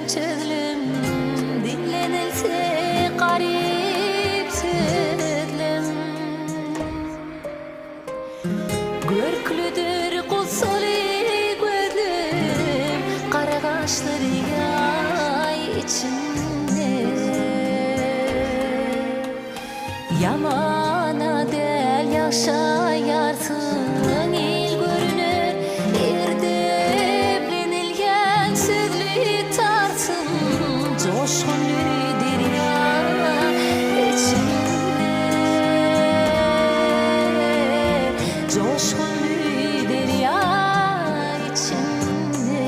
çözülüm dinlenilse garip sözlüm görklüdür kutsali gözlüm kara kaşları yay içinde yamana del yaşayarsın il görünür erdeplenilgen sözlü tarsın coşkun derya içinde coşkun derya içinde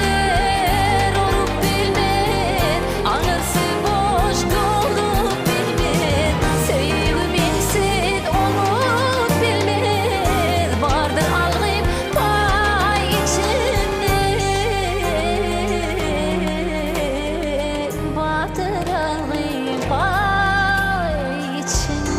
ekmedikler olup bilmez, anısı boş dolup bilmez, sevgimin sen olup bilmez, vardır algım pay içinde, vardır algım pay içinde.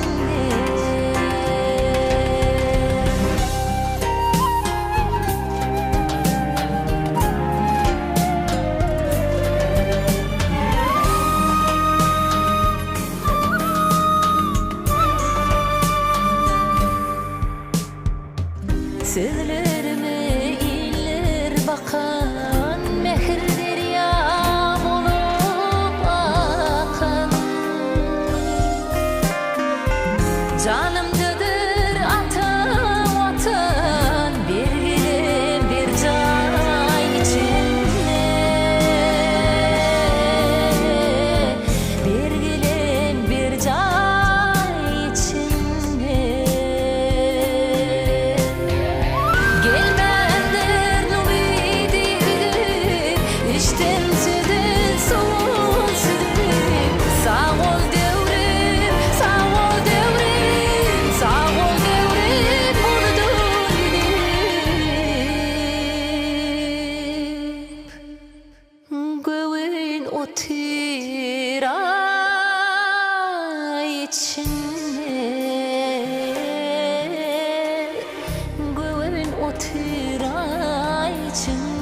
Sözlerime iller bakan mehir deryam olup akan canımdadır atan vatan bir bilim bir can içinde bir bilim bir can içinde gelmendir ümidi üdüm işten südün soğuk südüm sağ ol devrim sağ ol devrim sağ ol devrim vurdun gidip göğün otira içinde göğün otira içinde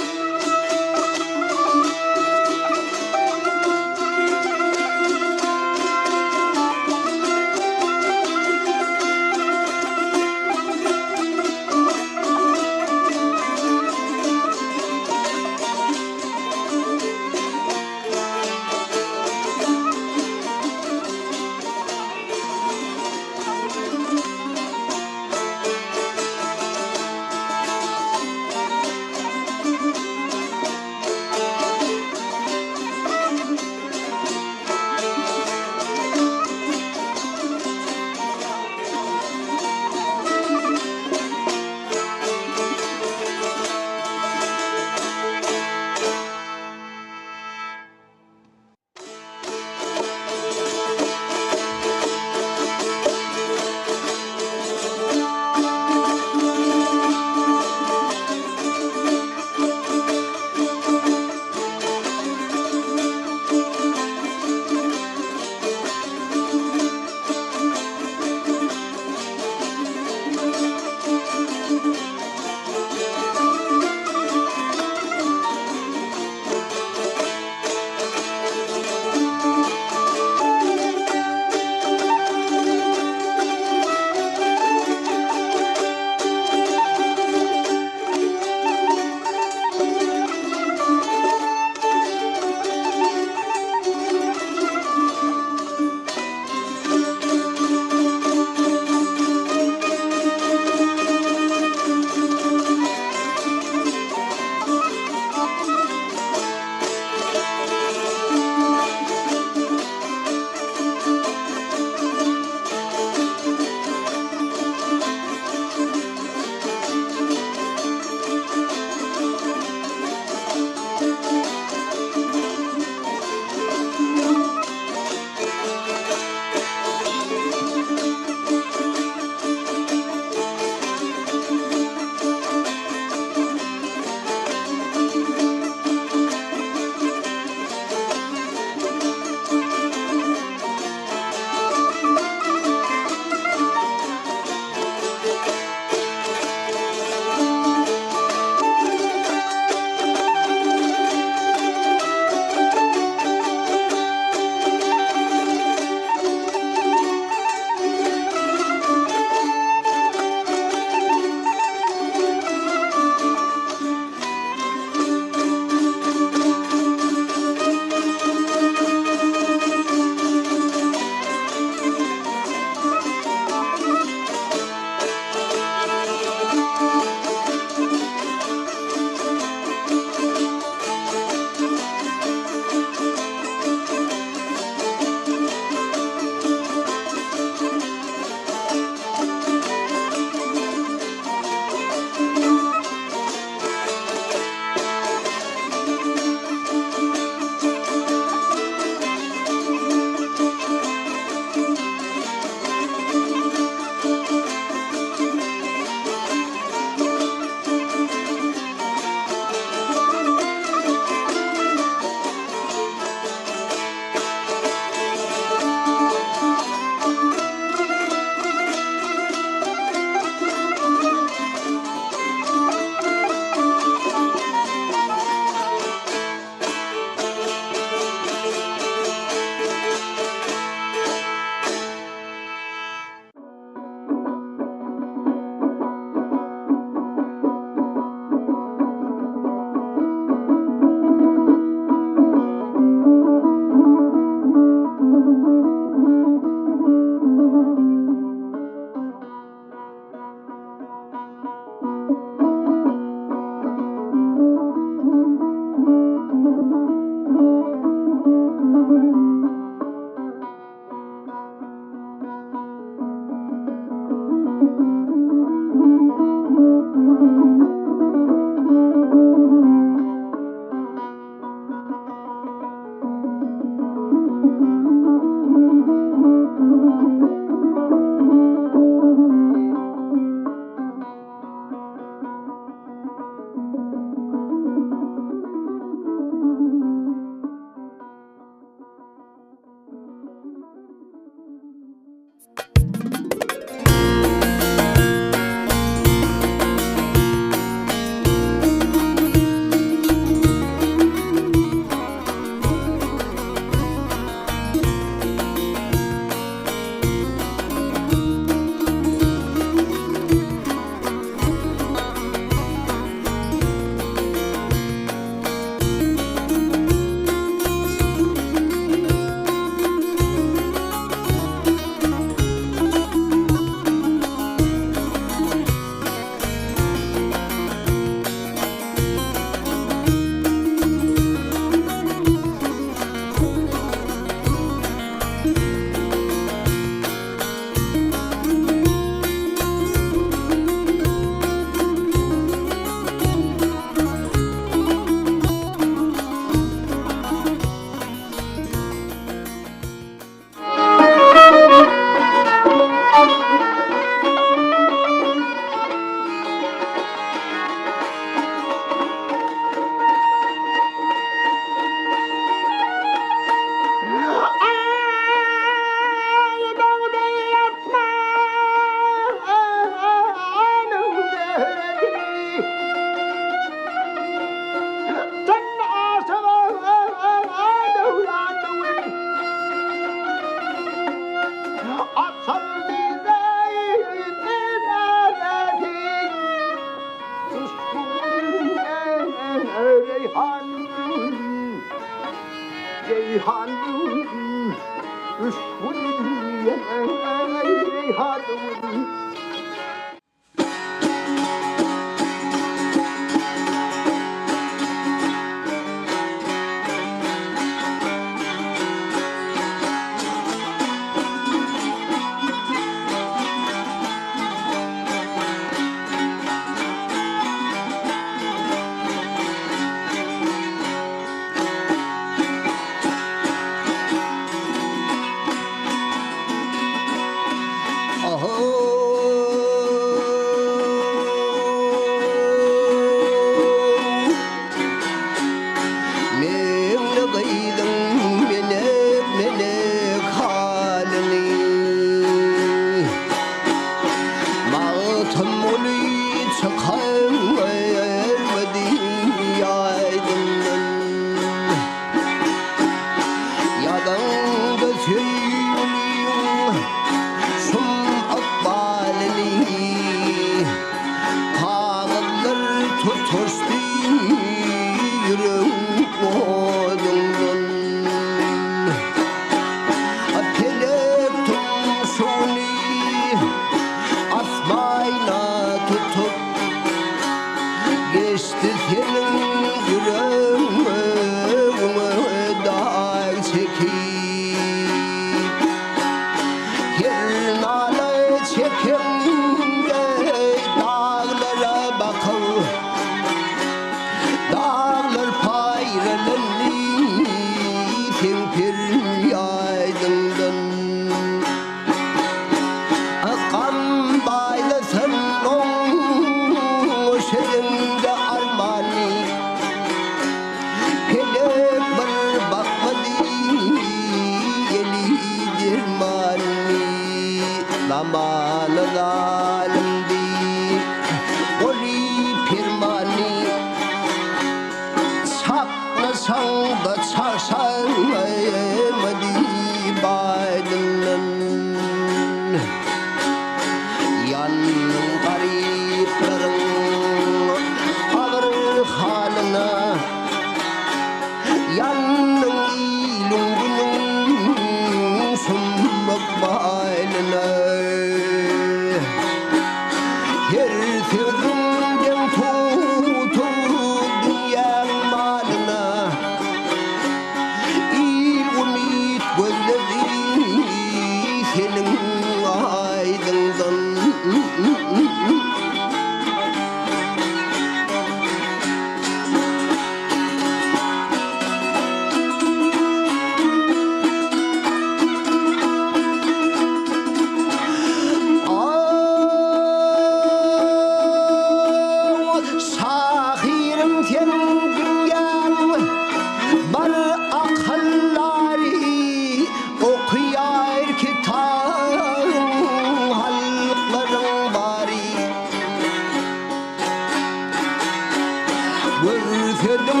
وارثدم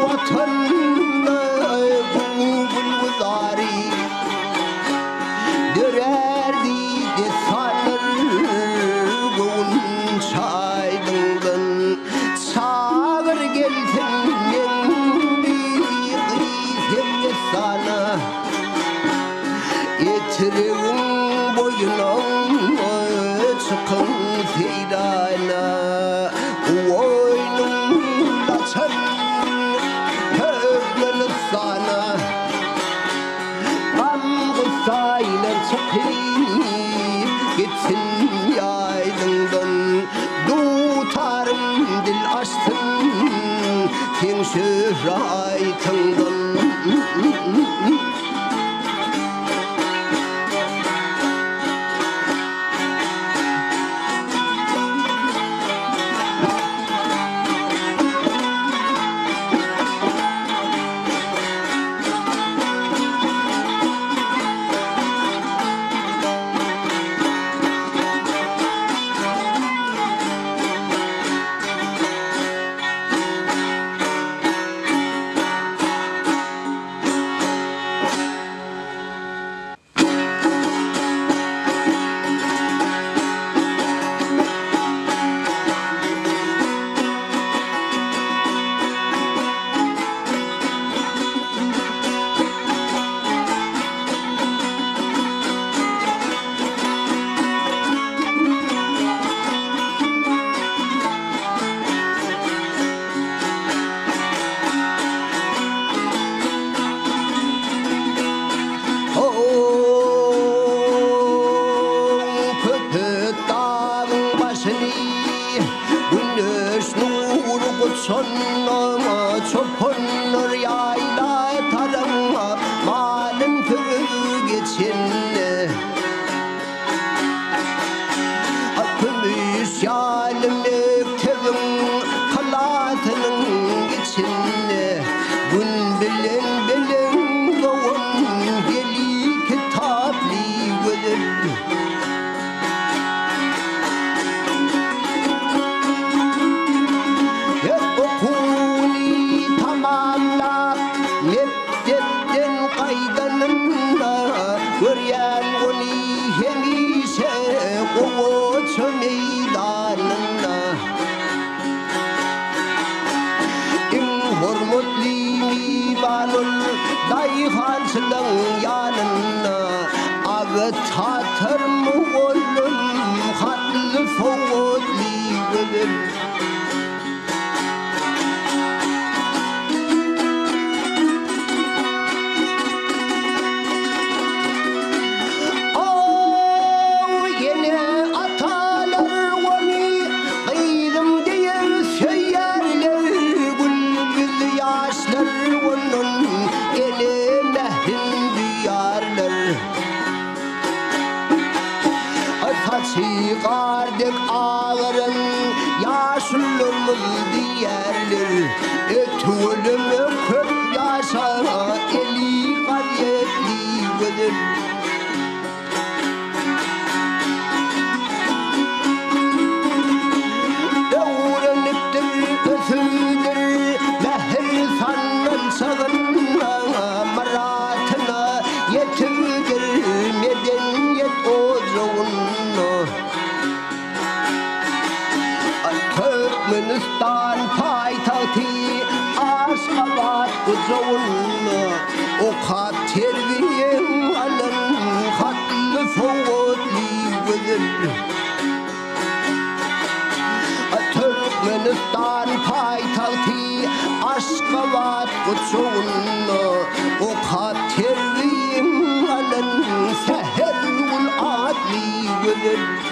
وطننا قلوب الوزاري درردي دثانر ونشايدن صابر قلتن ينبي قيثم يثانا يترغم boyunum çıkın fiydana Oynumla çen köklenir sana Gam kıssaylar çıkıp gitsin yaylından Dutarım dil açtın Sen şöhraytından Sonuna çopunur yayla tarıma malın kırı geçinle Akımış yalimlik tevim kalatının geçinle Gün bilin doğun geli kitapli gözür Göryen onu hemişe kovuç meydanına İm hurmutli mivanul dayıhansının yanına Ağı tatır mı oğlum hatlı fovutli gülür Çıkardık ağırın yaşlılarımız diyerler Etülümü kırk yaşa eli garyetli gelir Öğreniptir, ösüldür, mehir sanın sağınla maratına yetimdir medeniyet oğuzluğunla Türkmenistan paytahtı Aşgabat uzunlu O kat terviyem alın Hatlı fovutli gözür Türkmenistan paytahtı Aşgabat uzunlu O kat terviyem alın Seherul adli gözür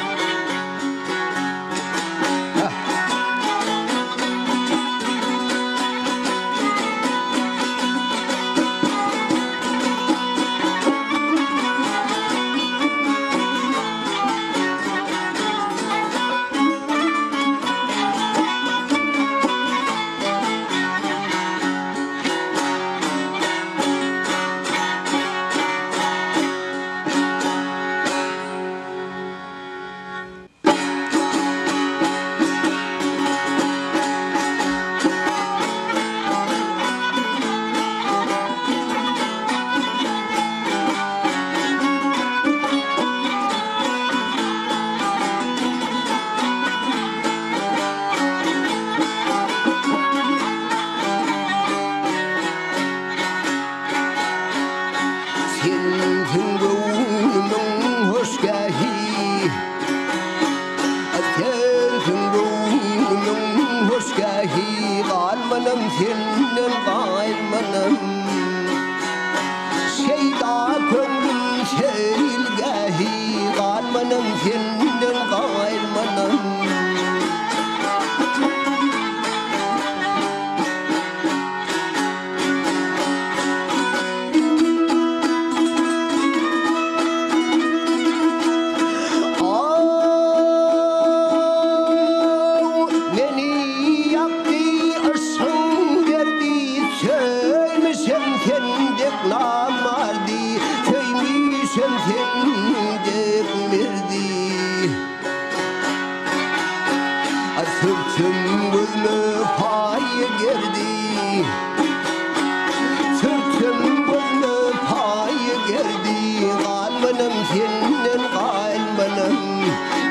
gahi galmanım senin galmanım Şeyda gönlüm seyil gahi galmanım senin galmanım Sırtım gözlü payı gerdi Sırtım gözlü payı gerdi Galmanım senin galmanım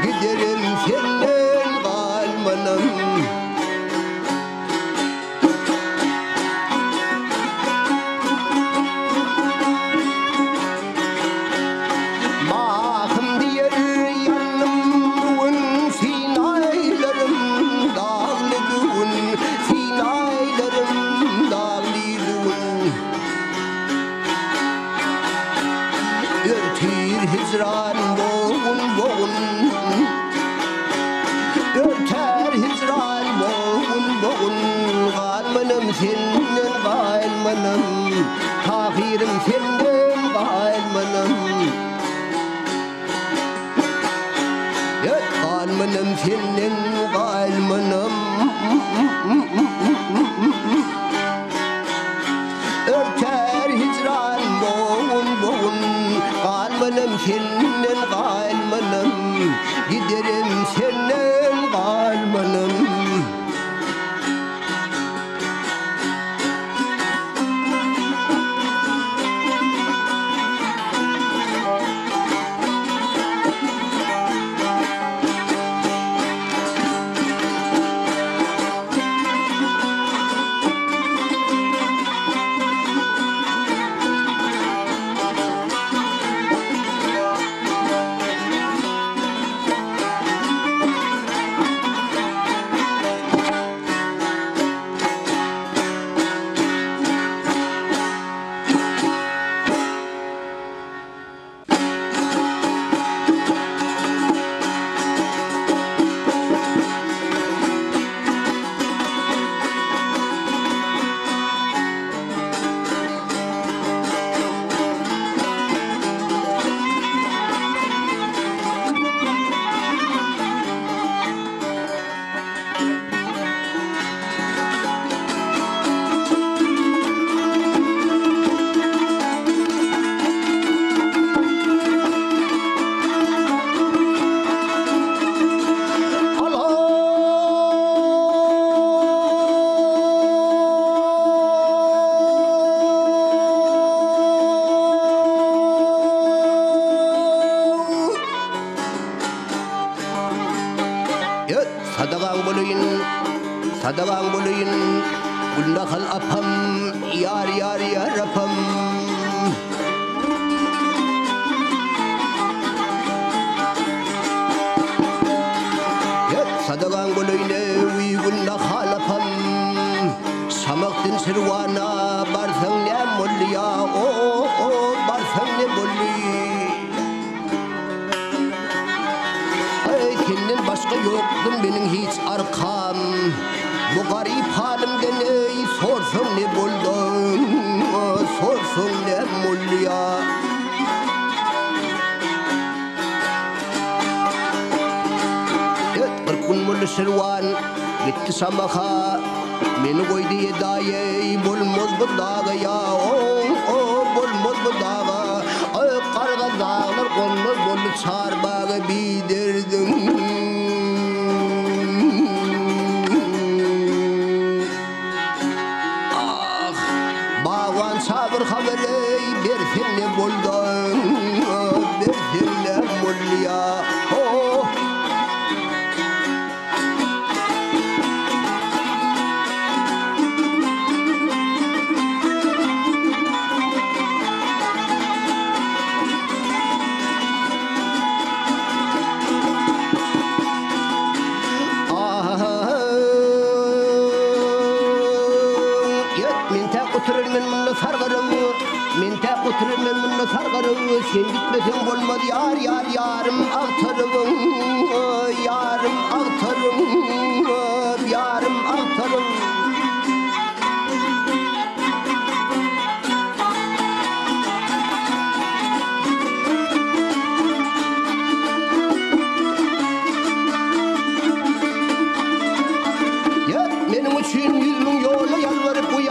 Giderim senin galmanım Mahım diyer yanımın sinaylarım dağlıdığın sinaylarım dağlıdığın Örtür hicran boğun boğun Örter hicran boğun boğun Galmanım senin galmanım Tahirim senin galmanım Galmanım senin galmanım Örter hicran boğun boğun Galmanım senin galmanım Giderim senin galmanım Sadaqan bulayın Ullakal apam Yar yar yar apam Sadaqan bulayın Ullakal apam Samaktin sirwana Barsan ne mulliya Barsan ne mulli Senden başka yoktum benim hiç arkam Bu garip halimden ey sorsun ne buldun Sorsun ne mulya Kırkun mullu sirvan gitti samaha Beni koydu yedaye bulmaz bu dağa ya Bulmaz bu dağa Karga dağlar konmaz bullu çarbağı bidirdim Sabır haberi bir filmi buldum Bir filmi mulya men munna sargarım. Men tek oturup men munna sargarım. Sen gitmesen bolmaz yar yar yarım altarım. Yarım altarım. Yarım altarım. Benim için 100 bin yola yalvarıp bu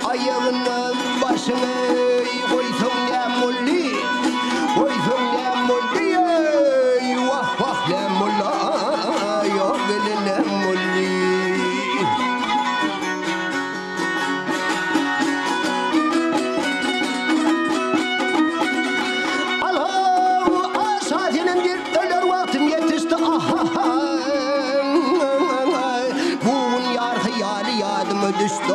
ayağına başına koysun ne mulli, koysun ne mulli, vah vah ne mulla, yok beni ne mulli. Allah'ım aşağıdının bir ölür vaktim yetişti. Bugün yar hayali yadıma düştü.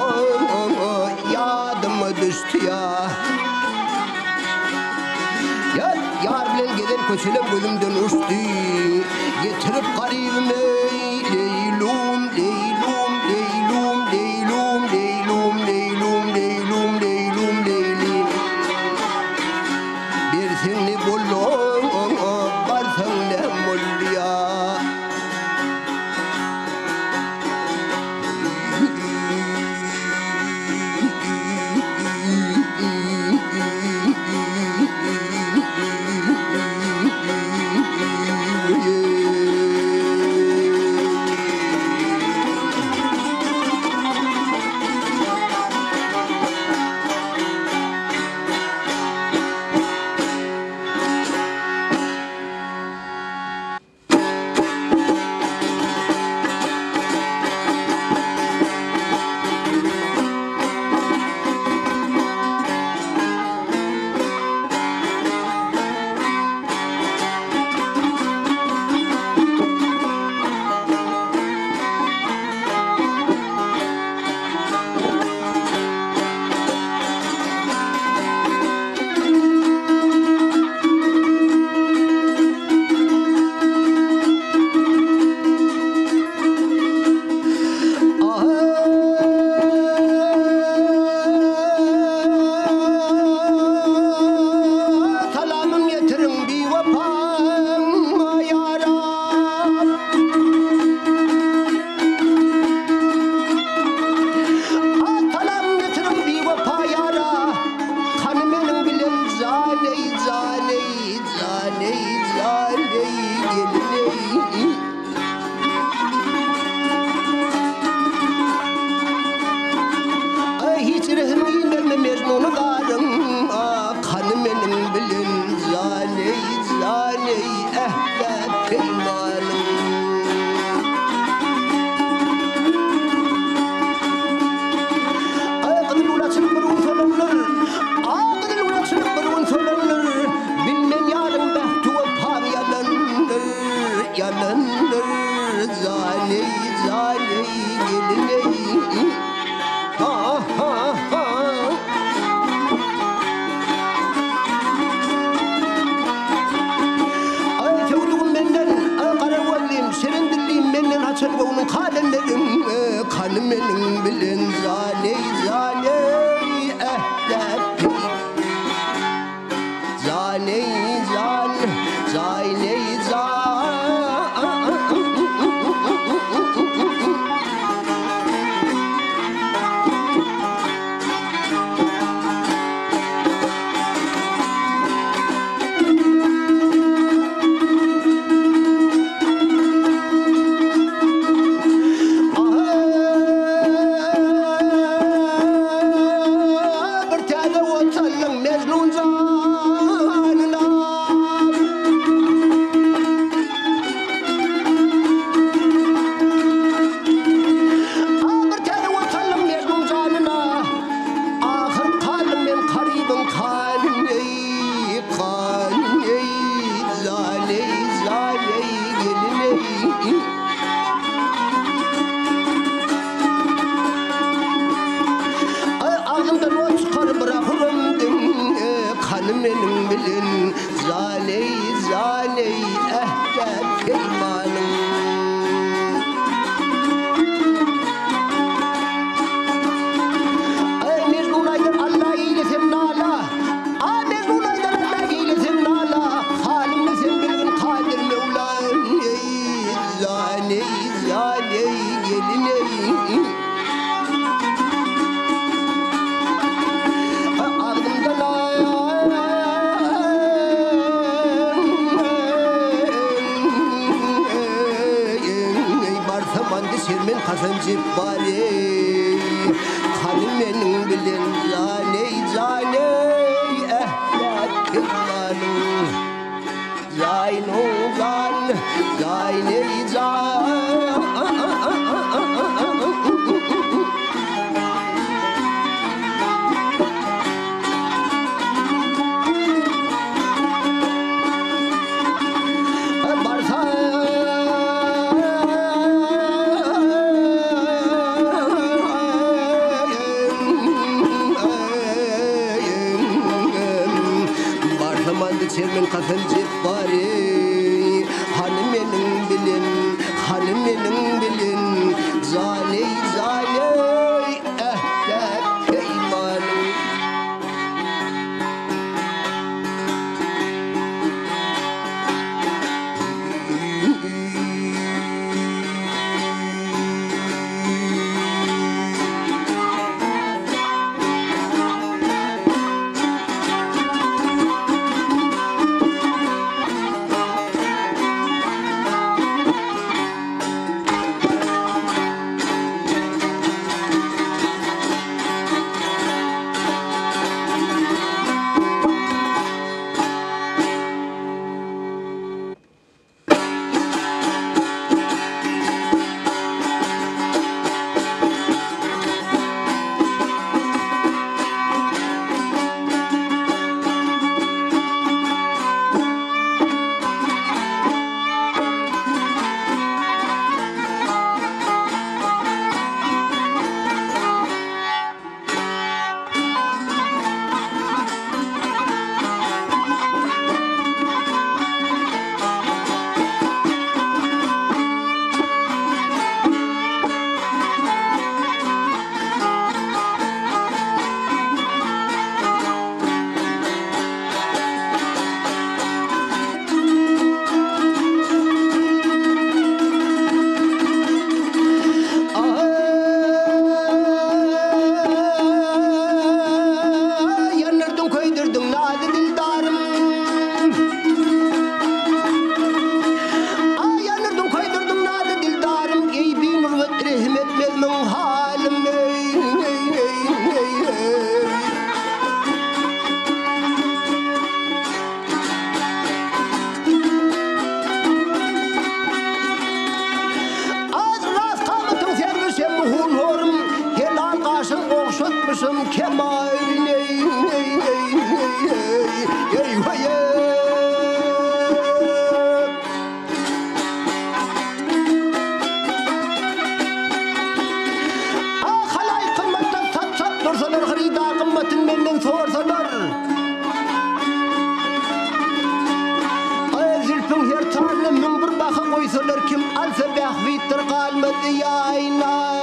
Yadıma düştü ya. Yar bilen gelen köşelem gözümden uçtu. Getirip garibime leylum, leylum, leylum, leylum, leylum, leylum, leylum, leylum, leylum. Bir seni buldum, varsan ne mulya. sermen kasancı bari hanım benim bilen cane ehlatmanım Zaynun zane Çermen kasancı bari hanım benim bilin zane ehlet peymanım kim alsa behvitir kalmadı yayna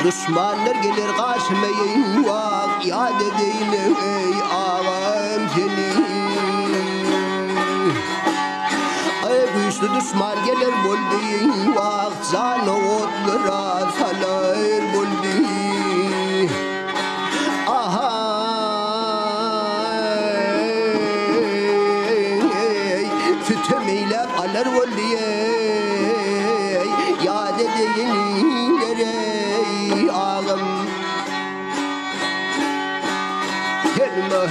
Düşmanlar gelir karşıma eyvah, yad edeyim ey ağam seni. Ay güçlü düşman gelir buldu eyvah, sana otlara salar buldu. Aha sütüm ile alır buldu yad edeyim ey ağam. Gelme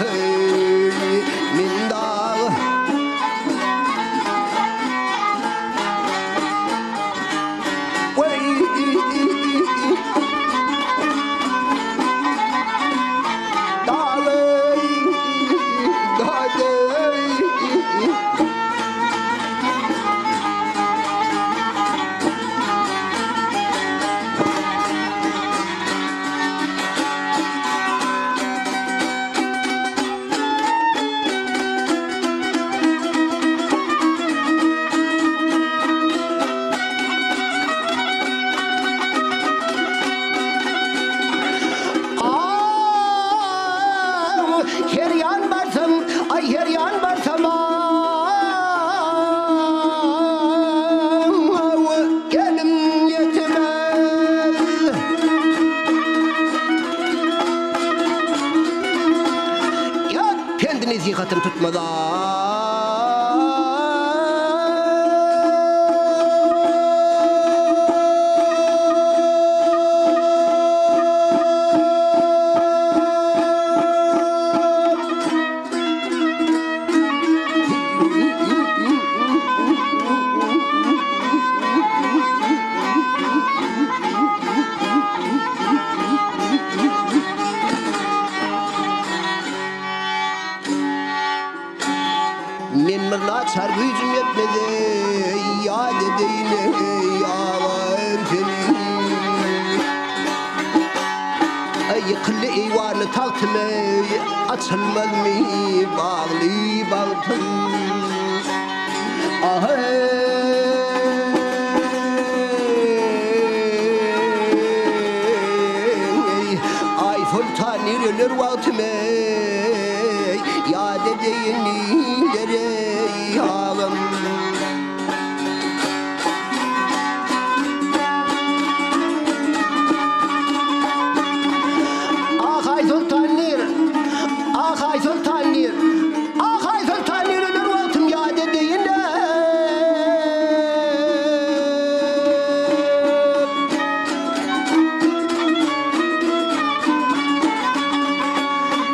min dağı her yan barsam, ay her yan barsam gelim yetemez. Ya kendinizi yıkatım tutmadan. Men mırna çar gücüm yetmedi, yad edeyim ey ağam seni. Ay yıkılı eyvanı taktım ey, açılmaz mı bağlı bağlım. Ay sultan yürülür vaktim ey, yad edeyim ey ağam. Ah ay sultanlar, ah ay sultanlar, ah ay sultanlar ölür vaktim yad edeyim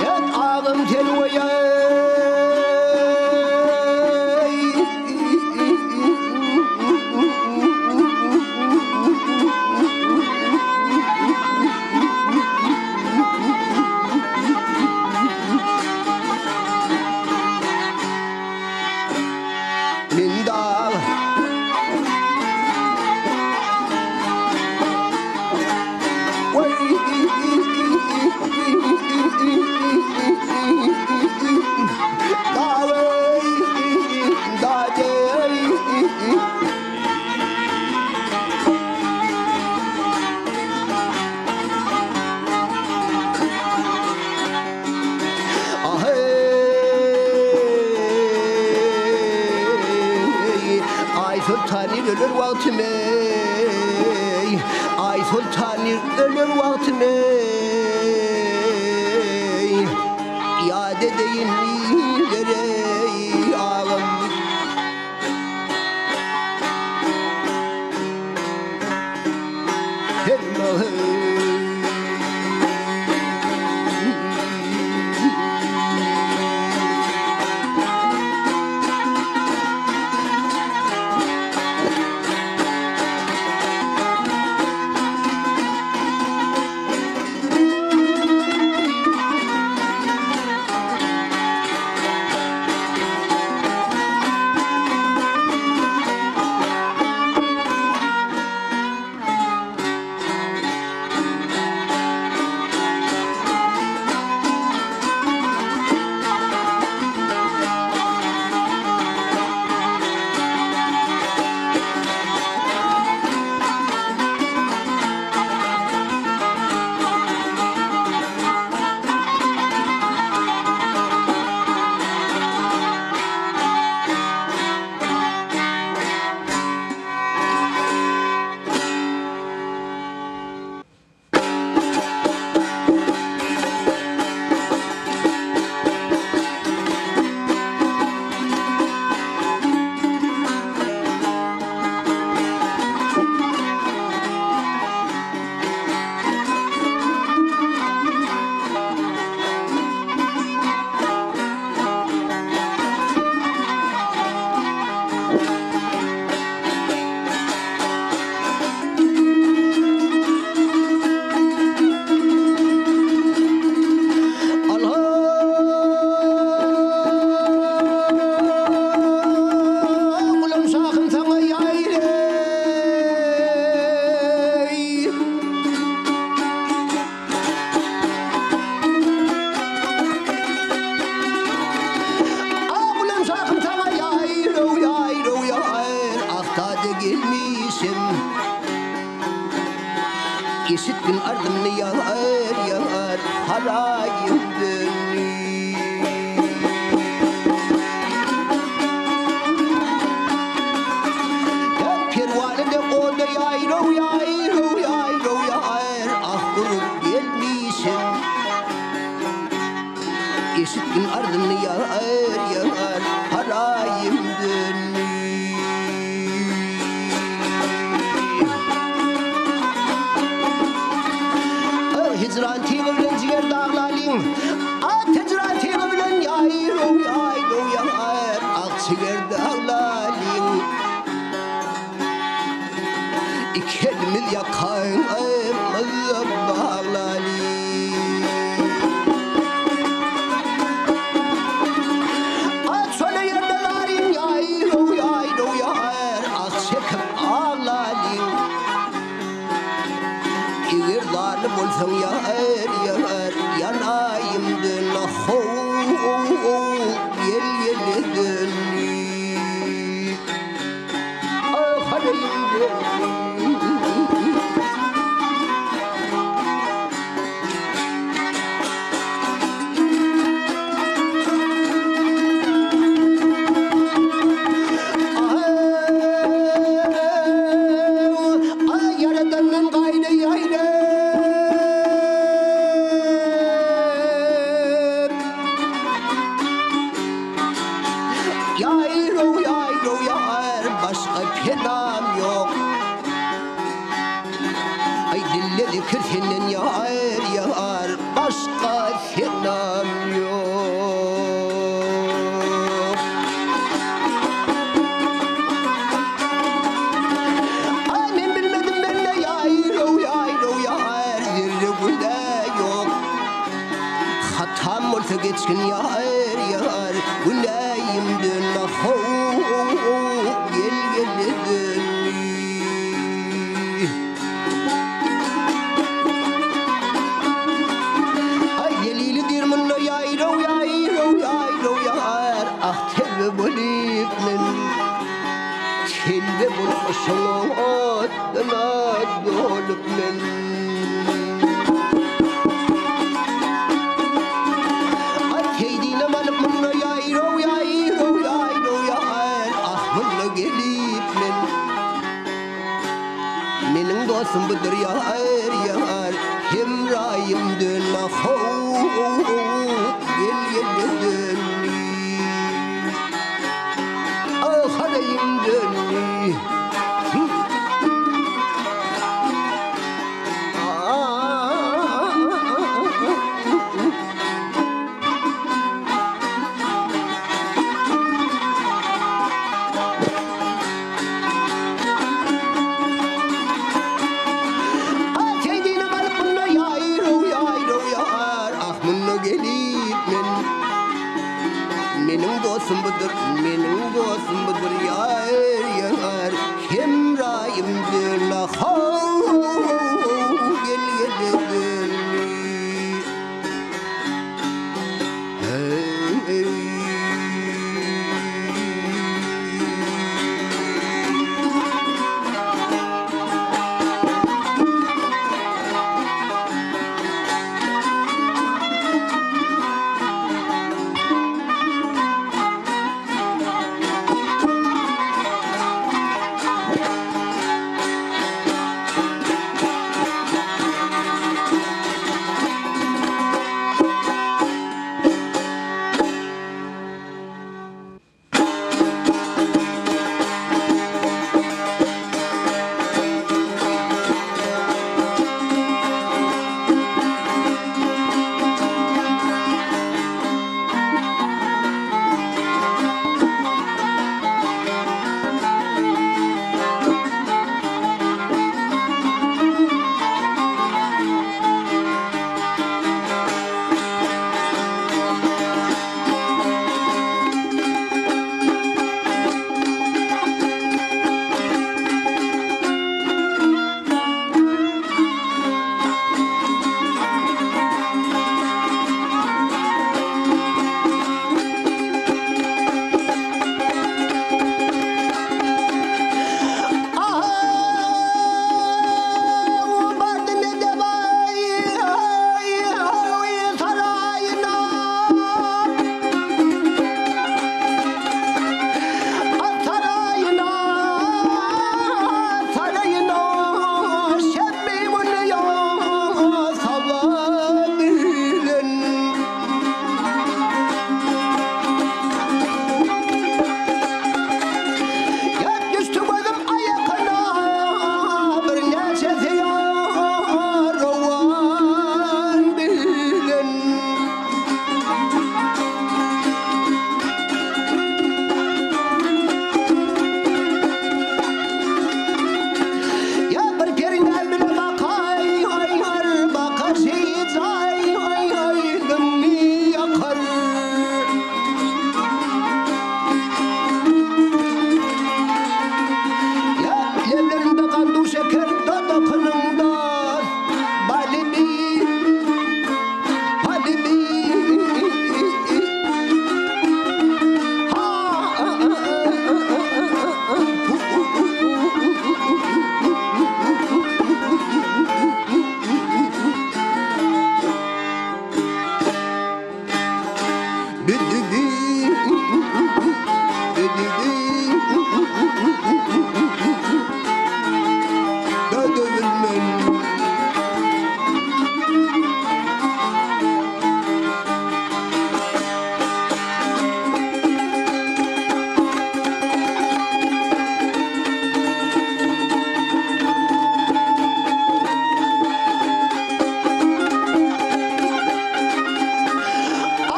et ağam telvaya. Ay sultanir ölür vaktim ey, ay sultanir ölür vaktim ey, yad edeyim ey ağam. İşittin ardımını yağar yağar harayım dönü. Pervane de koda yayro yayro yayro yayr. Ah vurup gelmişim. İşittin ardımını yağar yağar harayım dönü. Hicran timi bilen ciğer dağlalın. Hicran timi bilen yayro yayro yayr. Ah ciğer dağlalın. İkelimiz yakayım ayımızı bağlalın. Ah söyle yerdelerin yayro yayro yayr. Ah çekip ağlalın. İğirdarlı bolsan yağar yağar yanayım dön ho yel yel dönü ah harayım dönü. Ay yaradanın gayrı yayrı. Yayro yayro yar başka penam yok. Ay dilleri kırfinin yar yar başka penam yok. Ay ben bilmedim ben de yayro yayro yar zirri günde yok. Hatam olsa geçkin yar yar güneyim dön ho gel gel dön. Ay yelili dirminno yayro yayro yayro yar ah telve bolip men telve boluşun otuna dolup men. Keydine malıp mınna yayro yayro yayro yayr. Ah mınna gelip men. Menin dostum budur yayr yayr. Hemrayım dön ho gel gel dön. Ah harayım dön. Benim dostum budur yar yar Hemrayım dön ho gel gel dön. Hey, hey.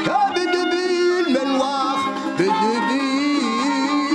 Ya bizi bilmen vah, bizi bilmeni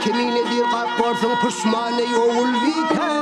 Kimine bir kalk borsun pişmanı yoğul biter.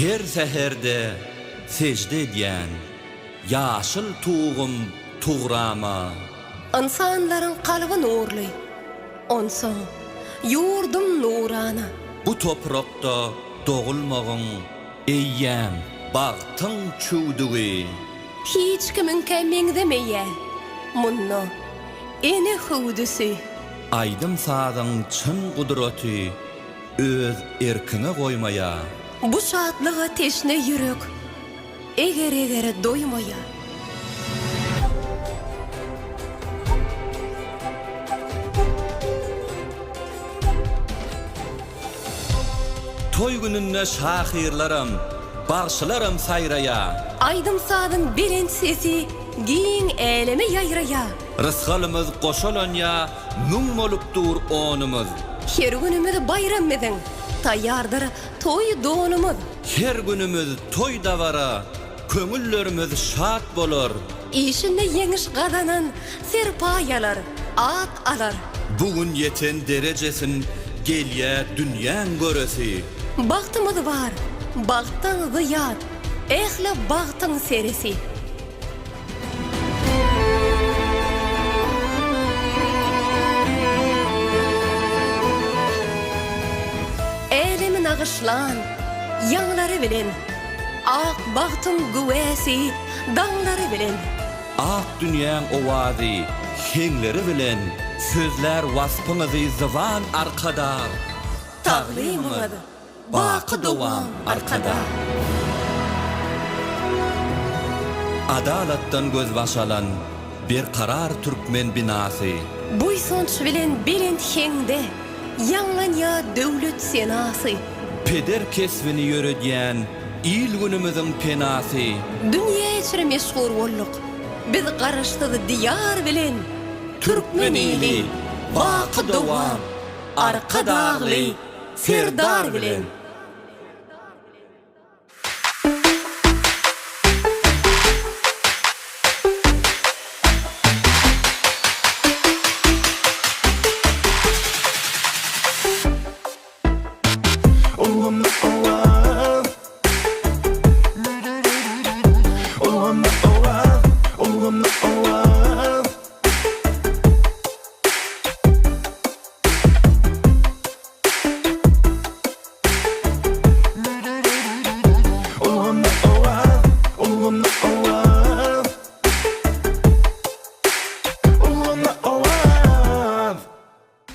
Her seherde secde edýän ýaşyl tuğum tuğrama. İnsanların kalbi nurly. Onsoň yurdum nurana. Bu toprakda doğulmagyň eýýäm bagtyň çuwdugy. Hiç kimin kemeňdemeýe. Munno ene howdusy. Aýdym sadyň çyn gudraty öz erkine goýmaýa. Bu şatlyga teşne yürek. Eger doýmaýa. Toy gününde şahirlaram, bagşylaram saýraýa. Aydym sadyň bilinç sesi giň eleme ýaýraýa. Rysgalymyz goşalanya müň bolupdyr onumyz. Her günümüz bayram edin. Taýýardyr toy donumyz. Her günümüz toy davara, köňüllerimiz şat bolar. İşinde yeňiş gazanan serpaýalar, at alar. Bugün yeten derecesin gelýä dünýäň göresi. Bagtymyz var, bagtyň zyýat, ehli bagtyň seresi. Elimi nagışlan, ýanglary bilen, ak bagtyň güwäsi, daňlary bilen. Ak dünýäň owazy, heňleri bilen, sözler waspyňyzy zywan arkada. Taglymyz, baky dowam arkada. Adalatdan göz başalan bir karar Türkmen binasy. Buýsunç bilen bilen heňde, ýanglanja döwlet senasy. Peder kesbini ýöredýän il günümüziň penasy. Dünýä içre meşhur bolduk. Biz garaşdyk diýar bilen. Türkmen eli, baky dowam, arkadagly, serdar bilen.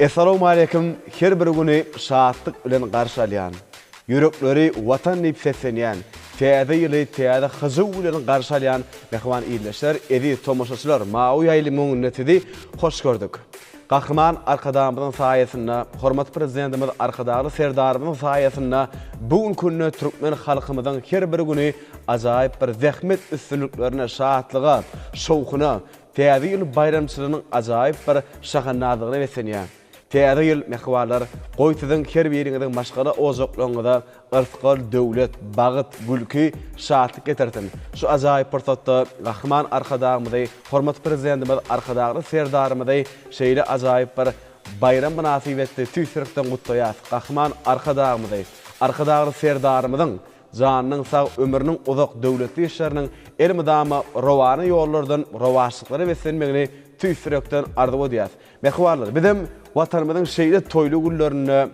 Assalamu alaikum. Her bir güni şahatlyk bilen garşy alýan, yürekleri watan nipsetlenýän, täze ýyly täze hyzyw bilen garşy alýan mehman ýerleşler, edi tomoşaçylar, mawy ýaýlymyň netidi hoş gördük. Kahraman arkadağımızın sayesinde, hormat prezidentimiz arkadağlı serdarımızın sayesinde bugün günü Türkmen halkımızın her bir günü acayip bir zahmet üstünlüklerine, şahatlığa, şovkuna, täze ýyl bayramçylığının acayip bir şahannadygyny besenýär. Täze ýyl mehwarlar goýtyzyň her biriňiziň maşgala ozoklugyna yrtkal döwlet, bagyt, gülki, şahatlyk getirtin. Şu acayip pursatda Gahman arkadağymyzy, hormat prezidentimiz arkadağly serdarymyzy şeýle acayip bir bayram münasibetli tüýsürikden gutlaýar. Gahman arkadağymyzy, arkadağly serdarymyzyň janynyň sag ömrüniň uzak döwletli işleriniň elmidama rowany ýollardan rowaşlyklary besenmegini tüýsürikden arzuw edýär. Mehwarlar, bizim watanymyzyň şeýle toýly günlerini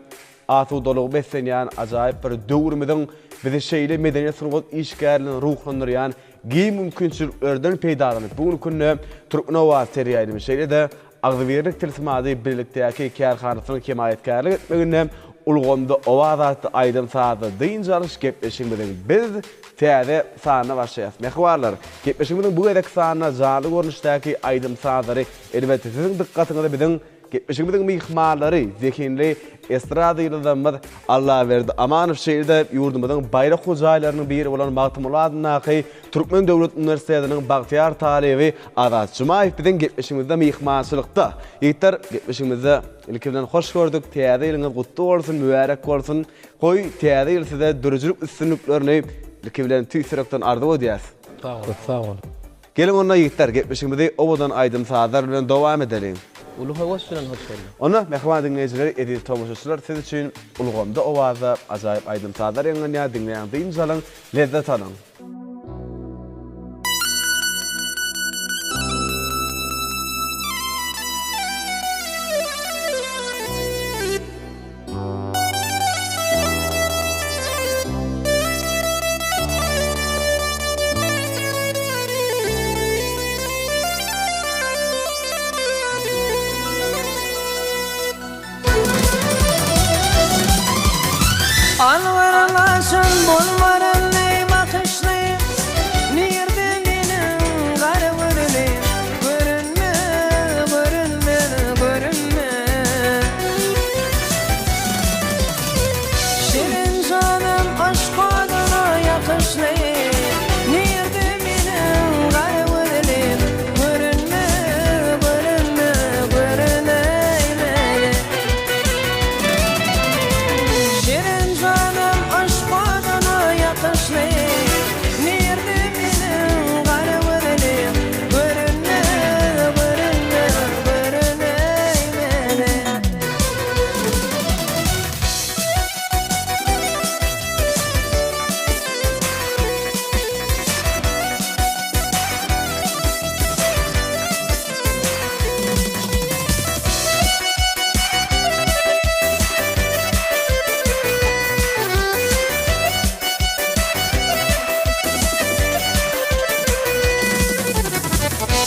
atudalyg besenýän ajayip bir döwrümizin bizi şeýle medeniýet sunugat işgärlini ruhlandyrýan giň mümkinçiliklerden peýdalanyp bugün günü Türkmen Owa seriýalyny şeýle de agzybirlik tilsimady birlikdäki kärhanasyny kemaýetgärlik etmeginde ulgamda owazatly aýdym sazy diýinjalys gepleşigimiň biz täze sanyna başlaýas. Mehwarlar, gepleşigimiň bu gerek sanyna jaly görnüşdäki aýdym sazary elbetde siziň dikkatyňyzy biziň gepleşigimiň mihmanlary zekinli estrada ýyldamyz Allah berdi. Amanyň şeýle ýurdumyzyň baýrak hojaýlarynyň biri bolan Magtymul Naky Türkmen Döwlet Uniwersitetiniň Bagtyar talebi Azat Jumaýew biziň gepleşigimizde mihmançylykda. Ýetler gepleşigimizde ilkinden hoş gördük. Täze ýylyňyz gutly bolsun, mübarek bolsun. Goý täze ýyl size dürüjlük üstünlüklerini ilki bilen tüýsürikden arzuw edýäs. Sağ ol. Gelin onda ýetler gepleşigimizi owadan aýdym sazlar bilen dowam edelim. Ulu hawas bilen hoş geldin. Ona mehman dinleyijileri, edi tomoşaçylar siz üçin ulgamda owaza ajaýyp aýdym sazlar ýa dinleýän diýinjalyň lezzet alyň. Alvarlaşın bulmarın ney bakışlıyım Nirdi benim garvırlıyım Görünme, görünme, görünme Şirin canım aşk adına yakışlıyım Nirdi benim garvırlıyım Görünme, görünme, görünme Şirin canım aşk adına yakışlıyım Nirdi benim garvırlıyım Görünme, görünme, görünme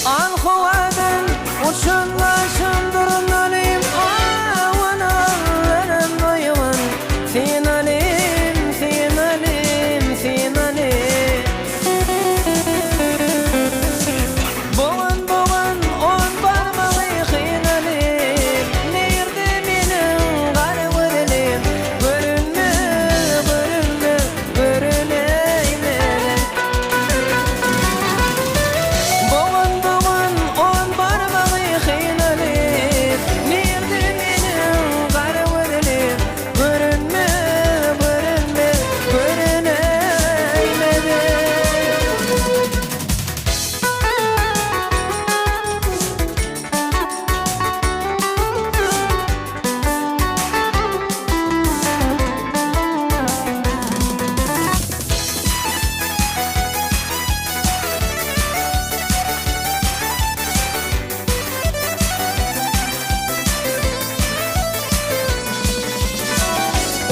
Al kovadan uçunlaşın durmalıyım Avanalarım doyumun Sen alim, sen alim, sen alim Boğan boğan on parmağı kıynalim Nerede benim garvırlıyım Görünme, görünme, görüneyim Boğan boğan on parmağı kıynalim Nerede benim garvırlıyım Görünme, görünme, görüneyim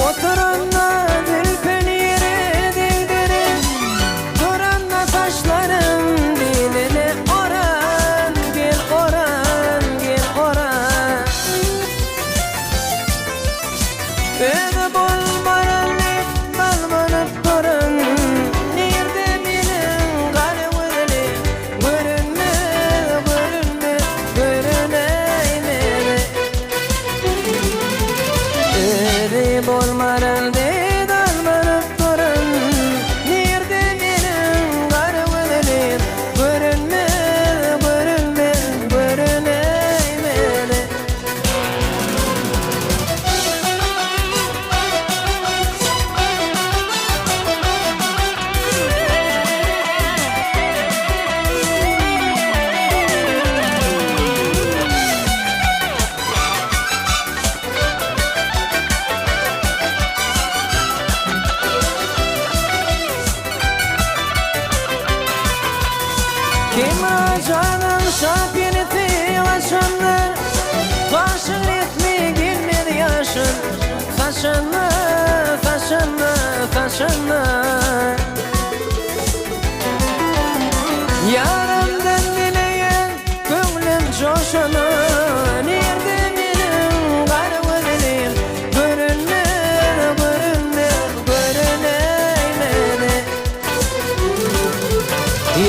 Oturanla zülfün yeri dildirim Duranla saçlarım diline oran Gel oran, gel oran Öde bolmaran dalmanıp durun Nerede benim garvırlıyım Görünme, görünme, görüneyim Eri bolmaraldy dalmanıp duran Nirde menin garwylym Görünmez, görünmez, görüneymedi Kim racanın şapineti başındır Başın etmi girmedi yaşın Taşındı, taşındı, taşındı Yarımdan dileyen gönlüm coşunu Nerede benim garwylym Görünmez, görünmez, görüneymedi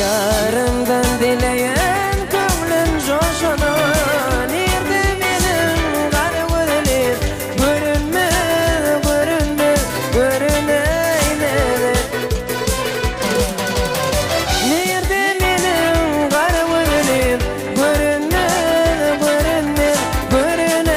Yarımdan dileyen gönlüm coşunu Nerede benim garwylym Görünmez, görünmez, görüneymedi Nerede benim garwylym Görünmez, görünmez, görüneymedi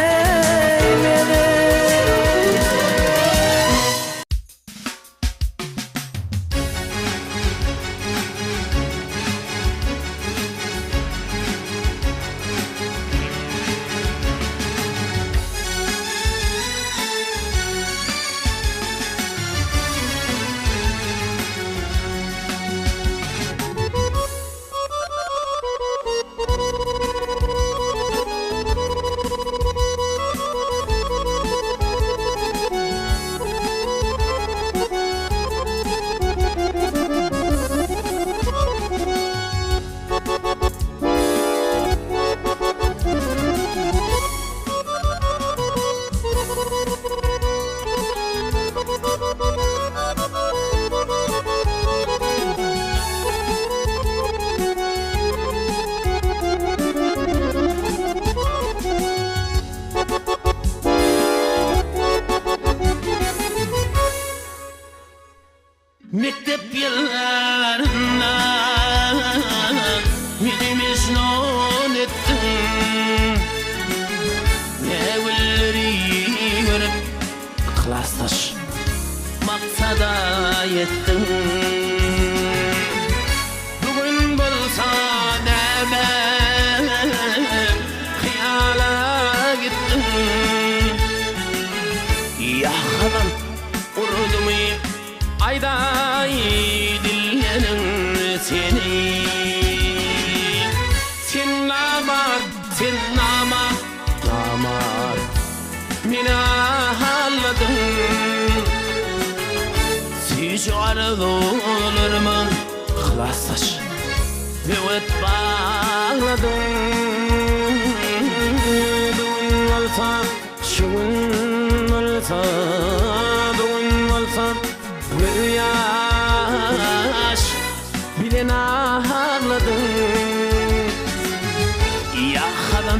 Mektep yıllarında Midimiz non ettin Ne gülleri görüp Klastaş maksada yettin Bugün bolsa demem Hıyala gittin Yakadan urdumu Ayday dillerim seni Sen namar, sen namar Namar Mine halladın Siz arzularımın Klasaş Evet bağladın Bugün olsa Şun olsa Bugün olsa Bir yaş bilen ağladın Yakadan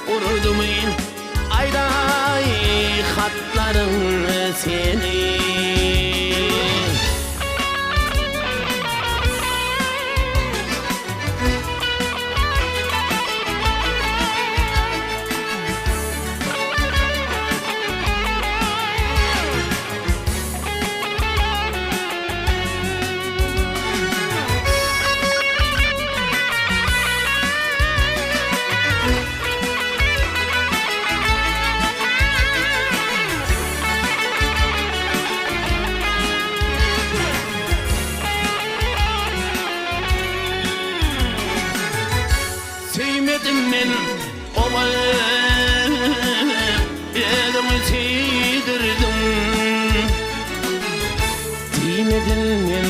urdumu ayday hatların seni Sevmedim ben ovalı Elimi tidirdim Değmedim ben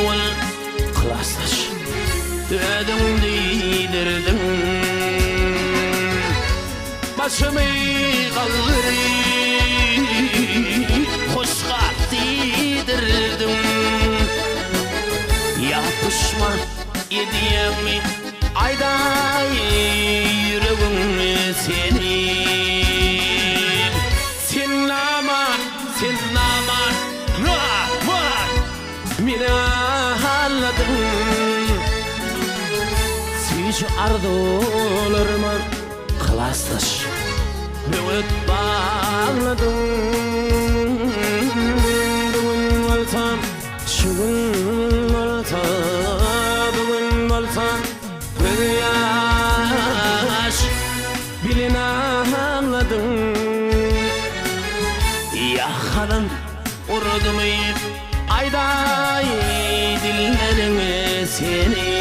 ovalı Klaslaş Ödüm değdirdim Başımı kaldırıp Hoşka değdirdim Yapışma hediyemi ayday yüreğim senin Sen ama sen namat mine halladın Süyücü arzularıma kılaslaş Növet bağladın Bugün olsam şugün olsa Bugün olsam bir yaş Bilin anladın Yakalın urdum ayday dillerine seni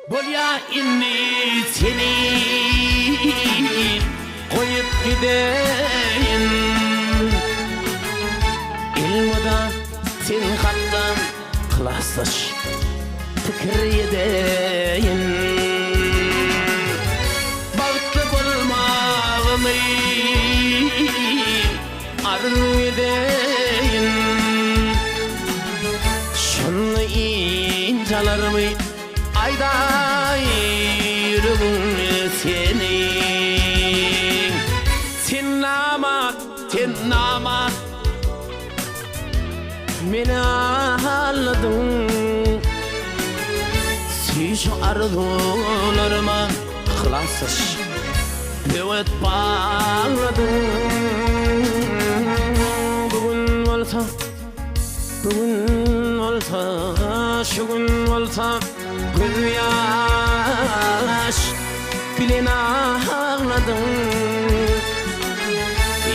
Bolya inni seni koyup gideyim İlmada sen kattan kılaslaş fikir edeyim Bağıtlı bulmağımı arzu edeyim Şunu incalarımı ayday yürüdüm seni Sen namat Meni halladın Süyücü arzularıma kılaslaş Növet bağladın Bugün olsa şugün olsa bir yaş Bilin ağladın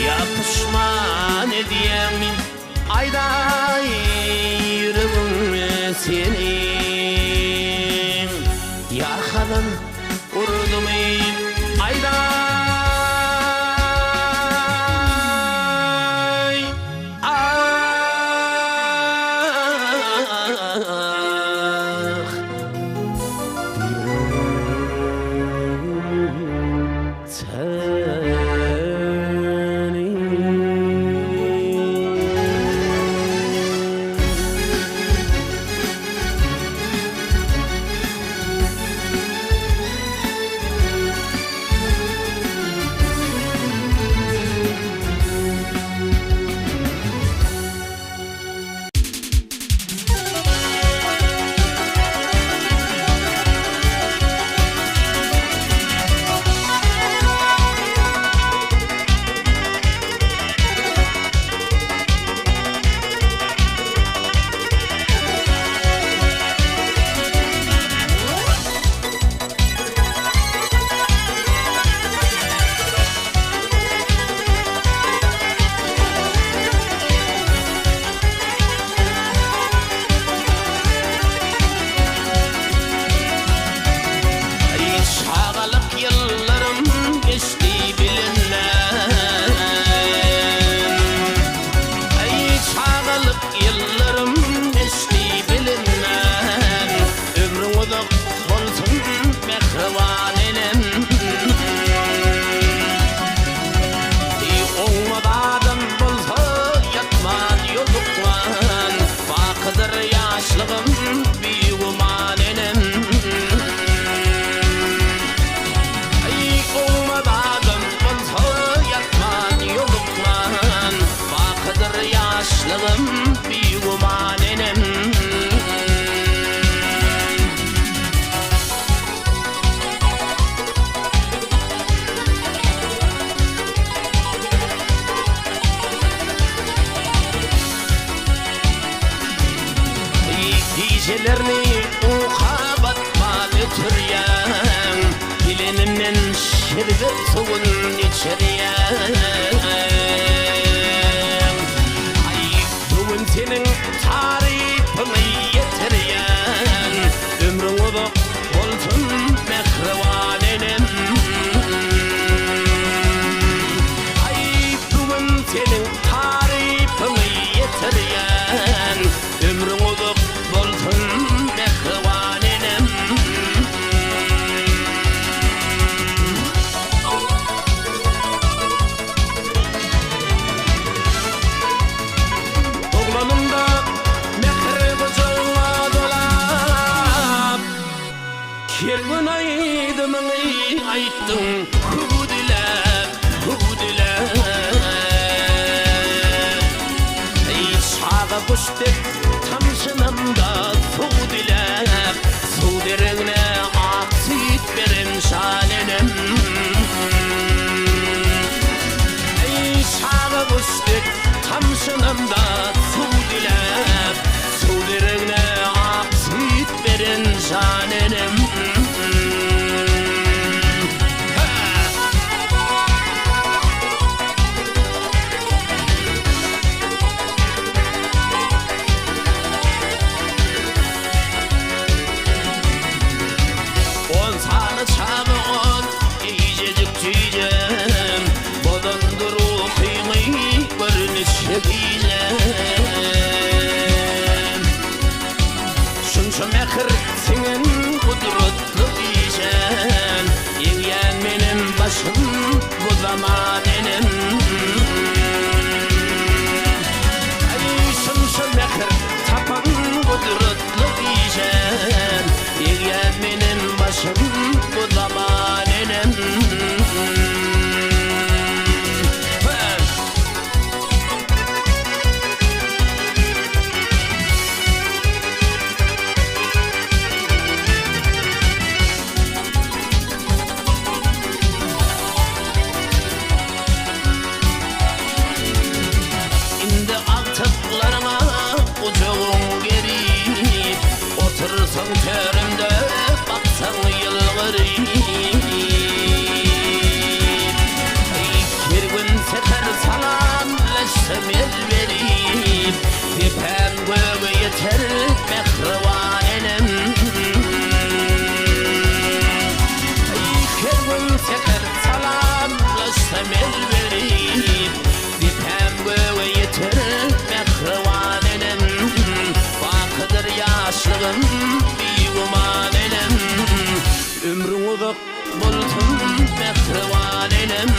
Ya pişman edeyim ayday yürüdüm seni Yakalın urdum ayday kirdir suyun içeriye. Ay bugün senin tarifini yetiriyen, ömrün uzak olsun mehrivanenim. Ay bugün senin tarifini yetiriyen, ömrün uzak olsun mehrivanenim. Oğlanımda mehri bıcığa dolap, kirgün aydımını ayttın hudilep, hudilep. Ey sağa kuştuk tamşınımda sudilep, sudirine aksit verin şalenim. Ey sağa kuştuk tamşınımda sudilep, sudirine aksit verin şalenim. On sana çabuk iyicecik tüyeceğim, bodandır o kıymayı görünüş yiyeceğim. Şunça mehir senin kudretli diyeceğim, yiyen benim başım bu zamanenim. Ay şunça mehir tapan kudretli diyeceğim, yiyen benim başım bu zamanenim. İndi aktıklarıma ucuğun geriyip, otursan terimde baksan yılgırıyıp. Bir gün sefer salamlaşsam el verip, dipem göğü yeter mehrivanenim. Bir gün sefer salamlaşsam el verip, dipem göğü yeter mehrivanenim. Vakıdır yaşlığım bir gumanenim, ömrün uzak bulsun mehrivanenim.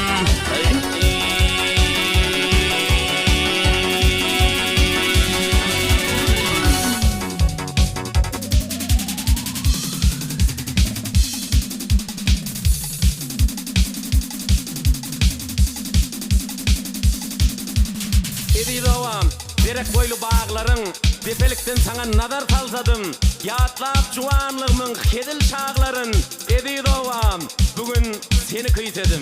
Edi doğam, direk boylu bağların, defelikten sana nazar salsadım. Yatlap juanlığımın kedil çağların. Edi doğam, bugün seni kıysedim.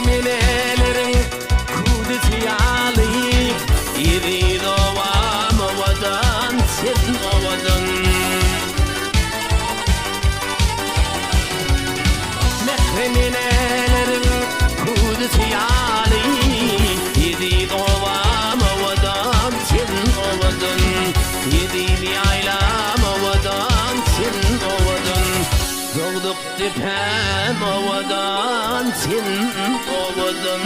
Mehremelerin kudüsyalı iri doğam ovadan sen ovadan Mehremelerin kudüsyalı iri doğam ovadan sen ovadan Yedi yaylam ovadan sen ovadan Doğduk tepem ovadan sen ovadan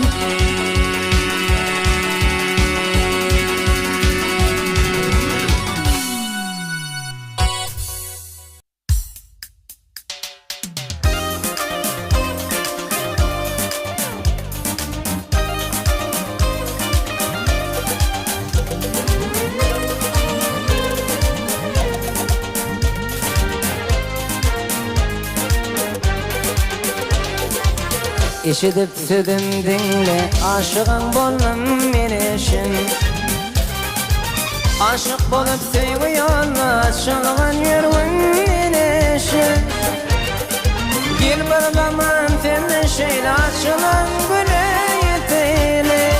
İşidip südüm dinle aşığın bolum menişin Aşık bolup sevgi yoluna açılgan yürün menişin Gel bir zaman temne şeyle açılan güne yeteyle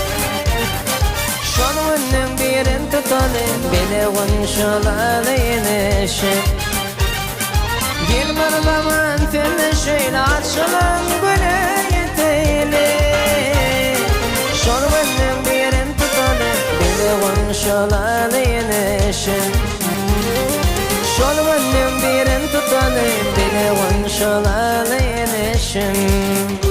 Şonunun birin tutalı bile unşulalı yenişin Gel bir zaman temne şeyle açılan güne Şorvanın birin tutalı bile vanşalalı yenişin Şorvanın birin tutalı bile vanşalalı yenişin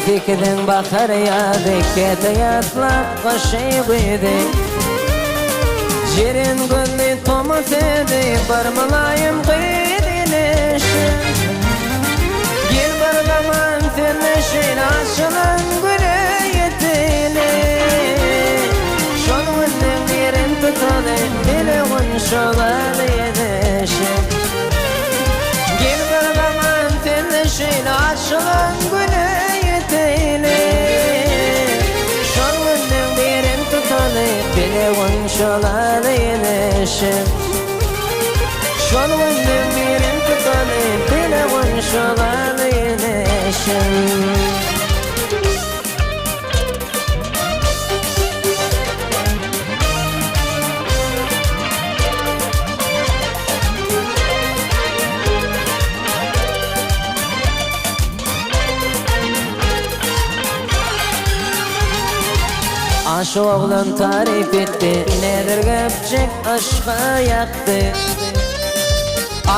Fikrin bakar ya dikkate yatlak kaşıydı Jerin gülü tomat edi barmalayım kıydinişin Gel bir zaman tenneşin açılan güne yetili Şonunun birin tutalı dili unşulalı yenişin Gel bir zaman tenneşin açılan güne Şorvanın birin tutalı bile vanşalalı yenişin Şorvanın birin tutalı bile vanşalalı yenişin Aşk oğlan tarif etti nedir göpçek aşka yaktı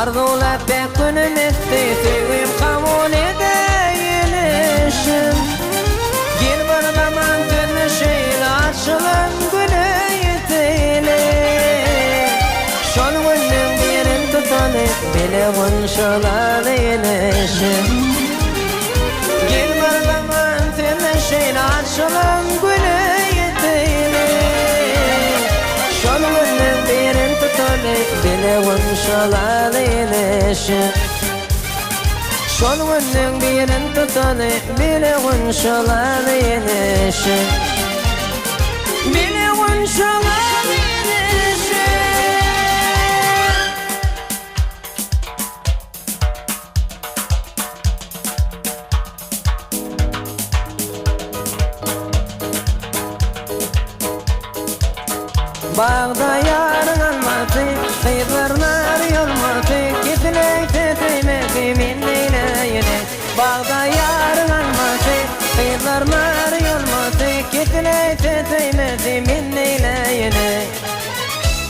Arzular pek günün etti sevgim kabul edeyilişim Gel bir zaman dönüşüyle açılan güne yetili Şonunun birin tutalı bile vanşalalı yenişim Gel bir zaman dönüşüyle açılan güne Şonunun birin tutalı bile vanşalalı yenişin Şonunun birin tutalı bile vanşalalı yenişin Bile vanşalalı yenişin Bağda yarın almatı, kıyılarlar yolmatı Gitmek tetemedi minneyle yine Bağda yarın almatı, kıyılarlar yolmatı Gitmek tetemedi minneyle yine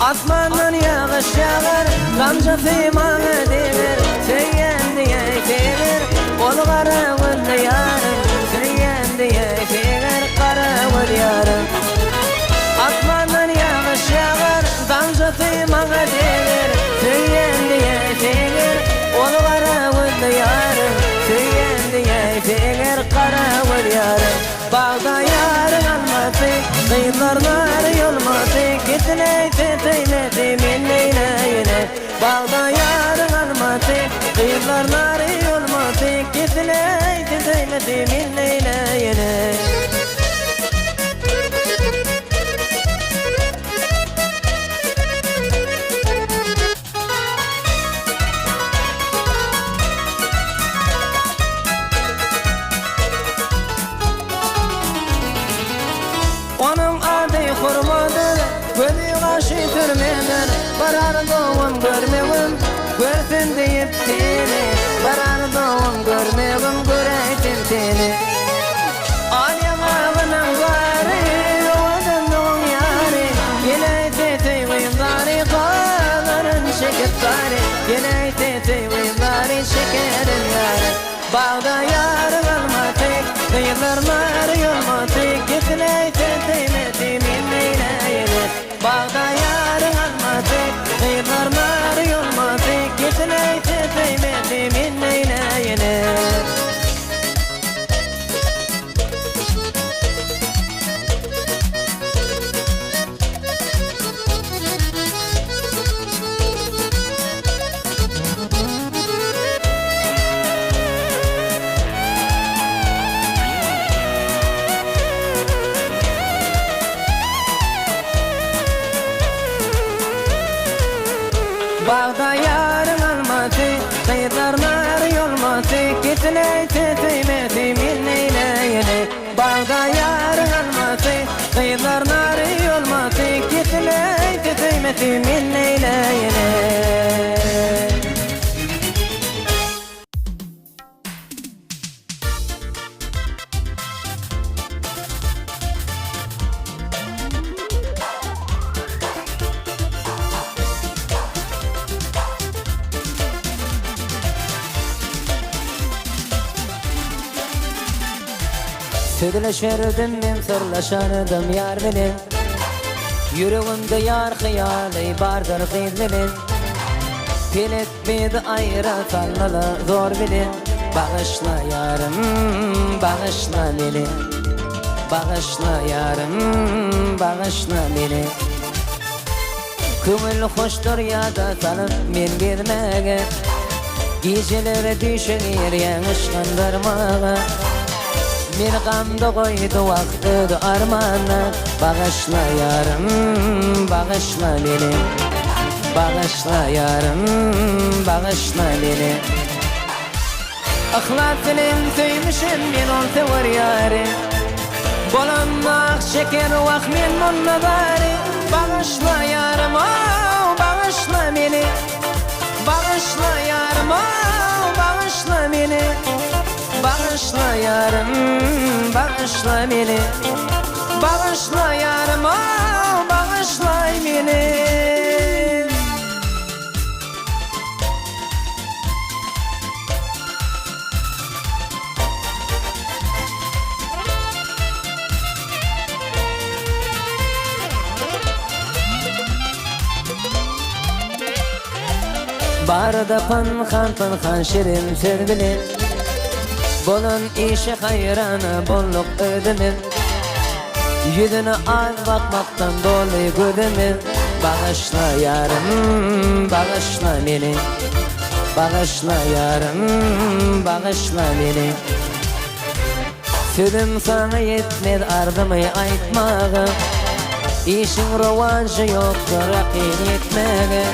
Asmandan yağış yağar, gamcası bana demir Söyyen diye gelir, ol kara vurdu yarın Söyyen diye gelir, kara vur yarın Asmandan yağış yağar, gamcası bana demir Söyyen diye gelir, ol kara vurdu yarın Söyyen diye gelir, kara vur yarın Bağda yarın alması Kıyılarlar yolmadı Gitine teteymedi minneyle Bağda yarın almadı Kıyılarlar yolmadı Gitine teteymedi minneyle Onun adı kurmadı Gözü kaşı türmeden Barar doğum görmevim Görsün deyip seni Barar doğum görmevim Göreytim seni Alem ağının gari Ovadın doğum yari Yine teti vimdari Kağların şeketleri Yine teti vimdari Şekerim yari Bağda yarın almadık Kıyılarlar yolmadık Gitine teteymedi minneyle Bağda yarın almadık Kıyılarlar yolmadık Gitine teteymedi minneyle Bağda yarın almadı Kıyılarlar yolmadı Gitine teteymedi minneyle Bağda yarın almadı Kıyılarlar yolmadı Gitine teteymedi minneyle Södüleşerdim men sırlaşardım yar bilen Yüreğimde yar hıyali bardır gizlinin Peletmedi ayra sallalı zor bilen Bağışla yarım, bağışla beni Bağışla yarım, bağışla beni Kümül hoştur ya da salım men bilmege Geceleri düşenir yanlış kandırmağa Bir gamda koydu vakti armana Bağışla yarım, bağışla beni Bağışla yarım, bağışla beni Ahlatının söymüşüm men olsa var yari Bolanmak şeker vak men munna bari Bağışla yarım, bağışla beni Bağışla yarım, bağışla beni Bağışla yarım, bağışla beni Bağışla yarım, bağışla beni Barda panhan şirin sevdilim Bolun işi hayranı bolluk ödümüm Yüzüne az bakmaktan dolu gözümüm Bağışla yarım, bağışla beni Bağışla yarım, bağışla beni Sözüm sana yetmez ardımı aytmağı İşin rovanşı yoktur rakin etmeğe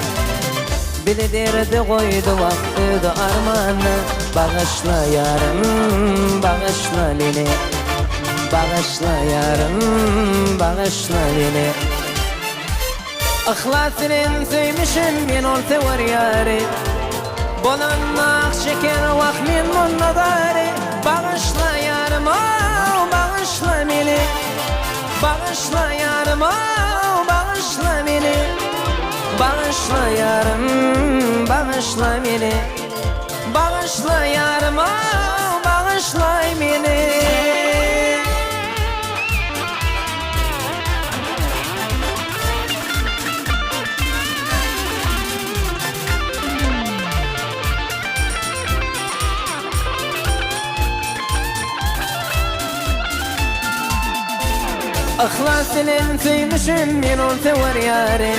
Bile derdi koydu vakti armanı Bağışla yarım, bağışla beni Bağışla yarım, bağışla beni Ahlatının söymüşüm men olsa var yari Bolanmak şeker vak men munna dari Bağışla yarım, bağışla beni Bağışla yarım, bağışla beni Bağışla yarım, bağışla beni Bağışla yarım, bağışla beni أخلاص سيمشم من ثور ياري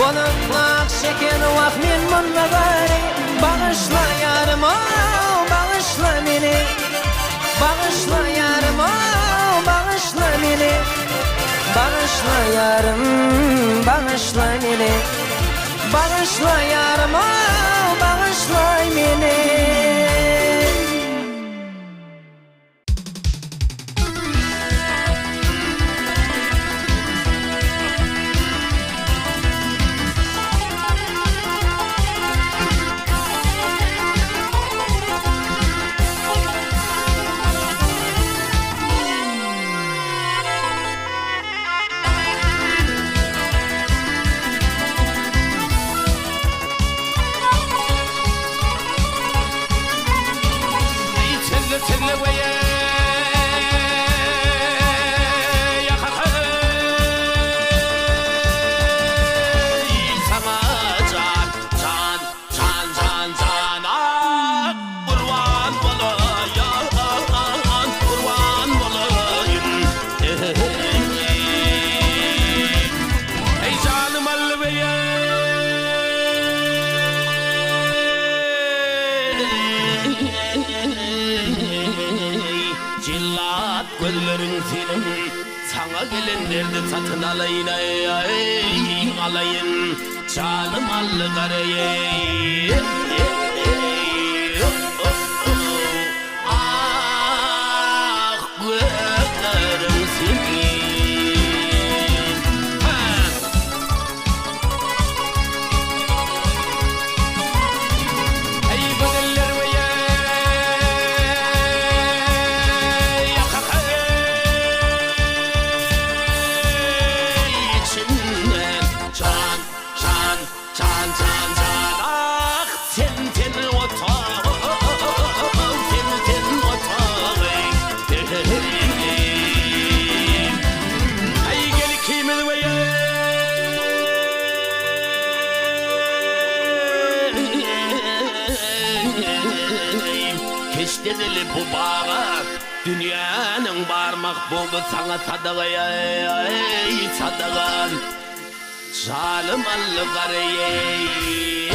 بنطلق شكل وخ من نظري bağışla yarım bağışla beni bağışla yarım bağışla beni bağışla yarım bağışla beni bağışla yarım bağışla beni. Cillat gözlerin senin sana gelenlerdi satın alayın alayın canım allı karayı ah gözlerin senin Keştedili bu bağa dünyanın barmak buldu sana sadığa sadığa zalim allı karayı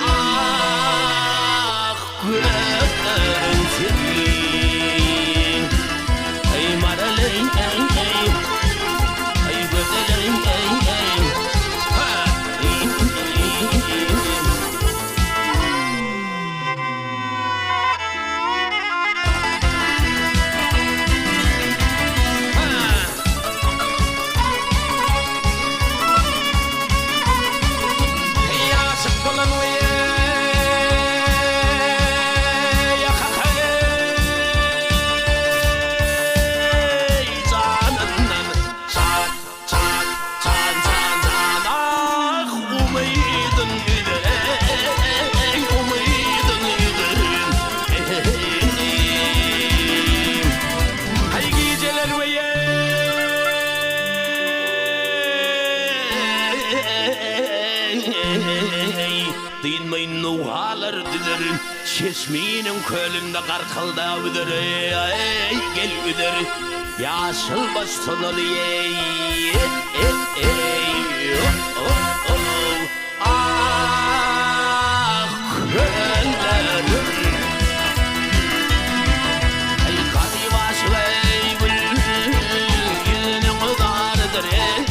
ah gözlerin senin ey maralın ey gözlerin Duymayın nuhalar dilerim Çeşminin kölünde karkılda üdür gel üdür Yaşıl baş sonulu ah köllerim Ey kadi baş vey gül gülünün udarıdır gel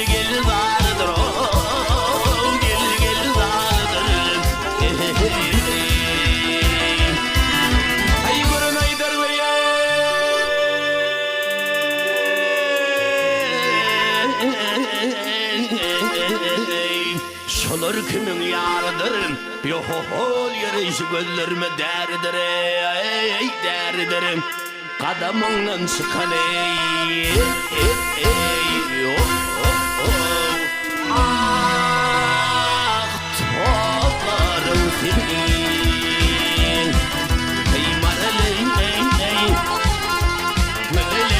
gel darıdır Şolar kimin yarıdır bir hol yere şu gözlerime derdir ey derdir kadamından çıkan ey ah toplarım senin ey maralın ey maralın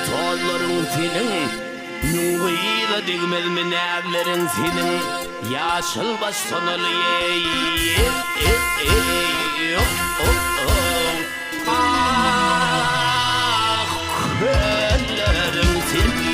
Tollarың senin, müngüyle digmezmi nädlerin senin, yaşıl baş sonalı ah, köllerin senin.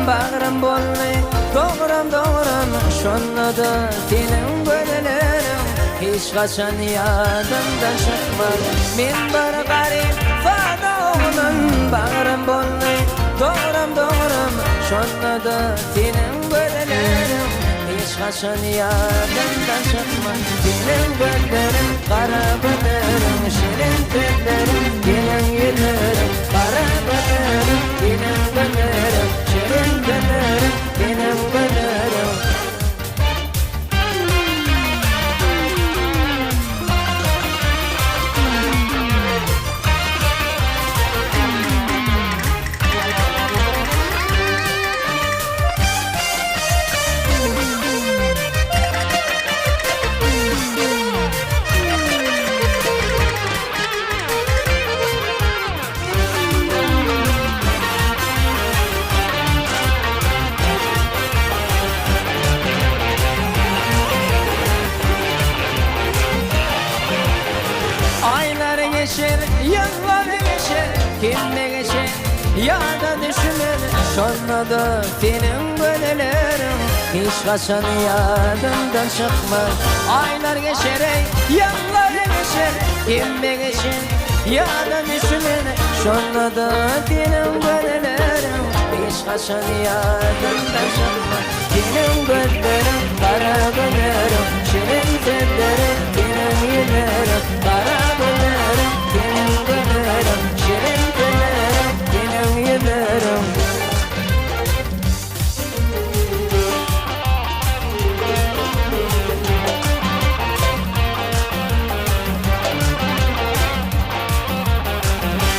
bağrım bolly, doğram şonda senin gönüllerim hiç kaçan yadımdan çıkmaz. Men bir garip fadağın bağrım bolly, doğram şonda senin gönüllerim hiç kaçan yadımdan çıkmaz. Senin gönüllerim kara gönüllerim, şirin gönüllerim, gelin yüzlerim, kara gönüllerim, gelin gönüllerim, şirin gönüllerim, gelin gönüllerim. Aylar geçer, yıllar geçer, kime geçer ya da düşünür. Şonda da senin gönüllerim hiç kaçan yadımdan çıkmaz. Aylar geçer, yıllar geçer, kime geçer ya da düşünür. Şonda da senin gönüllerim hiç kaçan yadımdan çıkmaz. Senin gönüllerim kara gönüllerim, şirin gönüllerim, senin yüzlerim, kara gönüllerim, senin gönüllerim, şirin gönüllerim, senin yüzlerim.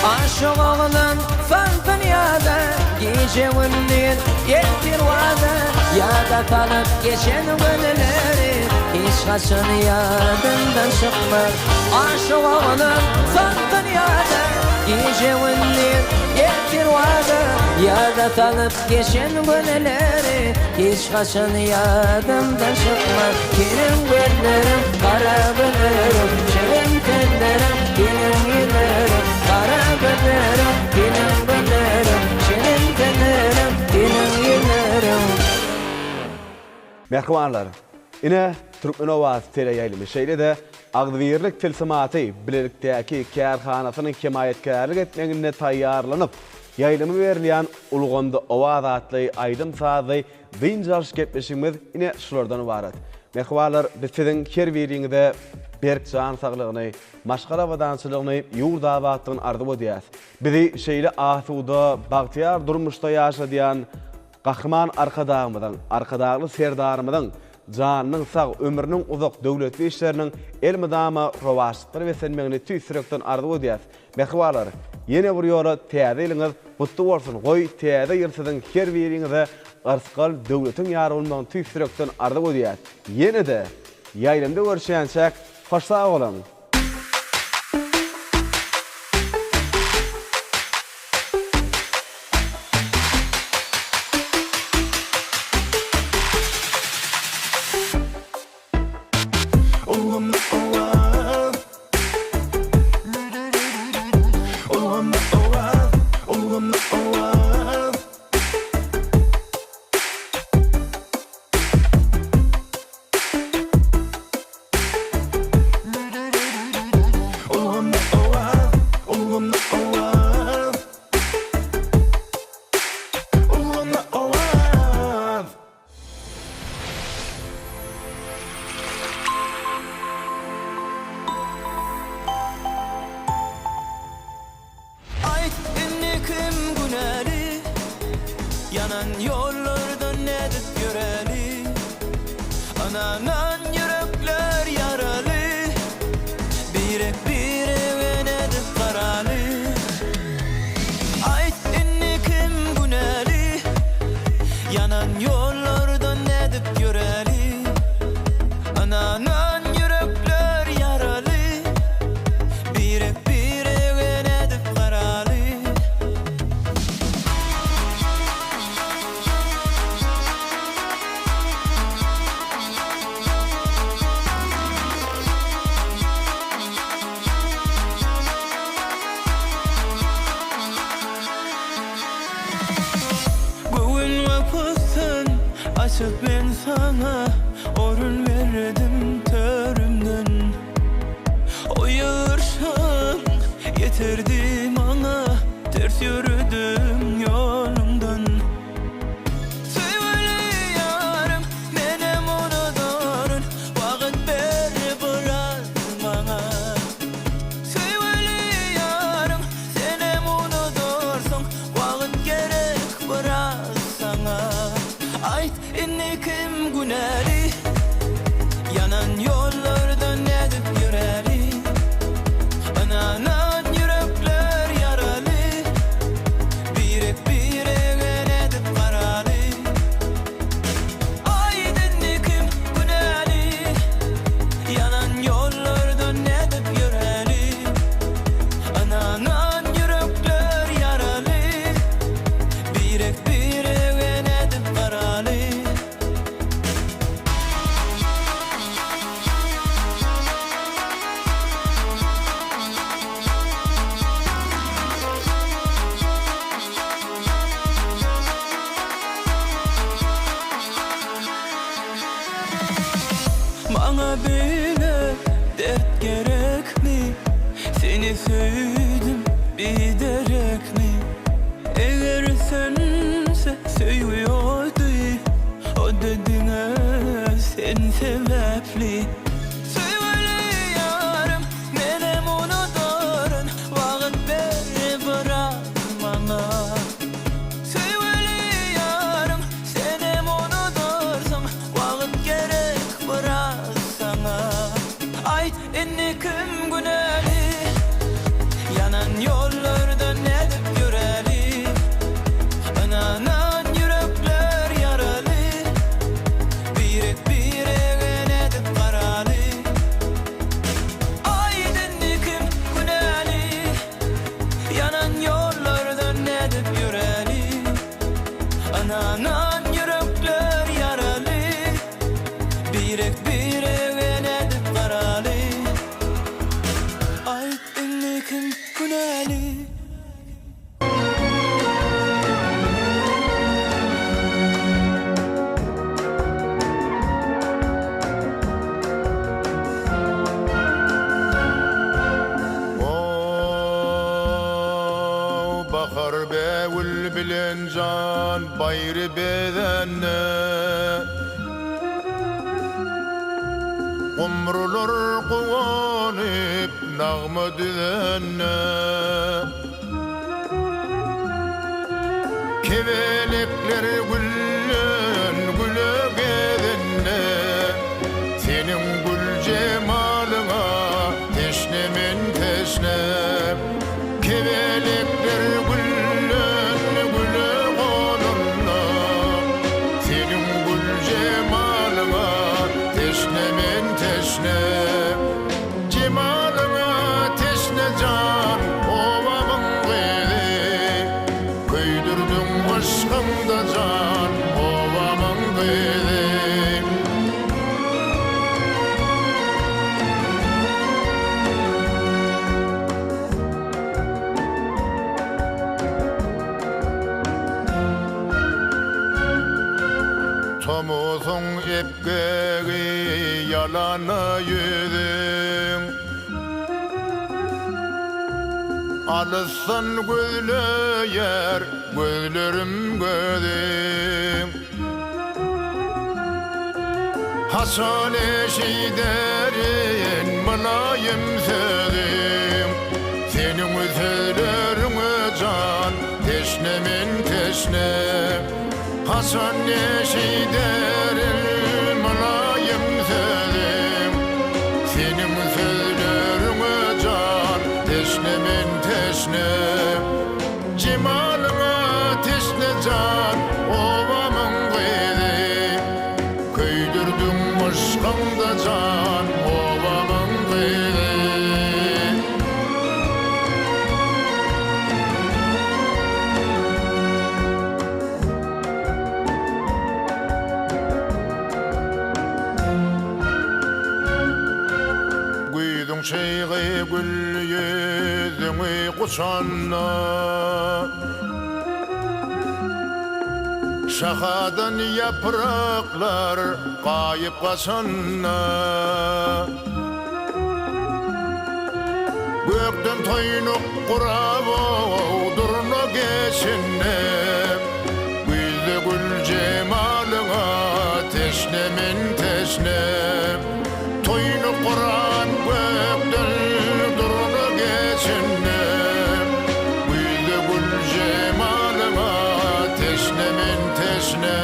Aşık oğlum fan dünyada, gece gündüz yetir vada. Ya da kalıp geçen gönülleri hiç kaçan yadımdan çıkmaz. Aşık oğlum fan dünyada, gece gündüz yetir vada. Ya da kalıp geçen gönülleri hiç kaçan yadımdan çıkmaz. Benim gönüllerim kara gönüllerim, şirin gönüllerim, benim yüzlerim, kara gönüllerim, benim gönüllerim, şirin gönüllerim, benim yüzlerim. Merhabalar. Ine Türkmen Ovası teleyaylımy şeýle de agdywirlik tilsimaty bilelikdäki kärhanasynyň kemayetkärlik etmegine taýýarlanyp ýaýlymy berilýän Ulgonda Owaz atly aýdym sazy dynjarş gepleşigimiz ine şulardan ibaret. Merhabalar, biz siziň her biriňizde berk can saglygyny, maşgala we dançylygyny ýurda abatdygyny arzuw edýäs. Bizi şeýle asuda, bagtyar durmuşda ýaşadýan Gahryman arkadagly serdarymyzyň janynyň sag, ömrüniň uzak döwletli işleriniň elmidama rowaşlyklary we senmegini tüýsürekden arzuw edýäs. Merhabalar, ýene bir ýola täze iliňiz gutly bolsun. Goý täze ýyrsydyň her biriňize garskal döwletiň ýary bolmagyny tüýsürekden arzuw edýäs. Ýene de ýaýlymda görüşýänçäk hoş sag bolan. Yanan yollarda nedir göreli, ananan yürekler yaralı. Birek bire nedir karalı. Ayt inni kim güneli, yanan yollarda nedir göreli, ananan yürekler yaralı. Birek bire nedir karalı. Açıp ben sana orun verdim törümden. O yağırşan getirdi bana, ters yürüdüm yolumdan. Söyle yarım benim unuturun, vakit ver biraz bana. Söyle yarım senem unutursun, vakit gerek biraz sana. Ayt inni kim güneri, yanan yollardan edip yüreri. Ananan yürekler yaralı, birek birek edip karalı. Ayt inni kim güneri, yanan yollardan edip yüreri. Ananan yürekler yaralı, birek birek edip karalı. Bana bile dert gerek mi? Seni söyledim bir derek mi? Eğer sense seviyordu, o dediğine sen sebepli. Söyle yarım benim unuturun, vakit ver biraz bana. Söyle yarım senem unutursun, vakit gerek biraz sana. Ayt inni kim güneli, yanan yollardan edip yüreli. Ananan yürekler yaralı, birek birek edip karalı. Ayt inni kim güneli, yanan yollardan edip yüreli. Ananan yürekler yaralı, birek birek edip karalı. Ayt inni kim güneli. Bahar bevül bilen can bayrı bedenne, umrular kuvanıp nağma düzenne. Kevelekler güllen güle gedenne, senin gül cemalına teşnemin teşne. Kevelekler güllen güle konunna, senin gül cemalına teşnemin teşne. Cemalına teşne can ovamın gıydı, köydürdün aşkımda can ovamın gıydı. Tomuzun epkeri yalana yüzün, alışsan gözlü yer gözlerim gözüm. Hasan eşiderin mülayim sözüm, senin sözlerine can teşnemin teşne. Hasan eşiderin mülayim sözüm, senin sözlerine can teşnemin teşne. Cemalına teşne can ovamın gıydı, köydürdün aşkımda can ovamın gıydı. Şeyği gül yüzünü kuşanna, Şahadan yapraklar kayıp kaçanna, gökten toynuk kurab durna geçinne, güldü gül cemalına teşnemin teşne. Toynuk kuran gökten durna geçinne, güldü gül cemalına teşnemin teşne.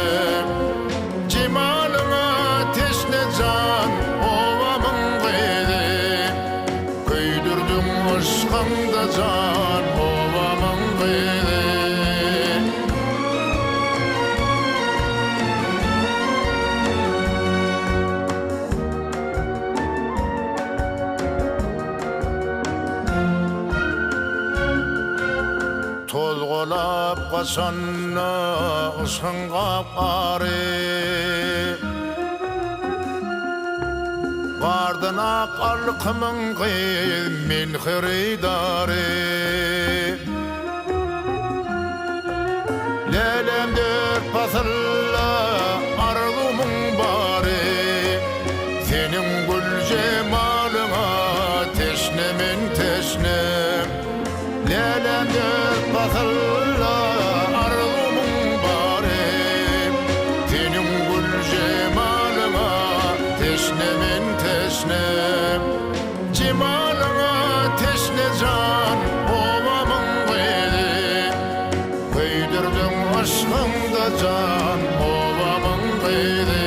Cemalına teşne can ovamın gıydı, köydürdün ışkımda can ovamın gıydı. Tolgolap kaçanna ışkınga qari, Vardan aqalqımın qıyl min xiridari. Lelemdir pasılla arzumun bari, senin gül cemalına teşnemin teşne. Lelemdir pasılla arzumun bari, senin gül cemalına teşnemin teşne. Cemalına teşne can ovamın gıydı, köydürdün aşkımda can ovamın gıydı.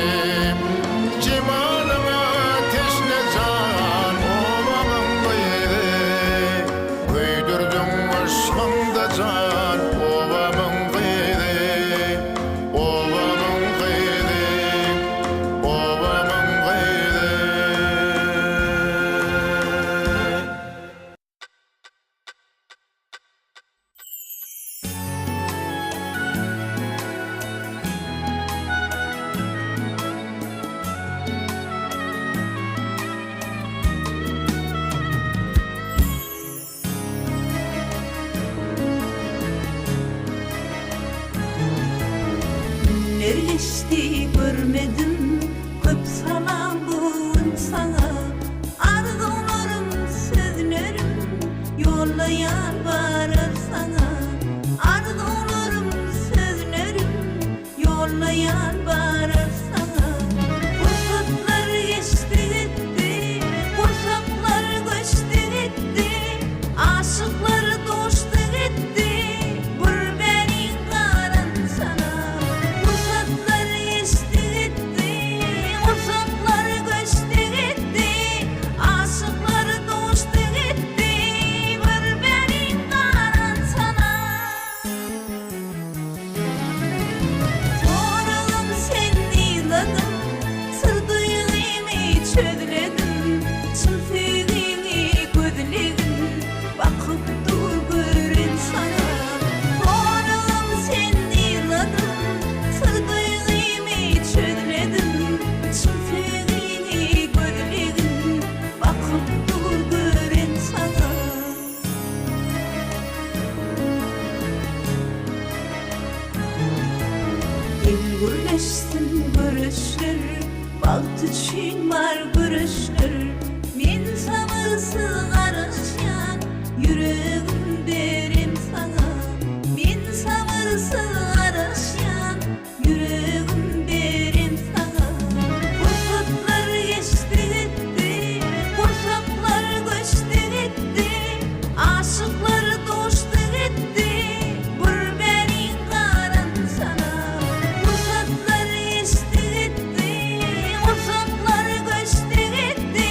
Cemalına teşne can ovamın gıydı, köydürdün aşkımda can ovamın gıydı. Ovamın gıydı, ovamın gıydı. Nerleşti görmedim, köp salam bugün sana. Arzularım, sözlerim yollayan varar sana. Arzularım, sözlerim yollayan varar sana. Fırsatlar geçti gitti, fırsatlar göçtü gitti, aşıklar doştu gitti, gurbenin karan sana. Fırsatlar geçti gitti, fırsatlar göçtü gitti, aşıklar doştu gitti, gurbenin karan sana. Soralım sendiladım, sır duygumu çözledim, çın sevgini gözledim, bakıp dur görün sana. Soralım sendiladım, sır duygumu çözledim, çın sevgini gözledim, bakıp dur görün sana. Gürleşsin görüşler, baktı çin var görüşler. Men sabırsız karışan yüreğim derim sana. Men sabırsız karışan yüreğim derim sana. Fırsatlar geçti gitti, fırsatlar göçtü gitti, aşıklar doştu gitti, gurbenin karan sana. Fırsatlar geçti gitti, fırsatlar göçtü gitti,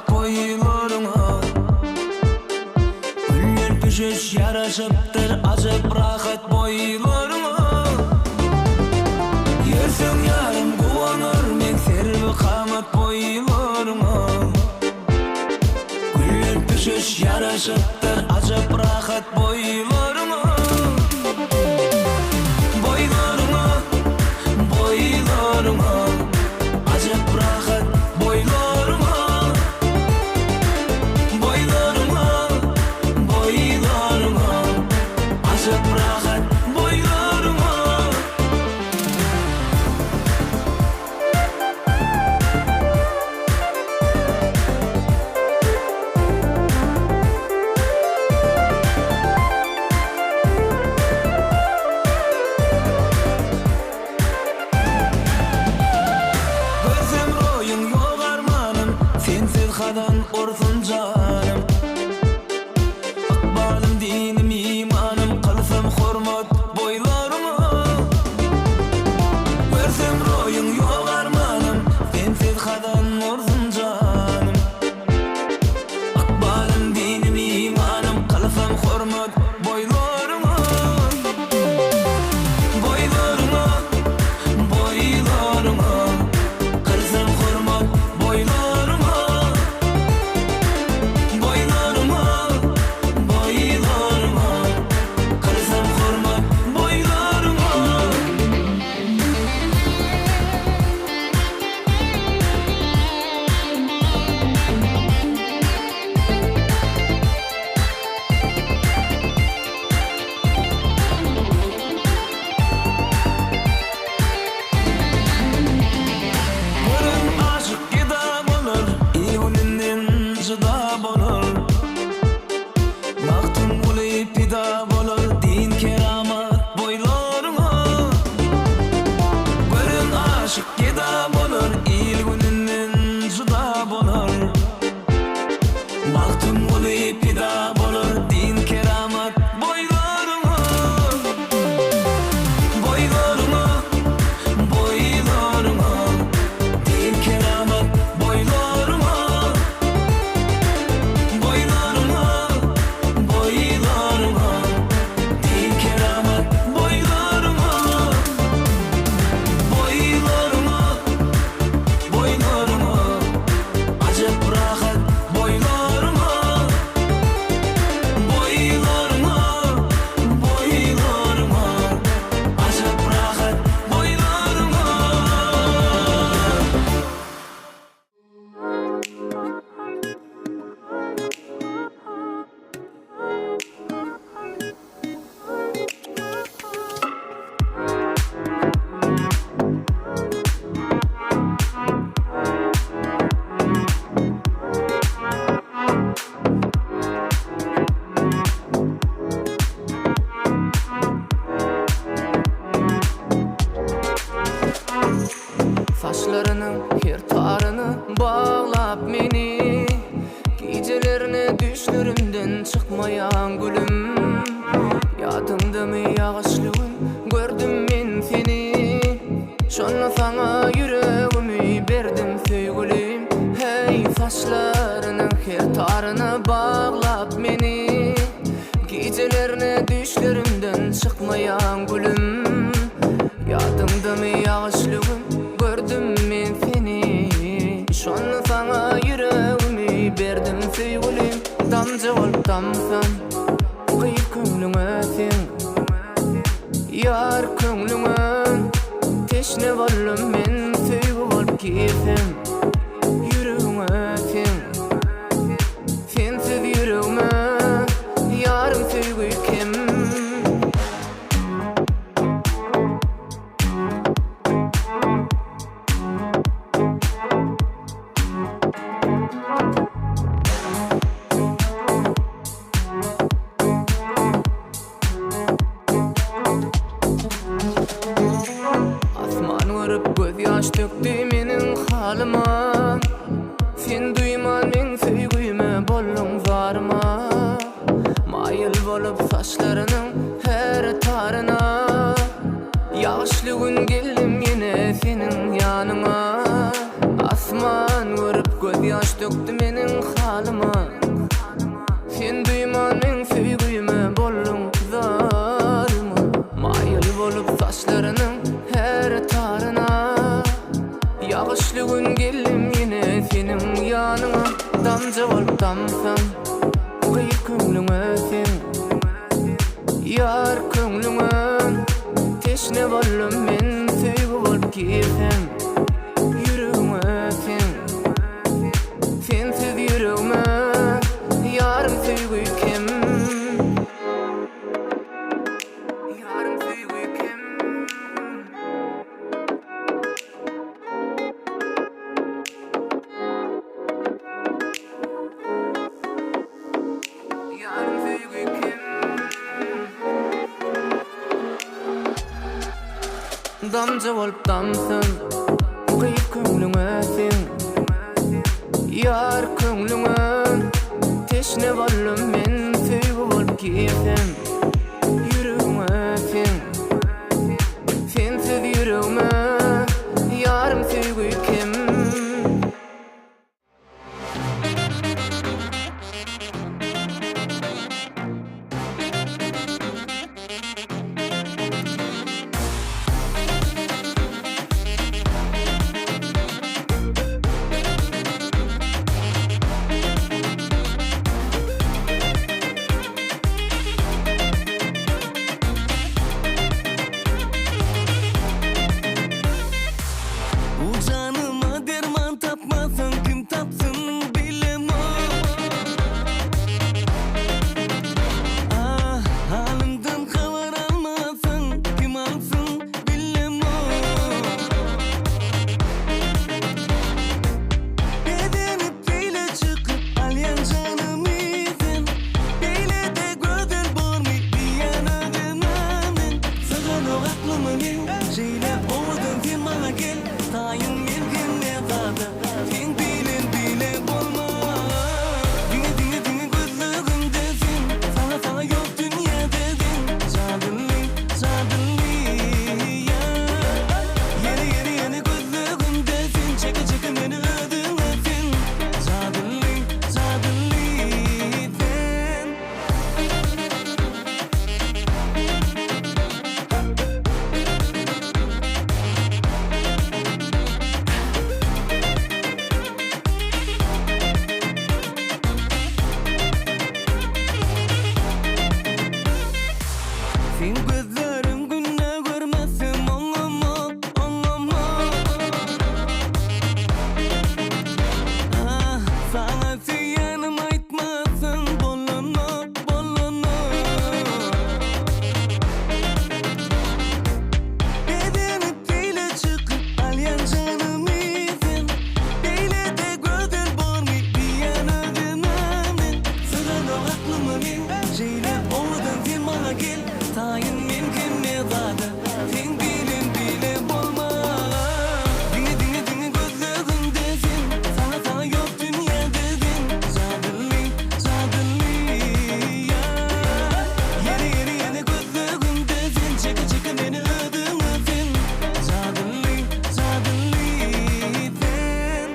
kamat boylarına Güller püşüş yaraşıptır acıp rahat boylarına Yersen yarım kuvanır men servi kamat boylarına Güller püşüş yaraşıptır acıp rahat boylarına Boylarına acıp rahat boylarına acıp rahat boylarına Gözüm royun yok armanım sensiz kadan orsun canım Akbalım dinim imanım kılsam hormat boylarıma Gözüm royun yok armanım sensiz kadan orsun canım Akbalım dinim imanım kılsam hormat boylarıma Kılsam hormat boylarıma Kılsam hormat boylarıma Görün aşık gida bolur, İğuninden cıda bolur Baktın kuli pida bolur, din keramat boylarına Görün aşık gida bolur, İğuninden cıda bolur Baktın kuli pida bolur, din keramat boylarına Din keramat boylarıma Din keramat boylarıma acıp rahat boylarıma acıp rahat boylarıma Saçlarının hirtarını bağlap meni Gecelerine düşlerimden çıkmayan gülüm Yadımda mı yağışlığın gördüm men seni Şonla sana yüreğimi verdim sevgilim Hey saçlarının hirtarını bağlap meni Gecelerine düşlerimden çıkmayan gülüm Yadımda mı yağışlığın gördüm men seni Şonla sana yüreğimi verdim sevgilim Damcı olup damsan kıyıp köңlüňe sen Yar köңlüňen teşne bollum men sevgi bolup gitsem Yüreğime sen sensiz yüreğime yarım sevgi kim yaş döktü menin halıma Sen duyman men söygüyme bollun zarma Mayıl bolup saçlarının her tarına Yağışlı gün geldim yine senin yanına Asman vurup göz yaş döktü menin halıma. Sen duyman men süýgüme bollun zarıma. Mayıl bolup saçlarının her tarına. Yağışlı gün geldim yine senin yanına. Damca bolup damsan, kıyıp köңlüňe sen. Yar köңlüňe teşne bollum men süýgü bolup girsem. Yüreğime sen, sensiz yüreğime yarım süýgü kim? Yarım süýgü kim? Yarım süýgü kim? Damca bolup damsın, kıyıp köңlüňe sen. Yar köңlüňe teşne bollum men süýgü bolup girsem. Yüreğime sen, sensiz yüreğime yarım süýgü kim? Bu canıma derman tapmasan kim tapsın bilemem. Ah, halimden haber almasan kim alsın bilemem. Bedenip bile çıkıp alyan canım izin. Bile de gözel bormi diyana dememin. Sığan o aklımın el, şeyle ovadan sen bana gel. Sayın merkemle zadı, sen bilen bile olma. Dine dine dine gözlüğümde sen, sana yok dünya dedin. Cadıllı, cadıllı ya. Yeni yeni gözlüğümde sen, çeke çeke beni ödüne sen. Cadıllı, cadıllı sen. Sen gözlerim günne görmezsem anlamam, anlamam. Ah, sana süýenim aýtmasam bolanok, bolanok. Bedenip bile çıkıp alyan canım izin. Bile de gözel bormi diyana dememin. Sığan o aklımın el, şeyle ovadan sen bana gel. Sayın mümkünne zadı, sen bilen bile olma. Dine dine dine gözlüğümde sen, sana yok dünya dedin. Cadıllı, cadıllı ya. Yeni gözlüğümde sen, çeke çeke beni ödüne sen. Cadıllı, cadıllı sen.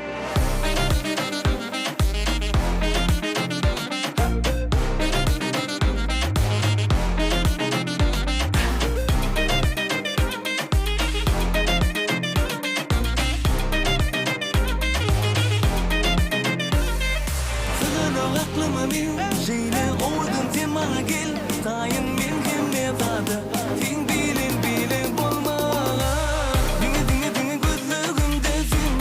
Sığan o aklımın el, şeyle ovadan sen bana gel. Sayın mümkünne zadı, sen bilen bile olma. Dine dine dine gözlüğümde sen,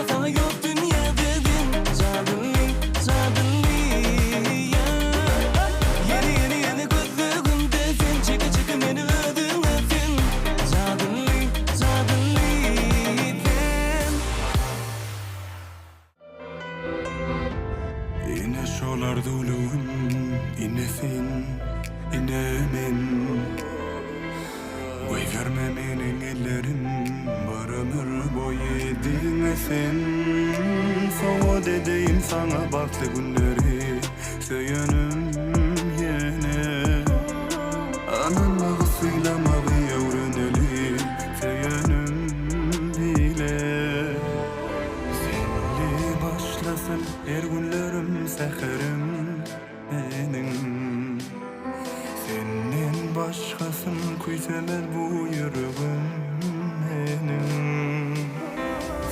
sana yok dünya dedin. Cadıllı, cadıllı ya. Yeni gözlüğümde sen, çeke çeke beni ödüne sen. Cadıllı, cadıllı sen. Yine şolar doluğum, yine sen, yine men. Oy verme menin ellerim, bir ömür boyu edine sen. Soğuk dedeyim sana baktı günleri, söyönüm yine. Anılmağı sıylamağı öğreneli, söyönüm bile. Senli başlasın seherim menin Senden başkasın kuysemez bu yüreğim menin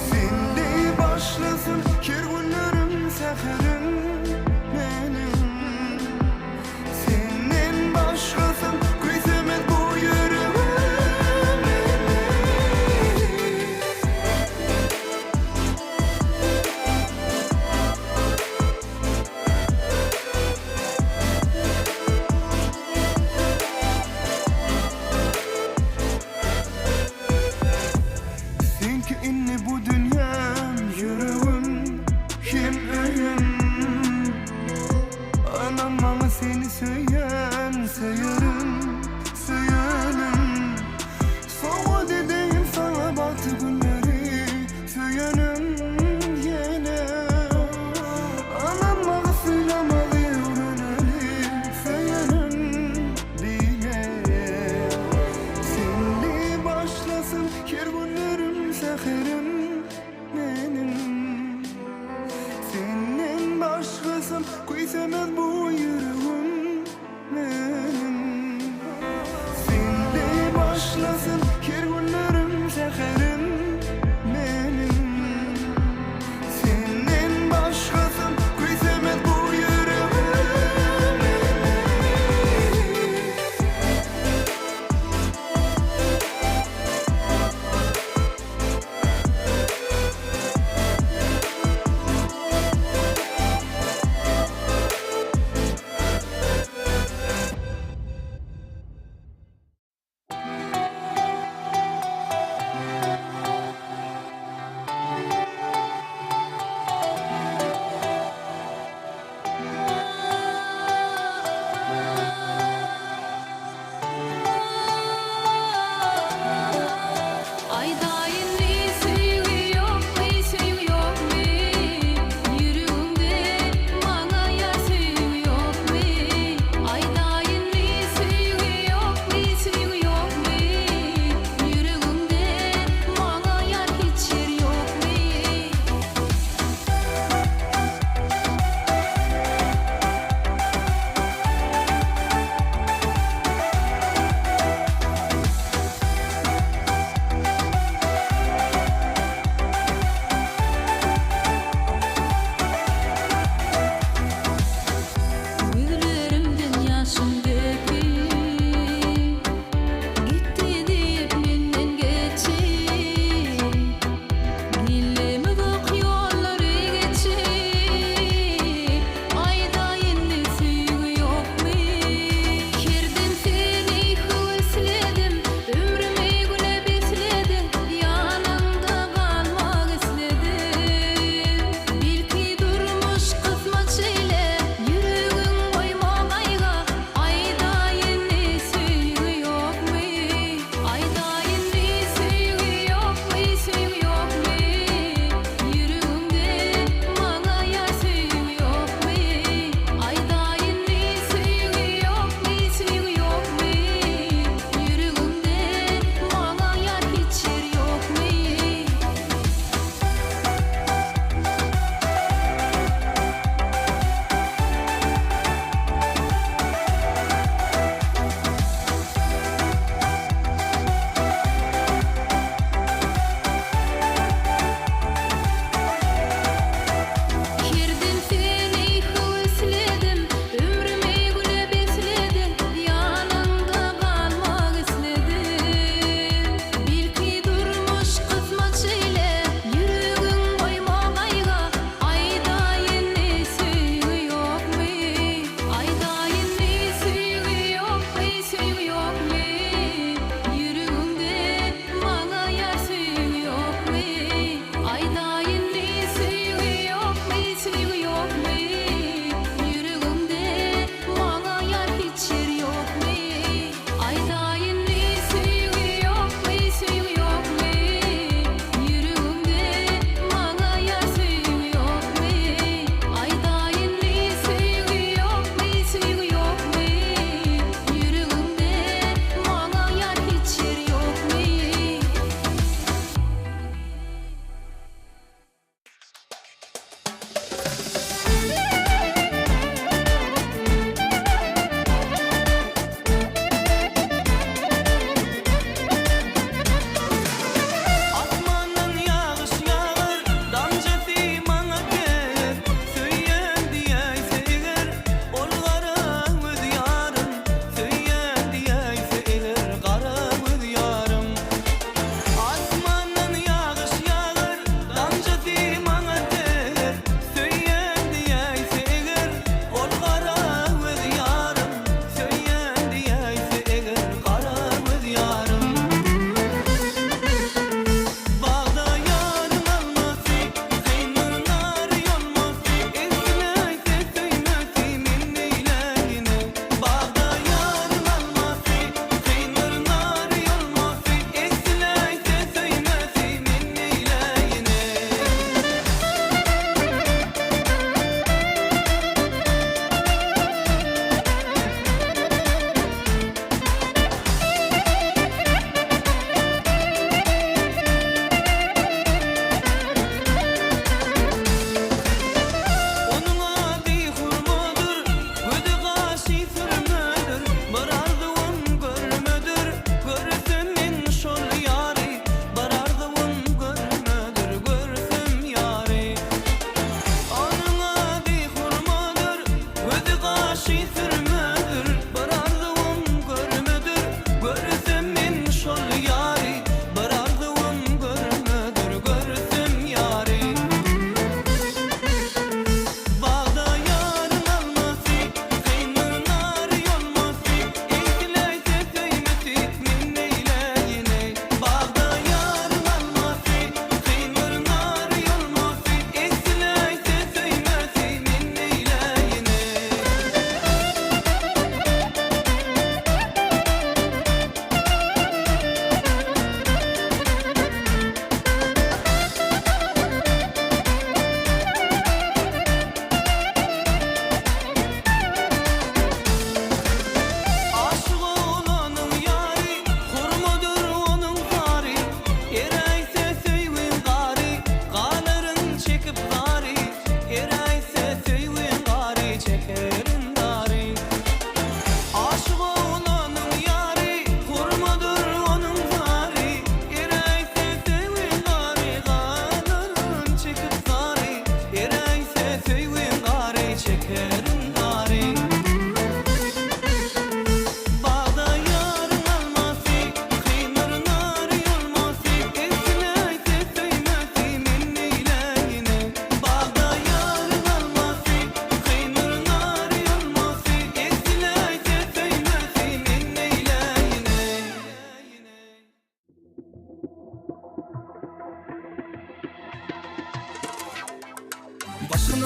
Sende başlasın kir günlerim seherim menin Senden başkasın kuysemez bu yüreğim Seni söylerim Soğuk dedeyim sana baktı günleri Söylerim yine Anam bana söylemalı öğreneli Söylerim diye Şimdi başlasın her günlerim seherim benim Senin başkasın kuysemez bu yüreğim benim Şimdi başlasın her günlerim seherim benim Senin başkasın kuysemez bu yüreğim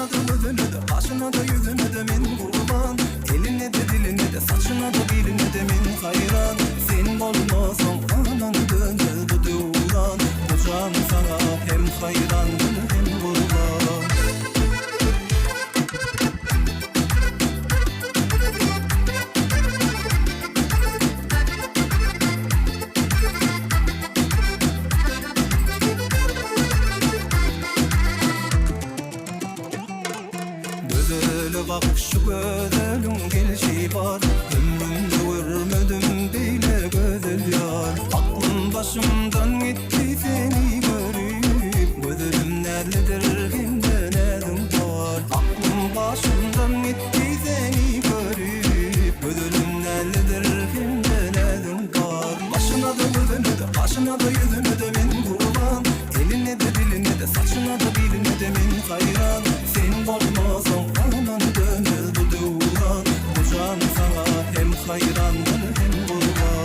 Başına da gözüne de başına da yüzüne de men kurban. Eline de diline de saçına da diline de men hayran. Sen bolmasan anan döner bu duran. Bu can sana hem hayran hem kurban. Gözele bak şu gözelin gelişi var. Ömrümde görmedim böyle güzel yar. Aklım başımdan gitti seni görüp. Gözlerim nerededir kimde nedim var. Aklım başımdan gitti seni görüp. Gözlerim nerededir kimde nedim var. Başına da gözüne de başına da yüzüne de men kurban. Eline de diline de saçına da diline de men hayran. Sen bolmasan anan döner bu duran. Bu can sana hem hayran hem kurban.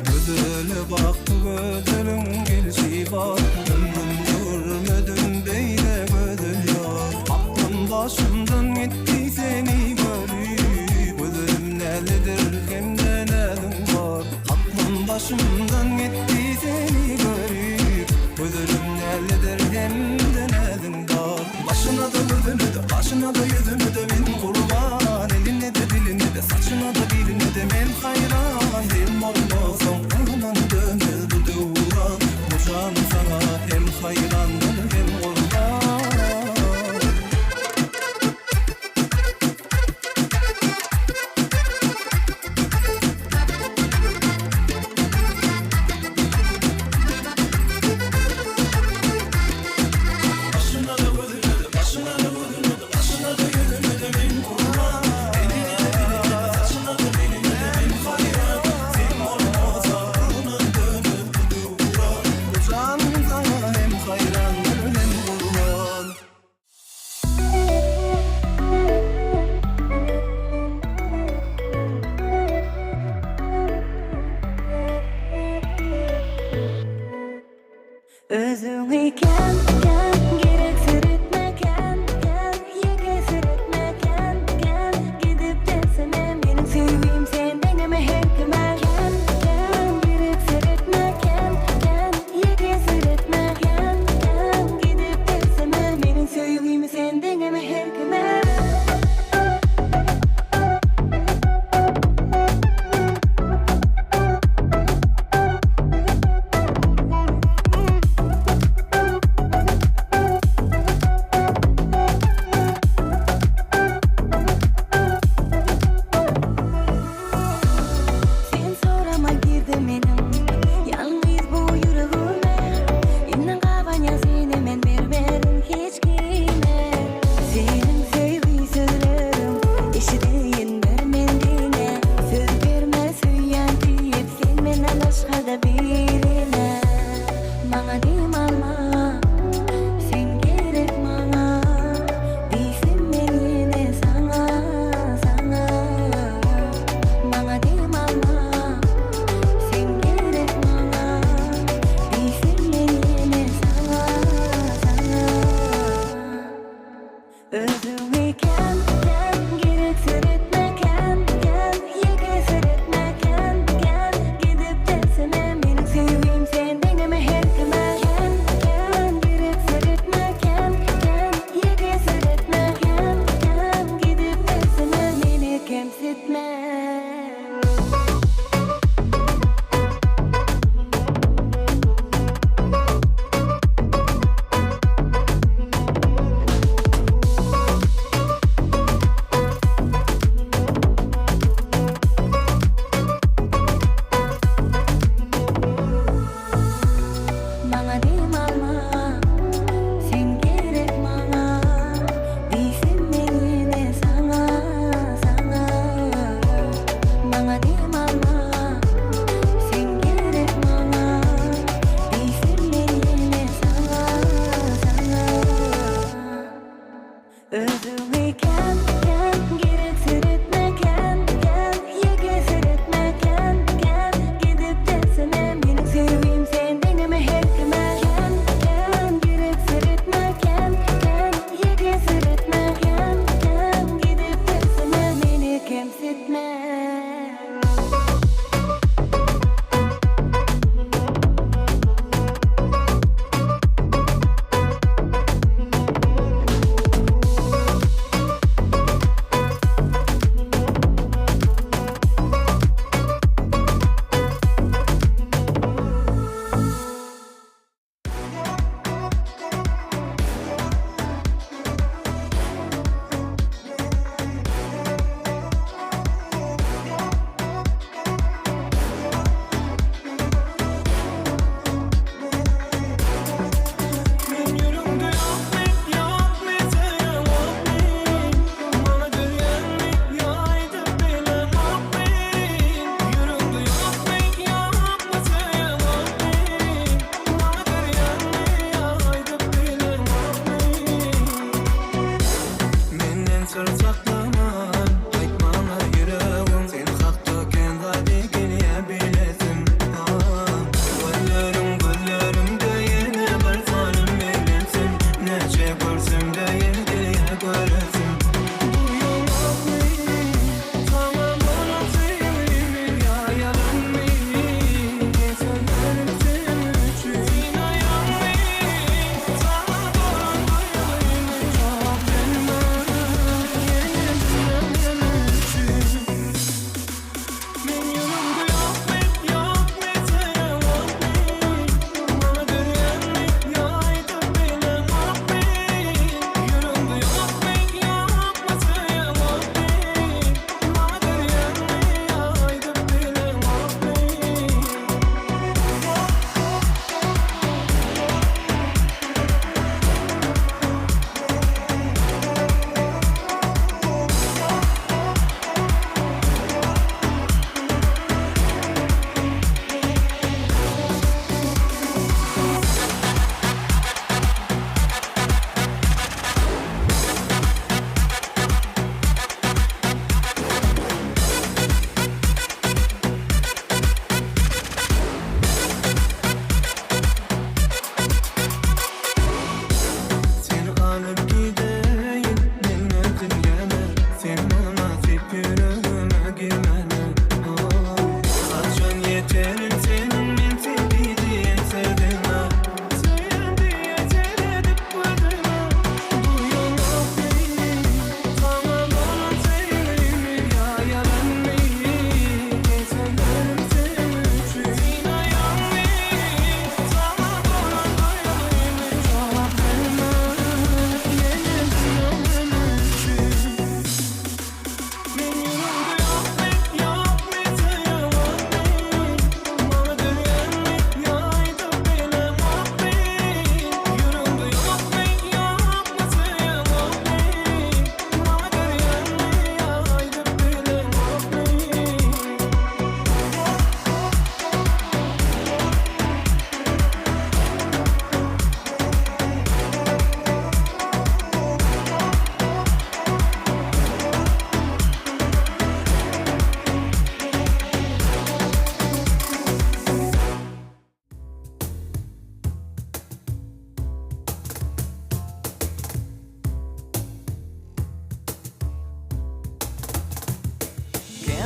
Gözele bak gözlerin gelişi var. Ömrümde görmedim böyle güzel yar. Aklım başımdan gitti seni görüp. Gözlerim nerededir hem de nedim var. Aklım başımdan gitti seni görüp. Gözlerim nerededir hem de nedim var. Başına da gözüne de başına da yüzüne de men kurban. Eline de diline de saçına da diline de men hayran. Hem olmasam anan döner bu duran. Bu can sana hem hayran hem kurban. Başına da gözüne de başına da gözüne de başına da yüzüne de men kurban. Eline de diline de saçına da diline de men hayran. Sen olmasan anan döner bu duran. Bu can sana hem hayran hem kurban. Özüňi ken gereksiz etmeken, yegesir etmeken, gidip desene meni seveyim sen deneme her kime. Gereksiz etmeken, yegesir etmeken, gidip desene meni seveyim sen deneme her kime. Sen sorama girdi menim yalnız bu yüreğime. İnden kabanya seni men vermedim hiç kime. Senin sevgi sözlerim eşideyin vermendine. Söz verme söyleyen deyip sen menden başka da birine. Bana deyim alma sen gerek bana. Değilsin ben yine sana. Bana deyim alma sen gerek bana. Değilsin ben yine sana. Özüňi ken gereksiz etmeken, yegesir etmeken, gidip desene meni seveyim sen deneme her kime. Gereksiz etmeken, yegesir etmeken, gidip desene meni kemsitme. Bana deyim alma sen gerek bana. Değilsin ben yine sana.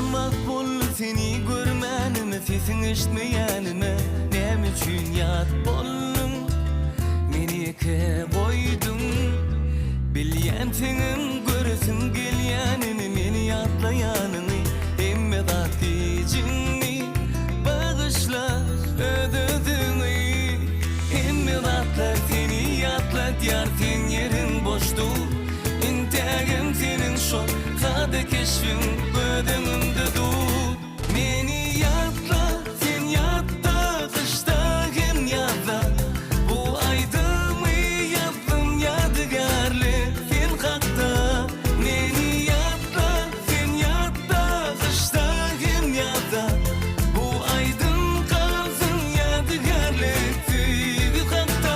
Sanmak bollu seni görmenime, sesin eşitmeyenime, nem üçün yat bollum, meni eke koydum. Bilyen senin göresin gelyenini, meni yatlayanını, emme tatlıcını, bağışla ödödüğünü. Emme tatlar seni yatla diyar, sen yerin boştu. İntihagım senin şol, kade keşfim ödümünde dur. Meni yatla, sen yatta, kışta hem yatla. Bu aydımı yaptım yadigarlı, sen kalkta. Meni yatla, sen yatta, kışta hem yatla. Bu aydın kalsın yadigarlı, tüyü kalkta.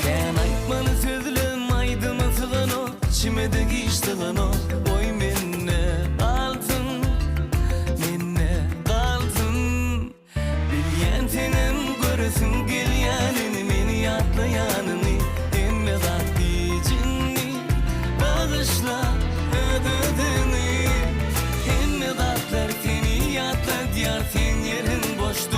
Sen aytmalı sözlüm aydıma sığan o, içime geçtiğin o. Oy minne kalsın, minne kalsın. Bilyen senin göresin gelyenini, meni yatlayanını, emme tatlıcını, bağışla ödödüğünü. Emme tatlar seni yatla diyar, sen yerin boştu.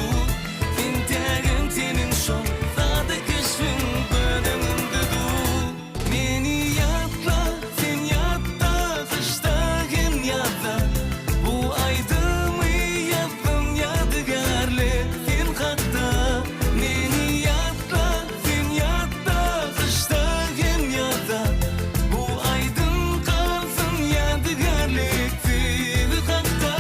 İntihagım senin şol, sade keşfin ödümünde dur. Meni yatla, sen yatta, kışta hem yatla. Bu aydımı yaptım yadigarlı, sen kalkta. Meni yatla, sen yatta, kışta hem yatla. Bu aydın kalsın yadigarlı, tüyü kalkta.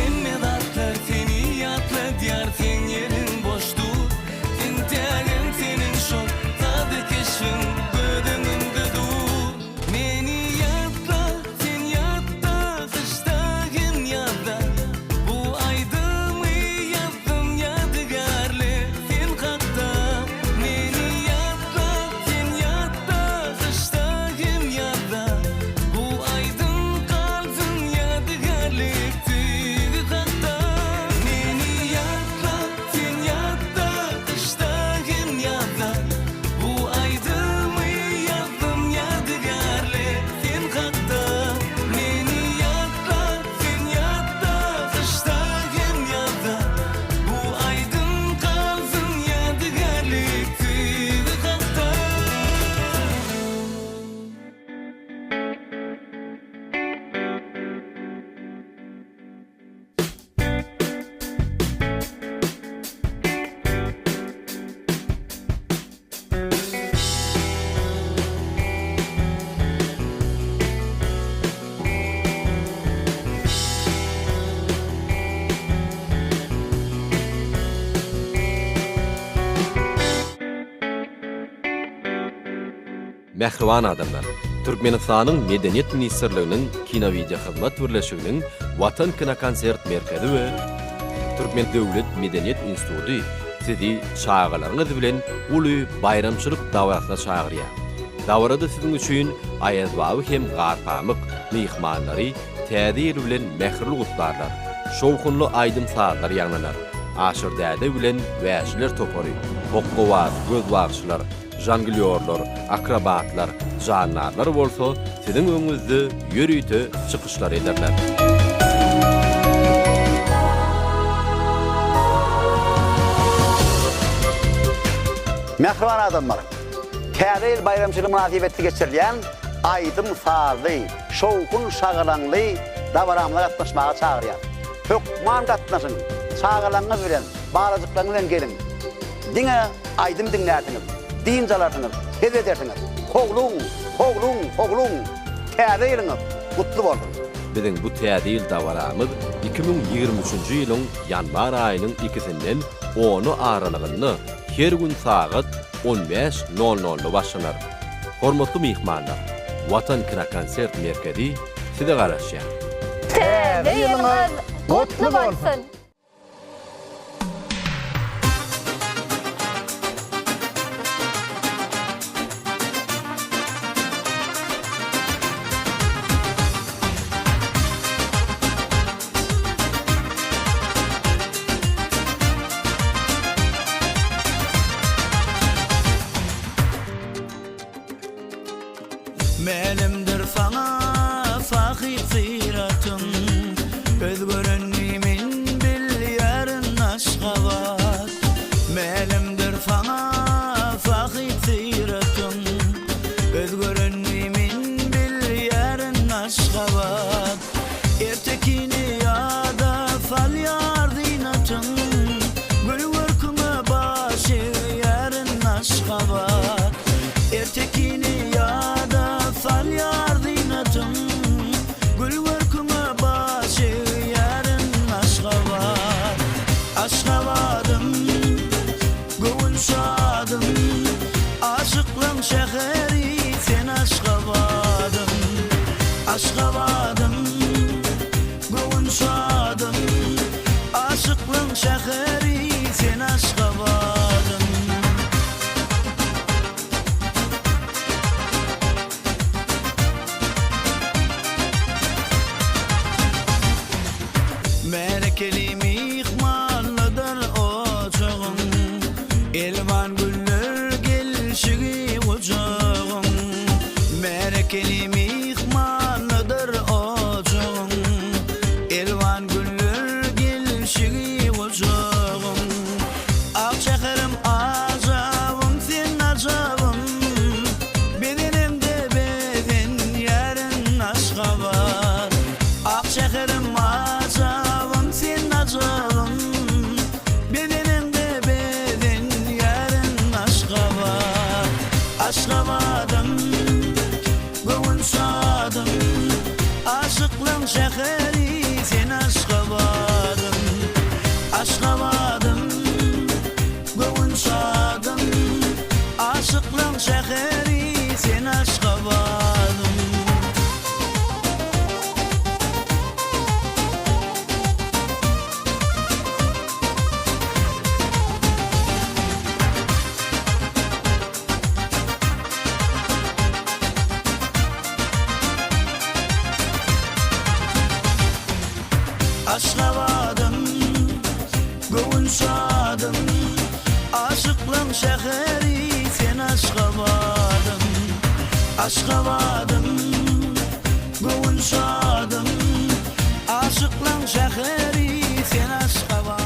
Emme tatlar seni yatla diyar, sen yerin boştu. İntihagım senin şol, sade keşfin ödümünde dur. Meni yatla, sen yatta, kışta hem yatla. Bu aydımı yaptım yadigarlı, sen kalkta. Meni yatla, sen yatta, kışta hem yatla. Bu aydın kalsın yadigarlı, tüyü kalkta. Meni yatla, sen yatta, kışta hem yatla. Bu aydımı yaptım yadigarlı, sen kalkta. Meni yatla, sen yatta, kışta hem yatla. Bu aydın kalsın yadigarlı, tüyü kalkta. Mehriban adamlar. Türkmenistan'ın Medeniyet Ministerliğinin Kino Video Hizmet Birleşiginin Vatan Kino Konsert Merkezi ve Türkmen Devlet Medeniyet Institutu sizi şaýarlaryňyz bilen uly bayramçylyk dawatyna çagyrýar. Dawarada sizin üçin aýazbaby hem garpamyk mihmanlary täze bilen mehirli gutlarlar. Şowkunly aýdym saatlar ýagnanar. Aşyrdäde bilen wäşler topary, hokkowaz, gözbagçylar, jonglyorlar, akrobatlar, jannarlar bolsa, sizin öňüňizde ýörüýte çykyşlar ederler. Mehriban adamlar, täze bayramçylyk münasibetli geçirilýän aýdym saatly, şowkun şagalanly dawaramlara gatnaşmaga çagyrýar. Hökman gatnaşyň, çagalaňyz bilen, barajyklaryň bilen gelin. Diňe aýdym dinlätiňiz, din jalatyňyz, hez edertiňiz. Hoglun, hoglun, hoglun, täze ýylyňyz gutly bolsun. Bizim bu tädil dawaramyz 2023-nji ýylyň ýanbar aýynyň 2-sinden 10-y aralygyny her gün sagat 15:00 başlanar. Hormatly mihmanlar, Watan Kina Konsert Merkezi size garaşýar. Täze ýylyňyz gutly bolsun. Melimdir sana fakir siratım, öz görünmemin bil yarın aşkavat. Melimdir sana fakir siratım, öz görünmemin bil yarın aşkavat. Ertekini yada fal yardinatım, gül vurkuma başı yarın aşkavat. Ertekini yada fal yardinatım, gül vurkuma başı yarın aşkavat. Aşkavadım, gül şadım, aşıklığın şehri sen aşkavadım. Aşkavadım, gül şadım, aşıklığın şehri sen aşkavadım. Merekeli mihmanlıdır ocağım, elvan güller gelşigi ocağım. Merekeli mihmanlıdır ocağım, elvan güller gelşigi ocağım. Akşekerim acabım sen acabım, bedenimde beden yarın aşkavat. Akşekerim acabım sen acabım, bedenimde beden yarın aşkavat. Aşkavadım, gönül şadım, aşıklığın şehri sen aşkavadım. Aşkavadım, gönül şadım, aşıklığın şehri sen aşkavadım. Aşkavadım, gönül şadım, aşıklığın şehri sen aşkavadım. Aşkavadım, gönül şadım, aşıklığın şehri sen aşkavadım.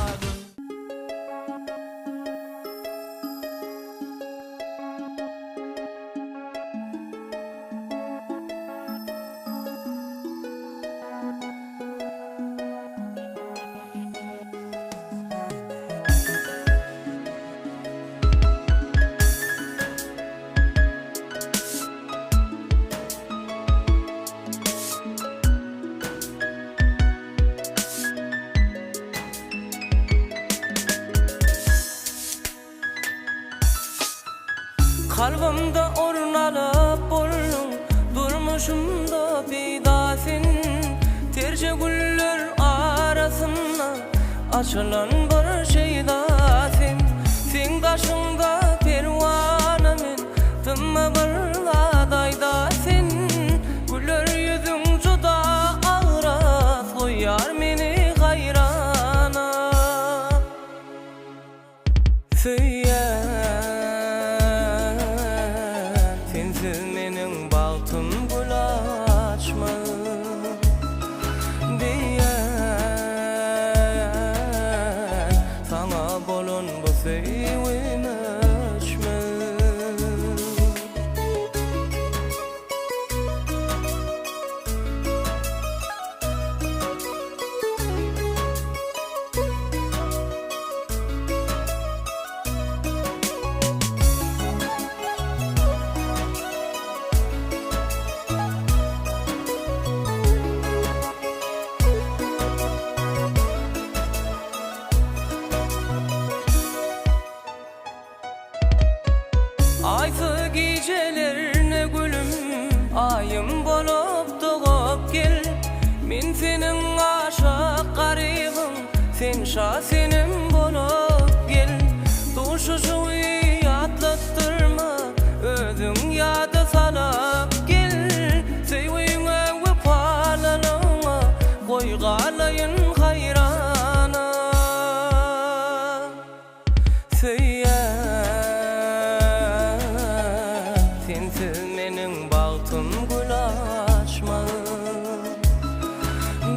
Kalbimde ornalıp bollun, durmuşumda pidafin. Terce güller arasında açılan bir şeydafin. Sen kaşında pervanemin, tımma bir ladaydafin. Güller yüzün juda ağırat, koyar meni gayrana. Sensiz menin baltım gül açma diyen sen şasenim bolup gel. Duşuşu yatlattırma, özün yada salap gel. Sevgiňe wepalanma, goýgalayın hayrana. Sensiz meniň bagtym gül açmaz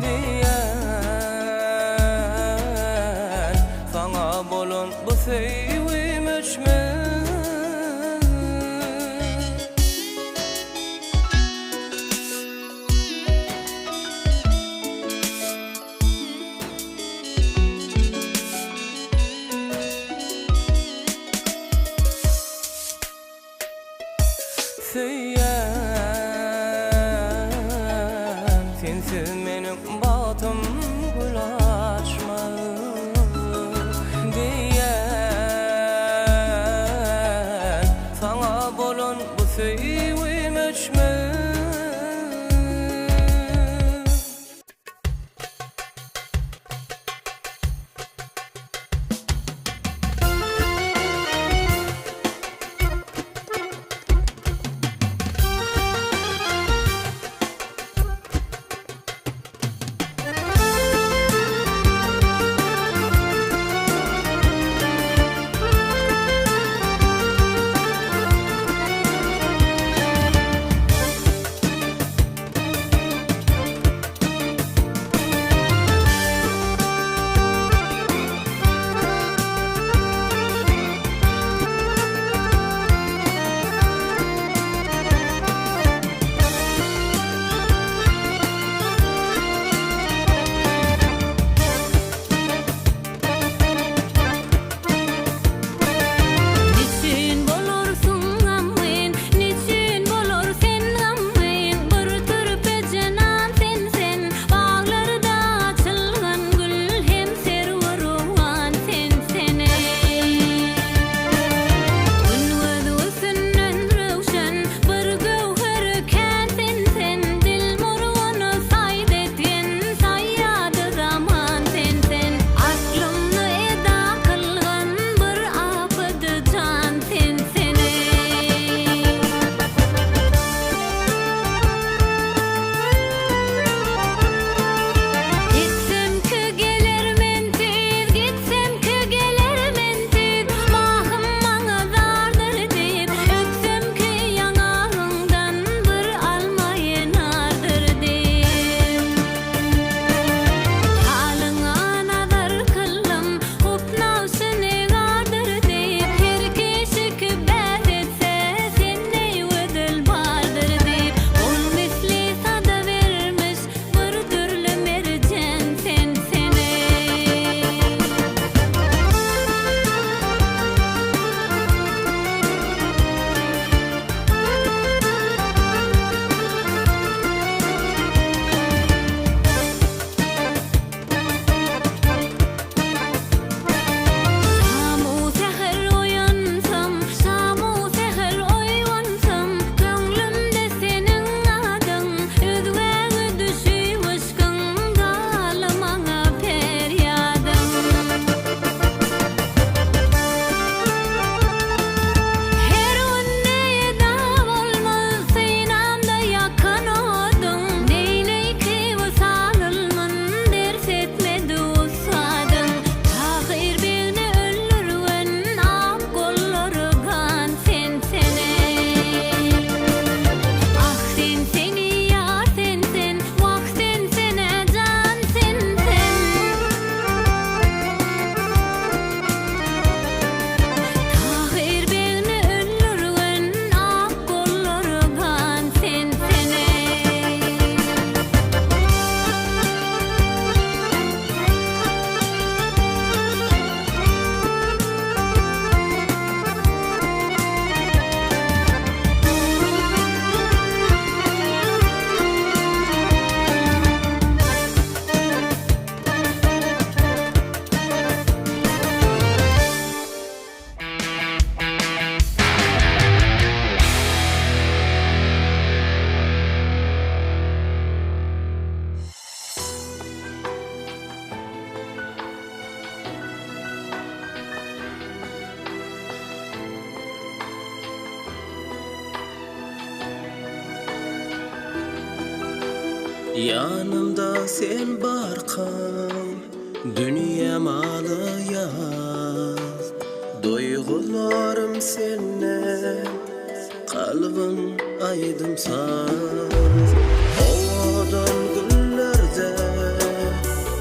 diýen, saňa bolan bu sevgim öçmez. Sensiz meniň bagtym gül açmaz diýen, Yanımda sen barkan, dünyam alayaz. Duygularım senden, kalbim aydımsaz. Ovadan güllerde,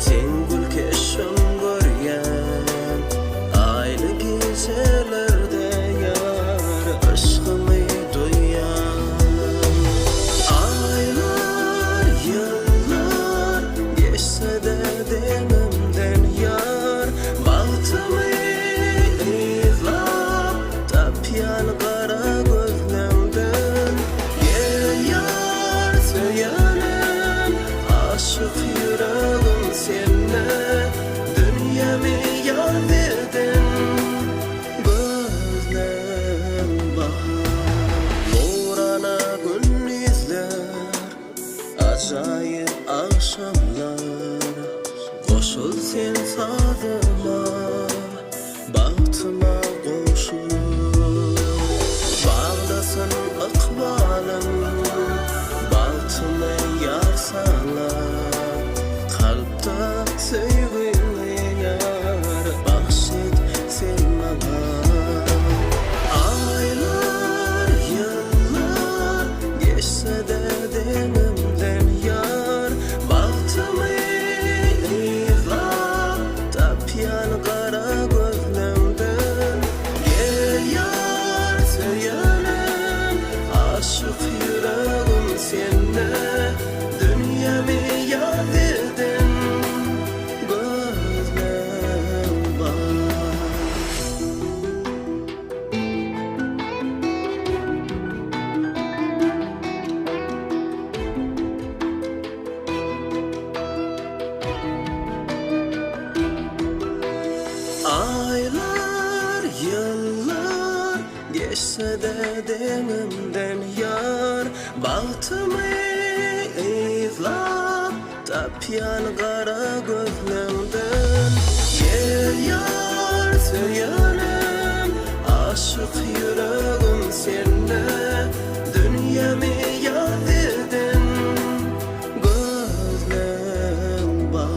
sen gülkeşim görgen. Aynı gecelerde yar, aşkımı duyan. Aylar, yıllar, geçse de denimden yar. Bahtımı izlap, tapyan kara gözlemden. Gel yar, söylenim, aşık yüreğim seninle. Dünyamı yar verdin, gözlem bahar. Nurana gün izler, acayip akşamlar. Koşul sen sadıma, bahtıma koşul. Bağlasın ıkbalım, bahtıma yar sana. Kalpta sevgini yar, bahşet sen bana. Aylar, yıllar, geçse de denimden yar. Bahtımı izlap, tapyan kara gözlemden. Gel yar, söylenim, aşık yüreğim seninle. Dünyamı yar verdin, gözlem bahar. Aylar, yıllar, geçse de denimden yar. Bahtımı izlap, tapyan kara gözlemden. Gel yar, söylenim, aşık yüreğim seninle. Dünyamı yar verdin, gözlem bahar.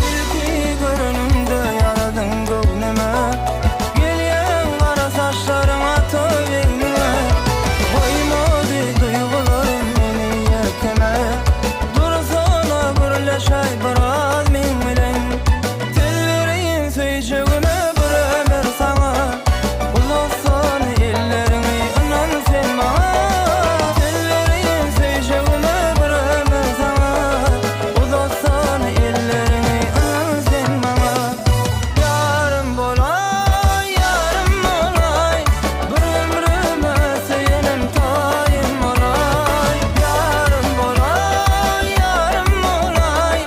İlki görünümde yaradın göğnüme. Gelyen kara saçlarıma toy eyleme. Koymadı duygularım beni yelkeme. Dursana gürleşay biraz min bilen. Tellerin söyleyeceğime bir ömür sana. Ulaşsan ellerimi inan sen bana. Tellerin söyleyeceğime bir ömür sana. Ulaşsan ellerimi inan sen bana. Yarım bolay, yarım bolay. Bir ömrüme senin tayim olay. Yarım bolay, yarım bolay.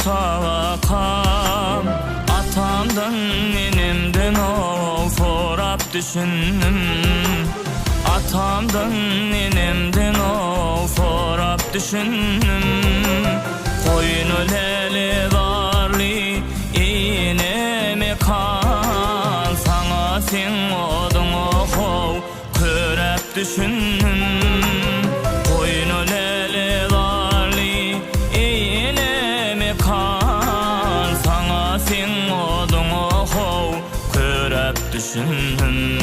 sağakam atamdan nenemden o sorap düşündüm atamdan nenemden o sorap düşündüm koyunu lele darli iğneme kan sana sen odun oğul körep düşündüm koyunu lele darli iğneme kan sana sen odun oğul körep düşündüm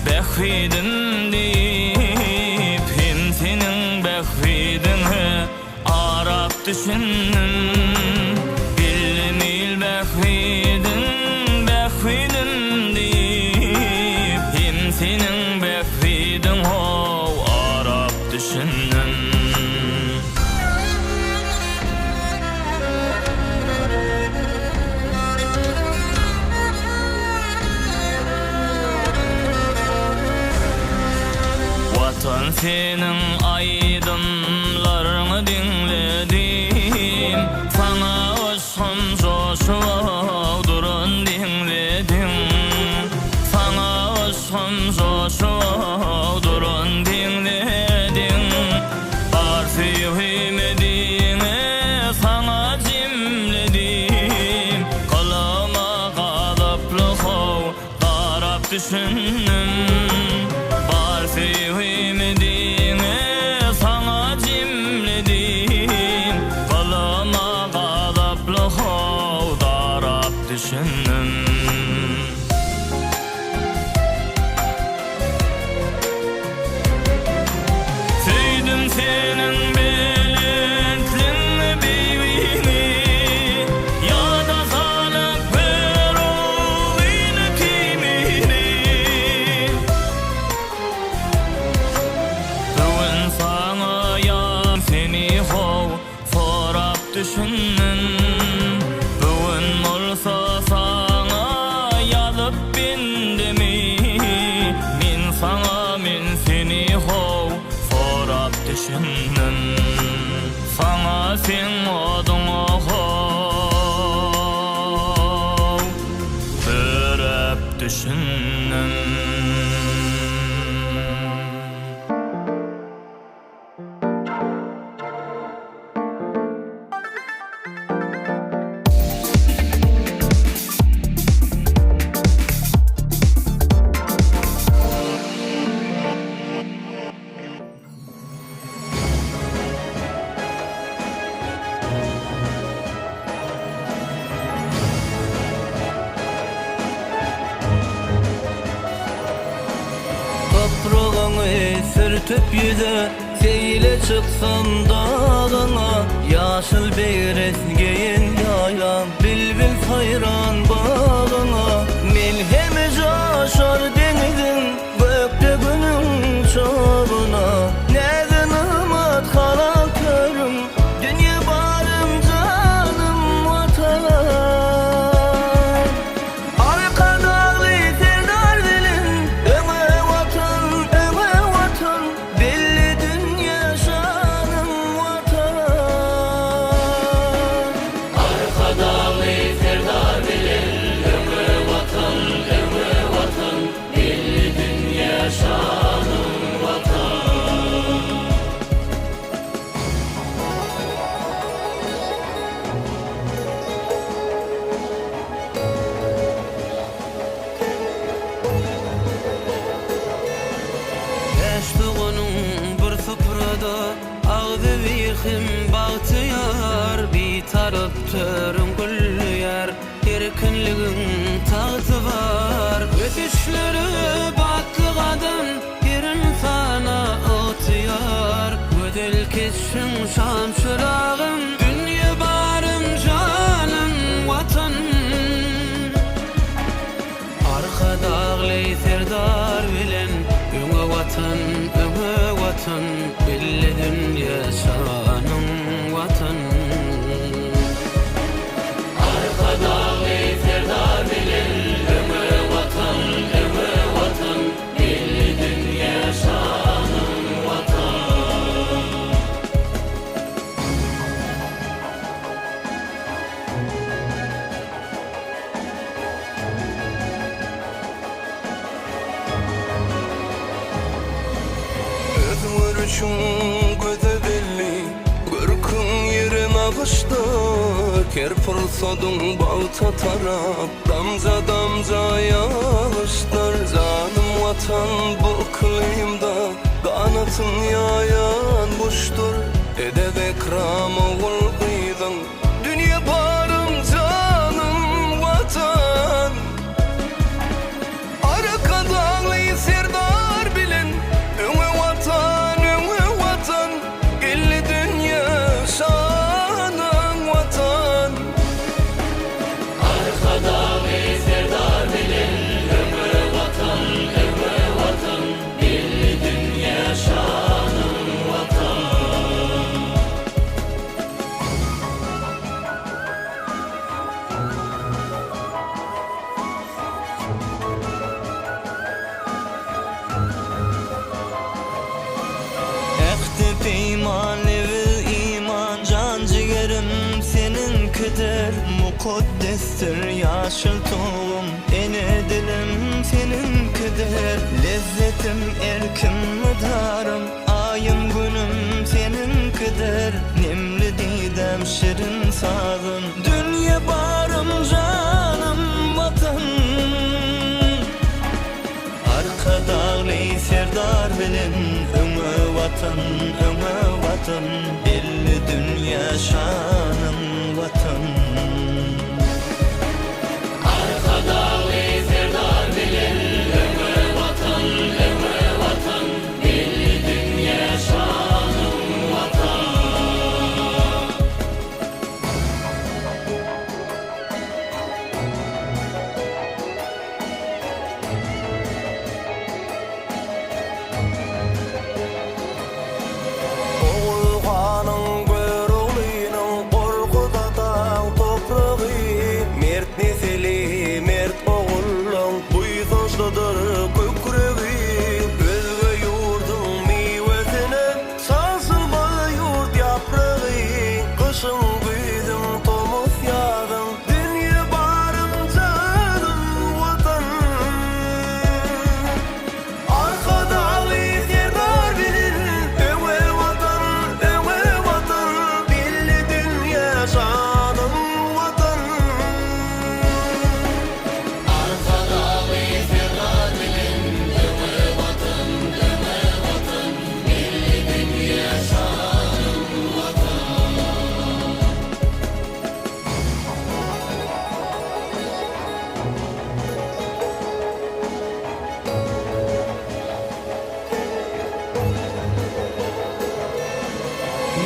Bekhidim deyip hem senin bekhidini arap düşündüm bilmil bekhidim deyip hem senin bekhidin o arap düşündüm Vatan senin aydınlarını dinledim sana olsun coşup durun dinledim sana olsun coşup durun dinledim Arfihimedine sana cimledim kalama kadaplı hov darap düşündüm Barfihimedine sana cimledim kalama kadaplı hov darap düşündüm Söydim senin belentlinle beyvini ya da salak ver oğlunu kimini Bugün sana yan seni hov sorap düşündüm Bugün olsa sana yazıp bindimi Min sana min seni hov sorap düşündüm Sana sen odun hov körep düşündüm Toprağını sürtüp yüze seyle çıksam dağına Yaşıl beyres giyin yaylan bilbil sayran bağına Milhemi coşar denizin gökte günün çoğuna Neden ımit kalan körüm dünya barım canım vatana Arkadağlı serdar dilin öme vatan belli dünya şanım vatan Arkadağlı serdar dilin öme vatan belli dünya şanım vatan Yaştığının bir sıfırada ağzı vihim bağtıyar Bir tarıp törün güllü yer erkinligin tağıtı var Ötüşleri batlı kadın bir insana atıyar Ödel kessin şam çırağım dünya barım canım vatan Arkadağlı serdar gülüşün göze belli Görkün yerin ağışta Kerpir sodun balta tarap Damza damza yağışlar Canım vatan bu iklimda Kanatın yayan kuştur Edeb ekram oğul kıydın Dünya barım canım vatan Arka dağlı serdar bilen Öňe watan Gelli dünya şanın vatan Arka dağlı serdar bilen Öňe watan Gelli dünya şanın vatan Peymanı iman can ciğerim senin kadar mukaddestir yaşıl toğum ene dilim senin kadar lezzetim erkim müdarım ayım günüm senin kadar nemli didem şirin sağım dünya barım canım vatan Arka dağlı serdar bilen öňe watan belli dünya şanın vatan Arka dağlı serdar bilen öňe watan belli dünya şanın vatan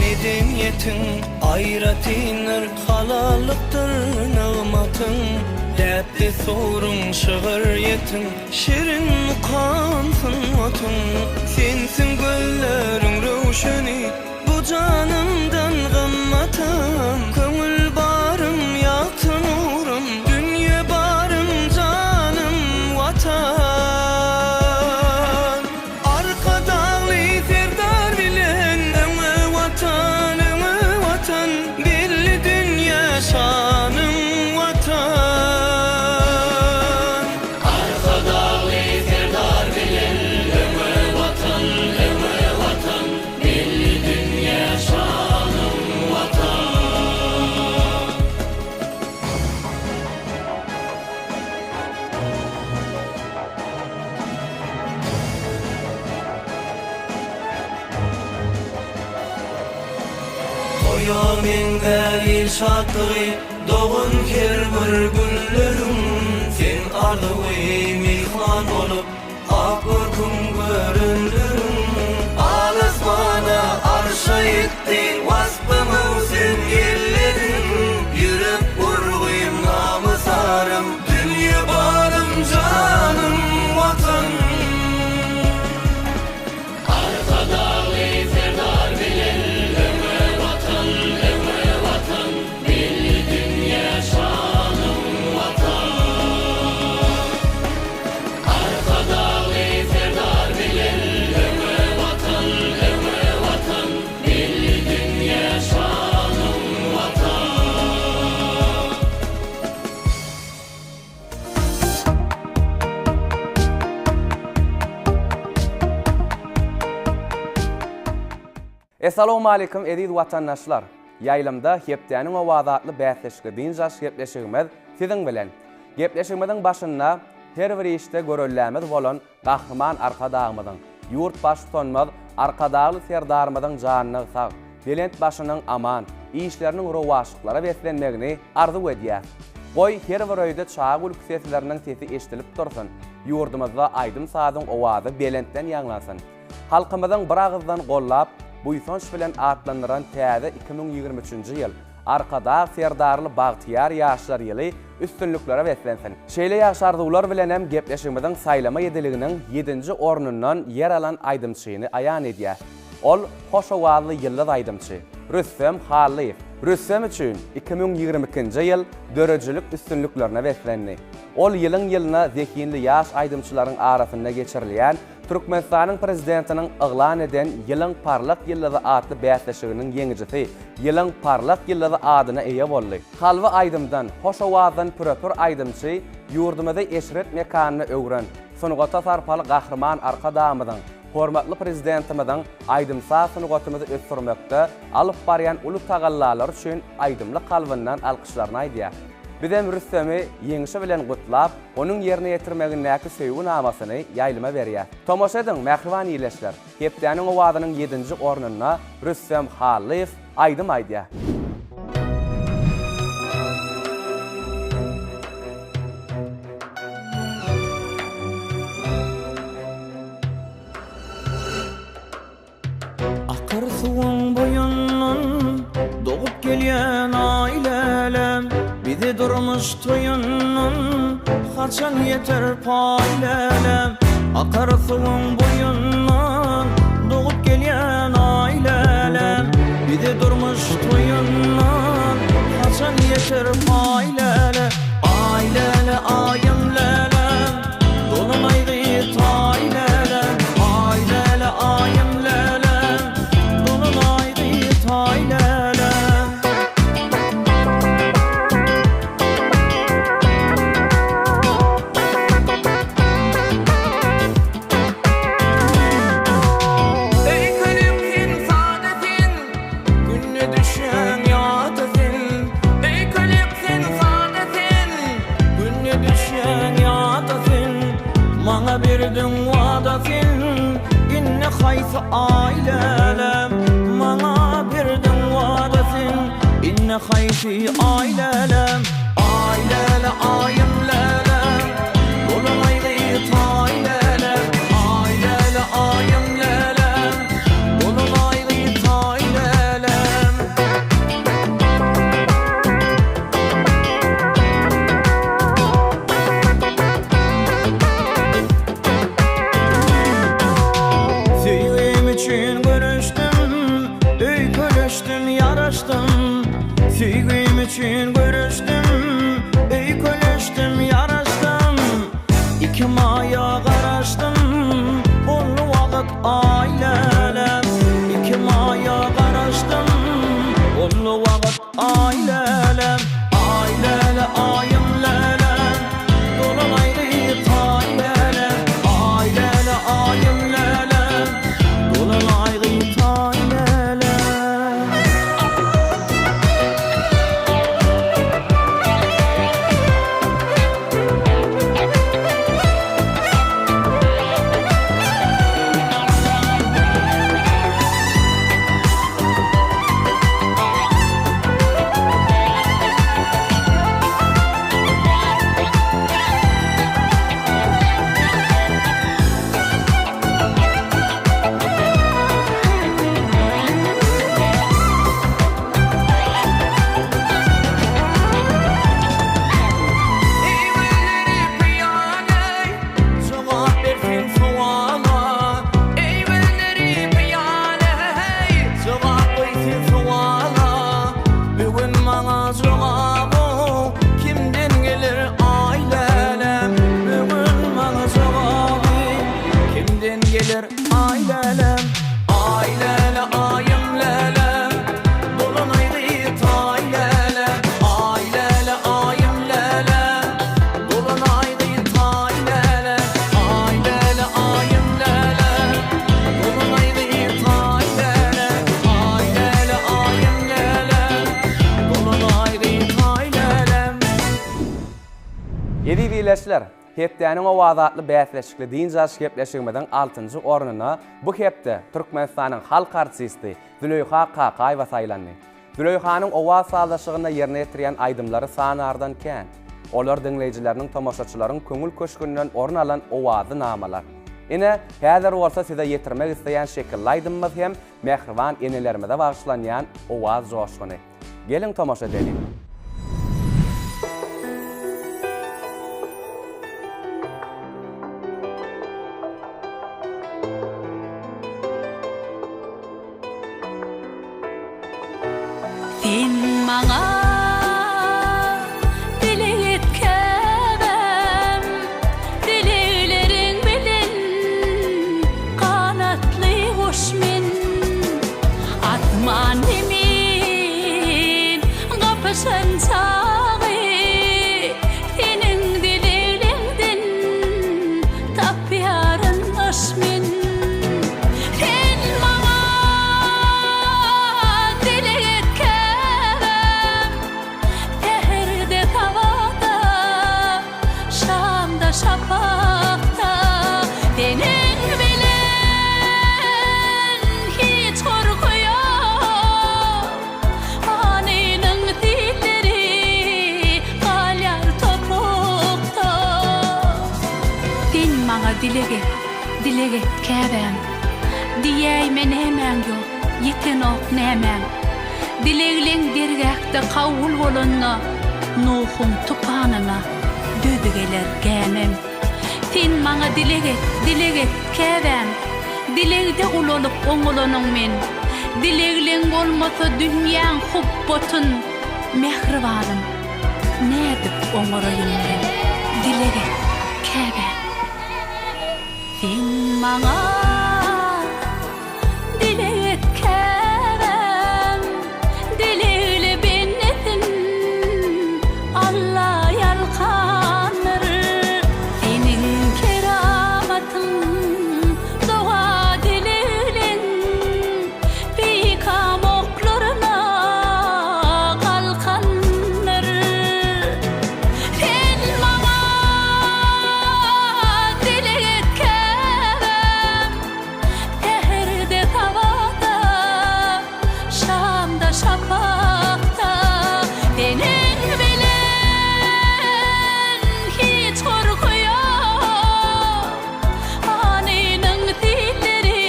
Medeniyetin ayratinir halalıktır nağmatın Dertli sorun şığıryetin şirin kansın vatın Sensin göllerin rövşeni bu canımdan gammatım Köngül barım yaktın uğrum dünya barım canım vatan Arka dağlı serdar bilen öňe watan belli dünya şanın vatan Arka dağlı serdar bilen öňe watan belli dünya şanın vatan Toya meňde il şatlygy doğun kermir günlerim sen ardygy mehman bolup ak görküm göründirim alasmana arşa yetdi wasbymy sen ellerin yürek urgym namysarım dünya barım canım vatan Arka dağlı serdar bilen öňe watan belli dünya şanın vatan Arka dağlı serdar Assalamu alaykum ediz watandaşlar. Yaylamda hepdäniň owazatly bäsleşige dinjaş gepleşigimiz siziň bilen. Gepleşigimiziň başynda her bir işte görellämiz bolan gahrman arkadağymyzyň, ýurt baş tutanmaz arkadagly serdarymyzyň janyny sag, belent başynyň aman, işleriniň rowaşlyklara beslenmegini arzu edýär. Goý her bir öýde çağa uluk sesleriniň sesi eşdilip dursun. Ýurdumyzda aýdym sadyň owazy belentden ýanglasyn. Halkymyzyň bir agızdan gollap, buýsonç bilen atlandyran täze 2023-nji ýyl arkada serdarly bagtyar ýaşlar ýyly üstünlüklere beslensin. Şeýle ýaşardylar bilen hem gepleşigimiziň saýlama ýediliginiň 7-nji ornundan ýer alan aýdymçyny aýan edýär. Ol hoş owazly ýyllys aýdymçy Rüssem Haliýew. Rüssem üçin 2022-nji ýyl dörejilik üstünlüklerine beslendi. Ol ýylyň ýylyna zekinli ýaş aýdymçylaryň arasynda geçirilýän Türkmenistanyň prezidentiniň yglan eden ýylyň parlak ýyllysy adly bäsleşiginiň ýeňijisi ýylyň parlak ýyllysy adyna eýe boldy. Halwy aýdymdan hoş owazdan püräpür aýdymçy ýurdumyzda eşret mekanyny öwren, sunugata sarpaly gahrman arkadağymyzyň, hormatly prezidentimizin aýdymsa sunugotymyzy ösdürmekde alyp barýan uly tagallalar üçin aýdymly kalbyndan alkyşlaryny aýdýar. Bizem Rüstem'i ýeňişi bilen gutlap, onuň ýerine ýetirmegindäki söýgü namasyny ýaýlyma berýär. Tomoş ediň, mähriban ýyleşler. Hepdäniň owazynyň 7-nji ornuna Rüstem Haliýew aýdym aýdýar. Akar suwun boýundan dogup gelýän aýlelem, bizi durmuş toýundan haçan ýeter paýlelem. Akar suwun boýundan dogup gelýän aýlelem, bizi durmuş toýundan haçan ýeter paýlelem. Aýlele aýym lelem, dolunaydy taýlelem. Aýlele aýym lelem, dolunaydy taýlelem. Ey kalümkin saadetin, günne düşen ýadetin. Ey kalümkin saadetin, günne düşen ýadetin. Maňa berdiň wadatin, inne haýsy aýlelem. Maňa berdiň wadatin, inne haýsy aýlelem. Aýlele aýym lelem, dolunaydy taýlelem. Aýlele aýym lelem, dolunaydy taýlelem. Süýgüm üçin görüşdüm, öýköleşdim, ýaraşdym. Süýgüm üçin görüşdüm, öýköleşdim, ýaraşdym. Iki maýa garaşdym, bolly wagt aýlelem. İki maýa garaşdym, bolly wagt aýlelem. Aýlele aýym lelem, dolunaydy taýlelem. Aýlele aýym lelem, dolunaydy taýlelem. Gelir ailelem, ailele ayım lelem, dolunaydı taylelem, ailele ayım lelem, dolunaydı taylelem, ailele ayım lelem, dolunaydı taylelem, Dinleyijiler, hepdäniň owazatly bäsleşikli din jaz hepleşigimizden 6-njy ornuna bu hepde Türkmenistanyň halk artisti Züleyha Kakaýewa saýlandy. Züleyhanyň owaz saldaşygyna ýerine ýetirýän aýdymlary sanardan kän. Olar dinleyijileriniň, tomoşaçylaryň köňül köşkünden orun alan owazy namalar. Ine häzir bolsa size ýetirmek isleýän şekilli aýdymymyz hem mehriban enelerimize bagşlanýan owaz joşgyny. Gelin tomoşa edelim. Sen maňa diletkebem, dilekleriň bilen kanatly goşmen, atman emin gapyşan çagy, senin dileklerinden tapýaryn aşmen. Şapakta senin bilen hiç korku yok. Anının dilleri kalyar topukta. Sen maňa dilege käbem. Diýäýmen hemen ýok, ýeten ok nämen. Dilegleň dergäkde kawul bolanyna, Nuhun tupanyna dödügeler gämem. Sen maňa dilege käbem. Dilegde ulolup oňulanyň men. Dilegleň bolmasa dünýäň hubbotun mehribanym. Nädip oňuraýyn men. Dilege käbem. Sen maňa dilege käbem. Dilegle bennetin Allah yalkanır. Senin keramatın doğa dileğin bikam oklarına kalkanır. Sen maňa diletkebem, teherde tavada, şamda şapakta, senin bilen hiç korku yok. Anının dilleri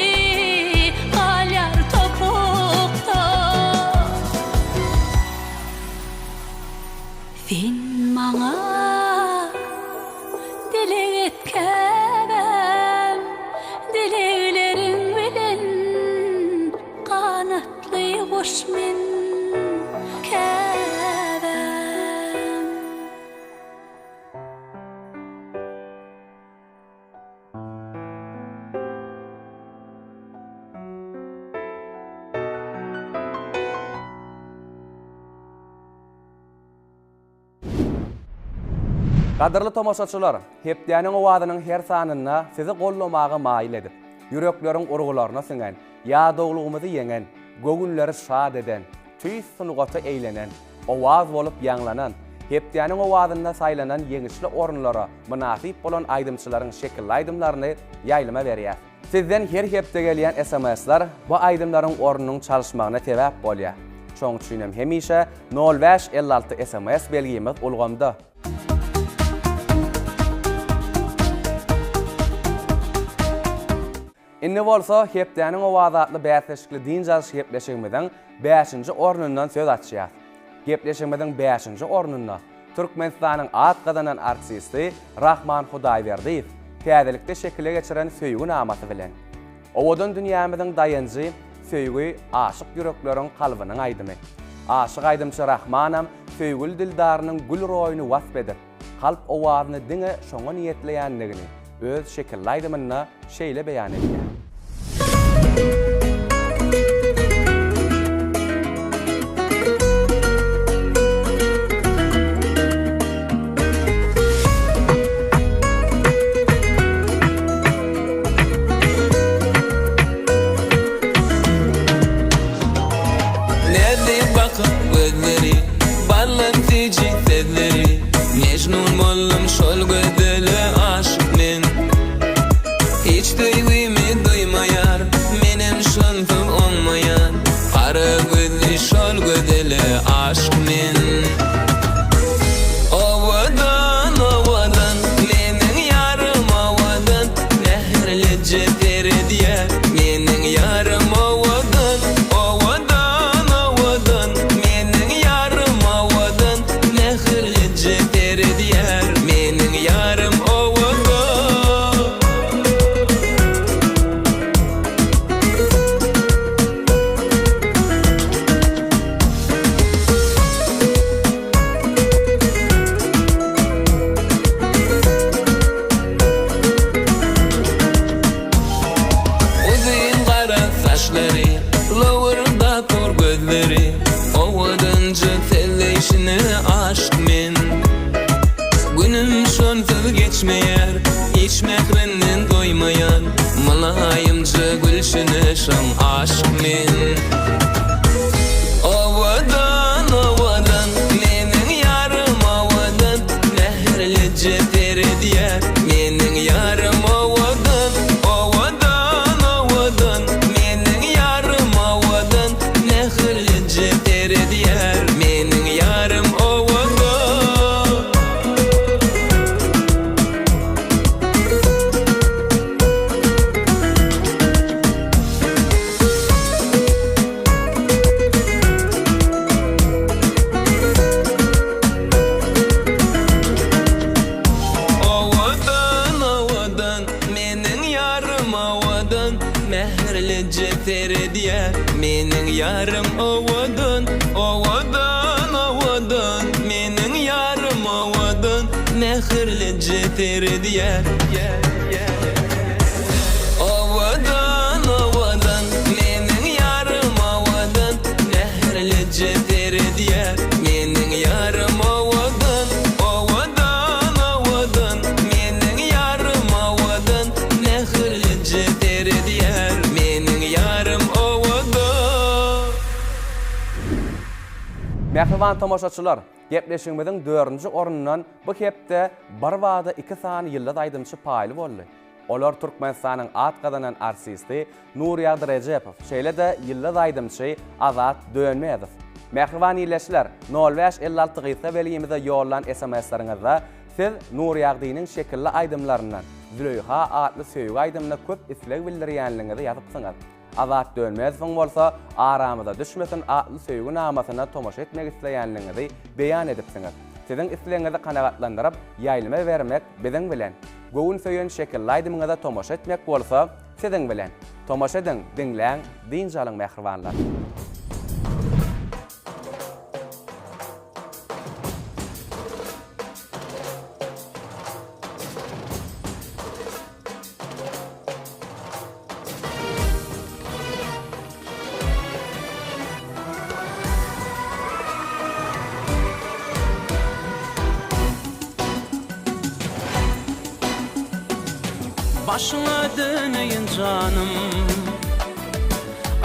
kalyar topukta. Sen maňa diletkebem, dilekleriň bilen kanatly goşmen käbem. Gadyrly tomoşaçylar, hepdäniň owazynyň her sanyna sizi gollamagy maýyl edip, yürekleriň urgularyna siňen, ýadaglygymy ýeňen, gögünleri şad eden, tüýs sunugaty eýlenen, owaz bolup ýanglanan, hepdäniň owazyna saýlanan ýeňişli orunlara münasip bolan aýdymçylaryň şekilli aýdymlaryny ýaýlama berýär. Sizden her hepde gelýän SMS-lar bu aýdymlaryň orunyň çalyşmagyna sebäp bolýar. Şoň üçin hemişe 0556 SMS belgimiz ulgamda. Inne bolsa hepdäniň owazatly bäsleşikli din jaz hepleşigimizden 5-nji ornundan söz açýar. Hepleşigimizden 5-nji ornuna Türkmenistanyň at gadanan artisti Rahman Hudaýberdiýew täzelikde şekile geçiren söýgü namasy bilen. Owadan dünýämiziň daýanjy söýgü aşyk yürekleriň kalbynyň aýdymy. Aşyk aýdymçy Rahmanam söýgül dildarynyň gül roýuny wasp edip, kalp owazyny diňe şoňa niýetleýänligini öz şekilli aýdymyna şeýle beýan edýär. gözleri, ballan teci tedleri, mecnun bollum şol göz Hiç duygumu duymayar menem şontum olmayan Qara gözlü şol gödeli aşk men Ovadan mening yarım ovadan Nähirli jeter diýär mening yarım ovadan mening yarım ovadan Nähirli jeter diýär mening yarım ovadan Uzun qara saçları, lowerda kor gözleri Ovadanca telleşine aşk men Günüm şonsuz geçmeyer, hiç mehrinden doymayan Malayımca gülşüne şan aşk men Ovadan mening yarım ovadan Nähirli jeter diýär mening yarım ovadan mening yarım ovadan Nähirli jeter diýär mening yarım ovadan Ovadan mening yarım ovadan Nähirli jeter diýär mening yarım ovadan mening yarım ovadan Nähirli jeter diýär Ovadan mening yarım ovadan Nähirli jeter diýär mening yarım ovadan mening yarım ovadan Nähirli jeter diýär mening yarım ovadan Mehriban tomoşaçylar, gepleşigimiziň 4-nji orundan bu hepde bir wada 2 sany ýylda aýdymçy paýly boldy. Olar Türkmenistanyň at gazanan artisti Nuriyad Rejepow, şeýle de ýylda aýdymçy Azat Dönmeýew. Mehriban ýyleşler, 0556 gysa welimize ýollan SMS-leriňizde siz Nuriyaddynyň şekilli aýdymlaryndan Züleyha adly söýgü aýdymyna köp isleg bildirýänligiňizi ýazypsyňyz. Azat Dönmeýew bolsa aramyza düşmesin adly söýgü namasyna tomoşa etmek isleýänligiňizi beýan edipsiňiz. Siziň islegiňizi kanagatlandyryp ýaýlyma bermek biziň bilen. Göwün söýen şekilli aýdymyňyza tomoşa etmek bolsa siziň bilen. Tomoşa ediň, diňläň, dinjalyň mehribanlar. Başına döneyin canım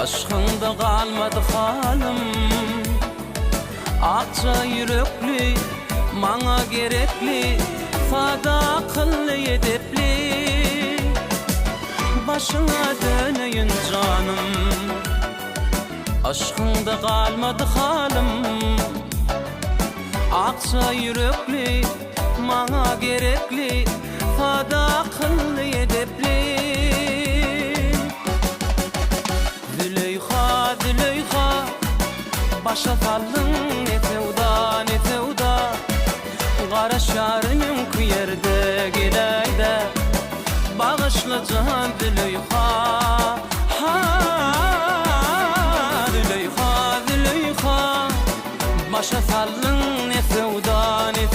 Aşkında kalmadı halim Akça yürekli Mana gerekli Fada akıllı edepli Başına döneyin canım Aşkında kalmadı halim Akça yürekli Mana gerekli Fada akıllı edepli Züleyha, Züleyha Başa sallın ne tevda Qara şarının kıyerde geleyde Bağışla can Züleyha Züleyha, Züleyha Başa sallın ne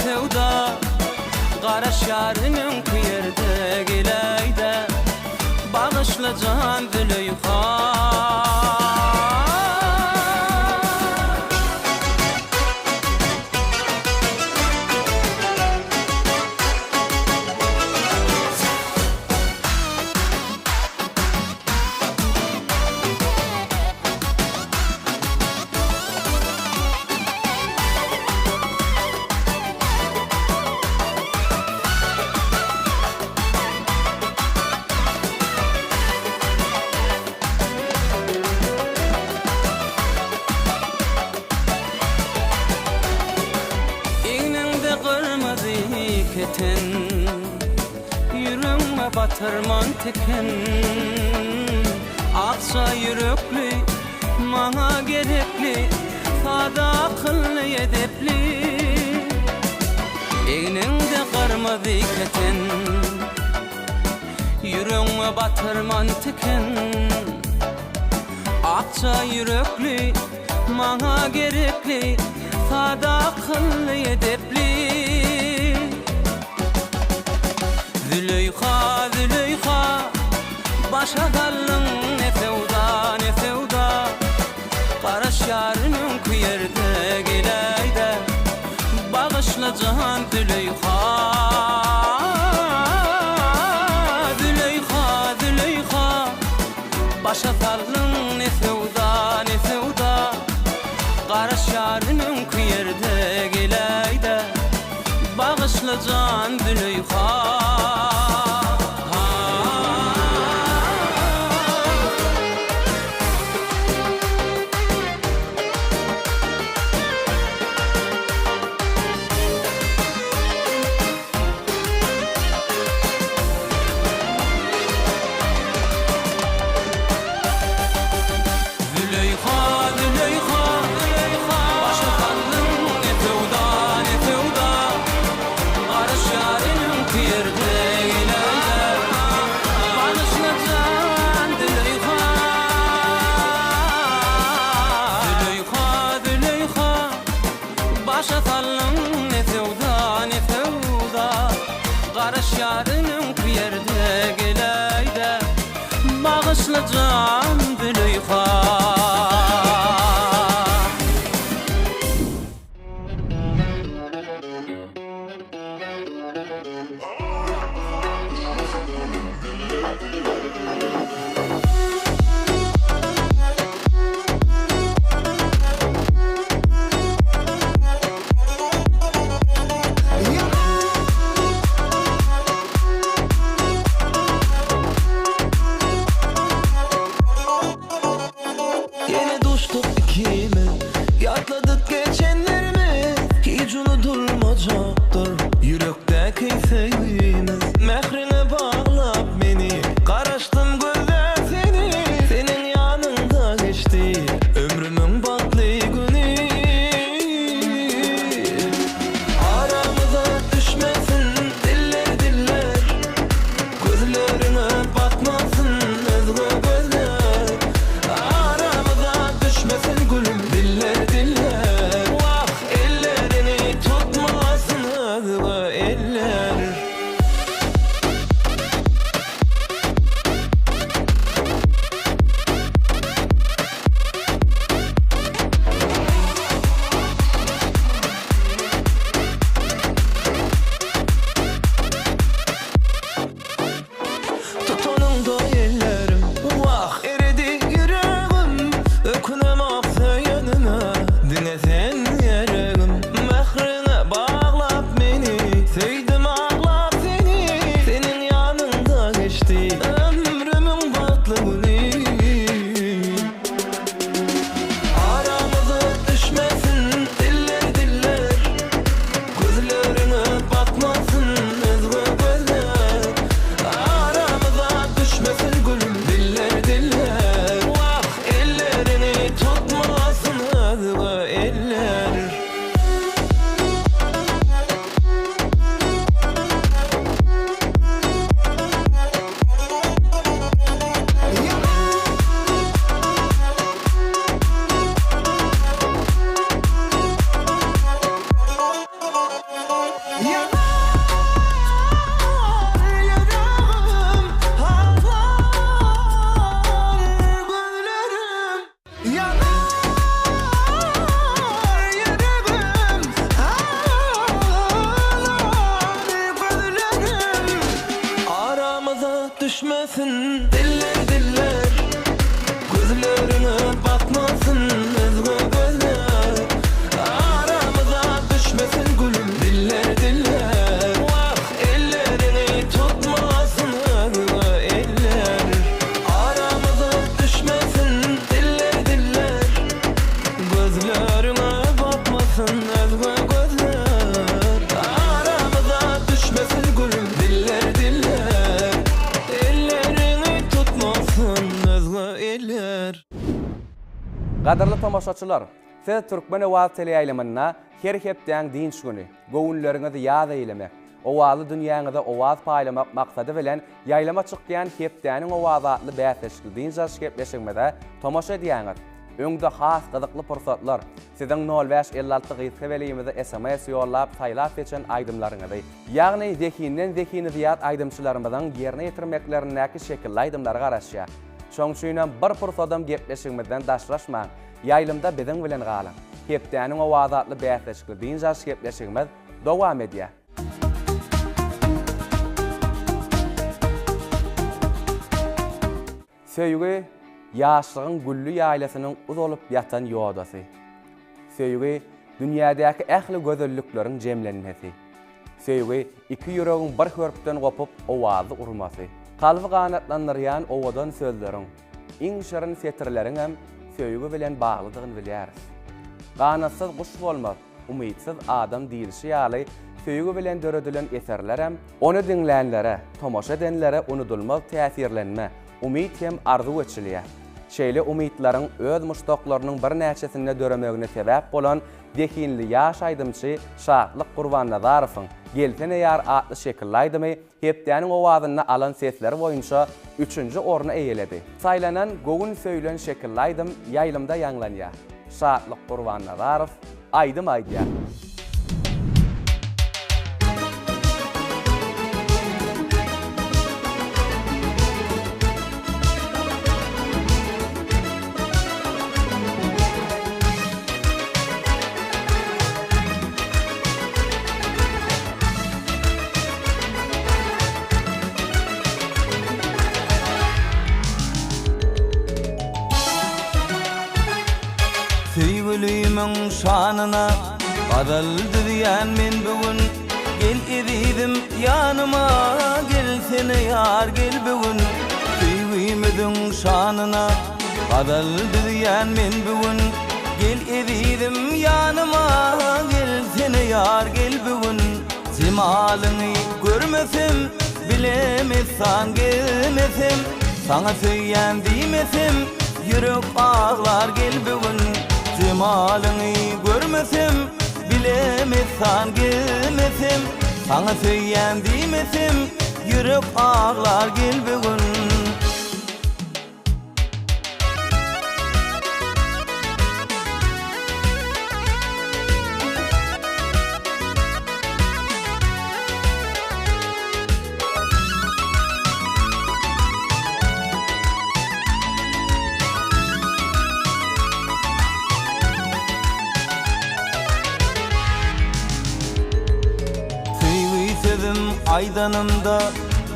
tevda Qara şarının kıyerde geleyde Bağışla can Züleyha batırman teken Aksa yürekli Mana gerekli Fada akıllı edepli Eyninde karma diketen Yüreğime batırman teken Aksa yürekli Mana gerekli Fada akıllı edepli Züleyha, Züleyha Başa dallın ne fevda Qaraş yarının kuyerde geleyde Bağışla can Züleyha Züleyha, Züleyha Başa dallın ne fevda Qaraş yarının kuyerde geleyde Bağışla can Züleyha Yarının bir yerde geleyde Bağışla can Züleyha Gadarly tomaşaçylar, siz Türkmen Owaz teleýaýlamagyna her hepden dinç güni, gowunlaryňyzy ýad eýlemek, owazy dünýäňizde owaz paýlamak maksady bilen ýaýlama çykýan hepdeniň owazatly bäsleşikli dinç gepleşigmede tomaşa edýäňiz. Öňde has gyzykly pursatlar, siziň 0556 gyzky welimize SMS ýollap saýlap geçen aýdymlaryňyzy, ýagny zekinden zekini ziyat aýdymçylarymyzyň ýerine ýetirmeklerindäki şekilli aýdymlary garaşýar. Şoň üçin bir pursatdan gepleşigmeden daşlaşmaň. Ýaýlymda biziň bilen galyň. Hepdeniň owazatly bäsleşikli dinç gepleşigimiz dowam edýär. Söýgi ýaşlygyň güllü ýaýlasynyň uzolup ýatan ýodasy. Söýgi dünýädäki ähli gözellikleriň jemlenmesi. Söýgi iki ýüregiň bir hörpden gopup owazy urmasy. Kalby ganatlanýan owadan sözleriň, iň şerin setirleriň hem söýgi bilen baglydygyny bilýäris. Ganatsız guş bolmaz, umydysyz adam diýilşi ýaly söýgi bilen döredilen eserler hem onu dinlänlere, tomaşa edenlere unudulmaz täsirlenme, umyt hem arzu etçiliğe. Şeýle umytlaryň öz muştoklarynyň bir näçesinde döremegine sebäp bolan dekinli ýaş aýdymçy Şahlyk Gurban Nazarowyň Gelsen ýar atly şekilli aýdymy hepdeniň owazyny alan sesleri boýunça 3-nji orna eýeledi. Saýlanan gowun söýlen şekilli aýdym ýaýlymda ýanglanýar. Şahlyk Gurban Nazarow aýdym aýdýar. Söýgülüýümiň şanyna gadaldy diýen men bugün gel edidim ýanyma gel seni ýar gel bugün söýgüýümiň şanyna gadaldy diýen men bugün gel edidim ýanyma gel seni ýar gel bugün jemalyňy görmesem bilemezsen gelmesem sana söýýän diýmesem yürek ağlar gel bugün Cemalyňy görmesem, bilemezsen gelmesem, sana söýýän diýmesem, yürek ağlar gel bugün. Aydanımda,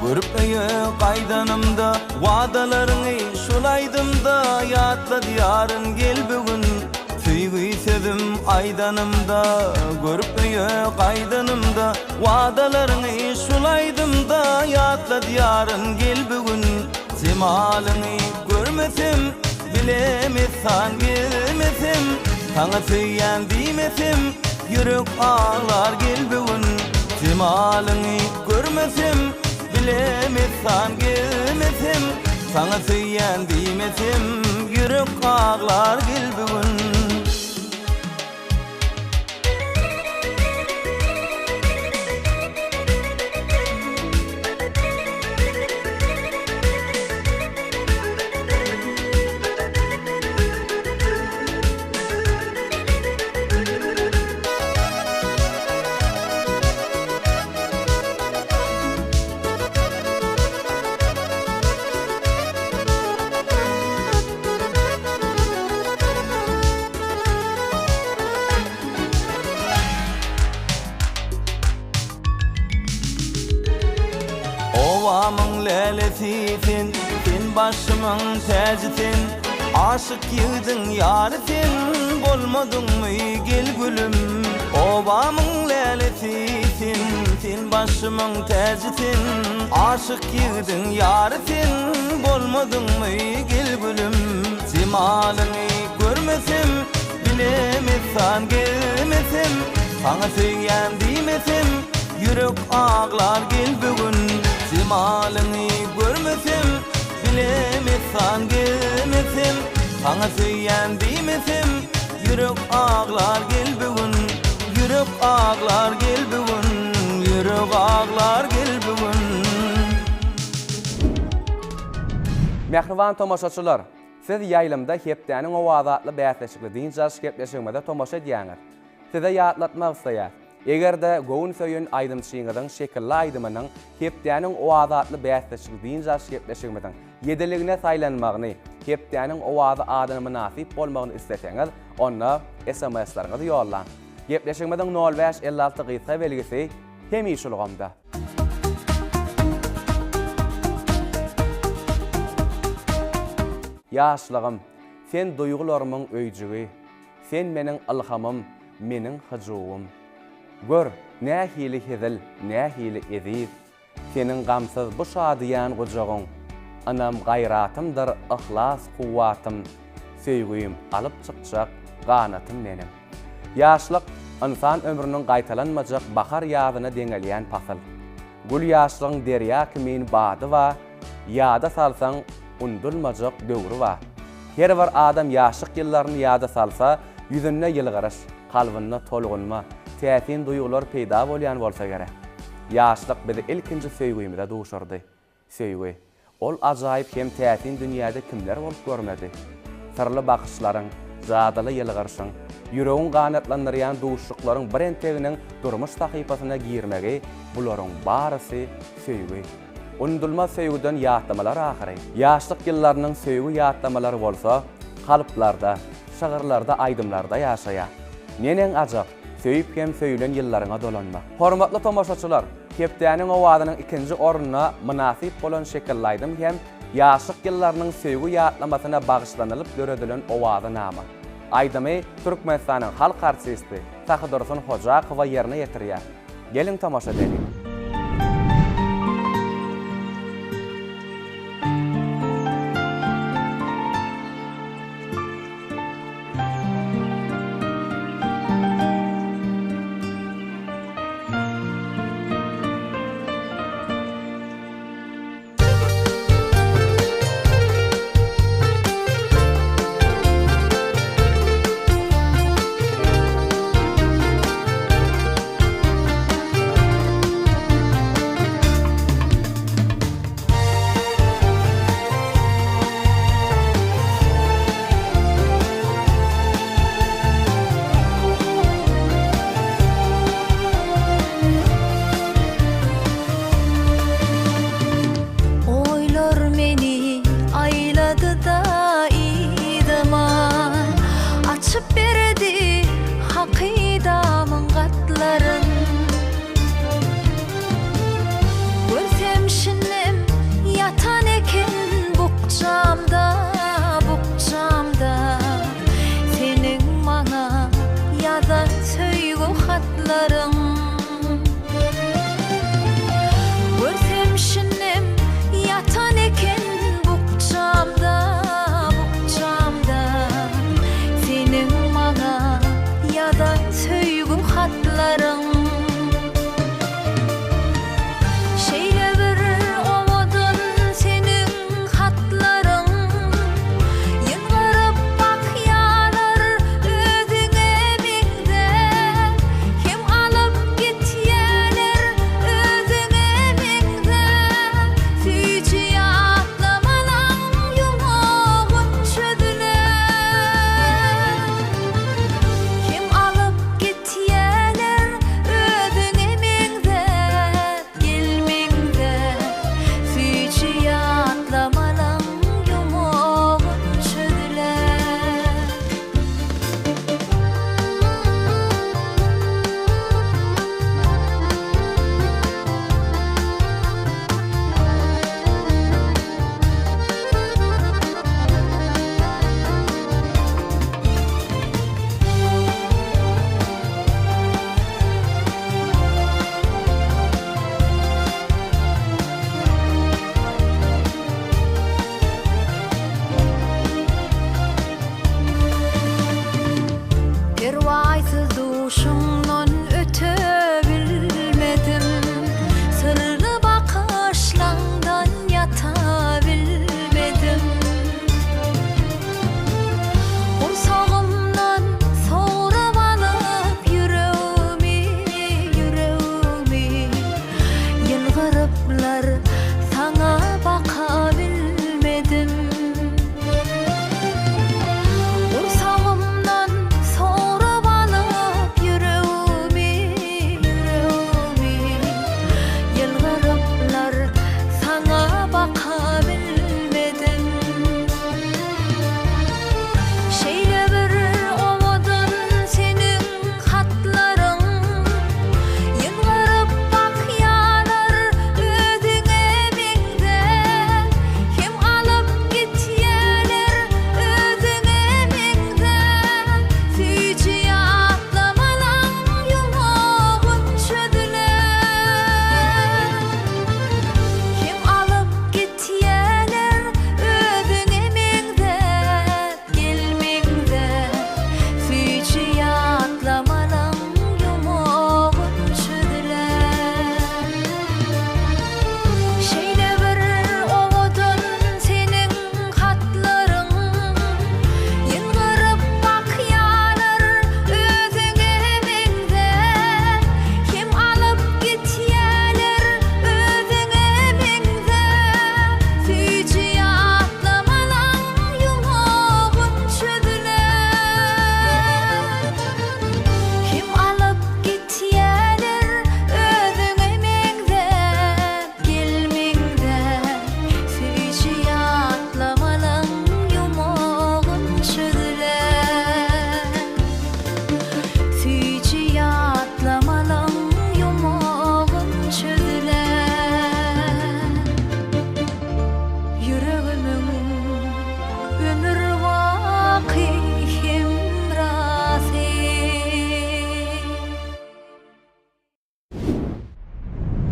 görüpmeýe qaydanımda, wagdalaryňy şulaýdymda, ýatla diýaryn gel bugün. Söýgü sedim aydanımda, görüpmeýe qaydanımda, wagdalaryňy şulaýdymda, ýatla diýaryn gel bugün. Jemalyňy görmesem, bilemezsen gelmesem, sana söýýän diýmesem, yürek ağlar gel bugün. Jemalyňy görmesem, bilemezsen gelmesem, sana söýýän diýmesem, yürek ağlar gel bugün. Ovamyň lelesisin, sen başymyň täjisin, aşyk ýigdiň ýarysin, bolmadyňmy gel gülüm. Ovamyň lelesisin, sen başymyň täjisin, aşyk ýigdiň ýarysin, bolmadyňmy gel gülüm. Jemalyňy görmesem, bilemezsen gelmesem, sana söýýän diýmesem, yürek ağlar gel bugün. Jemalyňy görmesem, bilemezsen gelmesem, Aňa söýýän diýmesim, yürek ağlar gel bugün, yürek ağlar gel bugün, yürek ağlar gel bugün. Mehriban tomoşaçylar, siz ýaýlymda hepdäniň owazatly bäsleşikli diň jaş gepleşigmede tomoşa edýäňiz. Size ýatlatmak isleýär. Egerde gowun söýün aýdymçyňyzyň şekilli aýdymynyň hepdäniň owazatly bäsleşikli diň jaş gepleşigmeden ýedeligine saýlanmagyny, hepdäniň owazy adyna münasip bolmagyny isleseňiz, onda SMS-laryňyzy ýollaň. Gepleşigmeden 0556 gysga belgisi hemi şulgamda. Yaşlığım, sen duygularımın öýjügi, sen meniň ilhamym, meniň hyjowum. Gör, nähili hezil, nähili eziz, senin gamsyz bu şadyýan gojagyň. Anam gaýratymdyr, ihlas kuwwatym, söýgüýüm alyp çykjak ganatym menim. Yaşlyk insan ömrüniň gaýtalanmajak bahar ýazyna deňelýän pasyl. Gül ýaşlygyň derýa kimin bady we ýada salsaň undulmajak döwri wa. Her bir adam ýaşlyk ýyllaryny ýada salsa, ýüzüne ýylgyryş, kalbyna tolgunma, täsin duýgular peýda bolýan bolsa gerek. Ýaşlyk bizi ilkinji söýgüýümizde duşurdy. Söýgü, ol ajaýyp hem täsin dünýäde kimler bolup görmedi. Sirli bagyşlaryň, zadaly ýylgyryşyň, ýüregiň ganatlandyrýan duşuklaryň bir enteginiň durmuş sahypasyna girmegi, bularyň barysy söýgü. Undulma söýgüden ýatlamalar ahyry. Ýaşlyk ýyllarynyň söýgü ýatlamalary bolsa, kalyplarda, şagyrlarda, aýdymlarda ýaşaýar. Neneň ajak, söýüp hem söýülen ýyllaryňa dolanma. Hormatly tomoşaçylar, hepdäniň owazynyň ikinji ornuna münasip bolan şekilli aýdym hem ýaşlyk ýyllarynyň söýgü ýatlamasyna bagyşlanylyp göredilen owazy nama. Aýdymy Türkmenistanyň halk artisti Sahydarsun Hojakowa ýerine ýetirýär. Gelin tomoşa edelim.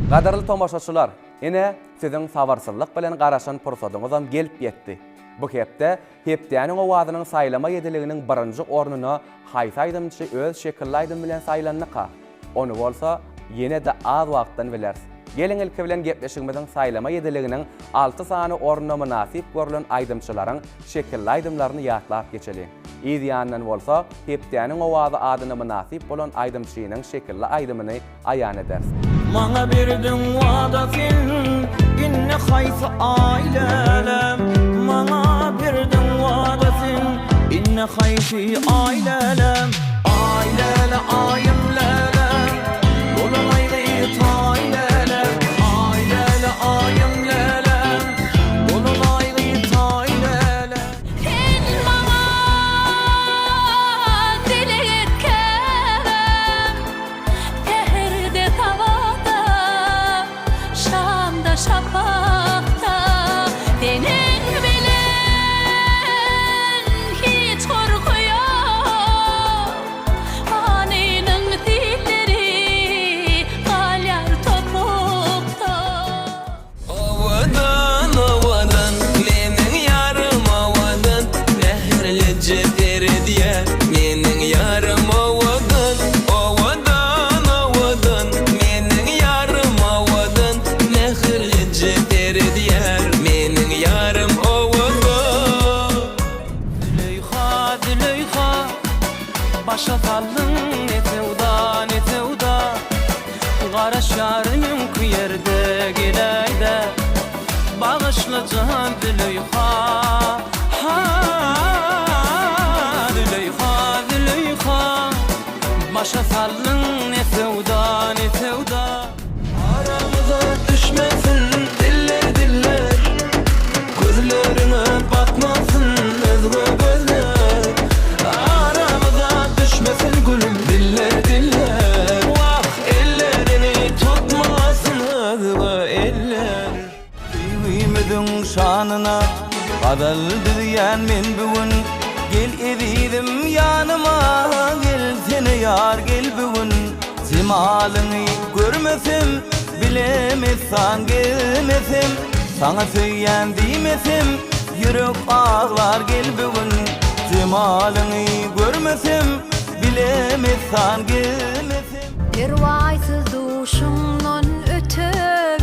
Gadarly tomaşaçylar, ene siziň sabarsızlyk bilen garaşan pursadyňyzam gelip ýetdi. Bu hepde hepdäniň owadynyň saýlama ýediliginiň birinji ornuny haýsy aýdymçy öz şekilli aýdym bilen saýlannyka. Onu bolsa ýene de az wagtdan bilersiz. Gelin ilki bilen gepleşigimiziň saýlama ýediliginiň 6 sany ornuna münasip görülen aýdymçylaryň şekilli aýdymlaryny ýatlap geçeli. İzyandan bolsa hepdäniň owady adyna münasip bolan aýdymçynyň şekilli aýdymyny aýan edersiz. Maňa berdiň wadasyň inne haýsy aýlelem. Maňa berdiň wadasyň inne haýsy aýlelem. Aýlele aýymlelem. Bolaýly taýlelem. Aýlele aýymlelem. Bolaýly taýlelem. Sen maňa dileýetkem teherde tawada şamda şapakta senin bilen hiç korku yok. Anynyň dilleri galyar topukta. Owadan owadan meniň ýarym owadan näherli jeder diýär meniň ýarym owadan owadan owadan meniň ýarym owadan näherli jeder diýär meniň ýarym owadan Züleyha Züleyha başa saldın netewda Garaşarym kuyerde gilayda Bağışla can Züleyha Ha Züleyha Züleyha Başa saldın netewda Aramıza düşmesin diller diller Gözlerine batmasın özgü gözler Aramıza düşmesin gülüm diller diller Vah ellerini tutmasın özgü eller Ümidiň şanyna gadal diýen men bugün gel edidim ýanyma gel seni ýar gel bugün Jemalyňy görmesem bilemezsen gelmesem sana söýýän diýmesem ýürek ağlar gel bugün Jemalyňy görmesem bilemezsen gelmesem Perwaýsyz duşumdan öte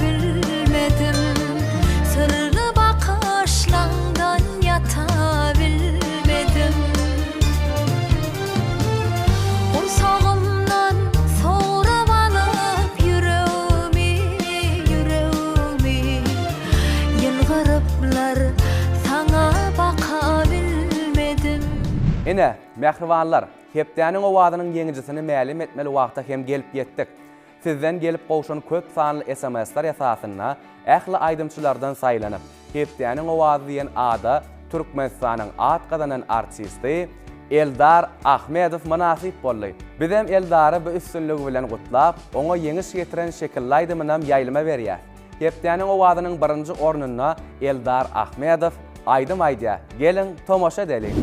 bilmedim Sırlı bakışlardan yata bilmedim Kursağımdan soğuram alıp yüreğimi Yılgırıplar sana baka bilmedim Ene, mehribanlar, hepdäniň owadynyň ýeňicisini mälim etmeli wagta hem gelip ýetdik. Sizden gelip gowşan köp sanly SMS-ler esasyna ähli aýdymçylardan saýlanyp, hepdäniň owady diýen ada Türkmenistanyň atgadan artisti Eldar Ahmedow münasip boldy. Bizem Eldary bu üstünligi bilen gutlap, oňa ýeňiş getiren şekilli aýdymynam ýaýlyma berýär. Hepdäniň owadynyň birinji ornuna Eldar Ahmedow aýdym aýdýar. Gelin tomoşa edelik.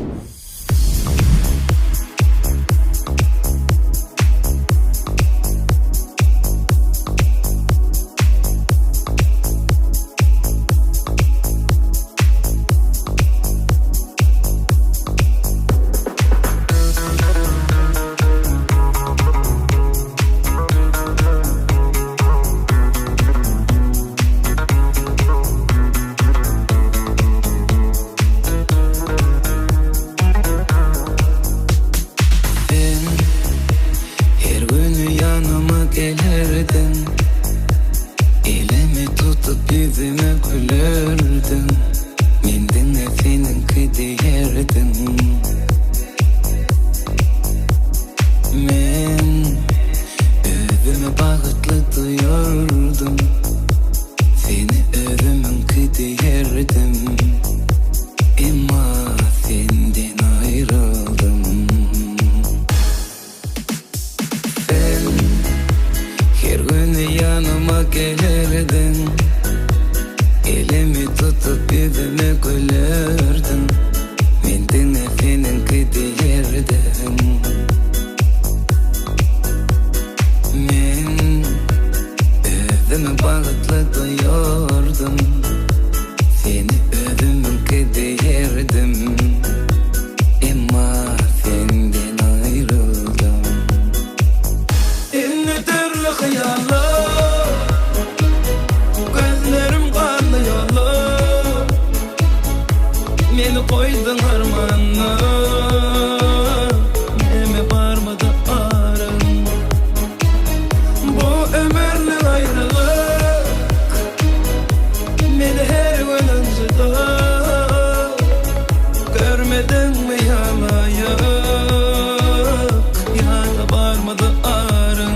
Meni koydun harmanına Neme barmadı arın Bu ömürlük ayrılık Meni her gün öncüde Görmedin mi yalayık Ya da barmadı arın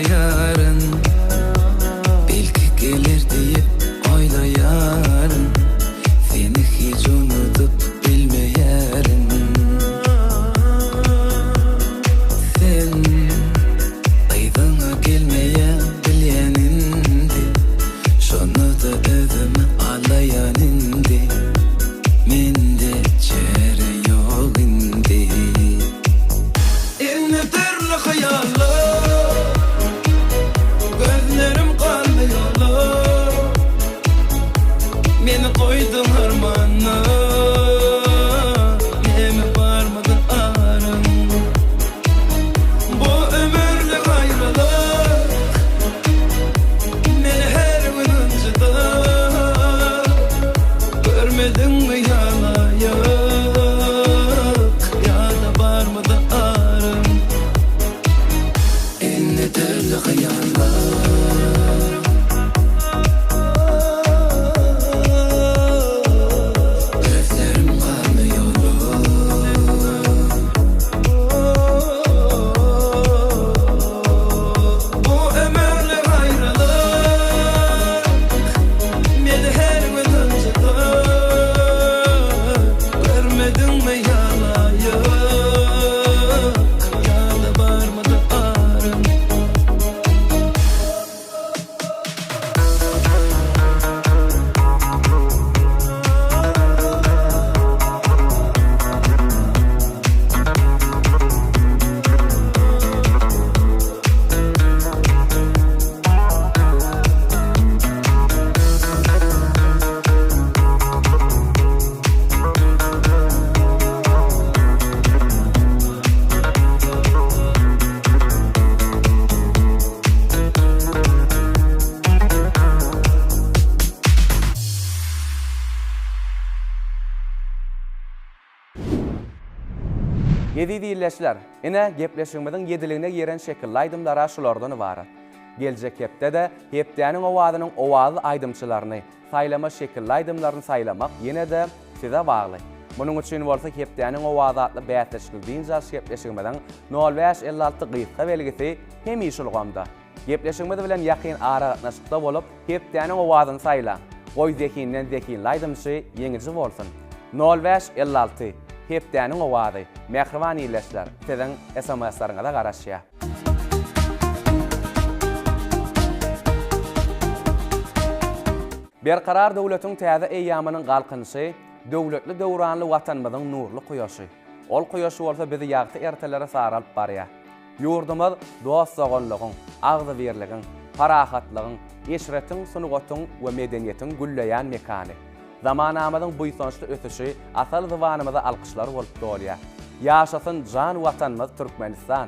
Yarın belki gelir deyip oylayarın Seni hiç unutup bilmeyerin Sen aydına gelmeye bilyenindi Şonu da özüme alayan indi Mende çare yok indi İnne türlü hayallar Meni koydun harmanına Neme barmadı arın Bu ömürlük ayrılık Meni her gün öncüde Görmedin mi yalayık Ya da barmadı arın Enne türlü hayallar Yedi dilleşler, ine gepleşimizin yediliğine giren şekilli aydımlar aşılardan ibaret. Gelecek hepte de heptenin ovadının ovazı aydımçılarını, saylama şekilli aydımlarını saylamak yine de size bağlı. Bunun için bolsa heptenin ovazı adlı bəyətleşikli deyince gepleşimizin 0556 qıyıqqa belgisi hem işulğamda. Gepleşimiz bilen yakın ara naşıqda bolup heptenin ovazını sayla. Qoy zekinden zekiyin aydımçı yenici bolsun. 0556 heptenin ovazı. Mehriban iyleşler. Sizin SMS-larına da qaraşya. Berqarar döwletiň täze eýýamynyň galkynşy, döwletli döwranly watanymyzyň nurly quýaşy. Ol quýaşy bolsa bizi ýagty ertelere saralyp barýar. Ýurdumyz dostsogonlygyň, agzy berligiň, parahatlygyň, eşretiň, sunugatyň we medeniýetiň gülleýän mekany. Zamanamyzyň bu ýysançly ötüşi asal zıwanymyza alkyşlar bolup dolýar. Ýaşasyn jan watanymyz Türkmenistan.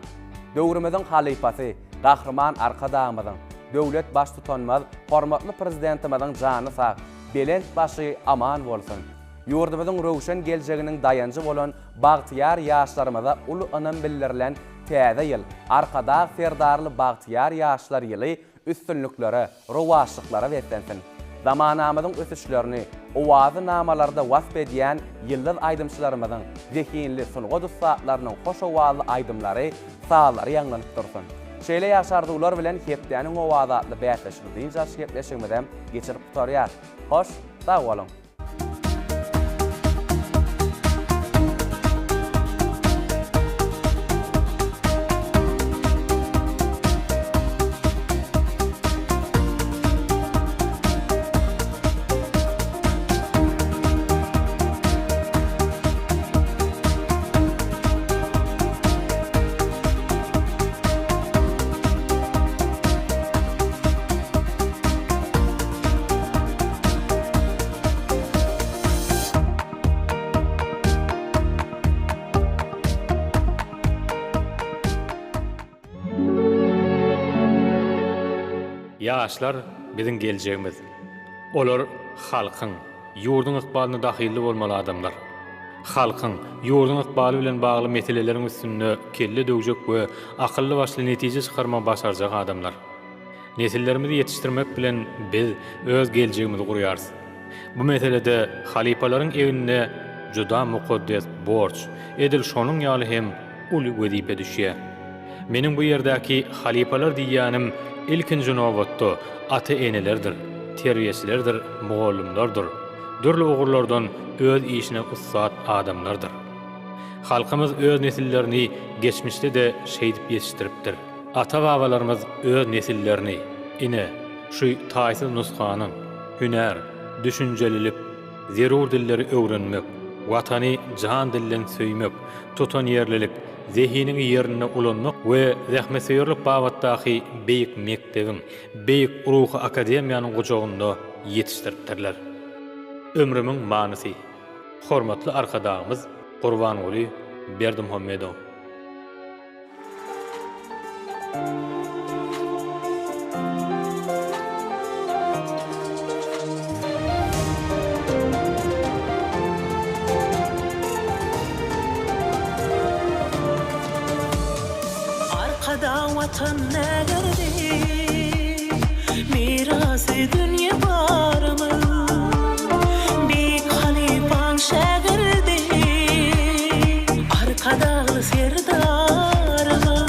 Döwrümizin halypasy, gahrman arkadamyzyň, döwlet baş tutanmaz, hormatly prezidentimizin jany sag, belent başy aman bolsun. Ýurdumyzyň rowşan geljeginiň dayanjy bolan bagtyar ýaşlarymyza uly anam bildirilen täze ýyl, arkada serdarly bagtyar ýaşlar ýyly üstünlüklere, rowaşlyklara wetlensin. Zamanamyzyň ötüşlerini, owazy namalarda wasp edýän ýyldız aýdymçylarymyzyň zekinli sunga dussatlarynyň hoş owazy aýdymlary, sağlary ýanlanyp dursun. Şeýle ýaşardylar bilen hepdäniň owazatly bätleşigini jaşypleşigimizden geçirip tutarýar. Hoş, sağ bolun. Yaşlar bizim geleceğimiz. Olar halkın, yurdun ıkbalına dahilli bolmaly adamlar. Halkın, yurdun ıkbaly bilen bagly meselelerin üstünde kelle döwjek we akylly başly netije çykarma başarjak adamlar. Nesillerimizi yetiştirmek bilen biz öz geleceğimizi kurýarys. Bu meselede halipalaryň evine juda mukaddes borç edil şonuň ýaly hem uly wezipe düşýär. Menin bu ýerdäki halipalar diýýänim ilkinji nowatda ata-enelerdir, terbiýeçilerdir, mugallimlerdir. Dürli ogurlardan öz işine ussat adamlardır. Halkymız öz nesillerini geçmişte de şeýdip yetiştiripdir. Ata-babalarymız öz nesillerini ine şu taýsyz nuskanyň hüner, düşünjelilik, zerur dilleri öwrenmek, watany jan dillen söýmek, tutan ýerlilik, zehiniň ýerine ulanmak we zähmeseýerlik babatdaky beýik mektebiň, beýik ruhy akademiýanyň gojagynda ýetişdiripdirler. Ömrümiň manysy. Hormatly arkadaşymyz Gurbanoğly Berdimuhammedow. Arkada vatan nelerdi, mirası dünya barımı, bir halipan şegirdi, arkada serdarımı,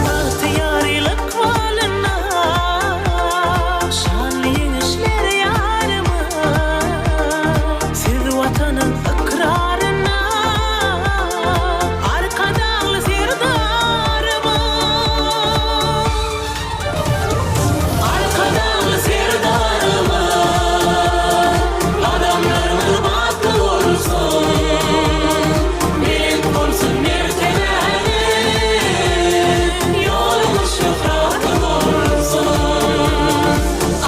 bahtiyarilik valına, şanlı işler yarımı, siz vatanın ikrarına, arkada serdarımı, arkada serdarımı, adamlarımız batıl olsun, bilinç olsun mertebeli, yolumuz şöhretli olsun,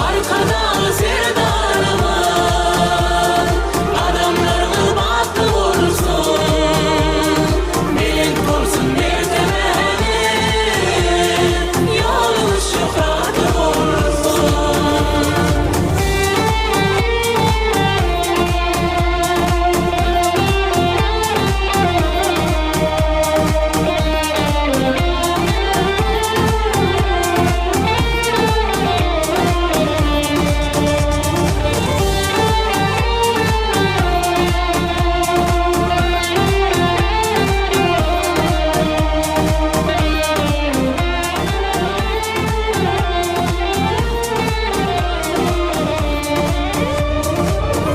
arkada serdarımı, adamlarımız batıl olsun, bilinç olsun mertebeli, yolumuz şöhretli olsun.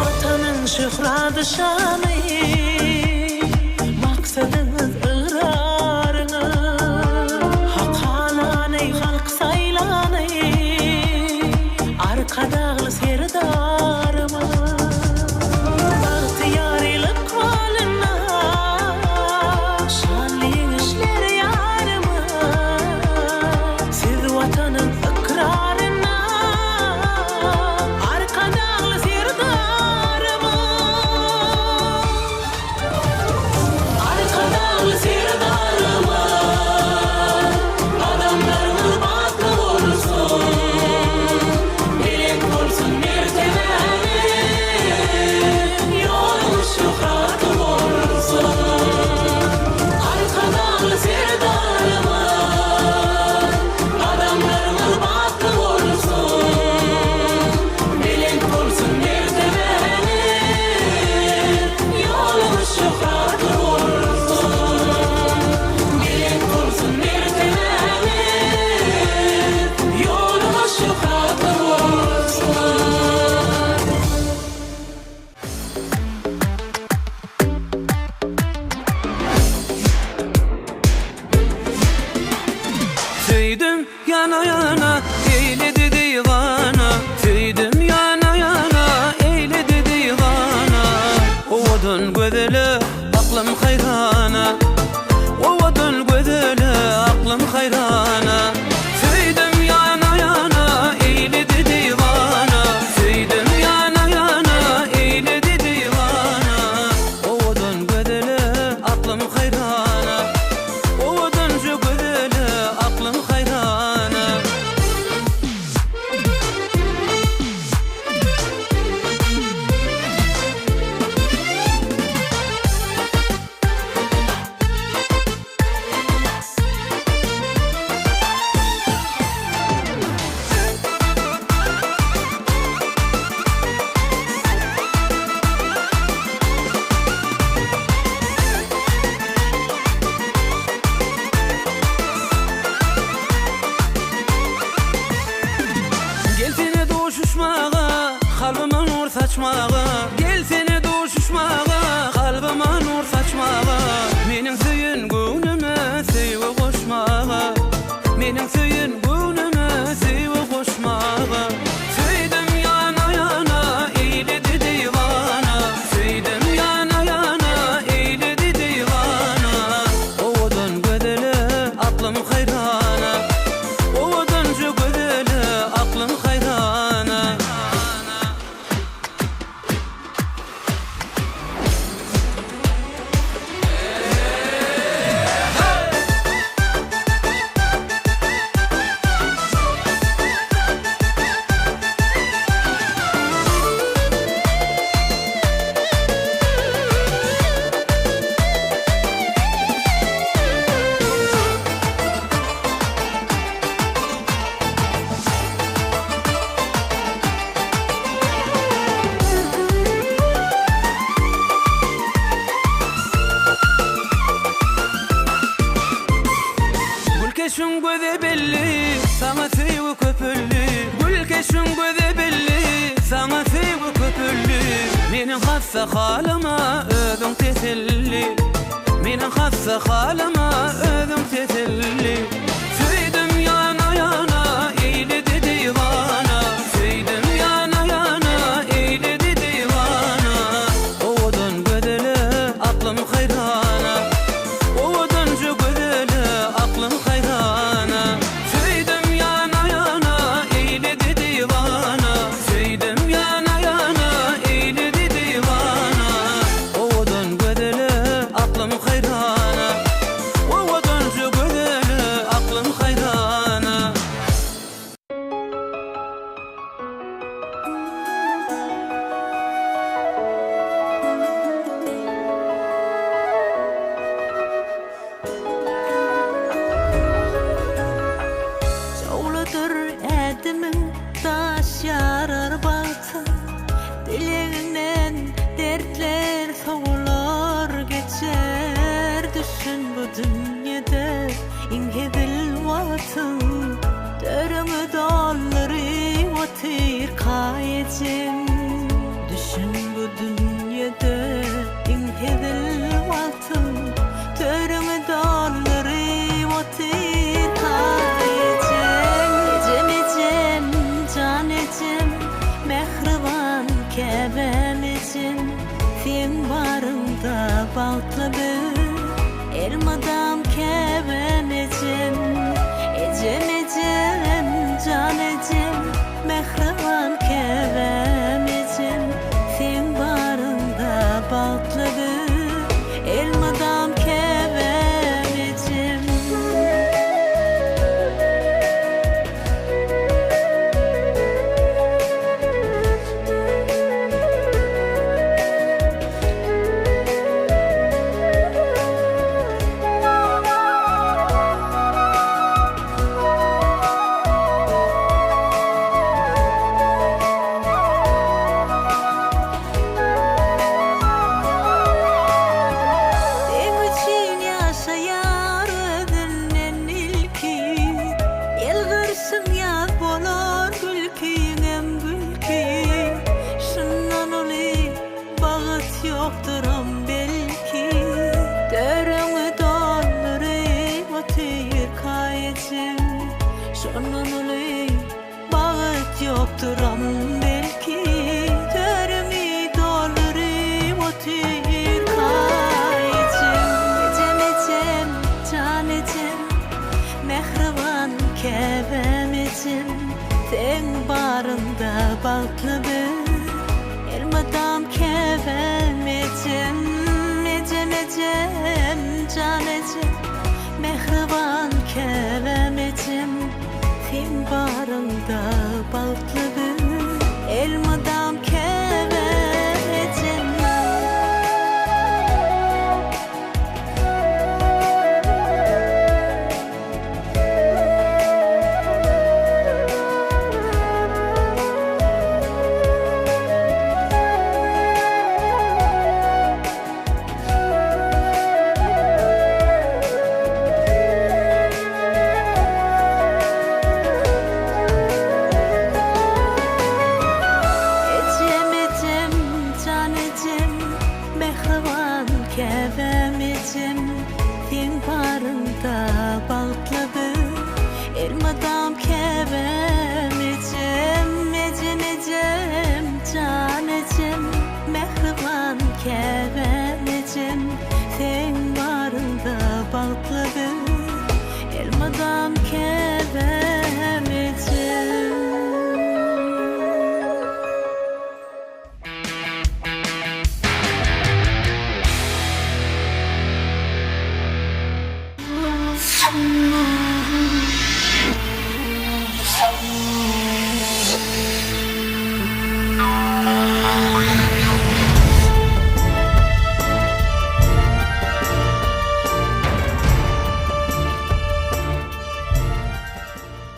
Vatanın şöhreti şanı, maksadınız ıgrarını, hak halanı, halk saylanı, arkada serdarımı, bahtiyarilik valına, şanlı işler yarımı, siz vatanın ikrarına, arkada serdarımı, arkada serdarımı, adamlarımız batıl olsun, bilinç olsun mertebeli, yolumuz şöhretli olsun, arkada serdarımı, adamlarımız batıl olsun, bilinç olsun mertebeli, yolumuz şöhretli olsun, bilinç olsun mertebeli, yolumuz şöhretli olsun. Tüydüm yana yana eyledi divana, tüydüm yana yana eyledi divana. Ovadan gözele aklım hayrana, ovadan gözele aklım hayrana. Tüydüm yana yana eyledi divana, tüydüm yana yana eyledi divana. Ovadan gözele aklım hayrana, ovadan gözele aklım hayrana. saçmağa, gel seni duşuşmağa, kalbıma nur saçmağa, menin söyün gönlüme sevgi koşmağa, menin söyün gönlüme sevgi koşmağa. Söydim yana yana eyledi divana, söydim yana yana eyledi divana. Ovadan gödele aklım hayrana, ovadan şu gödele aklım hayrana. Gülkeşin göze belli, sana sevgi köpüllü. Gülkeşin göze belli, sana sevgi köpüllü. Menin hassa halıma özün teselli, menin hassa halıma özün teselli. Söydim yana yana eyledi divana, söydim yana yana eyledi divana. Ovadan gödele aklım hayrana, ovadan şu gödele aklım hayrana. Söydim yana yana eyledi divana, söydim yana yana eyledi divana. Ovadan gödele aklım hayrana, ovadan şu gödele aklım hayrana. Çağladır edimin taş yarar baltın, dileğinden dertler soğular geçer. Düşün bu dünyada inhedil vatın, dörümü dalları vatir kayecim. Düşün bu dünyada inhedil vatın, dörümü dalları vatir kayecim. Ecem ecem can ecem, mehriban kevem ecem. Sen barında baltlı bir elmadam kevem ecem. Ecem ecem can ecem, mehriban kevem ecem. Sen barında baltlı bir elmadam kevem ecem. Sen için yaşayar ödünnen ilki, el kırsın yaz bolar gülkiyin em gülki. Şundan oli bağıt yoktur am belki, dörüngü dolları vatir kayecim. Şundan oli bağıt yoktur am belki, dörüngü dolları vatir kayecim. Ecem ecem can ecem, mehriban kevem ecem. Sen barında baltlı bir elmadam kevem ecem. Ecem ecem can ecem, mehriban kevem ecem. Sen barında baltlı bir elmadam kevem ecem. elmadam kebem ecem ecem ecem can ecem mehriban kebem ecem sen barında bağladı elmadam kebem ecem.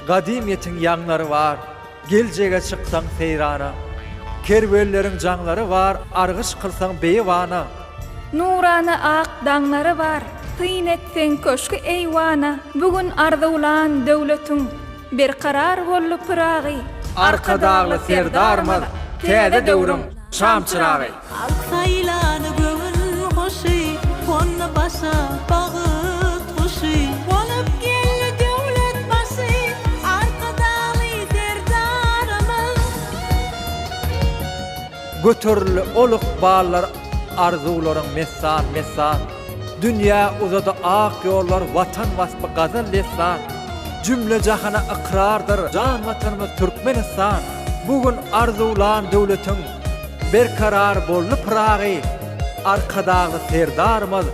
Gadimiyetin yanları var, geljege çıksan seyrana. Kervellerin canları var, argış kılsan beyvana. Nurana ak dağları var, tyn etsen köşkü eyvana. Bugün arzulan döwletün bir karar bollu pırağı. Arka dağlı serdarmaz, täze döwrüm şam çırağı. Saylanı göğün hoşy, konna başa bağıt hoşy. Olup geldi devlet başı, arkadalı serdarımız. Götürlü oluk bağlar arzuların mesan mesan. Dünya uzadı ak yollar vatan vasfı gazal lesan. Cümle cahana ikrardır can vatanımız Türkmenistan. Bugün arzulan döwletin bir karar bollu pırağı. Arkadağı serdarımız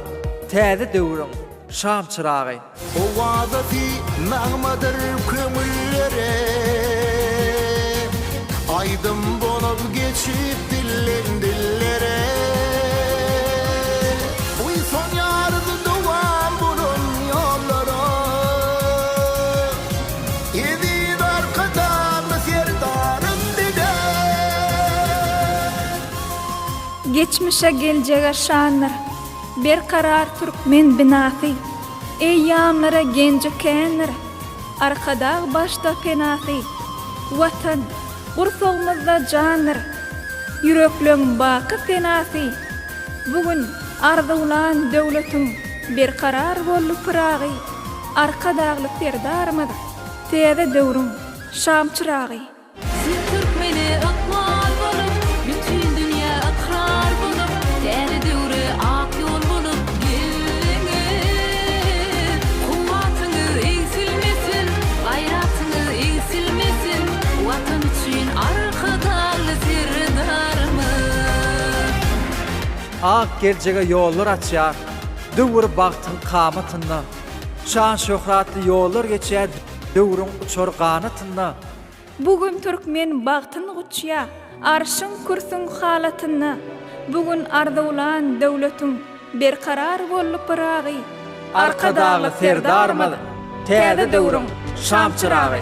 täze döwrüm şam çırağı. O vazati nağmadır kömüllere Aydın bolup geçip dillen dillere Uy son yardı duvan bunun yollara Yedin arkadan serdarım dide Geçmişe geljege şanlar, bir karar Türkmen binası. Eyyamlara gencekenler, arkada başta penası. Vatan, ursağımızda canlar, yüreklüğün bakı penası. Bugün arzulan döwletin bir karar bollu pırağı. Arkadağlı serdarımız, täze döwrüm şam çırağı. Türkmeni akmal bolup, bütün dünya akrar bolup, täze döwre ak yol bolup gelene. Kuvvatyny eksilmesin, gayratyny eksilmesin, watan üçün arkadaly serdarymız. Ak geljege yollar açýar, döwür bagtyň kamatyna. Şan şöhratly yollar geçýär, döwrüň uçar ganatyna. Bugün Türkmen bagtyn uçya, arşın kürsün halatyna. Bugün arzulan döwletin bir karar bollu pırağı. Arkadağı serdarymız täze döwrüm şam çırağı.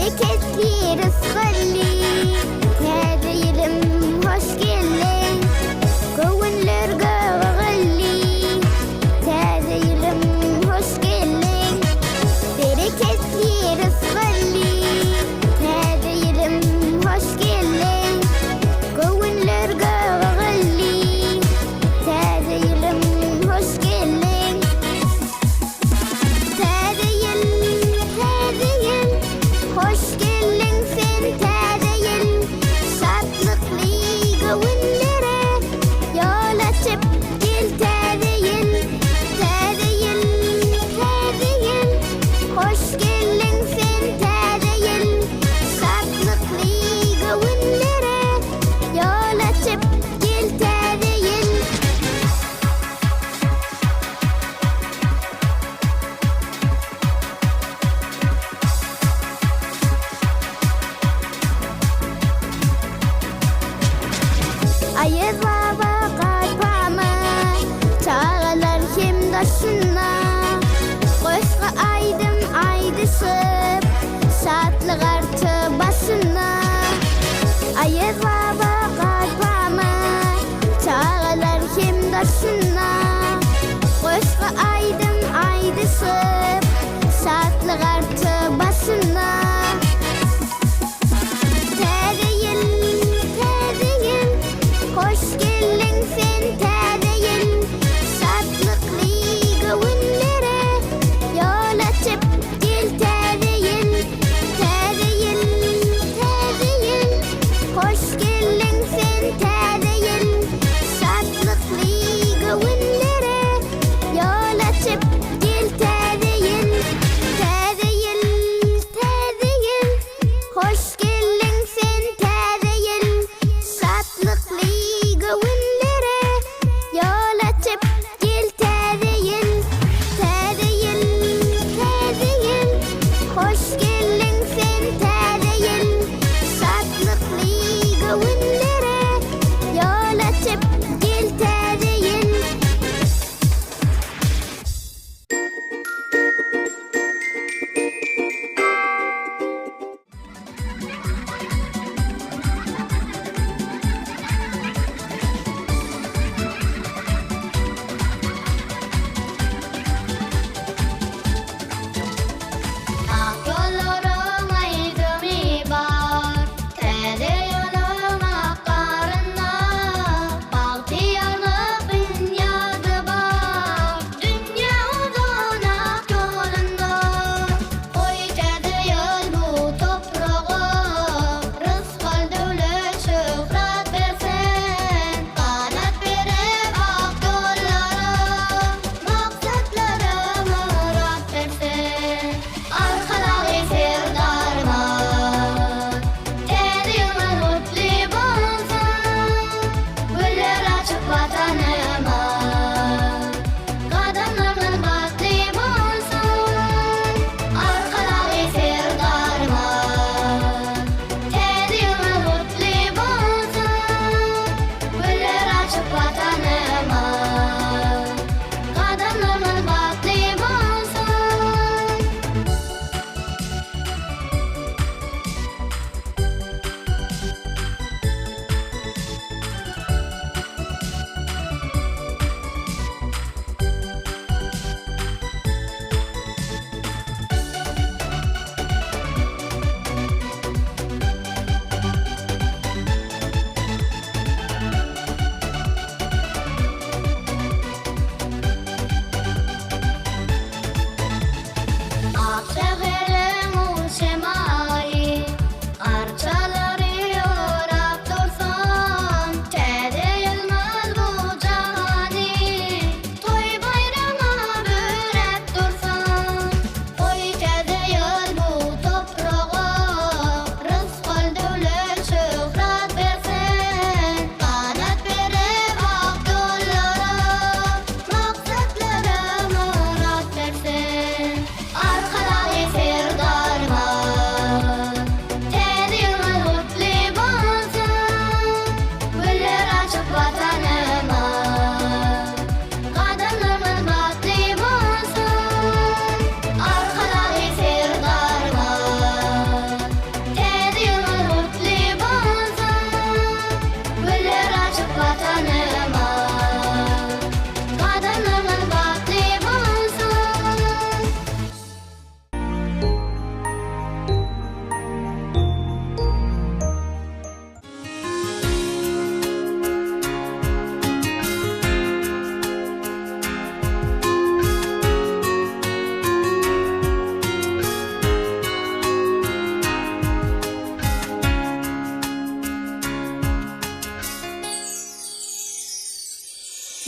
bereketli rızkılli. Täze ýylyň hoş gelin, göwünler göwgülli. Täze ýylyň hoş gelin, bereketli rızkılli. Täze ýylyň hoş gelin, göwünler göwgülli. Täze ýylyň hoş gelin. Täze ýyl, hoş gelin sen täze ýyl. Şadlykly göwünlere ýol açyp gel täze ýyl. Täze ýyl, hoş gelin sen täze ýyl. Şadlykly göwünlere ýol açyp gel täze ýyl. Ayır baba kalpama, çağlar kim daşına. Koşka aydım aydışıp, şatlık artı başına. Ayır baba kalpama, çağlar kim daşına. Koşka aydım aydışıp, şatlık artı başına. Täze ýyl, hoş gelin sen täze ýyl. Şadlykly göwünlere ýol açyp gel täze ýyl. Täze ýyl, hoş gelin sen täze ýyl. Şadlykly göwünlere ýol açyp gel täze ýyl. Täze ýyl, hoş gelin sen täze ýyl. Şadlykly göwünlere ýol açyp gel täze ýyl. Täze ýyl, hoş gelin sen täze ýyl. Şadlykly göwünlere ýol açyp gel täze ýyl. Ak yolu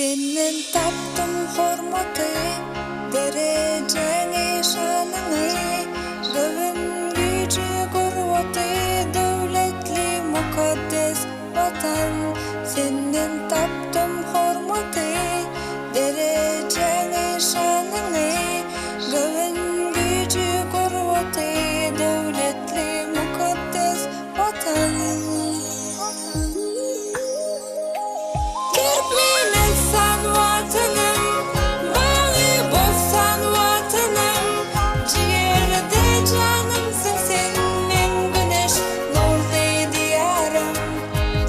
Senden taptım hormatı, dereceni şanını, gövün gücü gurvatı, devletli mukaddes vatan. Senden taptım hormatı, dereceni şanını, gövün gücü gurvatı, devletli mukaddes vatan. Türkmenistan vatanım, bağı bozsan vatanım, ciğerde canımsın sen, men güneş nurlu diyarım.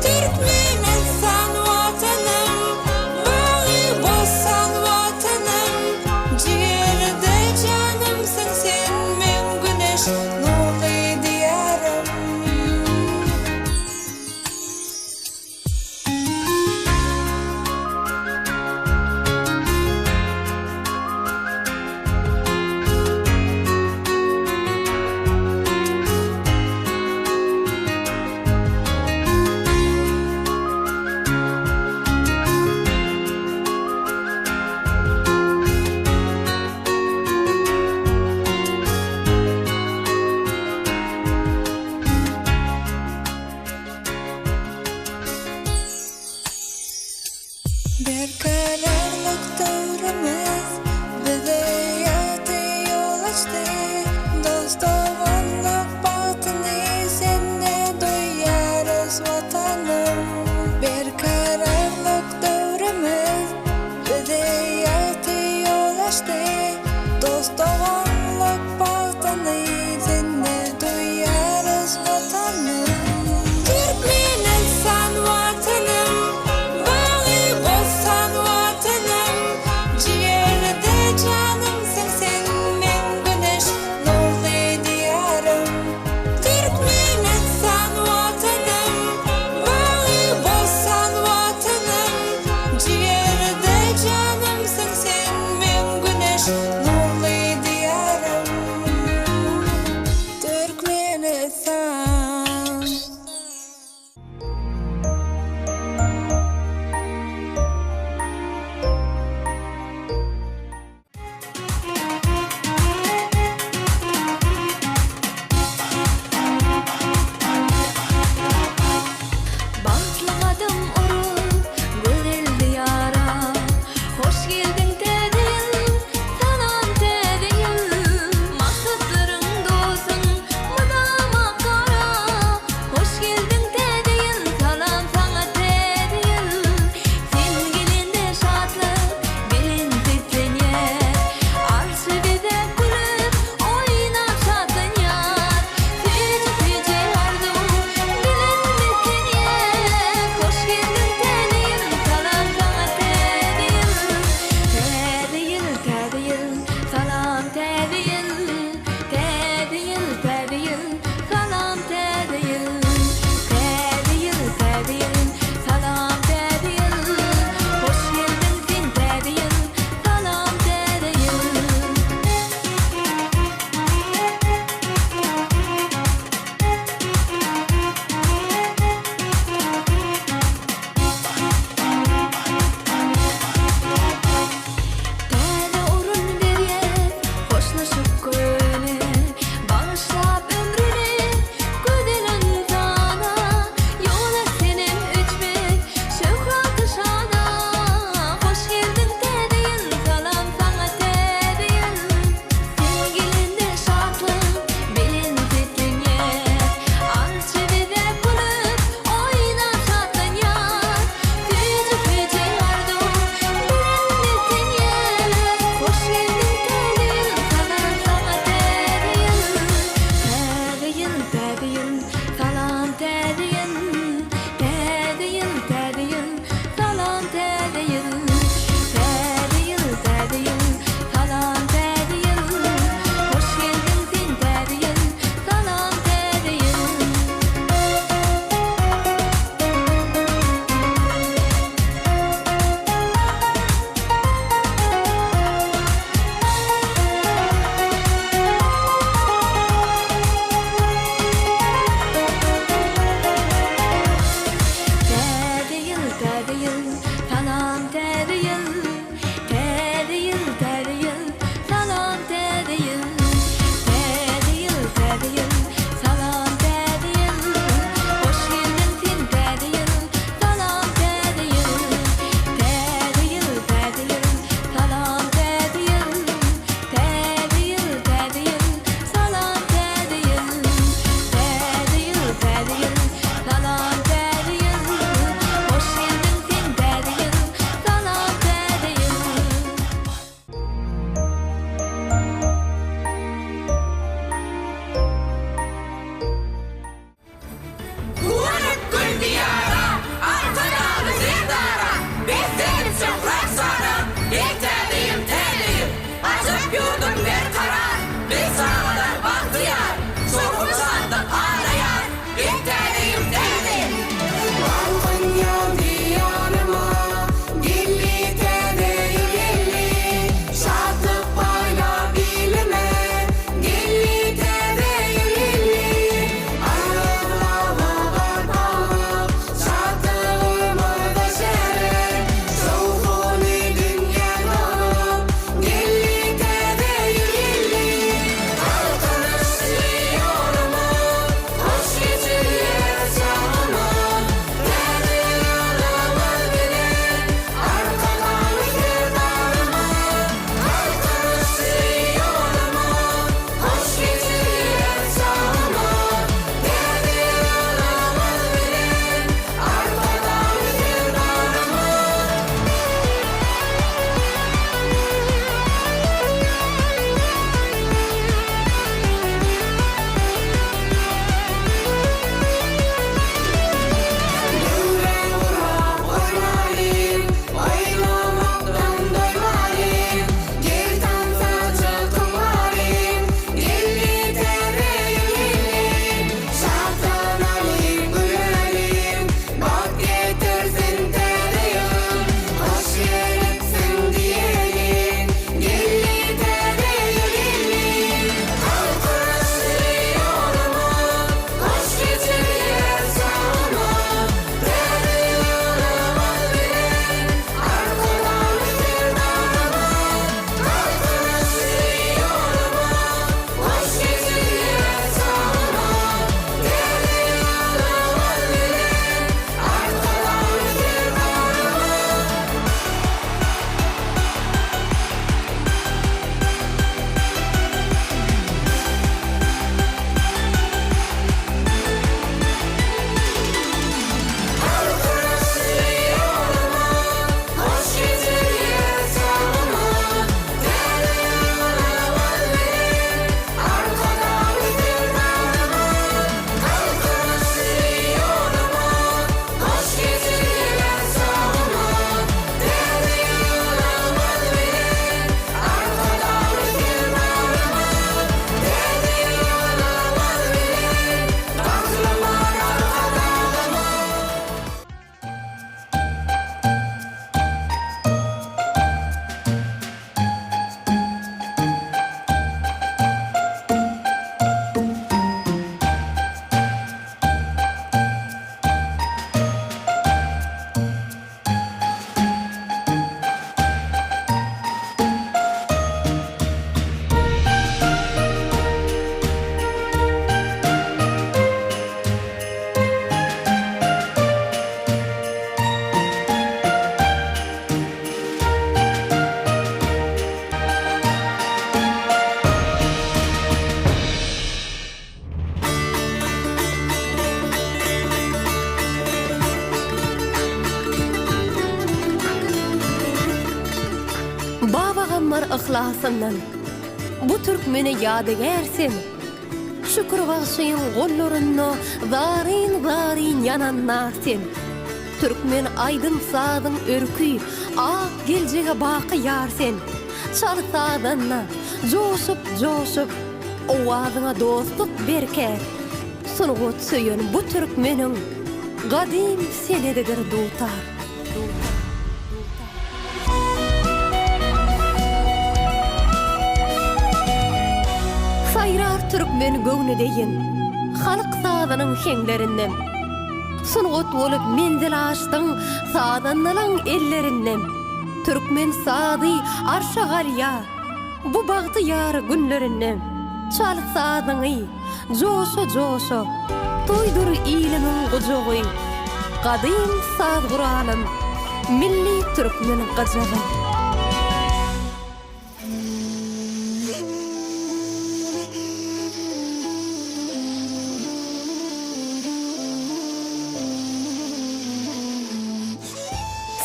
Türkmenistan vatanım, bağı bozsan vatanım, ciğerde canımsın sen, men güneş nurlu diyarım. Berkararlık dövrümüz bize yatı yol açtı. Dostoğunluk batını sende duyarız vatanım. Berkararlık dövrümüz bize yatı yol açtı. Dostoğunluk batını sende duyarız vatanım. Türkmenistan vatanım, bağı bozsan vatanım, ciğerde canımsın sen, men güneş nurlu diyarım. Türkmenistan vatanım, bağı bozsan vatanım, ciğerde canımsın sen, men güneş nurlu diyarım. Türkmenistan. Bağlamadım orun, güzel diyara. Hoş geldin dedim, salam dedim. Maksatların dostun, mudama ihlasından. Bu türkmeni ýadygersin. Şükür bagşyň gollaryna zarin yananlarsin. Türkmen aydın sadyň örkü, ak geljege baky ýarsen. Çalsadanna, joşup, owazyňa dostluk berker. Sunugut söýen bu türkmeniň gadim senededir dutar. Sayrar türkmen göňüdeýin, halyk sadynyň heňlerinden. Sunugut bolup menzil açdyň sadanlaryň ellerinden. Türkmen sady arşagalya, bu bagty ýar günlerinden. Çal sadyny, joşo, toýdur ilimiň gujogy. Gadim sad Guranym, milli türkmen gajagy.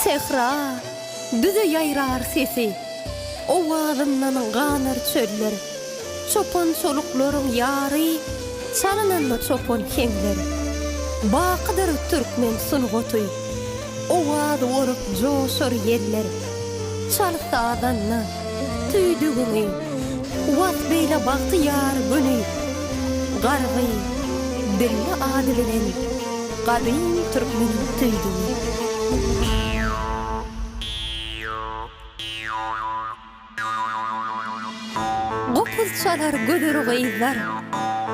Sehra, düze ýaýrar sesi, owazyndan ganar çöller. Çopon çoluklaryň ýary, çalananda çopon heňler. Bakydyr türkmen sunuguty, owaz worup joşur yerler. Çalsadanna, tüýdügüňi, wat beýle bagty ýar güni. Gargy, dilli ady bilen, gadim türkmen tüýdügü. Gopuz çalar gödür gyýzlar,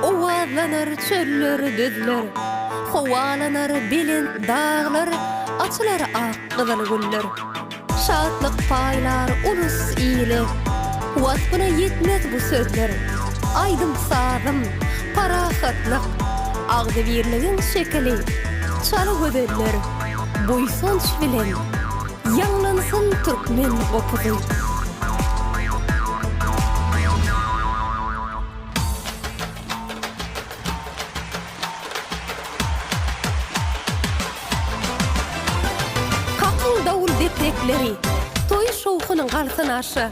owazlanar çöller düzler. Howalanar bilen dağlar, açylar ak gyzyl güller. Şatlyk paýlar ulus ýyly, watgyna ýetmez bu sözler. Aydym sadym, parahatlyk, agdy birligiň şekili. Çaly gödürler, buýsanç bilen, ýanglansyn türkmen gopuzy. Tekleri, toy şowkunyň galsyn aşy,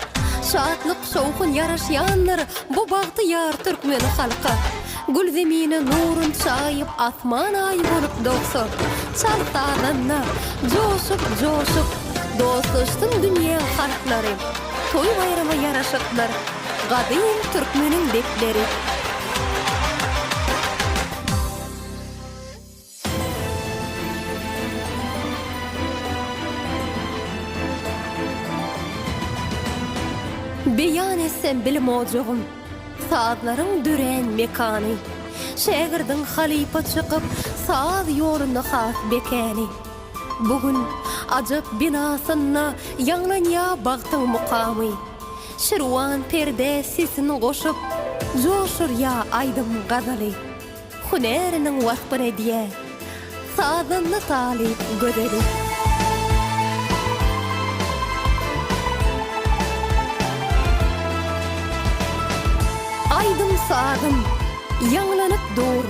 şatlyk şowkun ýaraşýanlar, bu bagty ýar türkmen halky. Gül zemine nurun çaýyp, asman aý bolup dogsa, çalsadanna, joşup, dostlaşdym dünýä halklary. Toy bayrama ýaraşyklar, gadim türkmeniň bekleri. Beýan etsem bilmojagym, sadlaryň düren mekany. Şägirdiň halypa çykyp, saz ýolunda has bekäni. Bugün ajab binasyna ýanglanýa bagtyň mukamy. Şirwan perde sesini goşup, joşur ýa aydym gazaly. Huneriniň wasbyny diýe, sazyny talyp gödeli. Aydym sadym, ýanglanyp dur,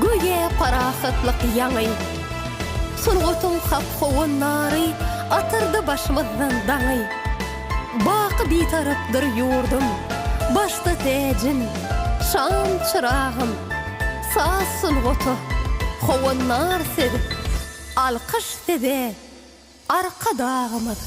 göýe parahatlyk ýaňy. Sunugutyň hap howannary, atyrdy başymyzdan daňy. Baky bitarapdyr ýurdum, başda täjin, şam çyragym. Saz sunuguty, howannar sedi, alkyş sedi, arka dağymyz.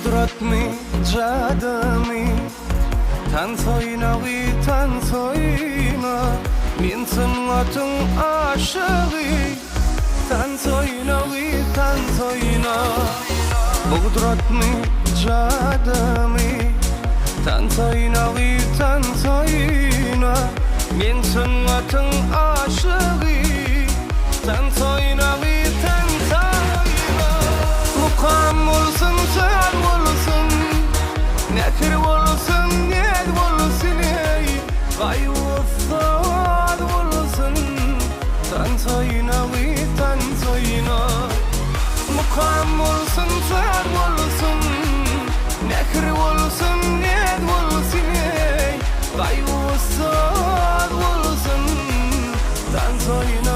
Kudretmi, jadami, tan soyna, min sanatın aşığı, tan soyna, Kudretmi, jadami, tan soyna, min sanatın aşığı, tan soyna, Mukam olsun, sen olsun, nekir olsun, ned olsun, gay uffad olsun, tan soyna, Mukam olsun, sen olsun, nekir olsun, ned olsun, gay uffad olsun, tan soyna.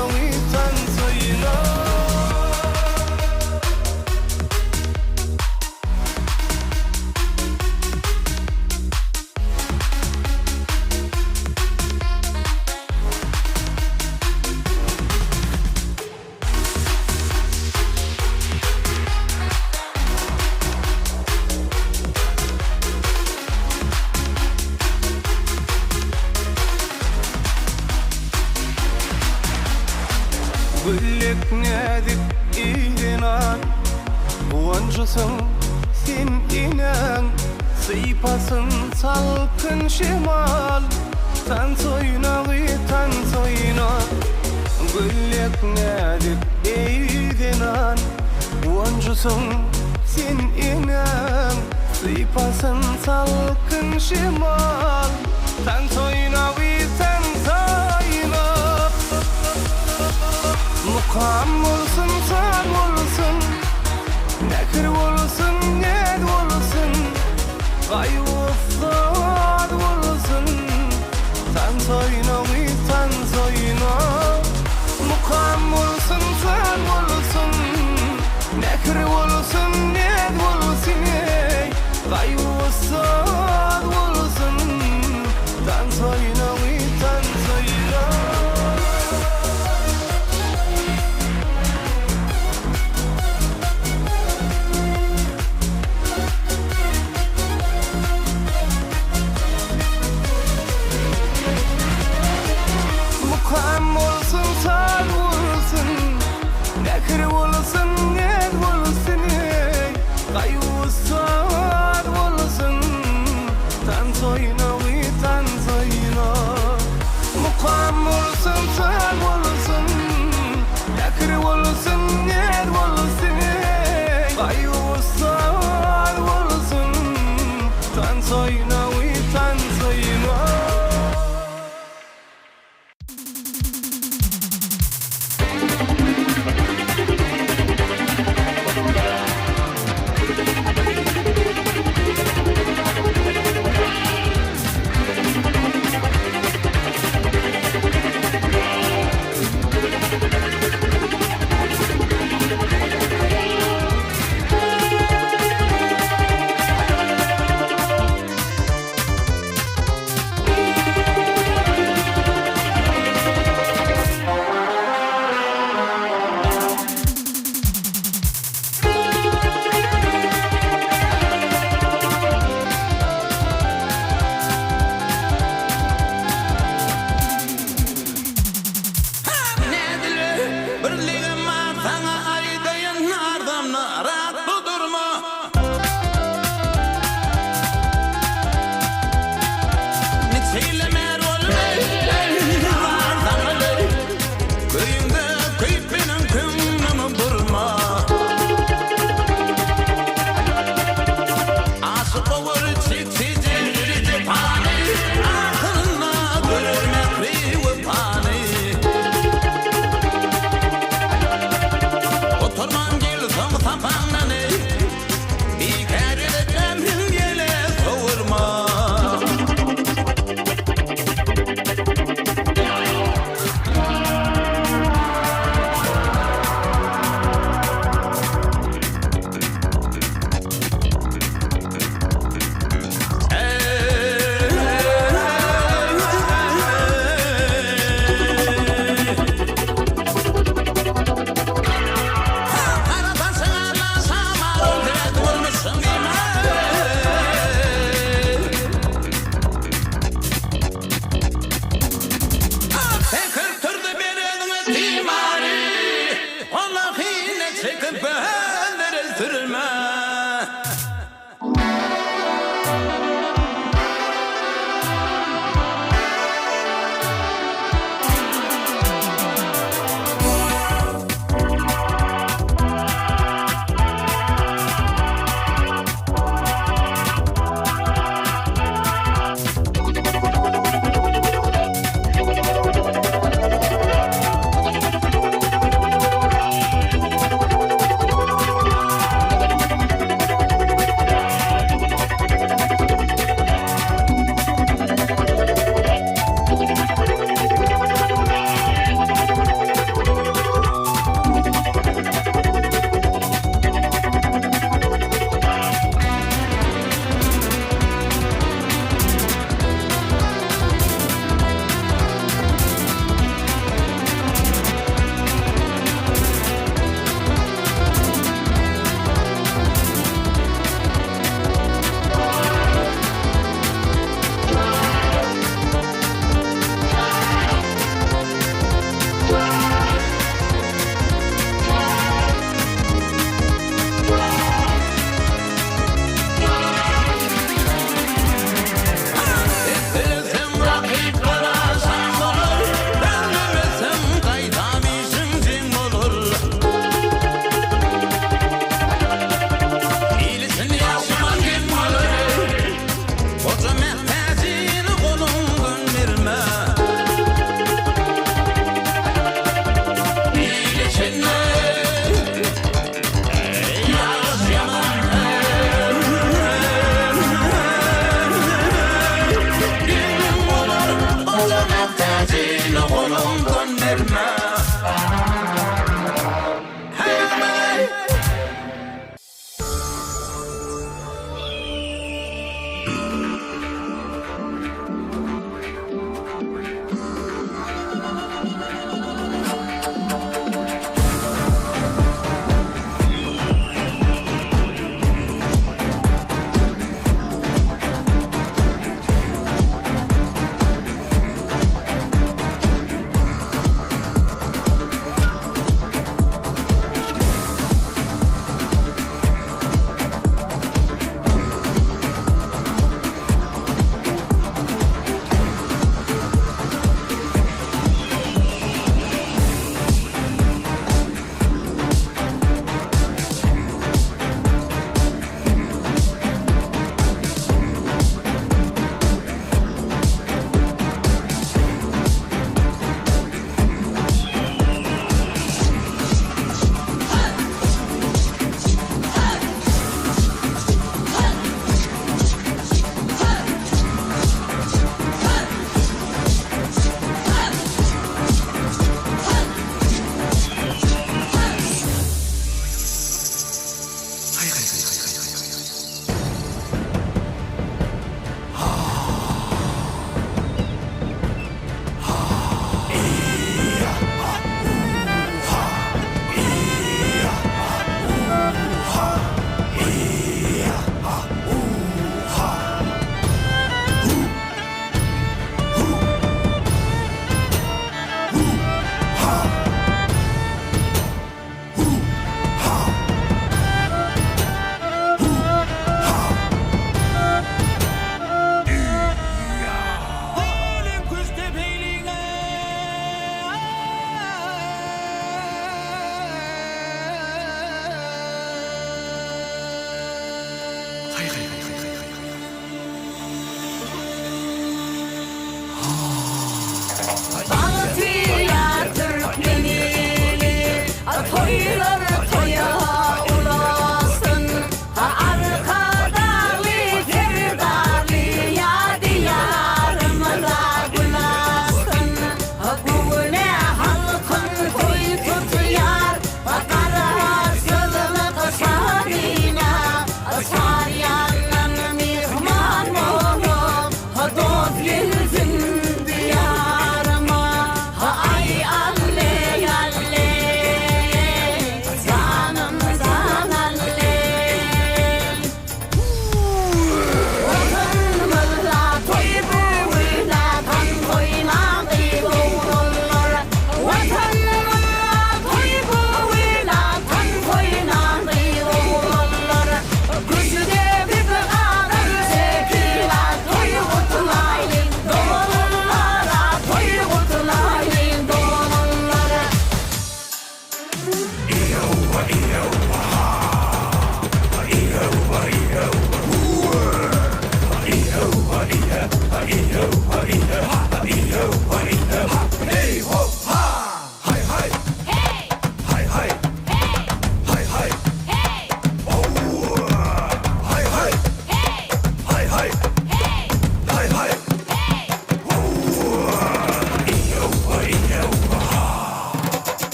Güllük nedik inan, Uvancısın sen inan, Sıypasın salkın şimal, Tan soyna, Güllük nedik inan, Uvancısın sen inan, Sıypasın salkın şimal, Tan soyna, Mukam olsun, sen olsun, nekir olsun, ned olsun, gay uffad olsun, tan soyna, Mukam olsun, sen olsun, nekir olsun, ned olsun, gay uffad olsun, tan soyna.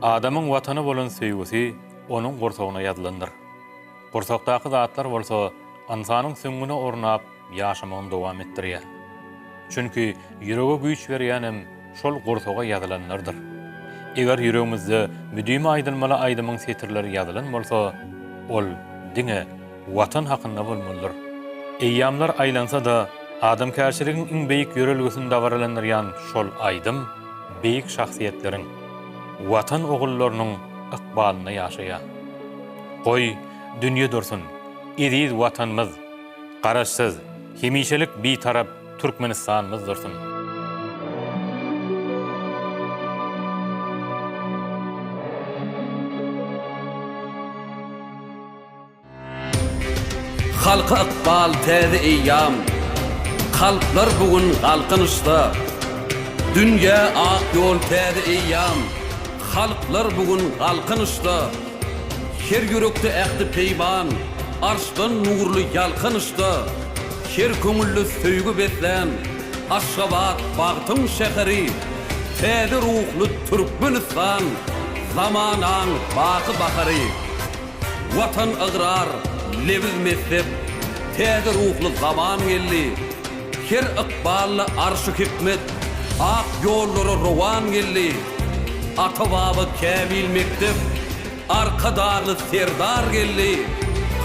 Adamın watanı bolan söýgüsi onun gorsogyna ýazylandyr. Gorsokdaky zatlar bolsa insanyň süňgüne ornap ýaşamagyny dowam etdirýär. Çünki ýürege güýç berýänem şol gorsoga ýazylanlardyr. Eger ýüregimizde müdüm aýdylmaly aýdymyň setirleri ýazylan bolsa, ol diňe watan hakynda bolmalydyr. Eýýamlar aýlansa da adam käşirigiň iň beýik ýörelgesinde dawralanýan şol aýdym beýik şahsiýetleriň watan ogullarynyň ykbalyna ýaşaýar. Goý dünýe dursun, ediz watanymyz, garaşsyz, hemişelik bitarap Türkmenistanymyz dursun. Halka ykbal täze eýýam, kalplar bugün galkynışda. Dünýä ak ýol täze eýýam, halklar bugün galkynışda. Her yürekde ähdi peýman, arşdan nurly ýalkynışda. Her köňüllü söýgü beslen, Aşgabat Bagtyň şäheri, täze ruhly Türkmenistan, zamanaň baky bakary. Watan agrar, leviz mezhep, täze ruhly zaman geldi. Her ykbally arşy hikmet, ak ýollary rowan geldi. Ata-baba käbil mektep, arkadarly serdar geldi.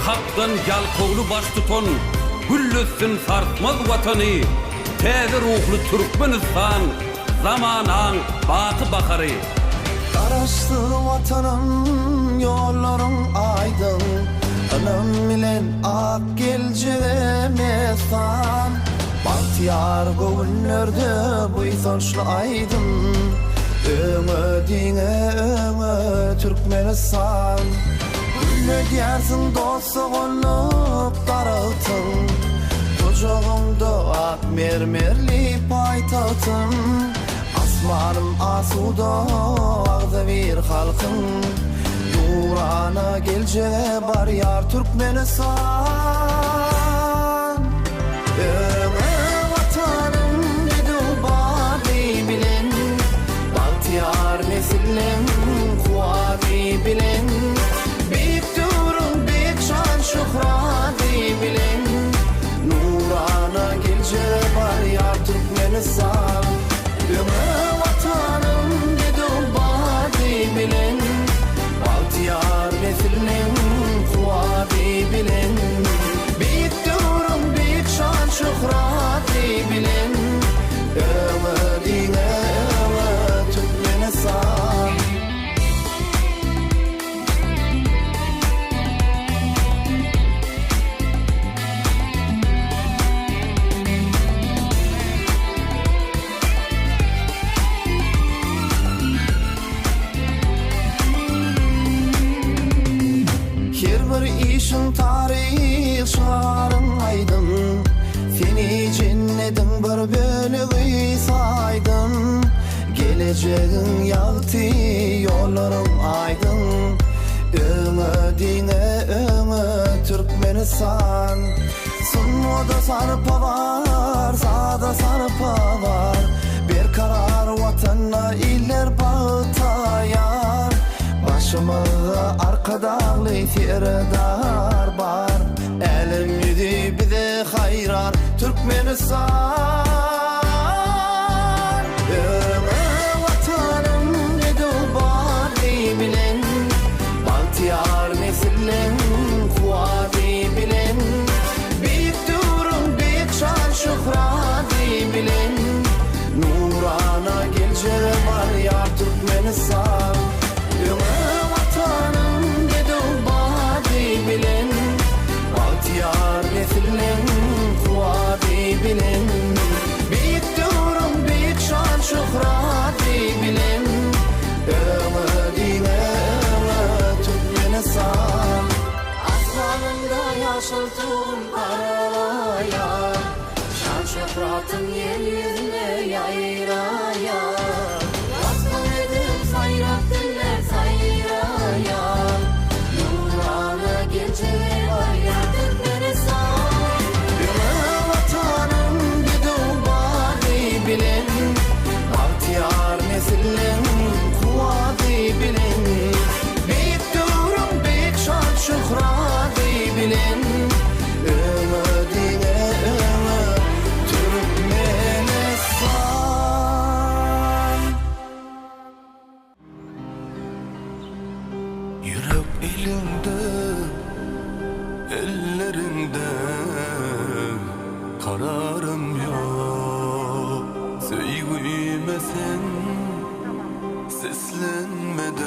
Hakdan ýalkowly baş tutan, güllüsün sartmaz watany. Täze ruhly Türkmenistan, zamanaň baky bakary. Garaşdy watanım, ýollaryň aýdyn. Anam bilen ak geljemesan. Batyar gowunlerde buýsançly aýdyn. Öňe diňe öňe Türkmenistan. Öyle dersin dostu olup daraltın Kucağımda ak mermerli paytatın Asmanım asuda ağda bir halkın Nurana gelce bar yar Türkmenistan Öme vatanım dedu bari bilen Bahtiyar nesillim kuadi bilen Büyük durun büyük şan şuhradi bilen Nurana gelce bar yar Türkmenistan Öme vatanım dedu bari bilen Bahtiyar nesillim kuadi bilen Büyük durun büyük şan şuhradi bilen Ömedine Türkmenistan İşin tarih şarın aydın Seni cennetin bir bölüğü saydın Geleceğin yaltı yolların aydın Ömedine Türkmenistan Sunmoda sarpa var, sağda sarpa var Bir karar vatanla iller bağıtayar Başımızda arkadağlı firdar var Elim yüzü bize hayran Türkmenistan Öme vatanım dedu bari bilen Bahtiyar nesillim kuadi bilen Büyük durun büyük şan şuhradi bilen Nurana gelce var yar Türkmenistan Öme vatanım dedu bari bilen Bahtiyar nesillim kuadi bilen Büyük durun büyük şan şuhradi bilen Ömedine Türkmenistan Aslanımda yaşıltım paraya Şan şöhratım yeryüzüne yayraya Aslan edip sayrak diller sayraya Nurana gece var ya Türkmenistan Öme vatanım dedu bari bilen Bahtiyar nesillim kuadi bilen Büyük durum büyük şan şuhradi bilen Ömedine Türkmenistan Yürek elinde ellerinde Kararım yok Söygüyme sen seslenmeden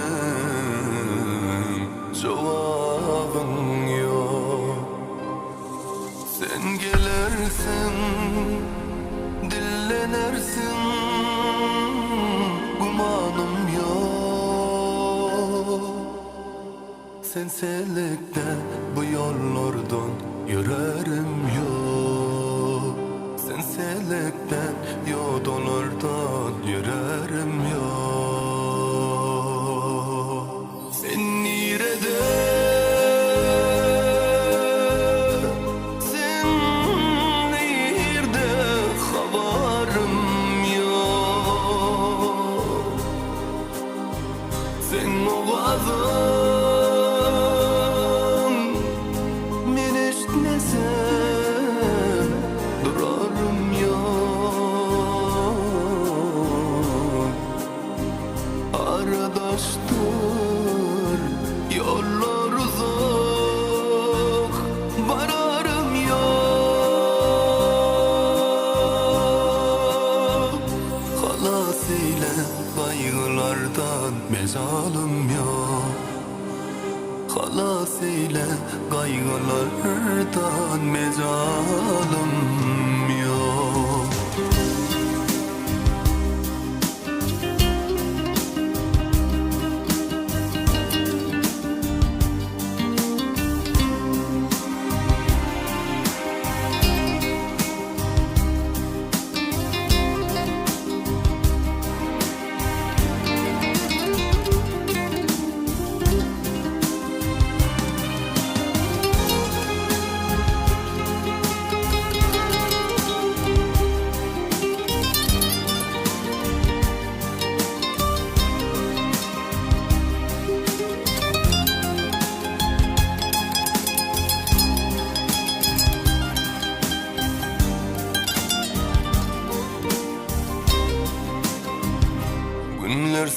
Cevabın yok Sen gelersin dillenersin Gumanım yok Sen selekte bu yollardan yürürim yok Sen selekte yollardan yürürim yok Sen nerede Sen nerede haberim yok Sen o vazın men eşitmesem durarım yok Aradaştır yollar uzak vararım yok Halas ile kaygılardan mezalım yok Halas ile kaygılardan mezalım yok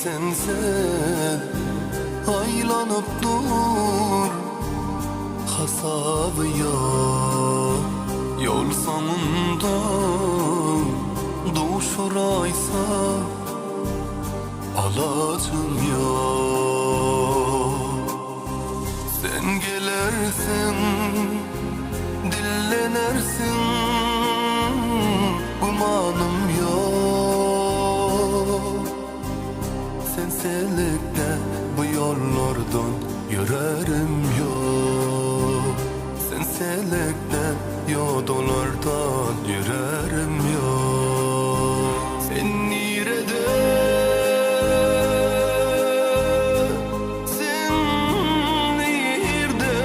sen aylanıp dur hasabıya yol sonunda duşuraysa alacım ya sen gelersin dillenersin gumanım yok sen selekte bu yollardan yürürüm yok sen selekte yollardan yürürüm yok sen nerede sen nerede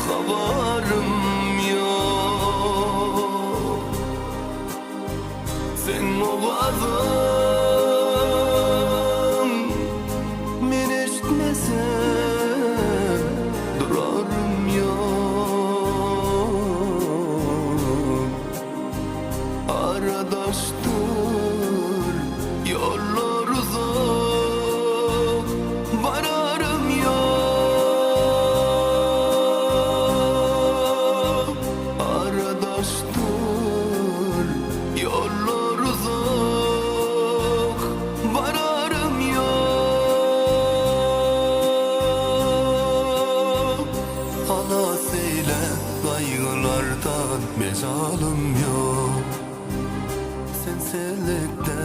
haberim yok sen o varlığın men eşitmesen durarım yok aradaştır yollar uzak vararım yok aradaştır yollar uzak vararım yok halas eyle kaygılardan mezalım yok sen selekte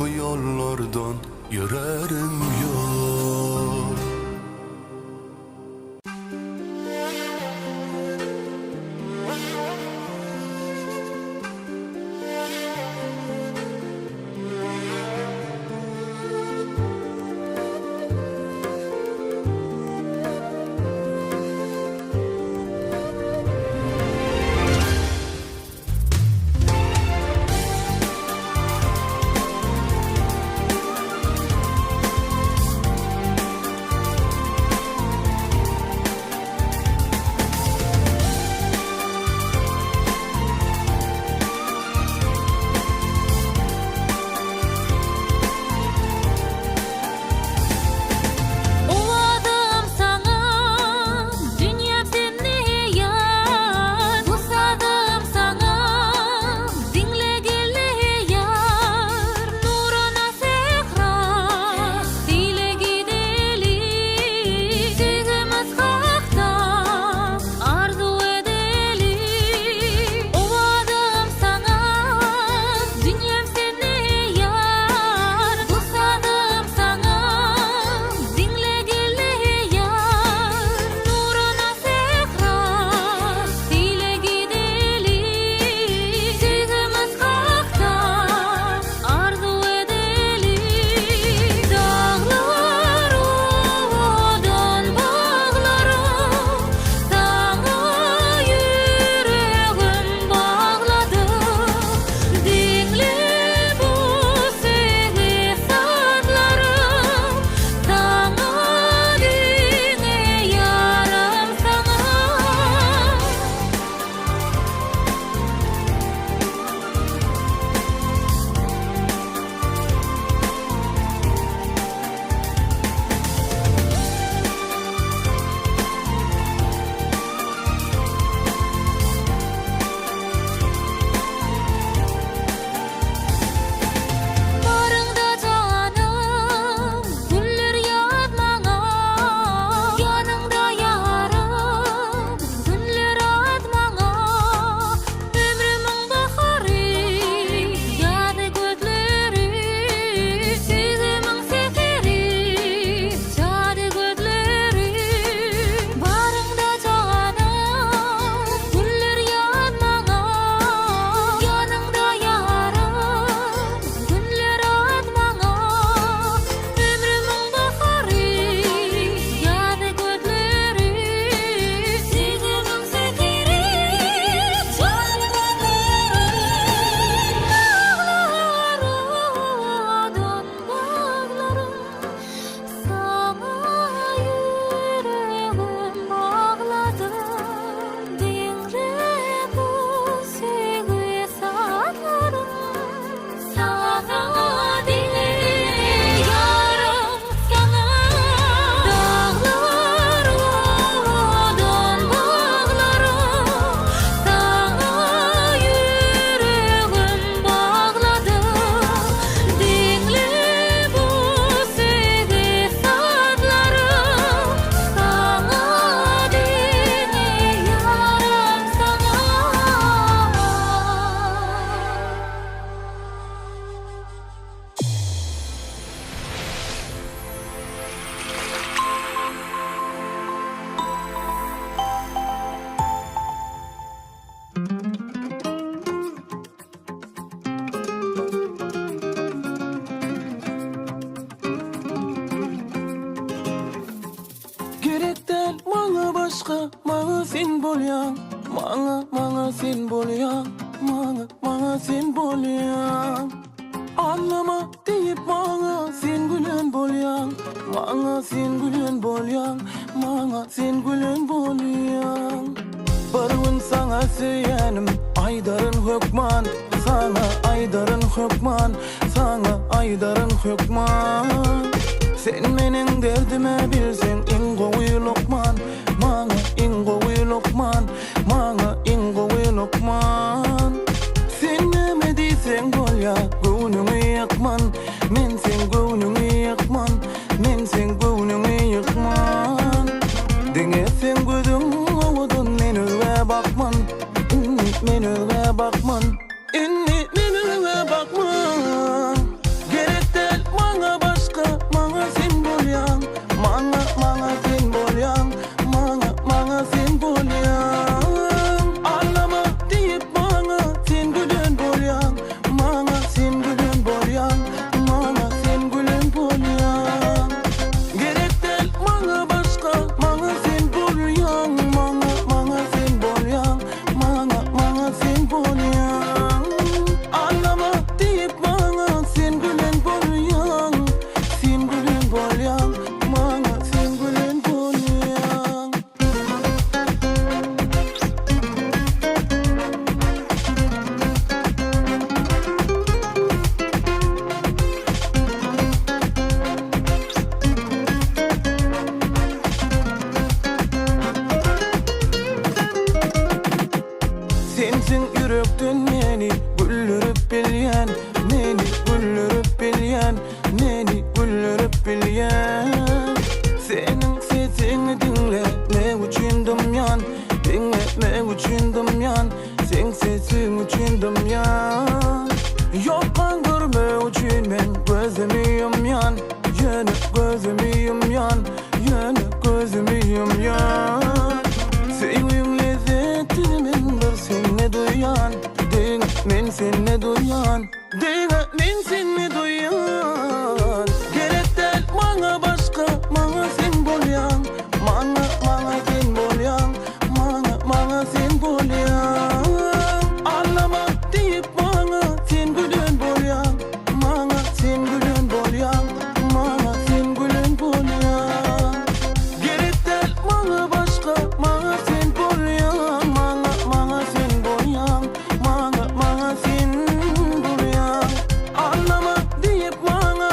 bu yollardan yürürüm yok sen bolyan, Maňa sen bolyan, Maňa sen bolyan. Anlama deyip maňa sen gülen bolyan, Maňa sen gülen bolyan, Maňa sen gülen bolyan. Bir gün sana söýänim, Aydarın hökman, sana Aydarın hökman, sana Aydarın hökman. Sen meniň derdime bilsen iň gowy lokman, maňa iň gowy lokman, maňa iň gowy lokman. Sen näme diýsen bolýa, göwnüňi ýakman, men sen göwnüňi ýakman, men sen göwnüňi ýakman. Diňe sen gözüň owudan men öwe bakman, men öwe bakman, men öwe bakman. Gerek del maňa başka, maňa sen bolýan, maňa sen bolýan, maňa sen bolýan. Anlama diýip maňa sen gülen bolýan, maňa sen gülen bolýan, maňa sen gülen bolýan. Gerek del maňa başka, maňa sen bolýan, maňa sen bolýan, maňa sen bolýan. Anlama diýip maňa sen gülen bolýan, sen gülen bolýan, maňa sen gülen bolýan. Sensin yürekten meni güldürüp bilýän, meni güldürüp bilýän, meni güldürüp bilýän. Senin sesini dinlemek üçin dümýan, dinlemek üçin dümýan, sen sesiň üçin dümýan. Ýokkan görmek üçin men gözümi yumýan, ýöne gözümi yumýan, ýöne gözümi yumýan. Sevgiň lezzetini men bir senne duyan, diňe men senne duyan, diňe men senne duyan. Gerek del maňa başka, maňa sen bolýan, maňa sen bolýan, maňa sen bolýan. Anlama diýip maňa sen gülen bolýan, maňa sen gülen bolýan, maňa sen gülen bolýan. Gerek del maňa başka, maňa sen bolýan, maňa sen bolýan, maňa sen bolýan. Anlama diýip maňa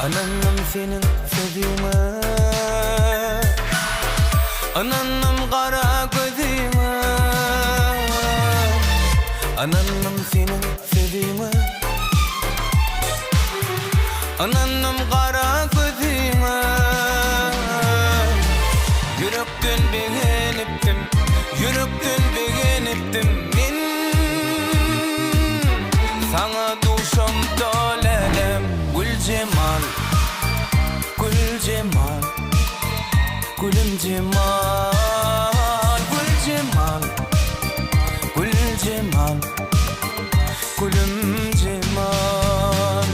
Ananım senin sevdiğime, ananım kara gözüme, ananım senin sevdiğime, ananım kara gözüme. Yürekten beğeniptim, yürekten beğeniptim min. Sana duşam dolelem gül cemal, gül cemal, gülüm cemal, gül cemal, gül cemal, gülüm cemal.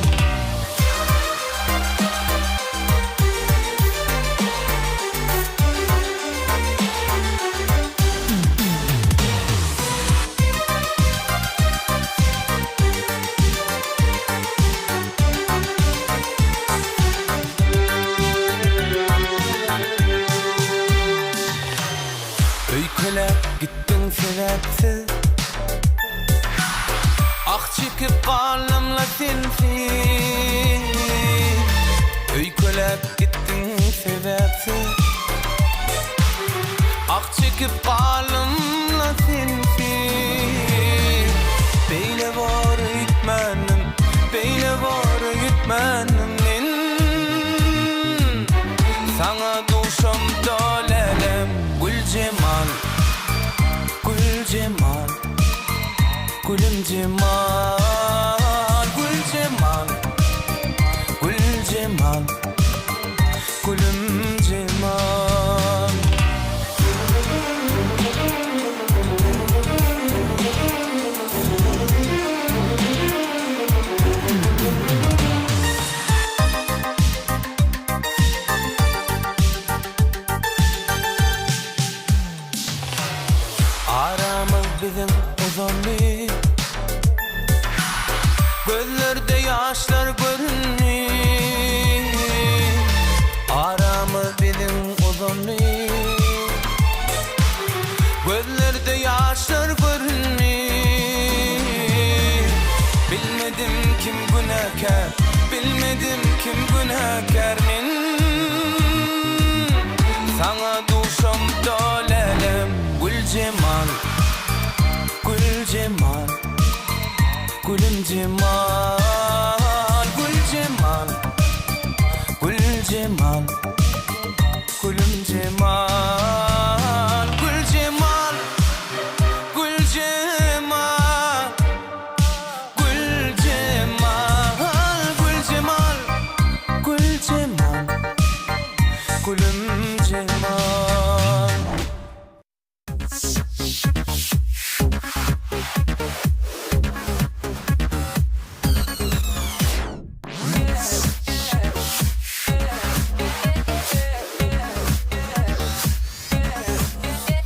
Gittin sebepsiz Ah çekip kalımla sensiz Öykülep gittin sebepsiz Ah çekip kalımla sensiz Beyle var gitmenim, beyle var gitmenim Sana duşam dolelem gül cemal, gül cemal, gülüm cemal, gül cemal, gül cemal, gülüm cemal. Aramız bizim uzunlu, gözlerde yaşlar görünüyor. Aramız bizim uzunlu, gözlerde yaşlar görünüyor. Bilmedim kim günahkar, bilmedim kim günahkar men. Sana duşam dolelem gül cemal, gül cemal, gülüm cemal, gül cemal, gül cemal, gülüm cemal, gül cemal, gül cemal, gül cemal, gül cemal, gül cemal, gülüm cemal.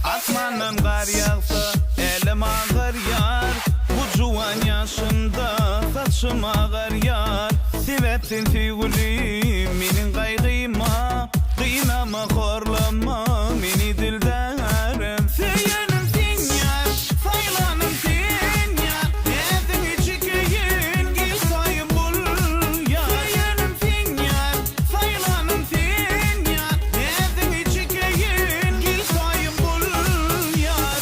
Asmandan kar yağsa elim ağır yar. Bu juwan yaşımda saçım ağır yar. Sebepsin sevgilim menin kaygıma, kıynama horlama meni dildarım. Söylenim sen yar, saylanım sen yar. Nezin içikeyin gel sayım bul yar. Söylenim sen yar, saylanım sen yar. Nezin içikeyin gel sayım bul yar.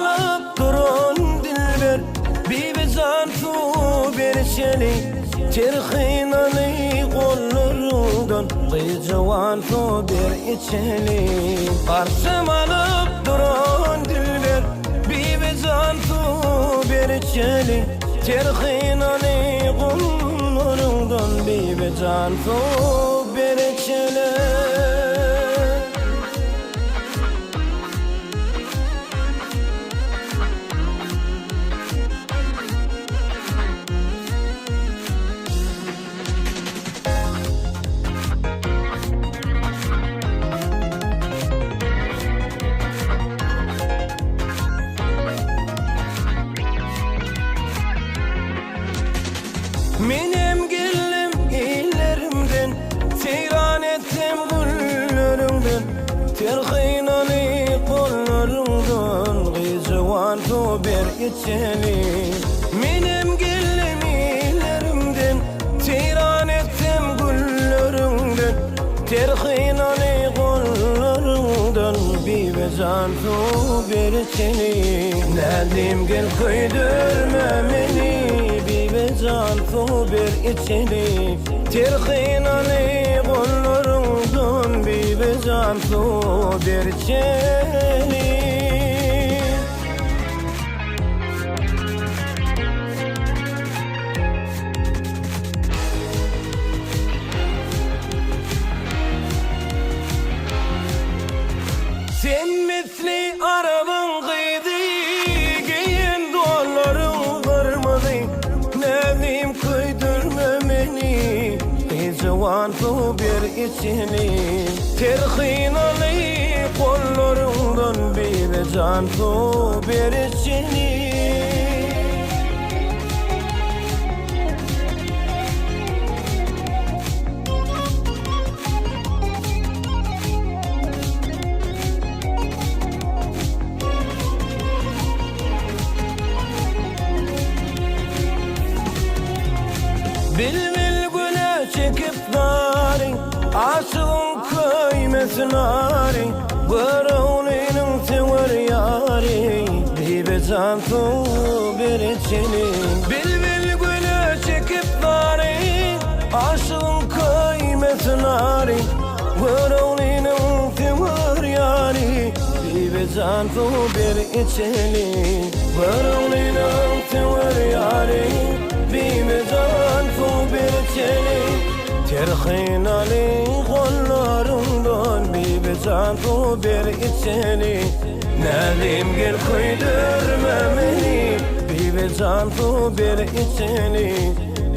alıp durun dilber Bibizan su berişeli Terhinalı kollarından Kıyıcıvan su bir içeli Karşım alıp durun dilber Bibizan su berişeli Terhinalı kollarından Bibizan su berişeli Menem gellim illerimden Seyran ettim güllerimden Terhinalı kollarımdan Gıyıcıvan su bir içeli Menem gellim illerimden Seyran ettim güllerimden Terhinalı kollarımdan Bibizan su bir içeli Nedim gel koydurma beni Bibizan su bir içeli Terhinalı kollarımdan Bibizan su bir içeli Sen misli arabın kıydı Giyin dolarım varmadı Nevim kıydırma beni Kıyıcıvan su bir içini Terhinalı kollarımdan Bibizan su bir içini Bil güne çekip dari Aşığın kıymesin ari Gırıvlinin sever yari Bibizan su bir içini Bil güne çekip dari Aşığın kıymesin ari Gırıvlinin sever yari Bibizan su bir içini Gırıvlinin sever yari Bibizan su bir içeli Terhinalı kollarımdan Bibizan su bir içeli Nedim gel koydurma beni Bibizan su bir içeli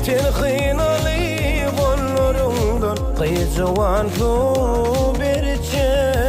Terhinalı kollarımdan Kıyıcıvan su bir içeli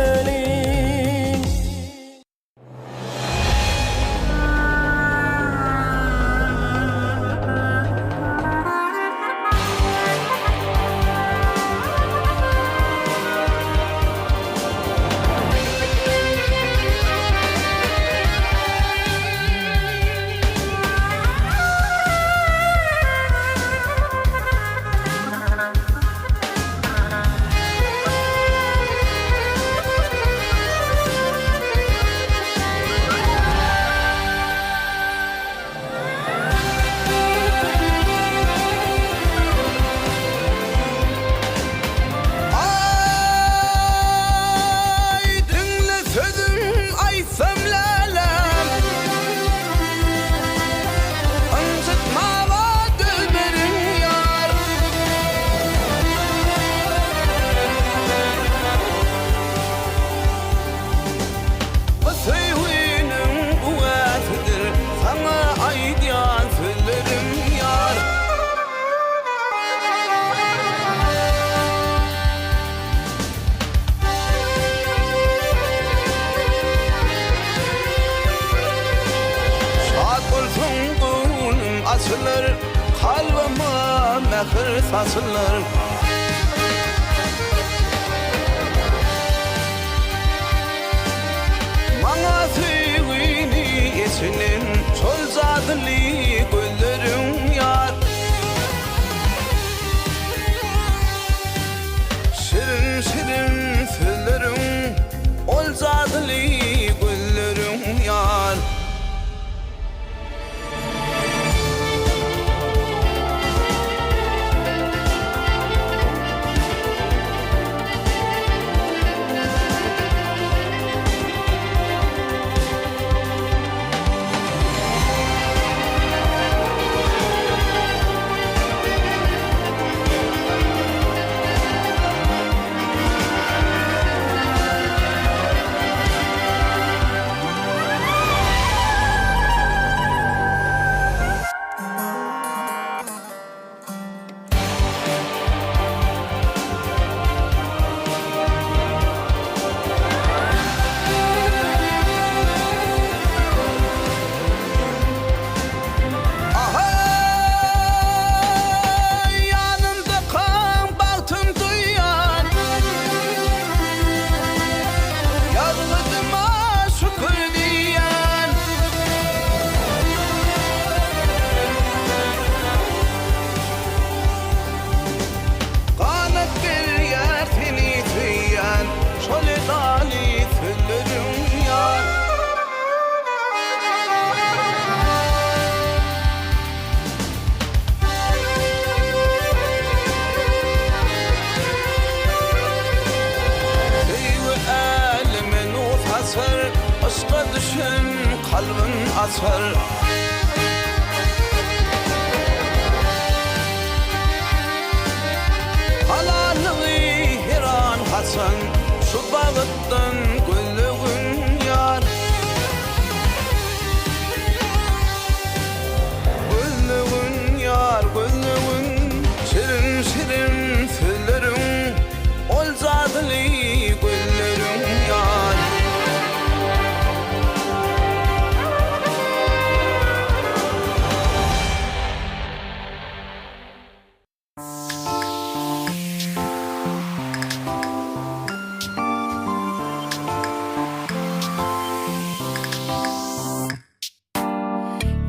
saçılır, kalbime mehir saçılır. Bana suyunu içinin çöl zadlı güllerim yar. Şirin şirin sözlerim ol zadlı güllerim yar. kalbin açar. Halalığı her an kaçan şu bağıttan güllüğün yar. Güllüğün yar, güllüğün şirin şirin sözlerin ol zadılı güllerin yar.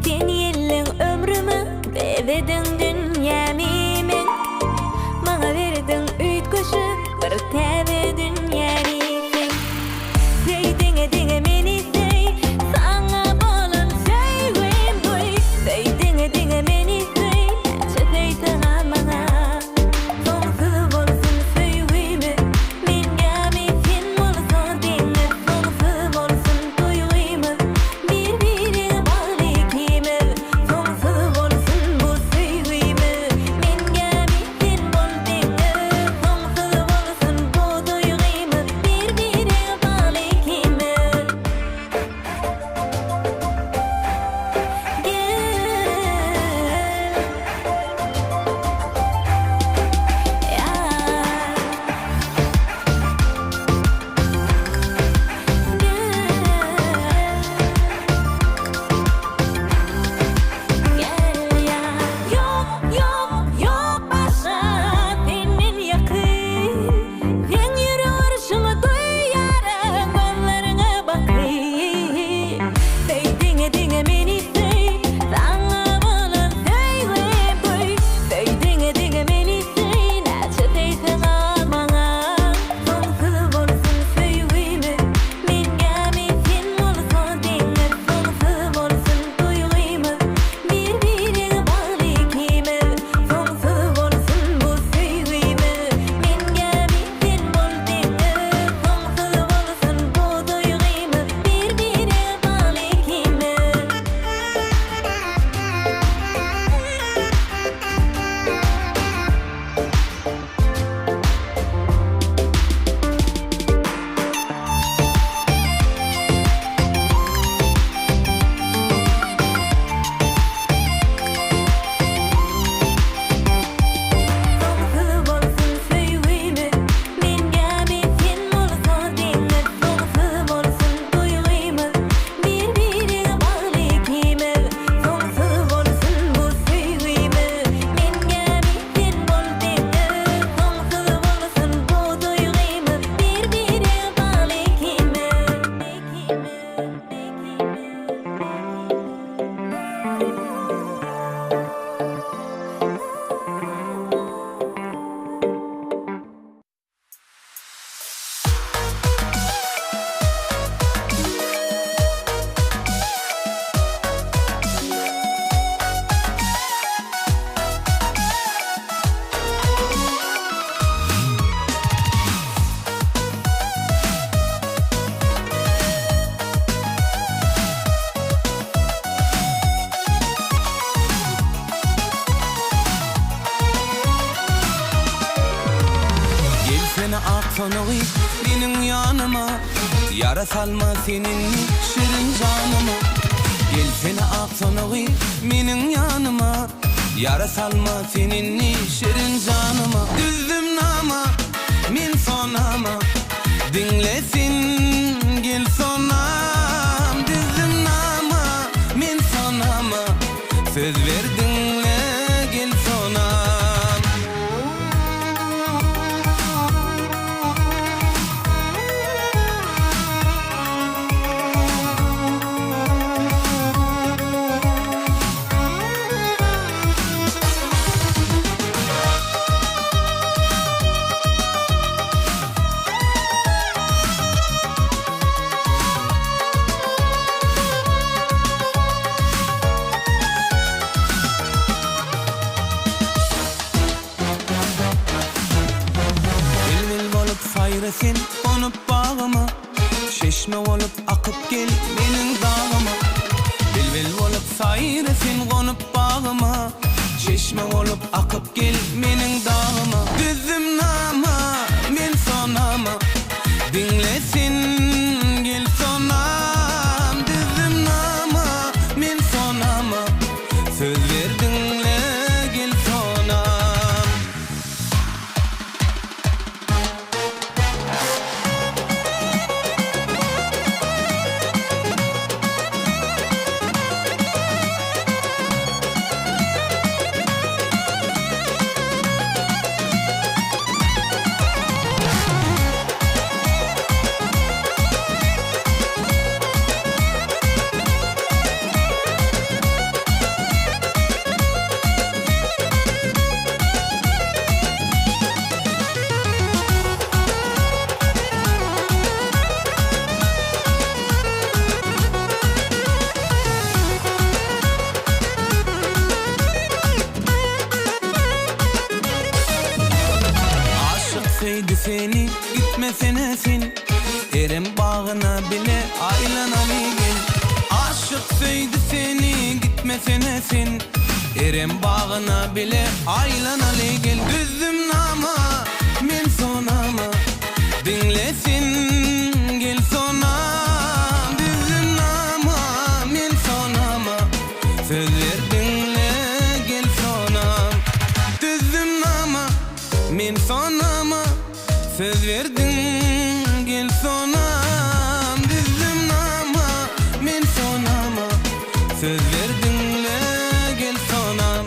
Sen yellin ömrümü bevedin dünyami men. Bana verdin üytküşü bir tebe dünyani sen. Seydine dine meni sey, sana bolun seywem duy. Seydine dine meni sey, çeteyten amana. Sonsuz bolsun seywemi, men gami sen bolsun dine. Sonsuz bolsun duyguyumuz, birbirine bağlı ikimiz. Sonsuz bolsun bu seywemi, men gami sen bol dine. Sonsuz bolsun bu duyguyumuz, birbirine bağlı ikimiz. Yok yok yok başa senin yakın. Sen yürü arşımı duyarım gözlerine bakayım. Seydine dine meni sey, sana bolun seywem duy. Seydine dine meni sey, naçı teysen almana. Sonsuz bolsun seywemi, men gami sen bolsun dine. Sonsuz bolsun duyguyumuz, birbirine bağlı ikimiz. Sonsuz bolsun bu seywemi, men gami sen bol dine. Sonsuz bolsun bu duyguyumuz, birbirine bağlı ikimiz. Sonsuz bolsun seywemi, men gami sen bolsun dine. Sonsuz bolsun duyguyumuz, birbirine bağlı ikimiz. Sonsuz bolsun bu seywemi, men gami sen bol dine. Sonsuz bolsun bu duyguyumuz, birbirine bağlı Gelsene aksonuğu benim yanıma, yara salma senin şirin canıma. Gelsene aksonuğu benim yanıma, yara salma senin şirin canıma. Düzdüm nama, min sonama, dinlesin gel sonam. Düzdüm nama, min sonama, söz verdinle gel sonam. Seveydi seni gitmesene sen Erem bağına bile aylanalı gel Düzdüm nama men sonama Dinlesin gel sonam Düzdüm nama men sonama Söz verdinle gel sonam Düzdüm nama men sonama Söz verdin gel sonam Düzdüm nama men sonama Söz verdinle gel sonam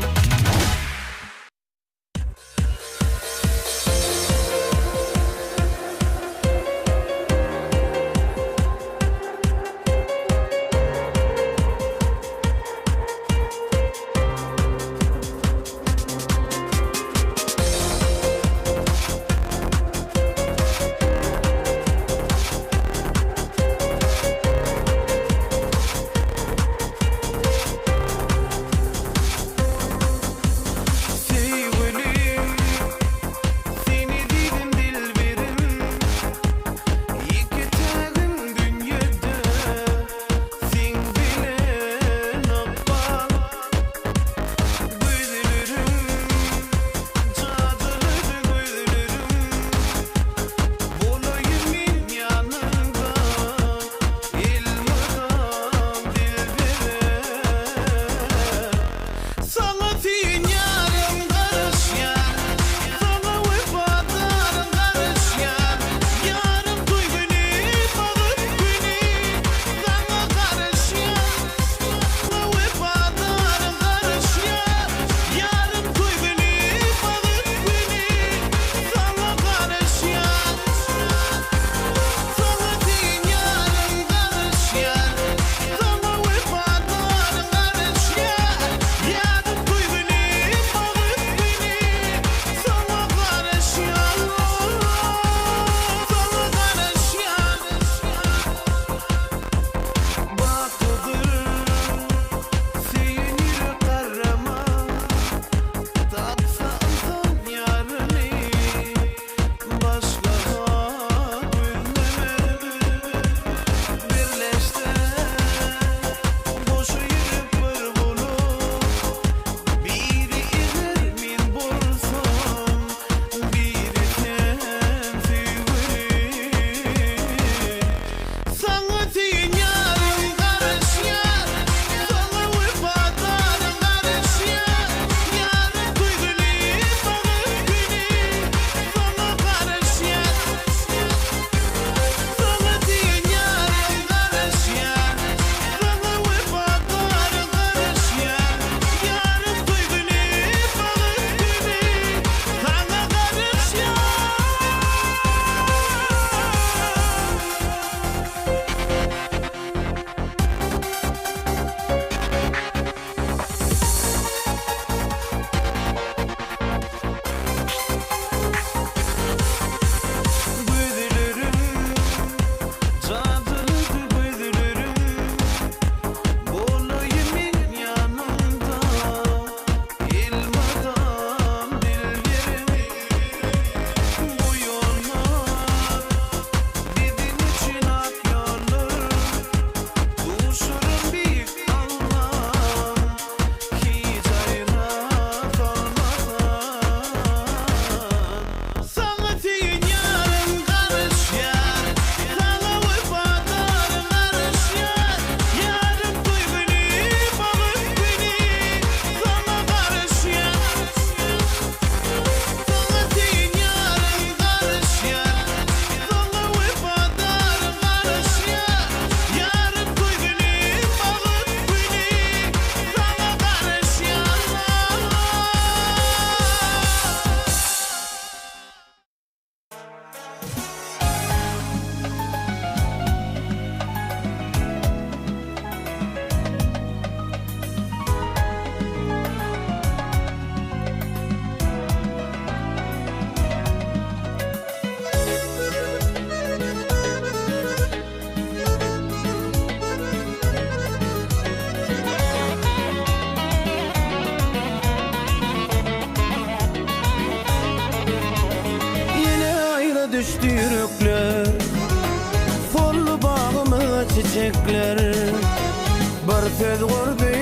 söz gurbi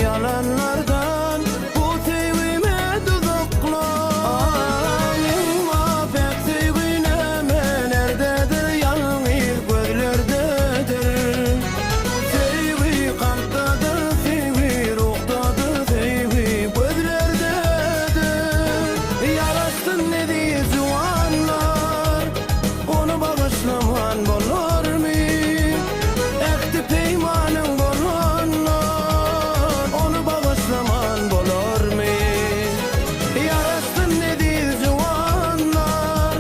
yalanlardan bu sevgime tuzaklar Yılma pek sevgine nerededir yalnız gözlerdedir Sevgi kalptadır sevgi ruhtadır sevgi gözlerdedir Yarasın ne diye zuanlar onu bağışlaman bolor mu? Ekti peymanın bolanlar onu bağışlaman bolor mu? Yarasın ne diye zuanlar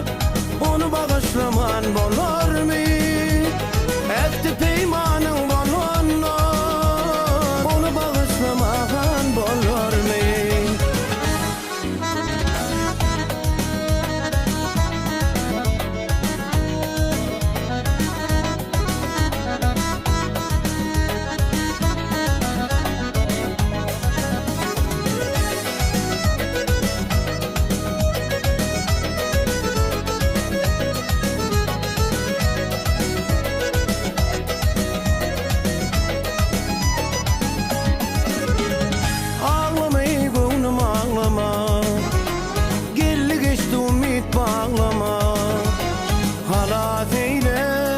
onu bağışlaman bolor mu? Ekti peymanın bolanlar onu bağışlaman bolor mu? Ağlama ey gönlüm ağlama Gelli geçti umut bağlama Halat eyle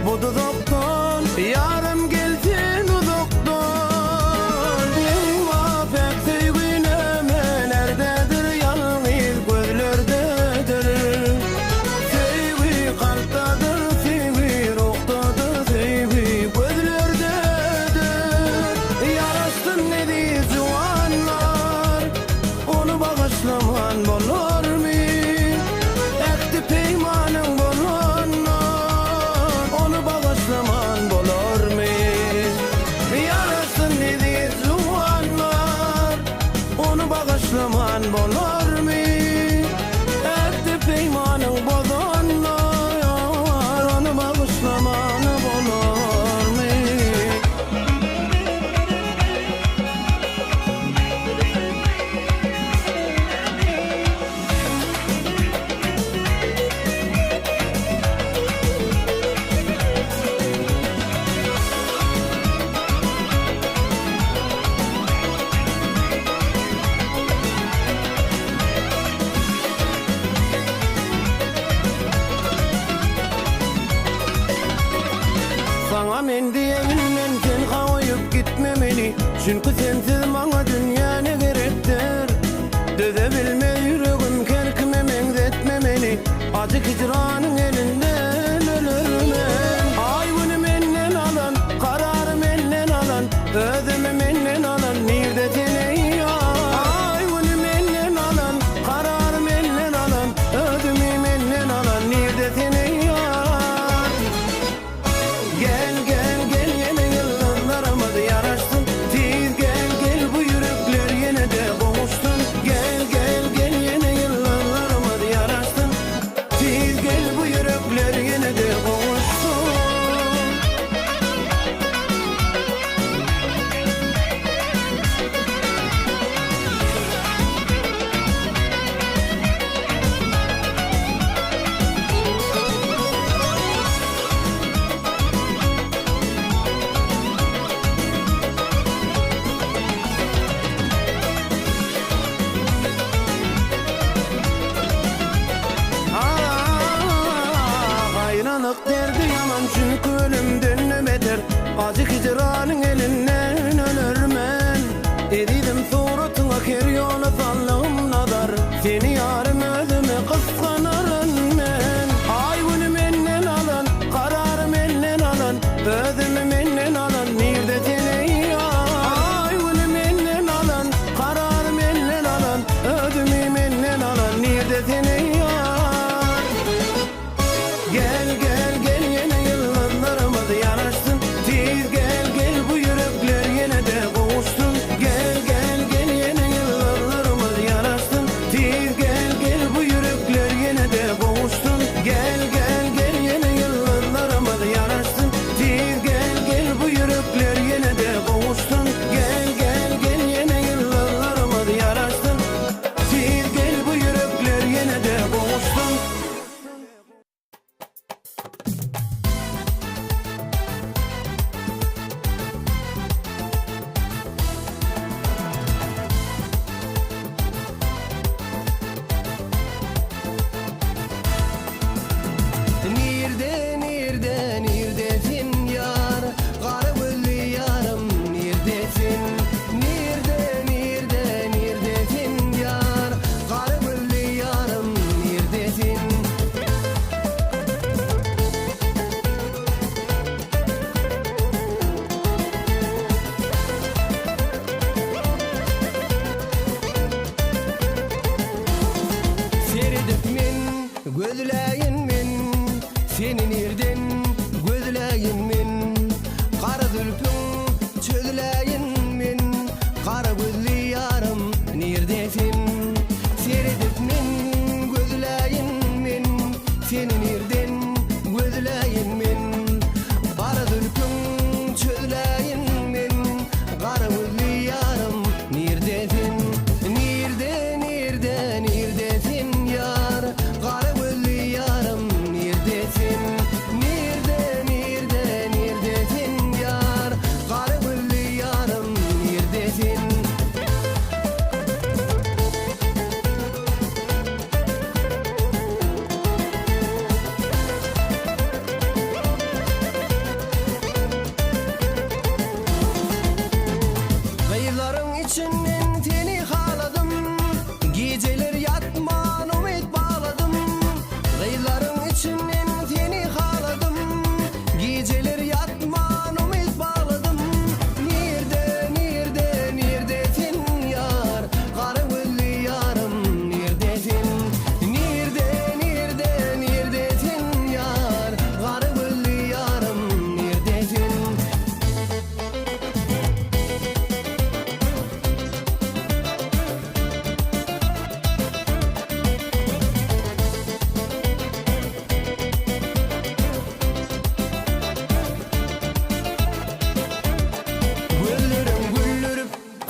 bu dudaktan Yarım gelsin uduktan Yılma pek sevgine nerededir yalnız gözlerdedir Sevgi kalptadır sevgi ruhtadır sevgi gözlerdedir Yarasın ne diye zuanlar onu bağışlaman bolor mu? Ekti peymanın bolanlar onu bağışlaman bolor mu? Yarasın ne diye zuanlar onu bağışlaman bolor mu? Ekti peymanın bolanlar onu bağışlaman bolor mu? Sana men diyebilmem sen kavayıp gitmemeli Çünkü sensiz bana dünya ne gerektir Dözebilme yüreğim kerkime mengzetmemeli Acı hicranın elinden ölürüm Ay bunu menden alan, kararı menden alan Özümü menden alan, nerede seni ya Ay bunu menden alan, kararı menden alan Özümü menden alan, nerede seni ya Gel gel gel yine yıllarımız yaraşsın Tiz gel gel bu yürekler yine de boğuşsun Gel gel gel yine yıllarımız yaraşsın Tiz gel bu yürekler yine de boğuşsun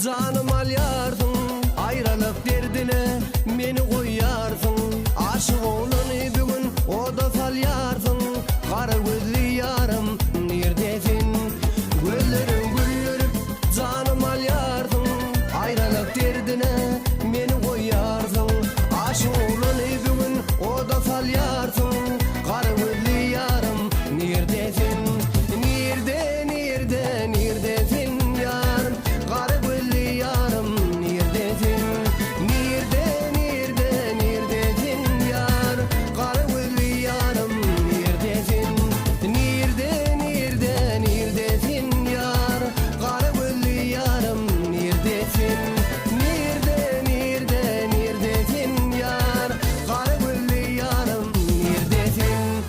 Canım alyarsın, ayrılık derdine meni koyarsın. Aşık olanı bugün o da salyarsın. Kara gözlü yarım neredesin? Gözlerin gülürüp canım alyarsın, ayrılık derdine meni koyarsın. Aşık olanı bugün o da salyarsın. Kara gözlü yarım neredesin? Nerede, nerede, neredesin yarım? Kara gözlü yarım neredesin? Nerede, nerede, neredesin yar? Kara gözlü yarım neredesin? Nerede, nerede, neredesin yar? Kara gözlü yarım neredesin? Nerede, nerede, neredesin yar? Kara gözlü yarım neredesin?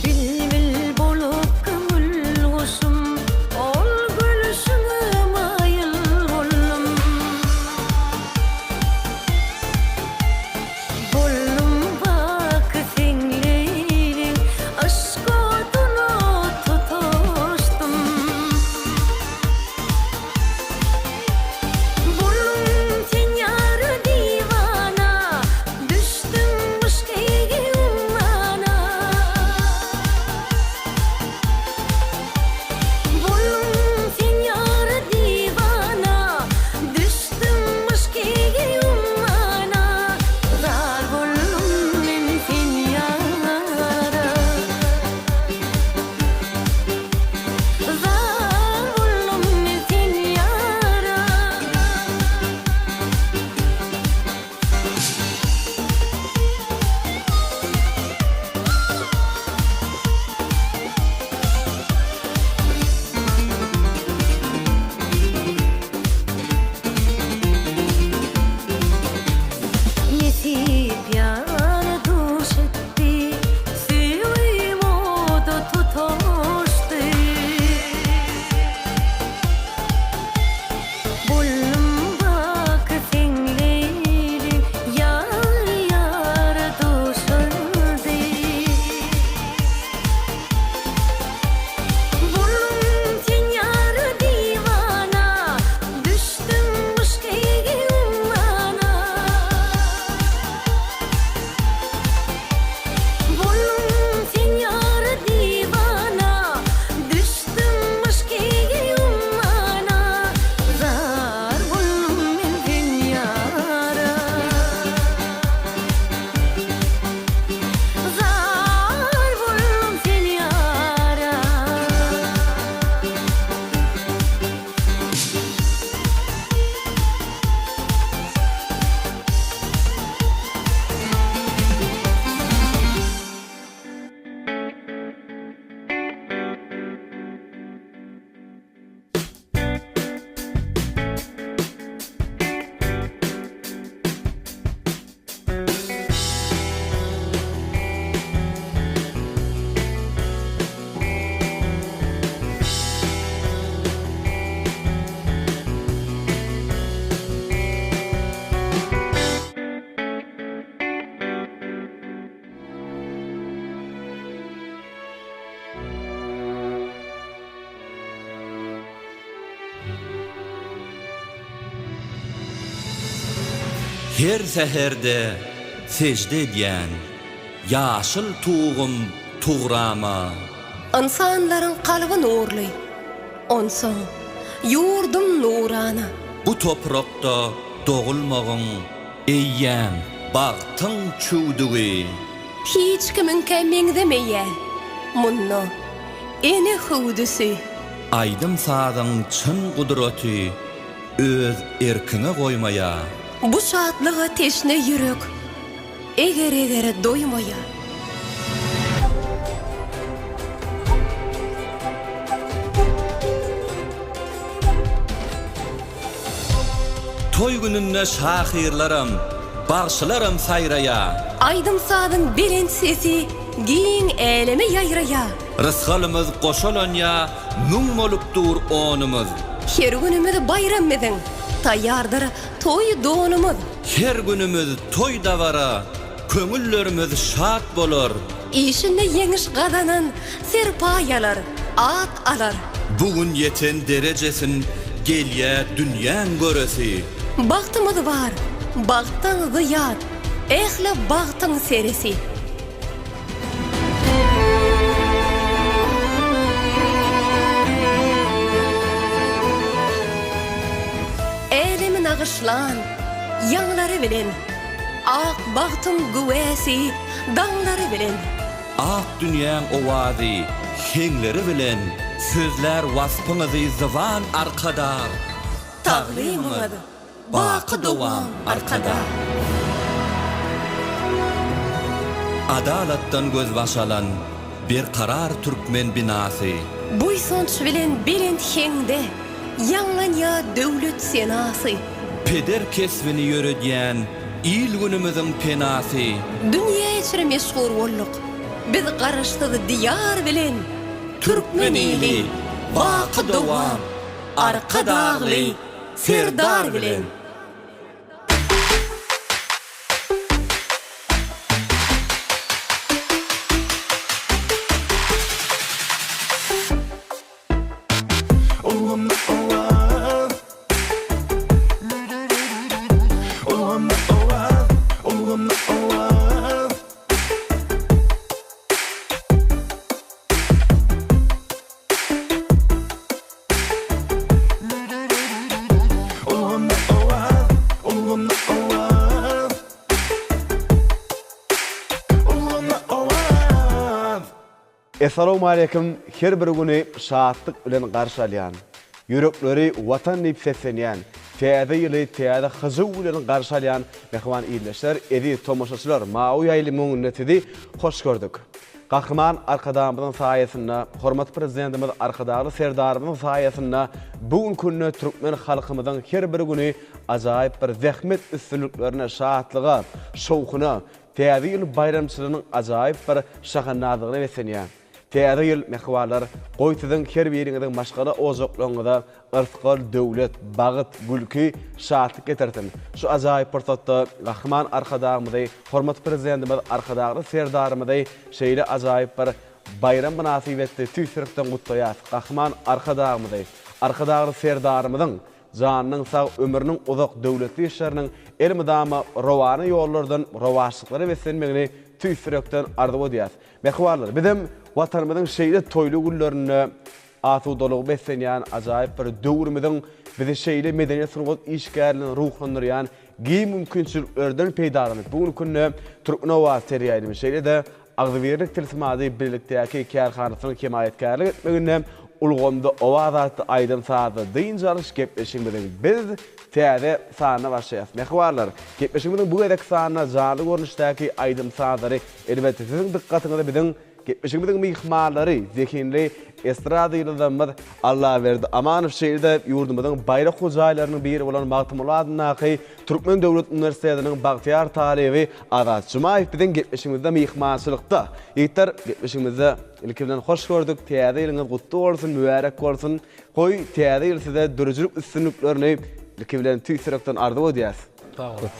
Bilbil bolup köngül goşum, ol gülüşüne mayıl bollum. Bollum bak sengleyli, aşk oduna tutuştum. Bollum sen yar divana, düştüm başkayga ummana. Bollum sen yar divana, düştüm başkayga ummana. Zar bollum men sen yara, zar bollum men sen yara. Yetip yana duş etti, sevim o da tutuştu. Bollum bak sengleyli, yar yar düşürdü. Bollum sen yar divana, düştüm başkayga ummana. Bollum sen yar divana, düştüm başkayga ummana. Zar bollum men sen yara, zar bollum sen yara. Her seherde secde edýän ýaşyl tuğum tuğrama. İnsanların kalbi nurly, onsoň yurdum nurana. Bu toprakda doğulmagın eýýäm bagtyň çuwdugy. Hiç kimin kemeňdemeýä, munno ene howdusy. Aydym sadyň çyn gudraty öz erkine goýmaýa. Bu şatlyga teşne yürek, eger doýmaýa. toy gününde şahirlarım, bağışlarım sayraya. Aydım sağdın bilen sesi, giyin eleme yayraya. Rızkalımız koşalan ya, mung molupdur onumuz. Her günümüz bayram meden, tayyardır toy donumuz. Her günümüz toy davara, kömüllerimiz şat bolor. İşinde yeniş kazanan serpayalar, at alar. Bugün yeten derecesin, gelye dünyan göresi. Baktımız var, baktın ziyad, ehle baktın serisi. Elimin ağışlan, yanları bilen, ak baktın güvesi, dağları bilen. Ak dünyan ovazi, hengleri bilen, sözler vaspınızı zıvan arkada. Tağlimıdır, bakı dovam arkada. Adalattan göz başalan, bir karar Türkmen binası. Buysonç bilen bilent hengde, yanlan ya devlet senası. Peder kesvini yörüdyen, il günümüzün penası. Dünya içre meşhur olduk, biz qarıştık diyar bilen. Türkmen ili, bakı dovam, arka dağlı, serdar bilen. Assalamu alaikum. Her bir güni şahatlık bilen qarşalayan, yürekleri vatan deyip seslenyen, täze ýyly täze hyzyw bilen qarşalayan mehman iyleşler, edi tomoşaçylar, mawy ýaýlymyň ünnetidi hoş gördük. Gahryman arkadamyzyň saýasynda, hormat prezidentimiz arkadagy serdarymyzyň saýasynda bugün günne türkmen halkymyzyň her bir güni ajaýyp bir zähmet üstünlüklerine, şahatlyga, şowkuna, täze ýyl bayramçylygynyň ajaýyp bir şahannadygyna wesenýär. Täze ýyl mehwalar goýtydyň her biriňiň maşgala ozoklugyna yrtkal döwlet, bagyt, gülki, şahatlyk getirdim. Şu ajaýyp pursatda Gahryman arkadamyzy, hormat prezidentimiz arkadagy serdarymyzy şeýle ajaýyp bir bayram münasibetli tüýsürükden gutlaýar. Gahryman arkadagy serdarymyzyň janynyň sag ömrüniň uzak döwletli işleriniň elmidama rowany ýollardan rowaşlyklary wesenmegini tüýsürükden arzuw edýär. Mehwalar, bizim vatanımızın şeýle toýly günlerini asudalyk besenýän ajaýyp bir döwrümizin bizi şeýle medeniýet sunugat işgärligi ruhlandyrýan giň mümkinçiliklerden peýdalanýar. Bugün günne Türkmen Owa seriýalyny şeýle de agzybirlik tilsimady birlikdäki kärhanasyny kemaýetgärlik etmeginde ulgamda owazatly aýdym saady diýinjalyş gepleşigimiz biz täze sanyna başlaýas. Mehwarlar, gepleşigimiziň bu edek sanyna jaly görnüşdäki aýdym sadary elbetde siziň dikkatyňyzy biziň gepleşigimiziň mihmanlary, zekinli estrada ýyldamlar Allah berdi. Amanow şeýerde ýurdumyzyň baýrak hojaýlarynyň biri bolan Magtymul Naky Türkmen Döwlet Uniwersitetiniň Bagtyar talebi Azat Jumaýew bilen gepleşigimizde mihmançylykda. Ýetler gepleşigimizde ilkimden hoş gördük. Täze ýylyňyz gutly bolsun, mübarek bolsun. Goý täze ýyl size dürüjlük üstünlüklerini ilkimden tüýsürekden arzuw edýäs.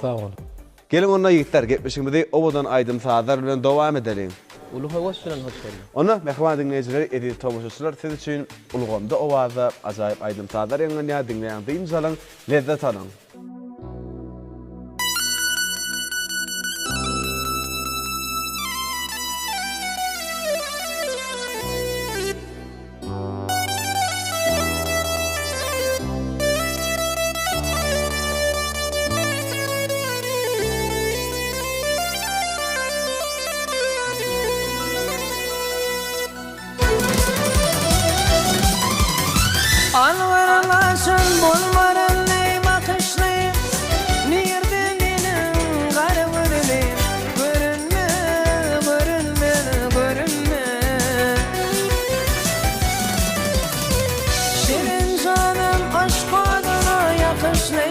Sağ ol. Gelin onda ýetler gepleşigimizi obadan aýdym sadar bilen dowam edelim. Ulu hoş bilen hoş geldin. Ona mehman dinleyijileri, edi tomoşaçylar siz üçin ulgamda owaza ajaýyp aýdym sadar ýa dinleýän diýinjalyň lezzet alyň. Alvaralaşan bolmaran ney bakışlı, nirde benim garvurli, görünme, görünme, görünme. Şirin canım aşk adına yakışlı,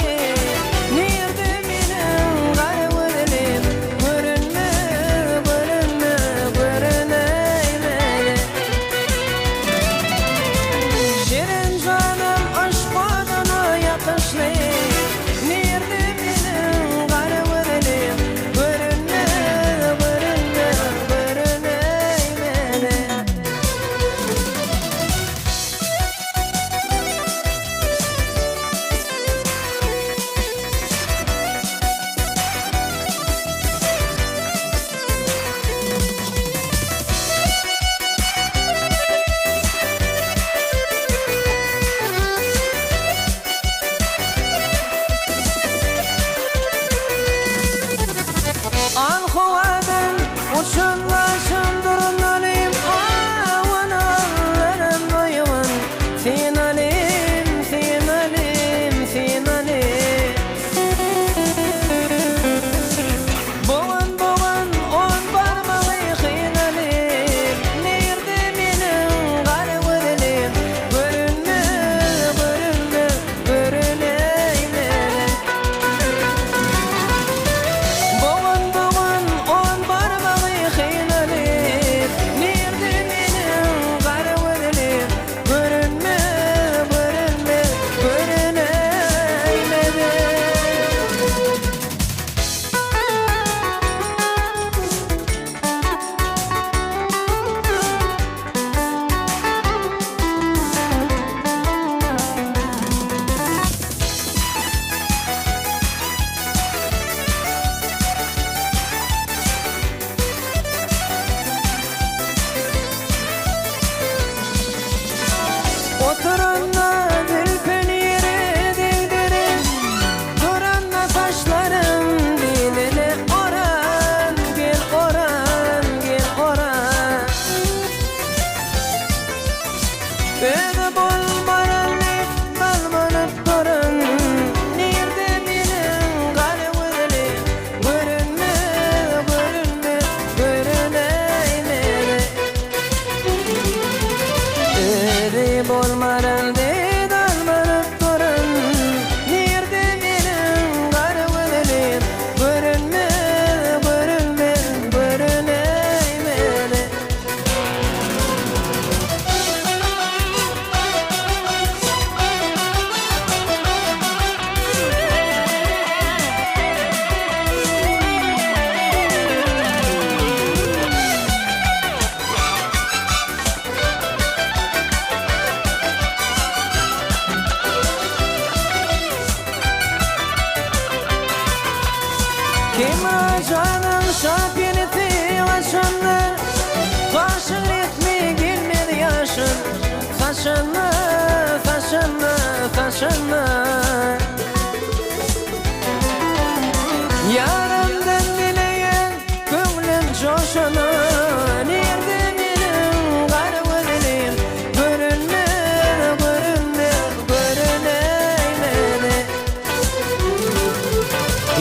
Aşap yeneti aşandı Taşın ritmi gelmedi yaşın Taşındı, taşındı, taşındı Yarımdan dileyen Könglim coşunu Nerede benim Garı ödelim Görünme, görünme, görüneymedi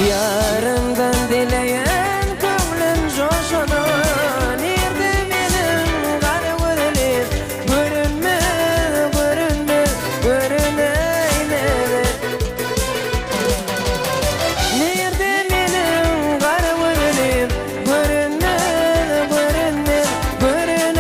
Yarımdan dileyen Könglim coşunu Nerede benim Garı ödelim Görünme, görünme, görüneymedi Nerede benim garı ödelim Görünme, görünme, görüneymedi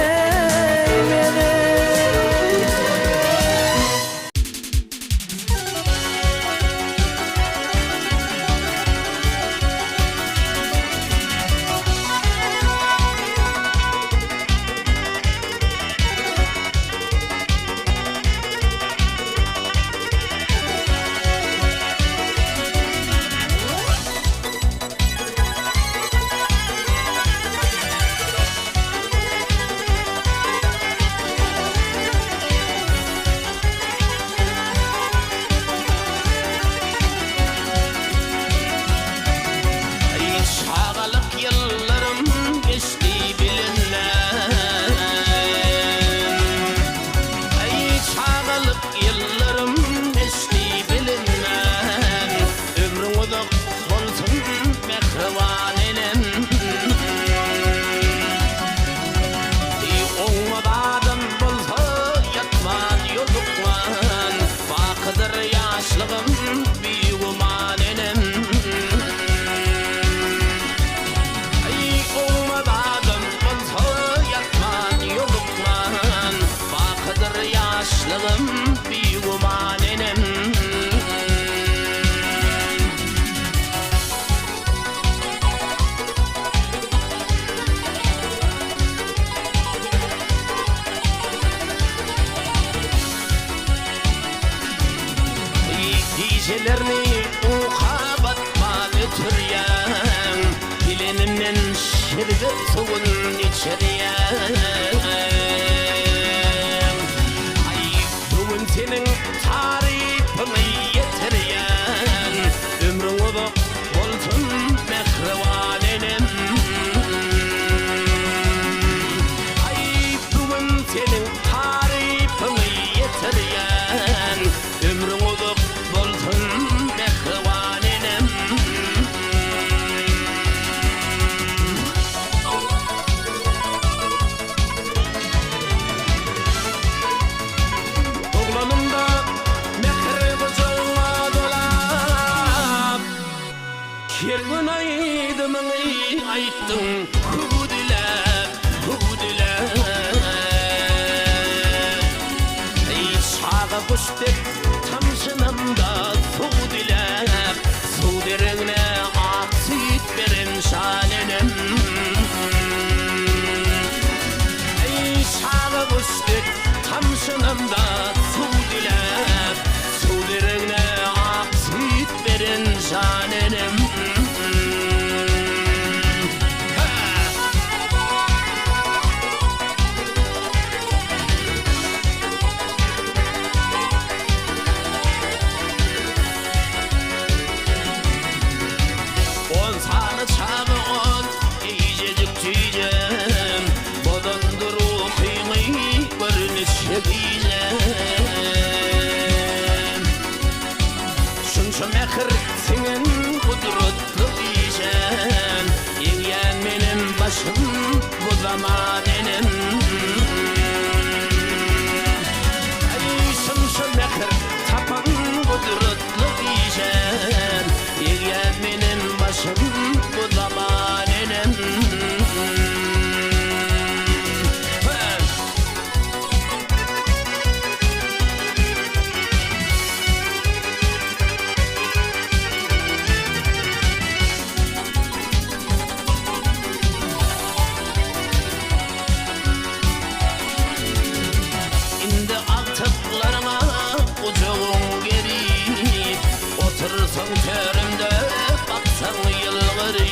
Çağalık yıllarım geçti bilinmez Ey çağalık yıllarım geçti bilinmez Ömrün uzak olsun mehriban elim Oğmadan bolsa yatman yolukman Bakıdır yaşlığım bir guman elim Olmadan bolsa yatman yolukman Bakıdır yaşlığım bir guman elim Gecelerini uqa batman ötüryen Dilenimden şerbet suyun içeryen Ay bugün senin tarifini yetiryen Ömrün uzak olsun mehriban elim Ay bugün senin tarifini yetiryen Ömrün uzak olsun mehriban elim Oğlanım da mehri bıcığa dolap Kergun aydımın ayttın Hudilep, hudilep Ey çağı kuştek tamşınımda Hudilep, sudirine aksit verin şanenim Ey çağı kuştek tamşınımda Hudilep, sudirine aksit verin şanenim On sana çağı on iyicecik tüyeceğim Bodandır o kıymayı görünüş yediyeceğim Şunça mehir senin kudretli diyeceğim Yengen benim başım bu zaman elim Ay şunça mehir tapan kudretli diyeceğim Yengen benim başım bu zaman elim Otursan terimde baksan yılları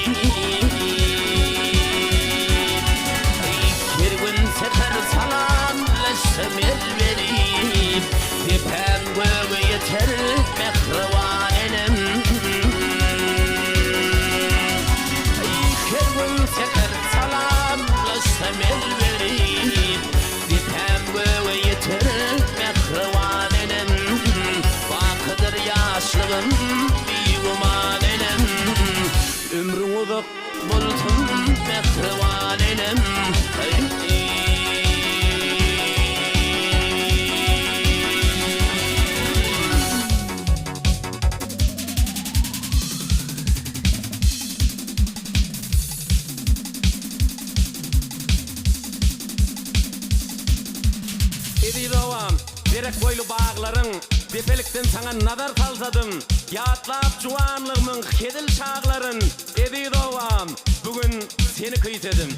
yeter mehrevanenem her gün seker salamlaşsam elverim dipem göğe yeter mehrevanenem bakıdır yaşlığım bir gumanenem ömrün uzak bulsun mehrevanenem Berek boylu bağların depelikten sana nazar salsadım yatlap juwanlığımın kedil çağların edi dovam bugün seni kıytedim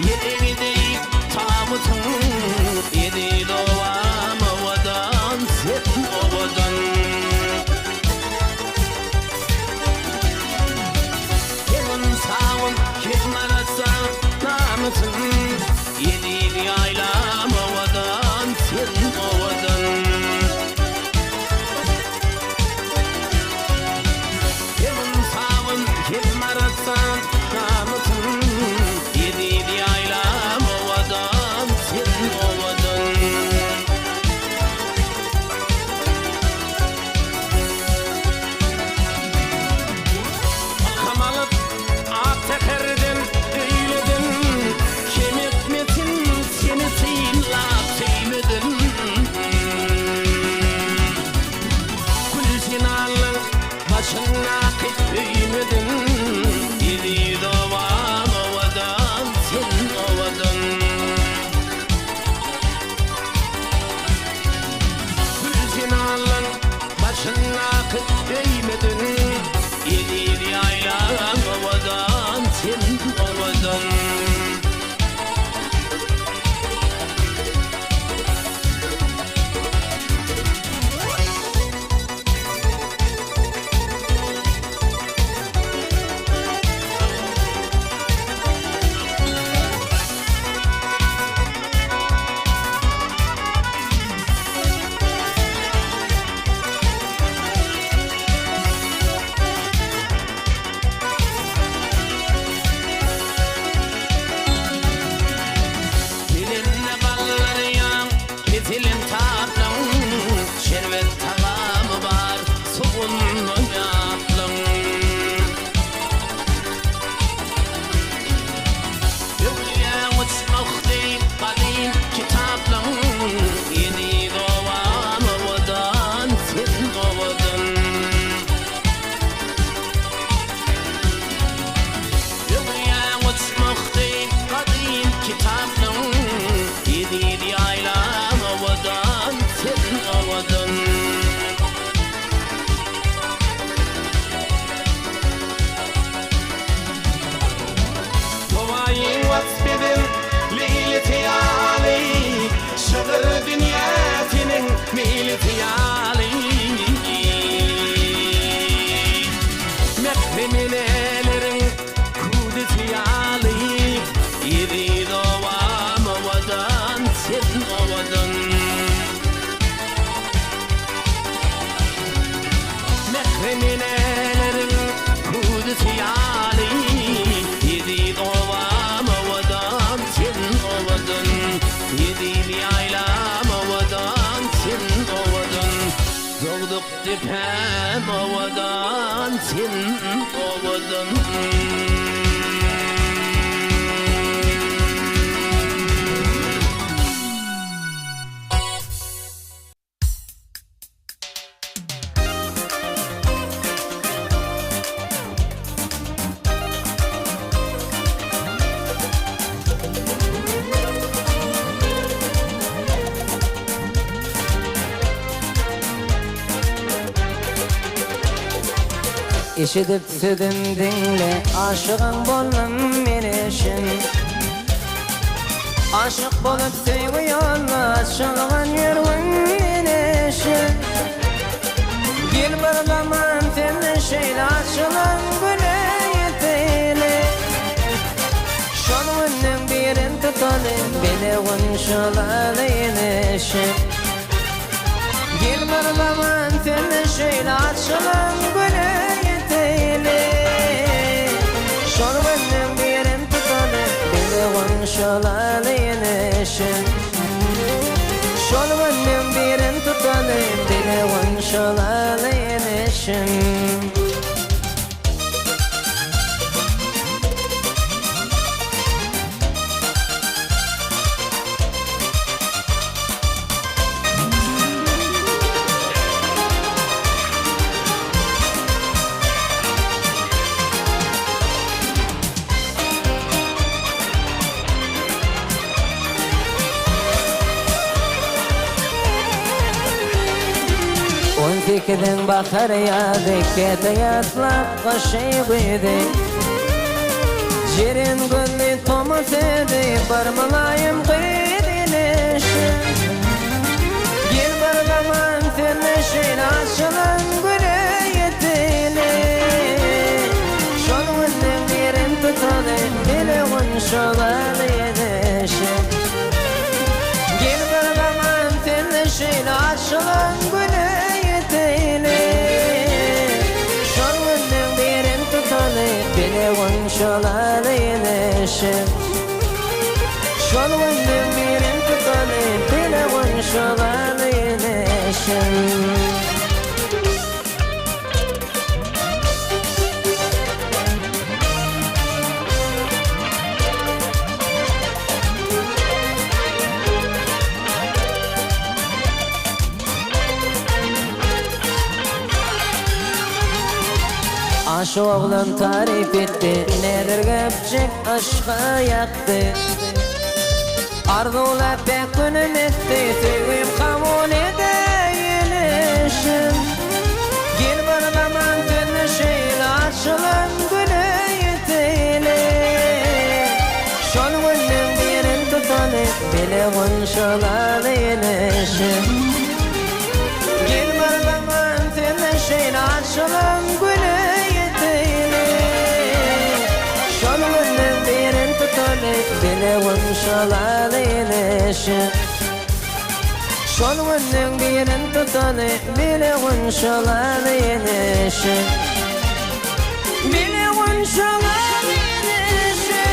Yedi deyip tamıtın yedi doğam ovadan sen ovadan Gelin sağım kim arasa namıtın yedi yaylam ovadan sen ovadan Gelin sağım kim arasa namıtın başına kıymedin yedi doğam ovadan sen ovadan Gülcinalın başına kıymedin yedi yaylan ovadan sen ovadan Dipem ovadan sen ovadan Eşidip südüm dinle aşığın bolmam menişin Aşık bolup sevgi yolla çılgın yürgün menişin Gel bir zaman temli şeyle açılan güne yeteyle Şonunun birin tutalım bile unşalalı yenişin Gel bir zaman temli şeyle açılan güne Şonunun birin tutalım bile unşalalı yenişin Şonunun birin tutalım bile unşalalı yenişin Fikrin bakar ya dikkate yaslap kaşıydı Cirin gülli tomuz edi barmalayım kıydilişin Gel bir zaman tırnışın açılan güne yetili Şonunun birin tutalım bile unşolalı yenişin Gel bir zaman tırnışın açılan güne Şonunun birin tutalım bile unşolalı yenişin Şonunun birin tutalım bile unşolalı yenişin Aş oğlum tarif etti nedir göpçük aşka yaktı Arzula pek günüm etti sevgim kabul edeyilişim Gel bir zaman dönüşüyle açılan güne yetili Şonunun birin tutalım bile unşolalı yenişim Gel bir zaman dönüşüyle açılan güne Şonunun birin tutalım bile unşolalı yenişin Şonunun birin tutalım bile unşolalı yenişin Bile unşolalı yenişin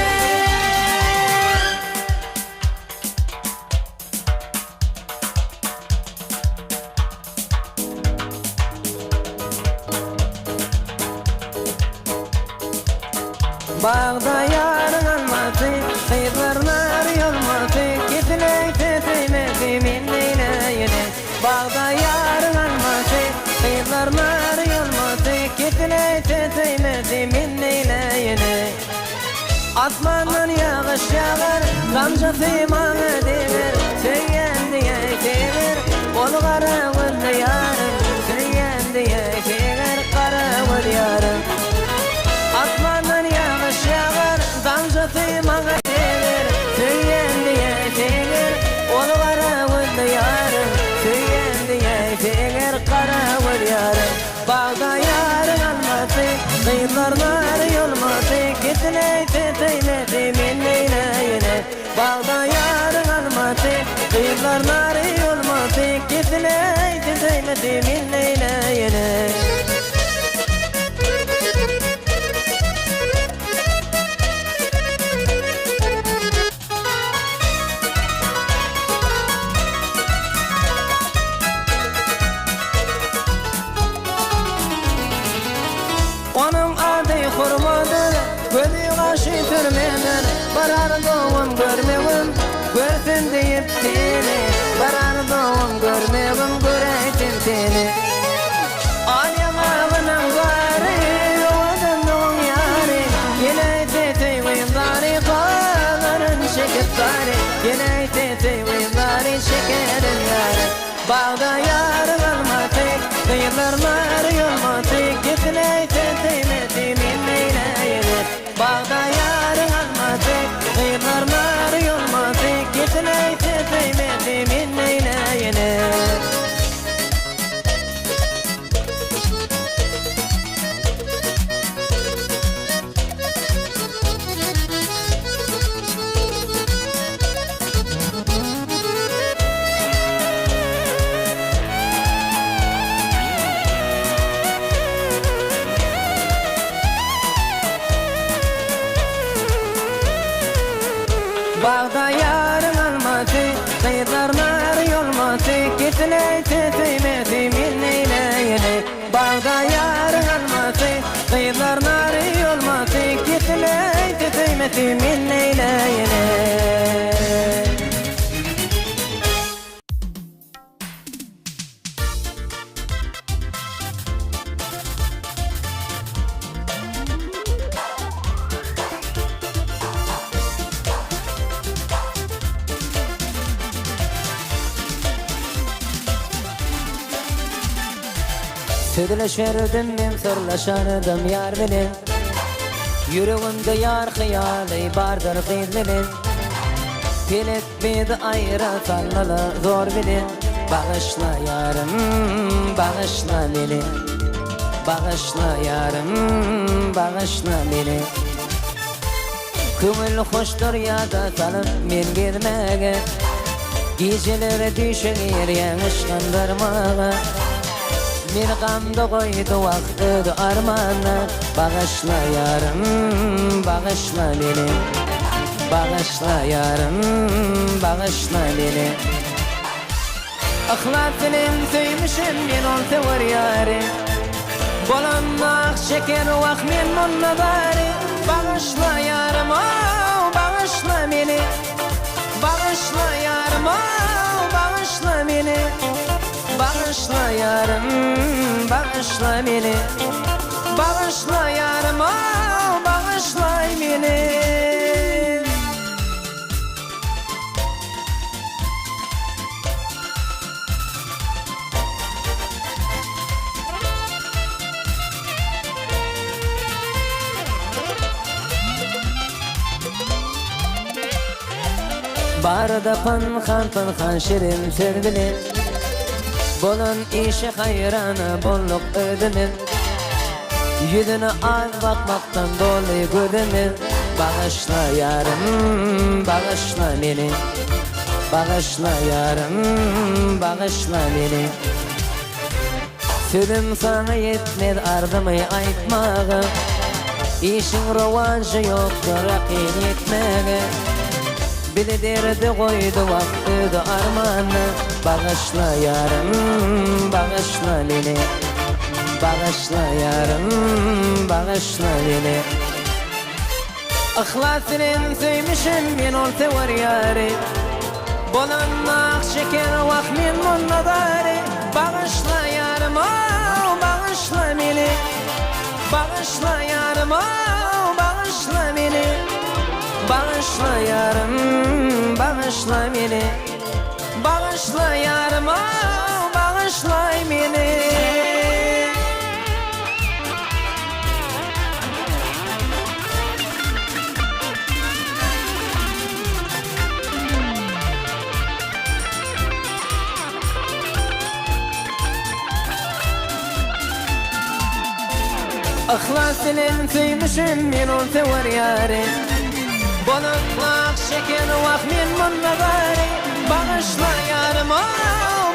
Bağda yarın almatı, kıyılarlar yolmatı Gitine tetemedi minneyle yine Bağda yarın almatı, kıyılarlar yolmatı Gitine tetemedi minneyle yine Asmandan yağış yağar, gamca feymanı devir Söyyen diye devir, ol karavul yarım Söyyen diye devir, karavul yarım Asmandan yağış yağar, damca feymanı devir Söyyen diye devir, ol karavul yarım Söyyen diye devir, karavul yarım Bağda yarın almatı, kıyılarlar yolmatı Gitine tetemedi minneyle yine Bağda yarın almatı, kıyılarlar yolmatı Gitine tetemedi minneyle yine Onun adı hurmadır, gözü kaşı türmedir Barar doğum görmevim, görsün deyip seni Barar doğum görmevim, göreytin seni Alem ağının varı, yoğudun doğum yarı Yine tete uyumları, kağların şeketleri Yine tete uyumları, şekerin yarı Bağda yarın almatı, kıyılarlar yolmatı Gitine tete Gitine tüymesi minneyle Bağda yarın alması Kıyılar nari olması Gitine tüymesi minneyle Sözleşerdim men sırlaşardım yar bilen Yüreğimde yar hıyali bardır kıyzlilen Pelet bedi ayra salmalı zor bilen Bağışla yarım, bağışla beni Bağışla yarım, bağışla beni Kümül hoştur ya da salıp men gizmege Geceleri düşenir yanlış kandırmağa Bir gamda koydu vakti armana Bağışla yarım, bağışla beni Bağışla yarım, bağışla beni Aklat dilim söymüşüm ben ol sever yari Bolanmak şeker vak men bunna bari Bağışla yarım, bağışla beni Bağışla yarım, bağışla beni Bağışla yarım, bağışla beni Bağışla yarım, bağışla beni Barda panhan şirin sevdiler Bolun işe hayranı bolluk ödünün Yüzüne az bakmaktan dolu gözümün Bağışla yarım, bağışla beni Bağışla yarım, bağışla beni Sözüm sana yetmez ardımı aytmağı İşin rovanşı yoktur akin yetmeğe Bili derdi koydu vakti armanı Bağışla yarım, bağışla beni Bağışla yarım, bağışla beni Ihlasının söymüşüm ben ol sever yari Bolanmak şeker vak men bunna dari Bağışla yarım, bağışla beni Bağışla yarım, bağışla beni Bağışla yarım, bağışla beni Bağışla yarım, bağışla beni Ihlasının söymüşüm men ol sever yari Bolanmak şeker vak men bunna bari Bağışla yarım,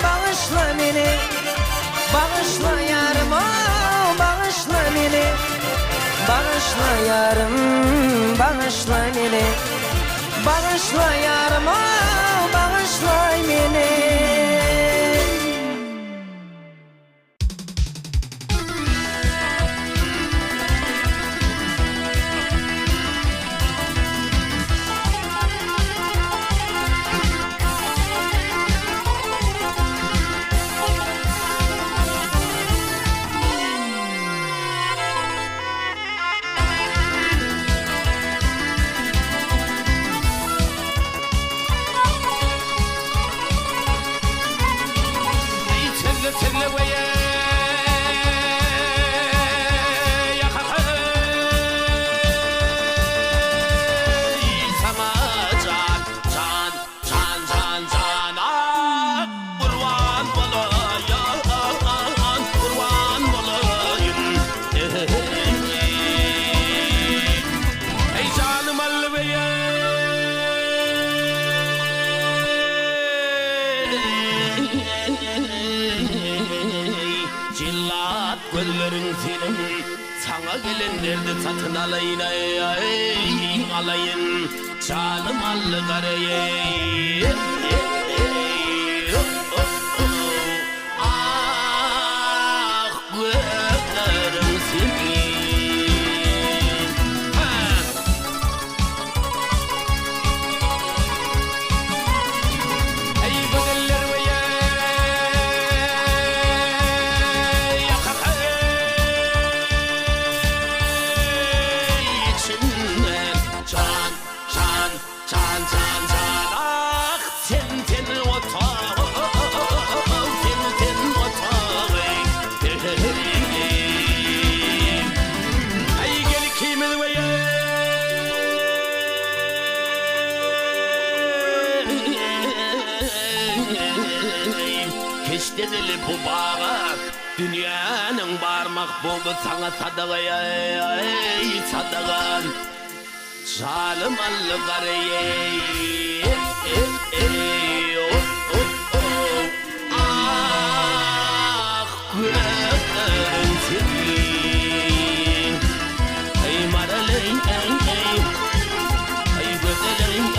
bağışla beni Bağışla yarım, bağışla beni Bağışla yarım, bağışla beni Bağışla yarım, bağışla beni Cillat gözlerin senin sana gelenlerdi satın alayın alayın canım allı karayı iştedili bu bağa dünyanın barmak boldu sana sadagaya ey sadagan zalim allı gareye ah gülerin senin ey maraleyn ey gözeleyn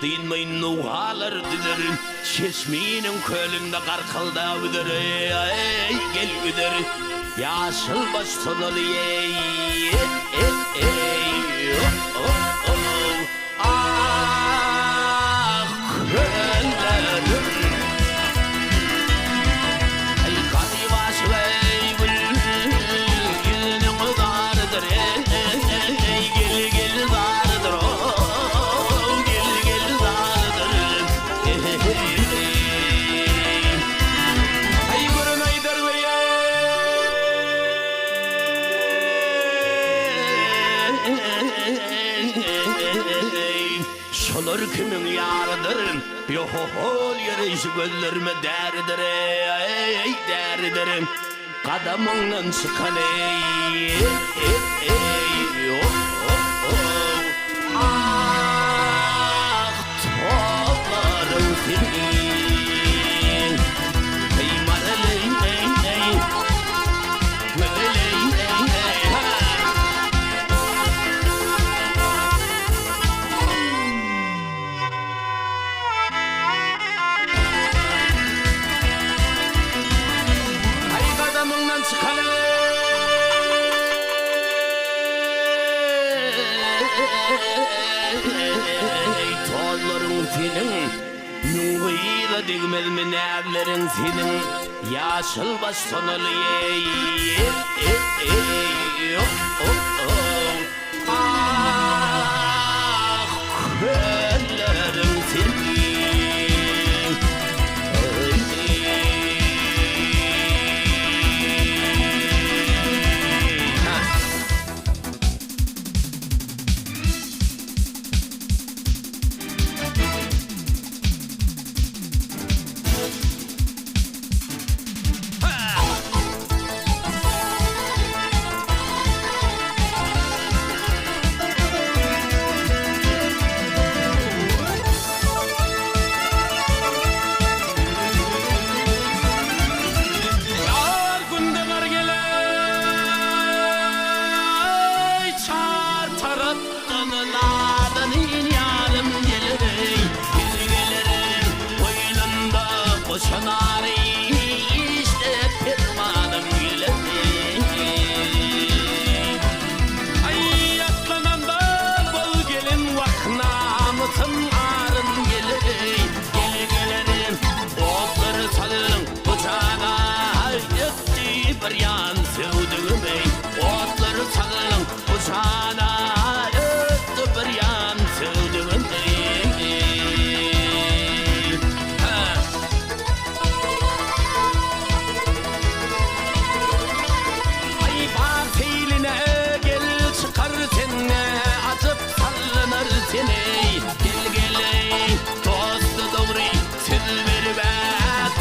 Duymayın nuhalar dilerim Çeşminin kölünde karkılda üder ey gel üder Yaşıl baş sonalı ey ah köllerim Ey kadi baş vey gülünün udarıdır ey gel darıdır Şolar kimin yarıdır bir hohol yarışı gözlerime derdir ey derdir kadamından çıkan ey ah toplarım seni ey maraleyn Tollarım senin Nunguyla digmez mi nevlerin senin Yaşıl baş sonalı ey ah köllerim senin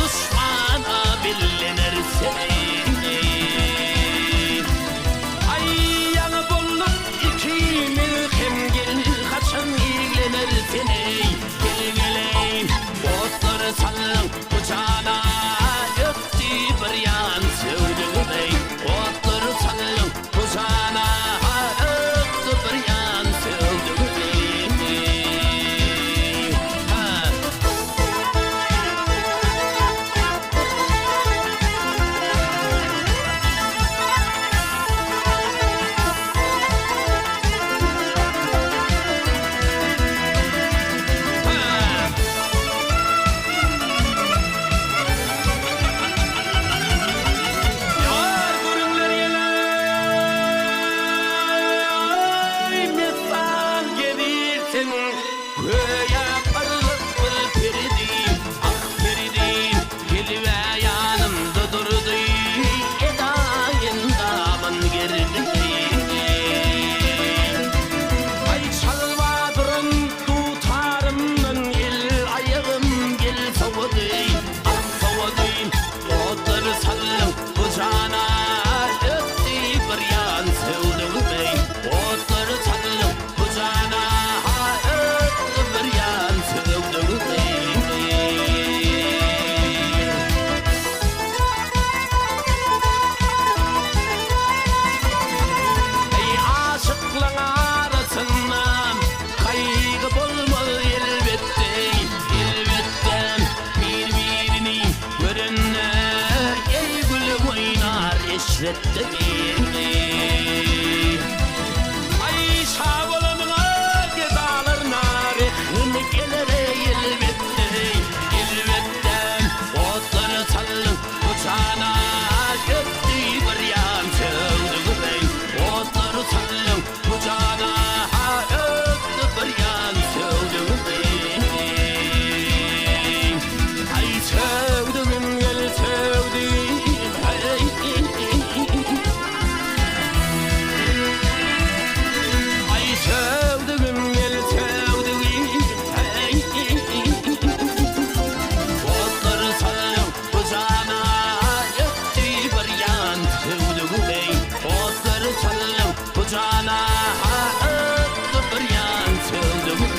Düşmana billenir seni Ay şavolunun gedalarına rehmi gelere elbette otları salın uçağına öptü bir yan sevdiğim otları salın uçağına öptü bir yan sevdiğim ay sevdiğim gel sevdiğim ay sevdiğim gel sevdiğim otları salın uçağına öptü bir yan sevdiğim otları salın uçağına öptü bir yan sevdiğim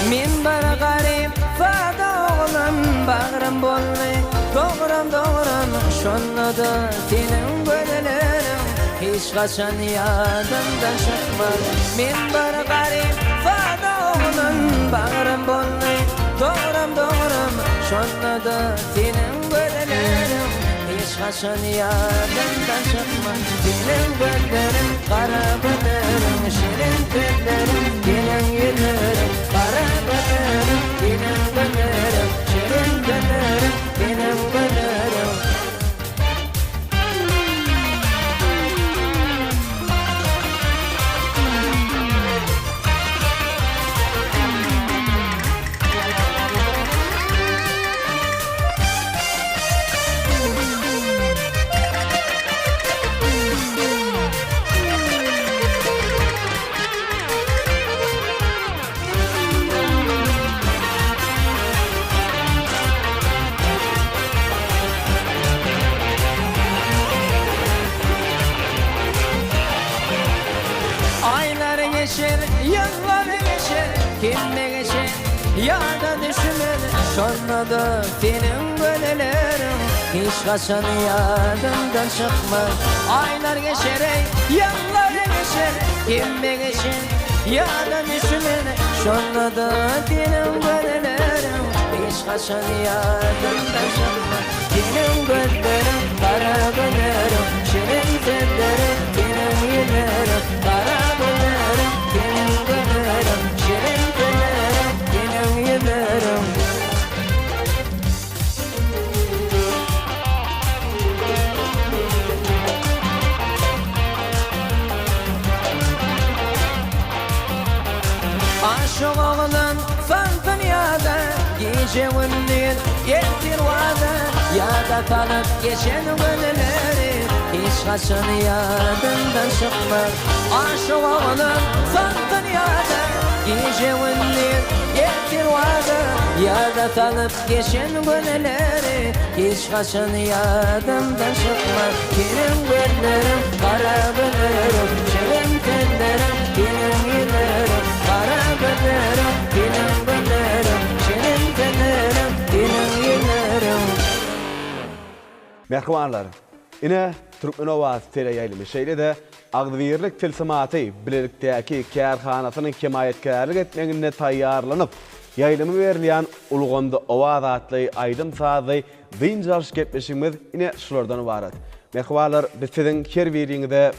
Min bir garip fada oğlan bağrım bolly Doğram şonda senin gölelerim hiç kaçan yadımdan çıkmaz Min bir garip fada oğlan bağrım bolly Doğram şonda senin gölelerim hiç kaçan yadımdan çıkmaz Senin göllerin kara göllerim şirin tellerim senin yüzlerim kara göllerim senin göllerim şirin tellerim senin göllerim Aylar geçer, yıllar geçer, kimle geçer ya da düşmez Sonra da senin gölelerim hiç kaçan yadımdan çıkmaz Aylar geçer, yıllar geçer, kimle geçer ya da düşmez Sonra da senin gölelerim hiç kaçan yadımdan çıkmaz Senin göllerim, kara göllerim, şirin tellerim, senin yüzlerim kara göllerim, senin göllerim, şirin tellerim, senin yüzlerim Aşık oğlan son dünyada gece gündüz getir vaza Ya da kalıp geçen gönülleri hiç kaçan yadımdan çıkmaz Aşık oğlan son dünyada gece gündüz getir vaza Ya da kalıp geçen gönülleri hiç kaçan yadımdan çıkmaz Benim gönlerim, kara gönlerim, şirin tellerim, benim yüzlerim Kara gönlerim, benim gönlerim, şirin tellerim, benim yüzlerim Merhabalar. Ine Türkmenova tele yayılımı şeyle de Agdvirlik tilsimatı Bilelikdäki kärhanasynyň kemayetkerlik etmegine taýýarlanyp yayılımı berliýän Ulgonda Owaz atly aýdym sazy Dinjarş gepleşigimiz ine şulardan ibaret. Merhabalar, biz siziň her biriňizde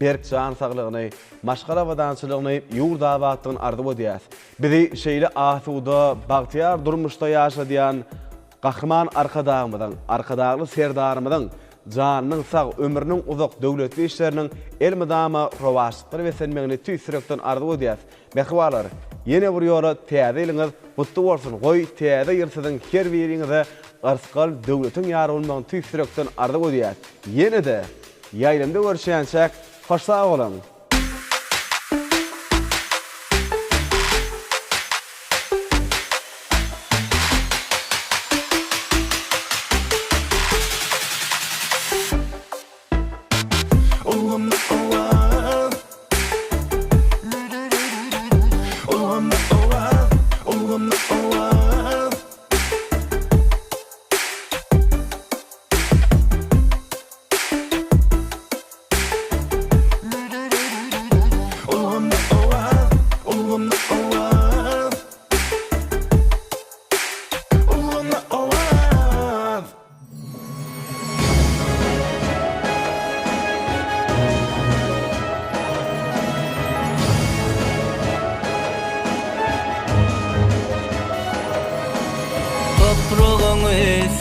berk jan saglygyny, maşgala wadançylygyny ýurda wagtyň arzuw edýäs. Bizi şeýle asuda, bagtyar durmuşda ýaşadýan Gahryman arkadagly serdarymyň janynyň sag, ömrüniň uzak döwletli işleriniň elmidama rowaşlyklary we senmegini tüýsürekden arzuw edýäs. Merhabalar, ýene bir ýola täze iliňiz gutly bolsun. Goý täze ýyrsyzyň her biriňize garsgal döwletiň ýary bolmagyny tüýsürekden arda goýýar. Ýene de ýaýlamda görüşýänçek hoş sag bolan.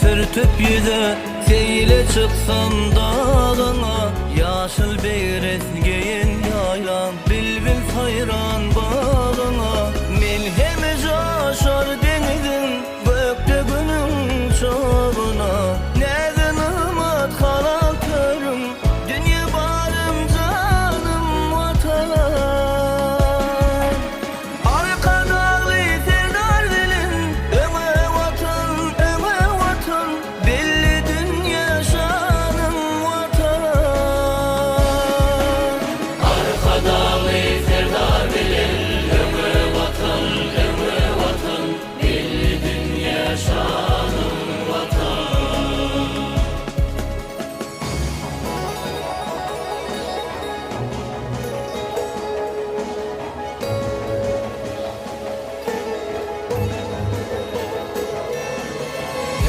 Sürtüp yüze seyle çıksam dağına Yaşıl beyresgeyin yaylan Bilbil sayran bağına Milhemi jaşar denizin Gökte günün çağına Neden ımat kalan körüm Dünya barım canım vatan Arkadağlı serdar dilin Öme vatan, öme vatan Belli dünya şanım vatan Arkadağlı serdar dilin Öme vatan, belli dünya şanım vatan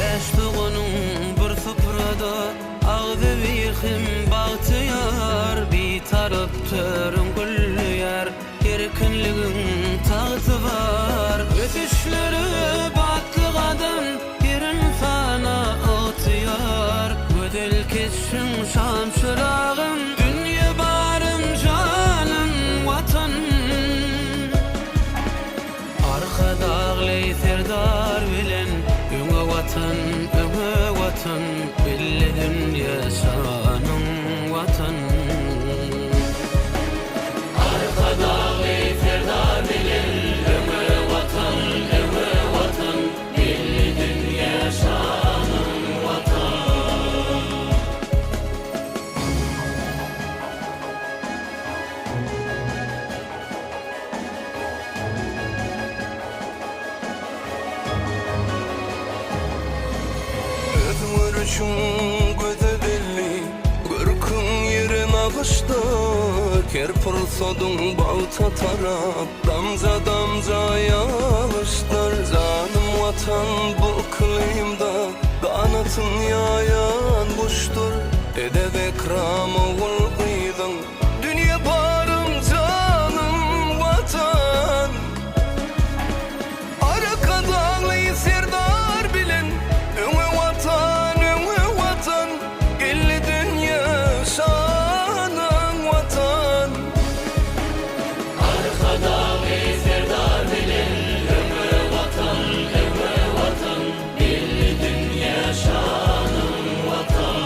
Yaştığının bir sıfırada Ağzı vihim bağıtıyar Bir tarıp törün güllü yer Erkinligin tağıtı var Ötüşleri batlı adam Bir insana atıyar Gödel kessin şam şırağım Dünya barım canım vatan Arkadağlı serdar bilen Öňe watan, belli dünya şanım watan Arkadağlı serdar bilen Öňe watan, belli dünya şanım watan Özmürüşün gözü belli Görkün yerin ağışta Kerpir sodun balta tarap Damza damza yağışlar Canım vatan bu kılıyımda Kanatın yayan kuştur Edeb ekram oğul kıydın Dünya barım canım vatan Arkadağlı serdar bilen Öňe watan, elli dünya şanın watan Arkadağlı serdar bilen Öňe watan, elli dünya şanın watan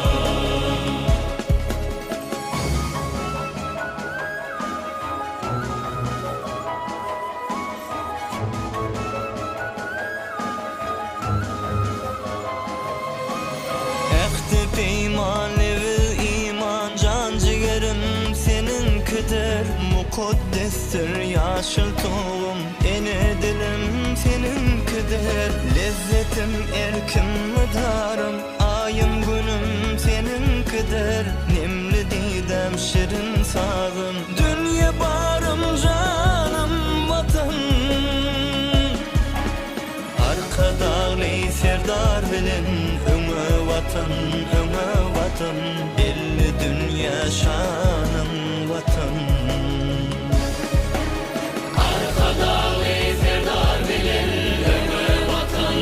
Ehdi peyman evil iman Can cigerim seninkidir Mukaddestir yaşıl toğum Ene dilim seninkidir Lezzetim erkim müdarım Ayım günüm seninkidir Nemli didem şirin sağım Dünya barım canım vatan Arkadağlı serdar bilen Öňe watan, belli dünya şanım vatan Arkadağlı serdar bilen Öňe watan,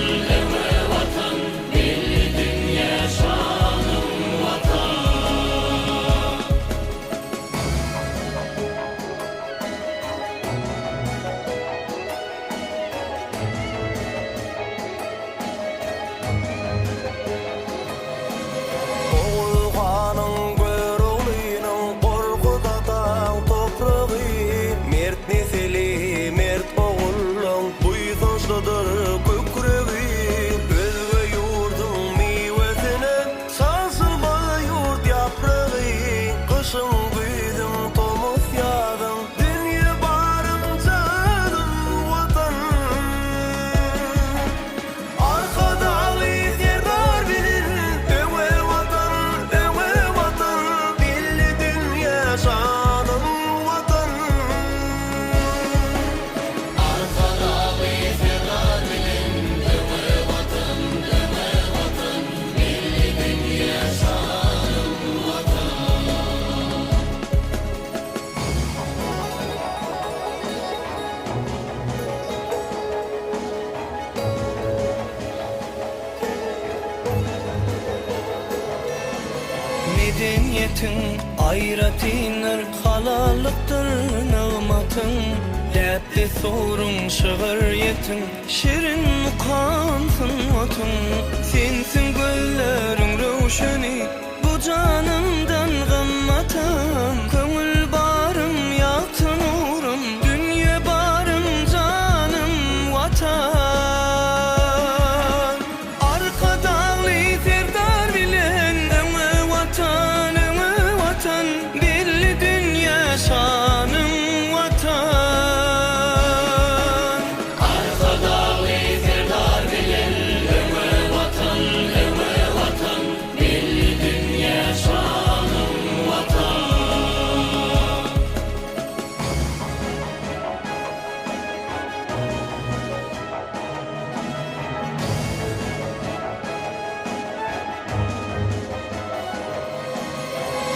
belli dünya şanım vatan niyetin ayratiner halalıktır nağmatın Däpli sorun şığır yetin şirin mukansın otun Sensin göllerin röşeni bu canımdan gammatan Köngül barım yaltın uğrum dünya barım canım vatan Arka dağlı serdar bilen ömü vatan belli dünya şanım vatan Arka dağlı serdar bilen ömü vatan belli dünya şanım vatan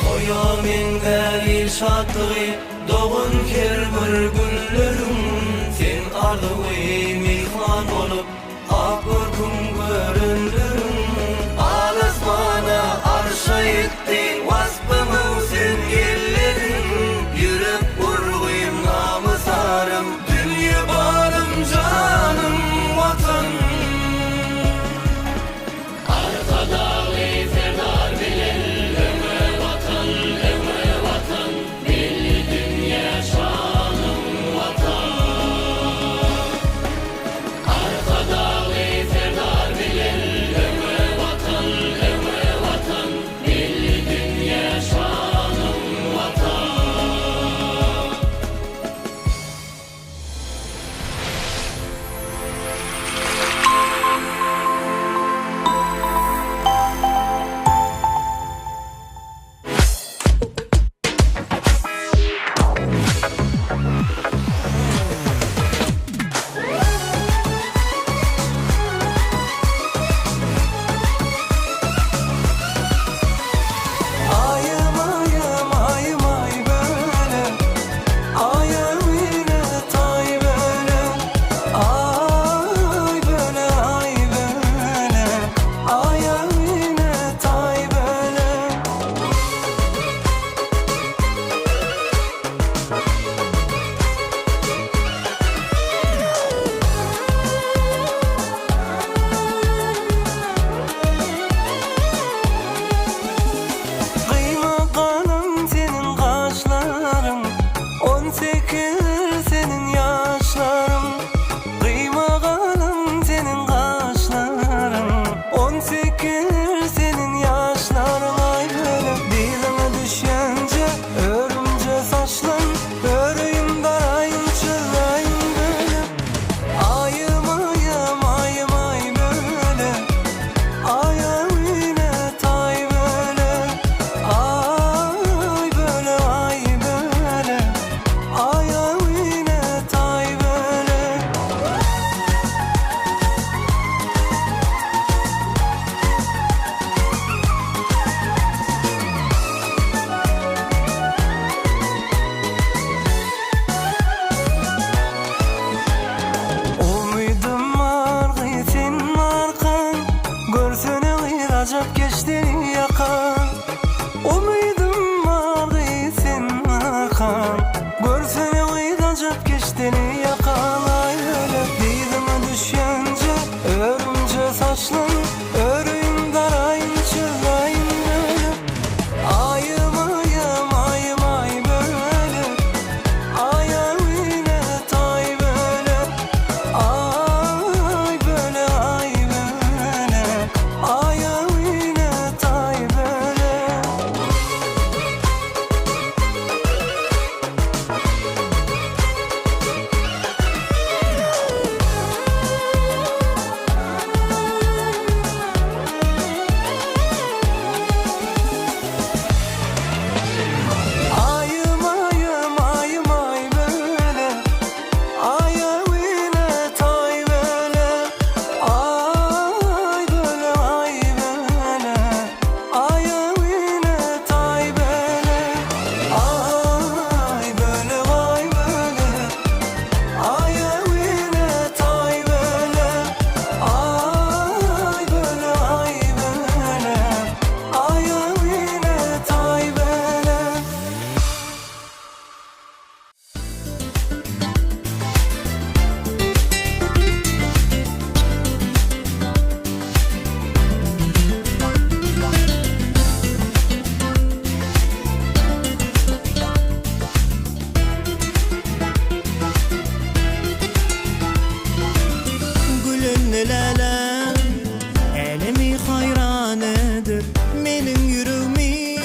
Toya menga il şatlığı doğun ker bir günlerim Sen ardığı mihman olup ak görküm görünlerim Alas bana arşa etti vasfımı sen ellerin Yürek vurguyum namısarım dünya barım canım vatan Arka dağlı serdar bilen ömü vatan belli dünya şanım vatan Arka dağlı serdar bilen ömü vatan belli dünya şanım vatan Ayım ayım ayım ay böyle Ayım yine tay böyle Ay böyle ay böyle Ayım yine tay böyle Kıyma kanım senin kaşların 18 senin yaşların Kıyma kanım senin kaşların 18 senin yaşların Ay böyle dilime düşence örümce saçlan Öreyim darayım çırayım böyle Ayım ayım ayım ay böyle Ayım yine tay böyle Ay böyle ay böyle Ayım yine tay böyle Umidum var senin arkan Görsene acap geçti yakan Umidum var senin arkan Görsene acap geçti yakan Ay öyle dilime düşence örümce saçlan Öreyim darayım çırayım böyle Ayım ayım ayım ay böyle Ayım yine tay böyle Ay böyle ay böyle Ayım yine tay böyle lelem elimi hayranedir menin yüreğimi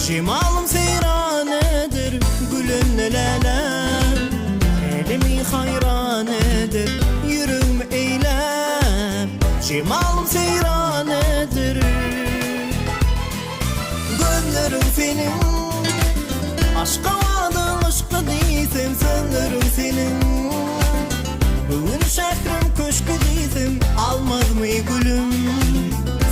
Cemalım seyranedir gülün lelem elimi hayranedir yüreğimi eylem Cemalım seyranedir Gözlerim senin aşka vadın aşka değilsin sözlerim senin Bugün şehrim köşkü değilsin almaz mı gülüm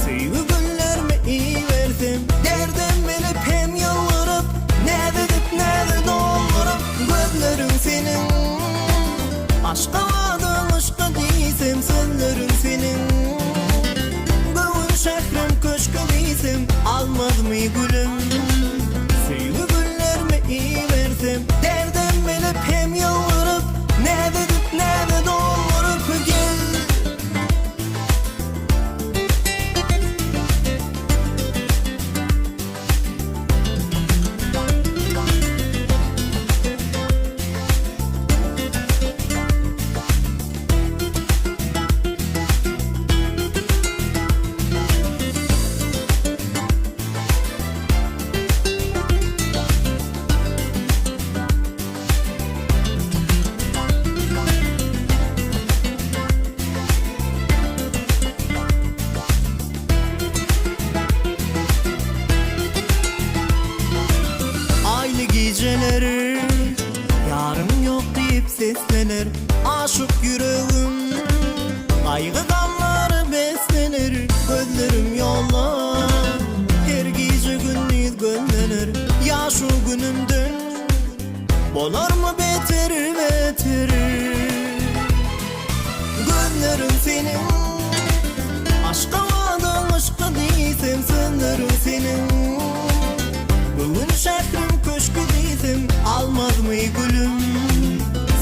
Sevgi güllerimi iyi verdim derdim bilip hem yalvarıp ne dedip ne de doldurup Gözlerim senin aşka vadın aşka değilsin sözlerim senin Bugün şehrim köşkü değilsin almaz mı gülüm Sevgi güllerimi iyi verdim derdim bilip hem yalvarıp ne dedip ne de doldurup gel geceleri yarım yok deyip seslenir aşık yüreğim kaygı damları beslenir gözlerim yollar her gece gündüz gönlenir ya şu günümdün bolar mı beter beter gözlerim senin aşka vadın aşka değilsin sınırım senin Bugün şehrim köşkü değilsin almaz mı gülüm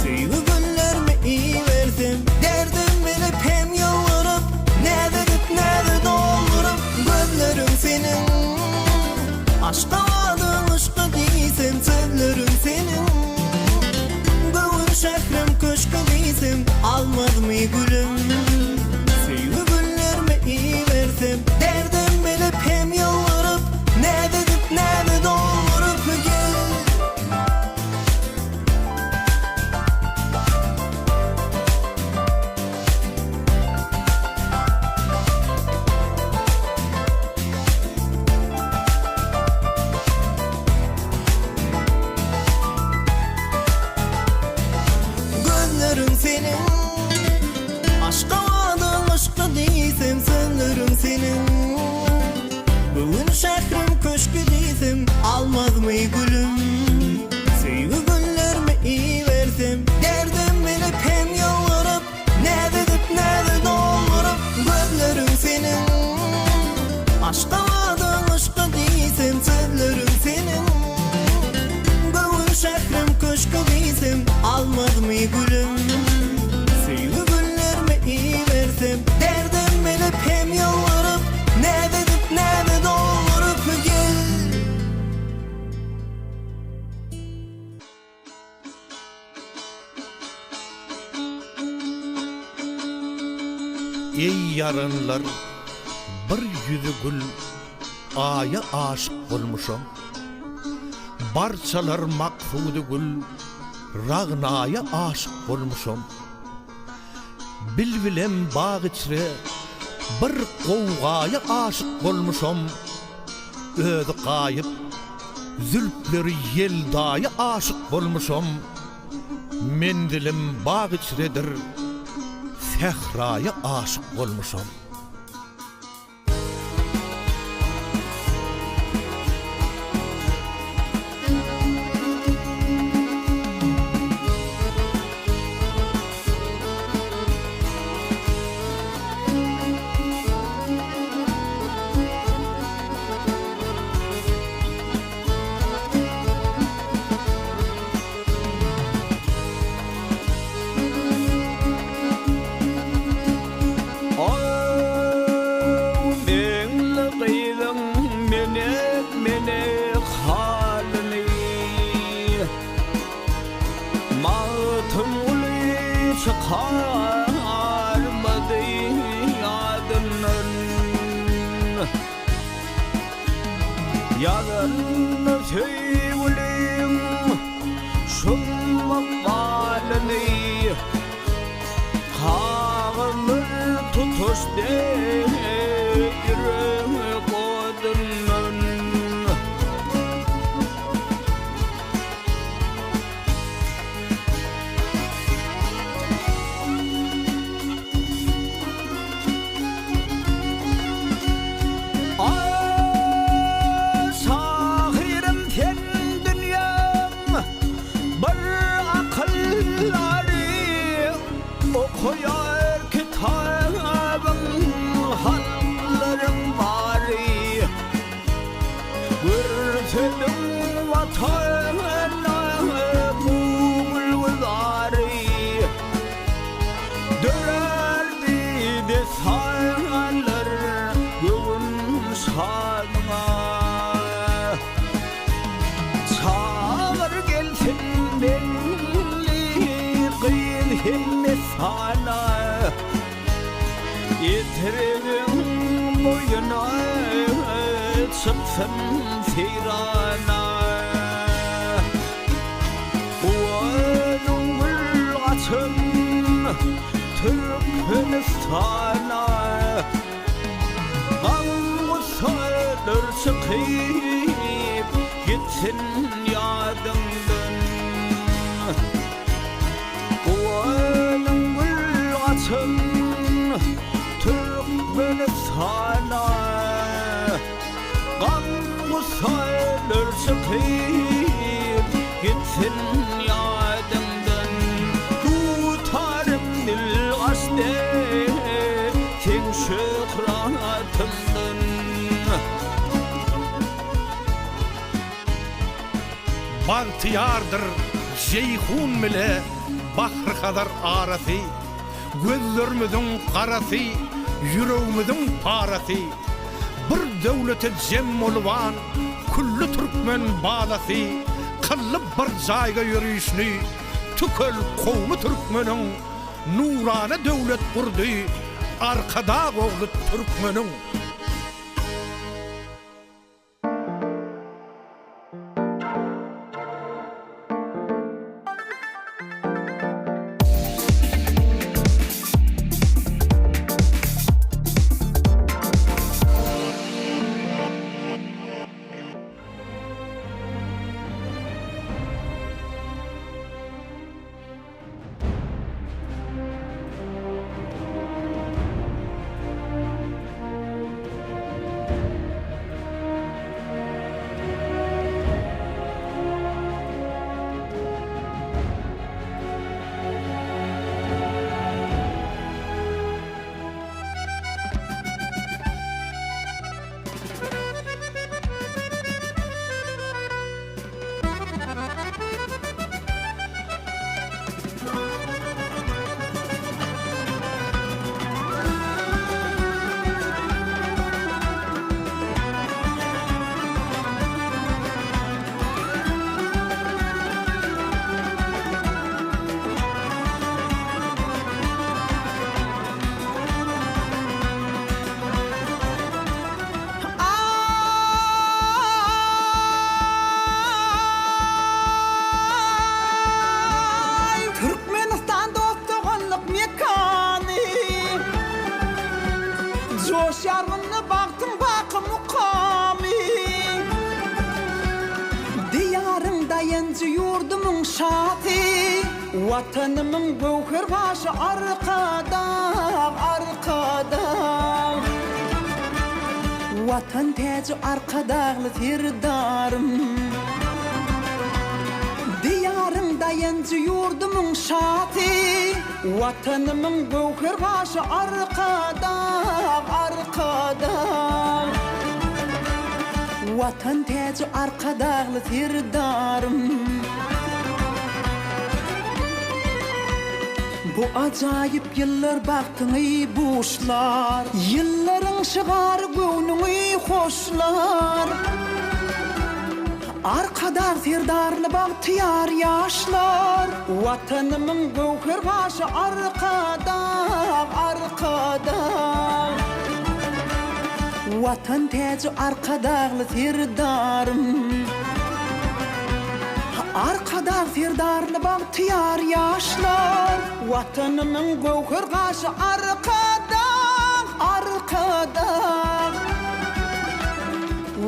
Sevgi güllerimi iyi verdim derdim bilip hem yalvarıp ne dedip ne de doldurup Gözlerim senin aşka vadın aşka değilsin sözlerim senin Bugün şehrim köşkü değilsin almaz mı gülüm Sevgi güllerimi iyi verdim derdim bilip hem yalvarıp ne dedip ne de doldurup gel Gözlerim senin aşka vadın aşka değilsin sınırım senin Bugün şehrim köşkü değilsin almaz mı gülüm Sevgi güllerimi iyi verdim derdim bilip hem yalvarıp ne dedip ne de doldurup Gözlerim senin aşka vadın aşka değilsin sözlerim senin Bugün şehrim köşkü değilsin almaz mı gülüm Sevgi güllerimi iyi verdim derdim bilip hem yalvarıp ne dedip ne de doldurup gel Ey yarınlar bir yüzü gül aya aşık olmuşum Barçalar maksudu gül Ragnaya aşık olmuşum Bilbilem bağ içre bir kovgaya aşık olmuşum Özü kayıp zülpleri yeldaya aşık olmuşum Mendilim bağ içredir Sehraya aşık olmuşum Har madı Yarın sevgilim şunla balını Kağımı tutuş değiri kodunun Sahirim sen dünyam bir akılları okuyar kitabın hallerim bari Görsedim vatanına bulgulları Dönerdi de sayarlar göğün sağına Çağır gelsin belli kıyılhinne sana Yetirin boyuna çıksın firana Uğanın gül açın Türkmenistan'a Angusadır çıkıp gitsin yadımdan Uğanın gül açın Türkmenistan'a Angusadır çıkıp gitsin yadımdan Tutarım dil açtı Sen şükranatımdan Bahtiyardır Ceyhun mile Bahr kadar arası Gözlermizin karası Yüreğimizin parası Bir devlete cem olvan Kullu Türkmen balası Kıllıp bir zayga yürüyüşünü Tükel kovmu Türkmenin Nurane devlet kurdu Arkada oğlu Türkmenin Coşarmını baktım bakı mukami Diyarımda yenci yurdumun şati Vatanımın gövher başı arkada Arkada Vatan teci arkadağlı firdarım Diyarımda yenci yurdumun şati Vatanımın gövher başı arkada Arkada Vatan teci arkadağlı firdarım Bu acayip yıllar baktın ey boşlar Yılların şıgar gönlün ey hoşlar Arkadar firdarlı bahtiyar yaşlar Vatanımın gövher başı arkada Arkada Vatan tacı arkadağlı serdarım Arkada serdarlı bahtiyar yaşlar Vatanımın gövher gaşı arkada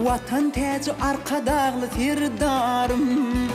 Vatan tacı arkadağlı serdarım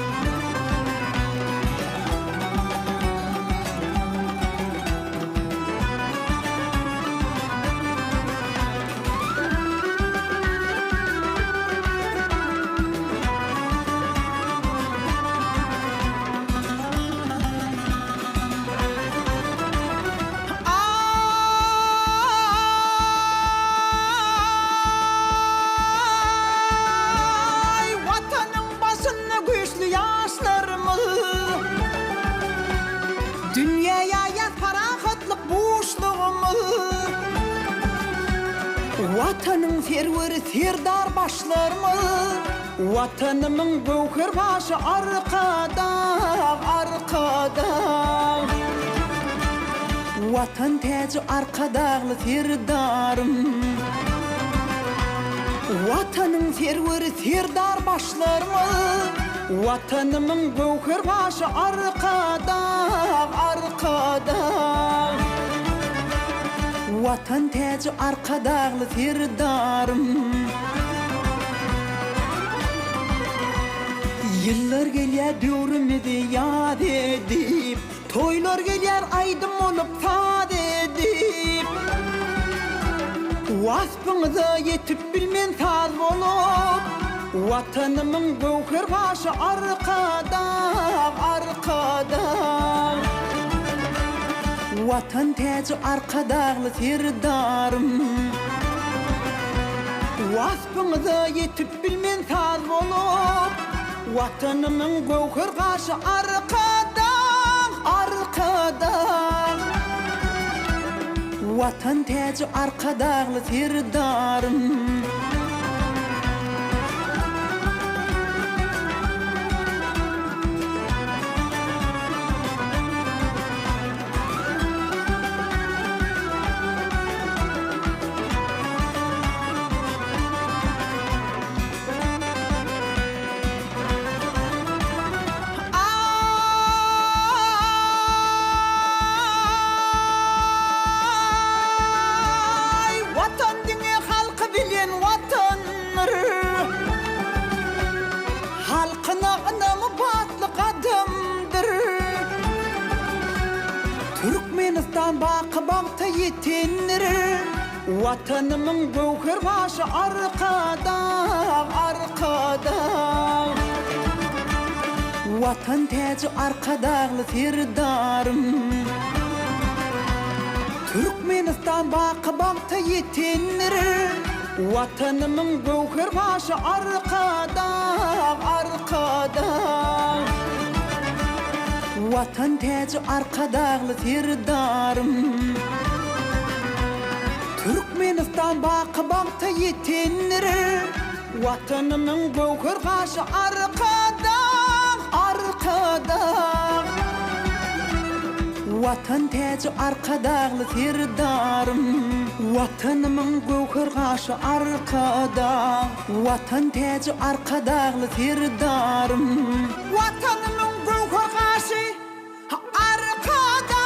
Vatanın serveri serdar başlarımı Vatanımın gövher başı arkada Vatan tacı arkadağlı serdarım Vatanın serveri serdar başlarımı Vatanımın gövher başı arkada Vatan tacı arkadağlı serdarım Yıllar gelýär döwrümdi yad edip Toylar gelýär aydym olup tad edip Waspyňyza yetip bilmen saz bolup Vatanymyň gövher başı arkada Vatan tacı arkadağlı serdarım Waspyňyza yetip bilmen saz bolup Vatanımın gövher gaşı arkada Vatan tacı arkadağlı serdarım Türkmenistan bakıbakta yetenir Vatanımın gövher başı arkada Vatan tacı arkadağlı serdarım Türkmenistan bakıbakta yetenir Vatanımın gövher başı arkada Vatan tacı arkadağlı serdarım Türkmenistan bakıbakta yetenir Vatanımın gövher başı arkada Vatan tacı arkadağlı serdarım Vatanımın gövher gaşı arkada Vatan tacı arkadağlı serdarım Vatanımın gövher gaşı arkada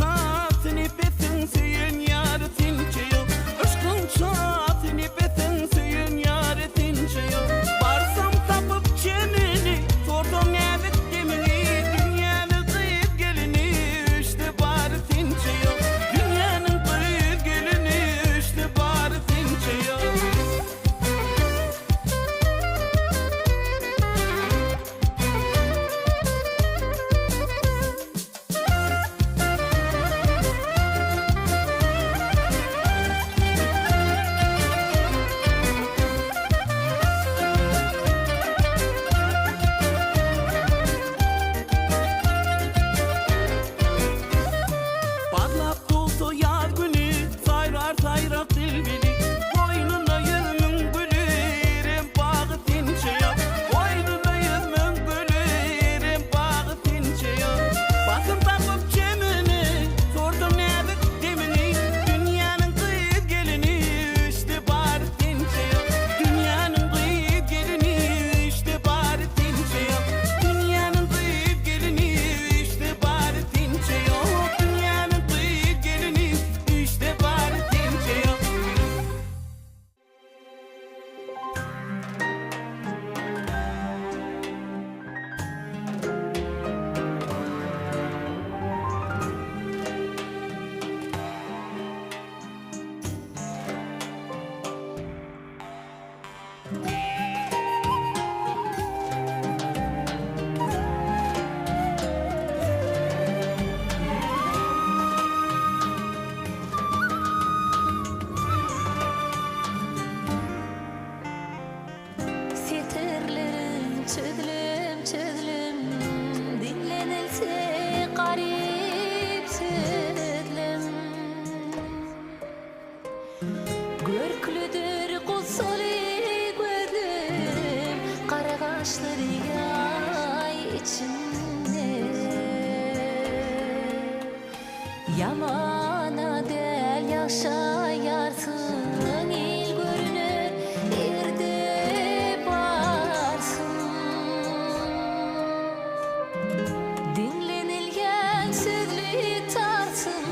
çatını betin süyün yar tinçeyo Aşkın çatını betin süyün yar tinçeyo Barsam tapıp çeneni sordum evet demini Dünyanın kıyıp gelini işte bari tinçeyo Dünyanın kıyıp gelini işte bari tinçeyo Parlap doldu yar günü sayrar sayrak dilbili Boynuna yüzmün gülü erim bağı tinçeyo Boynuna yüzmün gülü erim bağı tinçeyo Basım tapıp çemini sordum nebit demini Dünyanın kıyıp gelini işte bari tinçeyo Dünyanın kıyıp gelini işte bari tinçeyo Dünyanın kıyıp gelini işte bari tinçeyo Dünyanın kıyıp gelini işte bari tinçeyo Seterlerim çözülüm dinlenilse garip sözlüm Görklüdür kutsali gördüm kara kaşları yay içinde Yamana del yaşayarsın il görünür erde varsın Dinlenilgen sözlü tarsın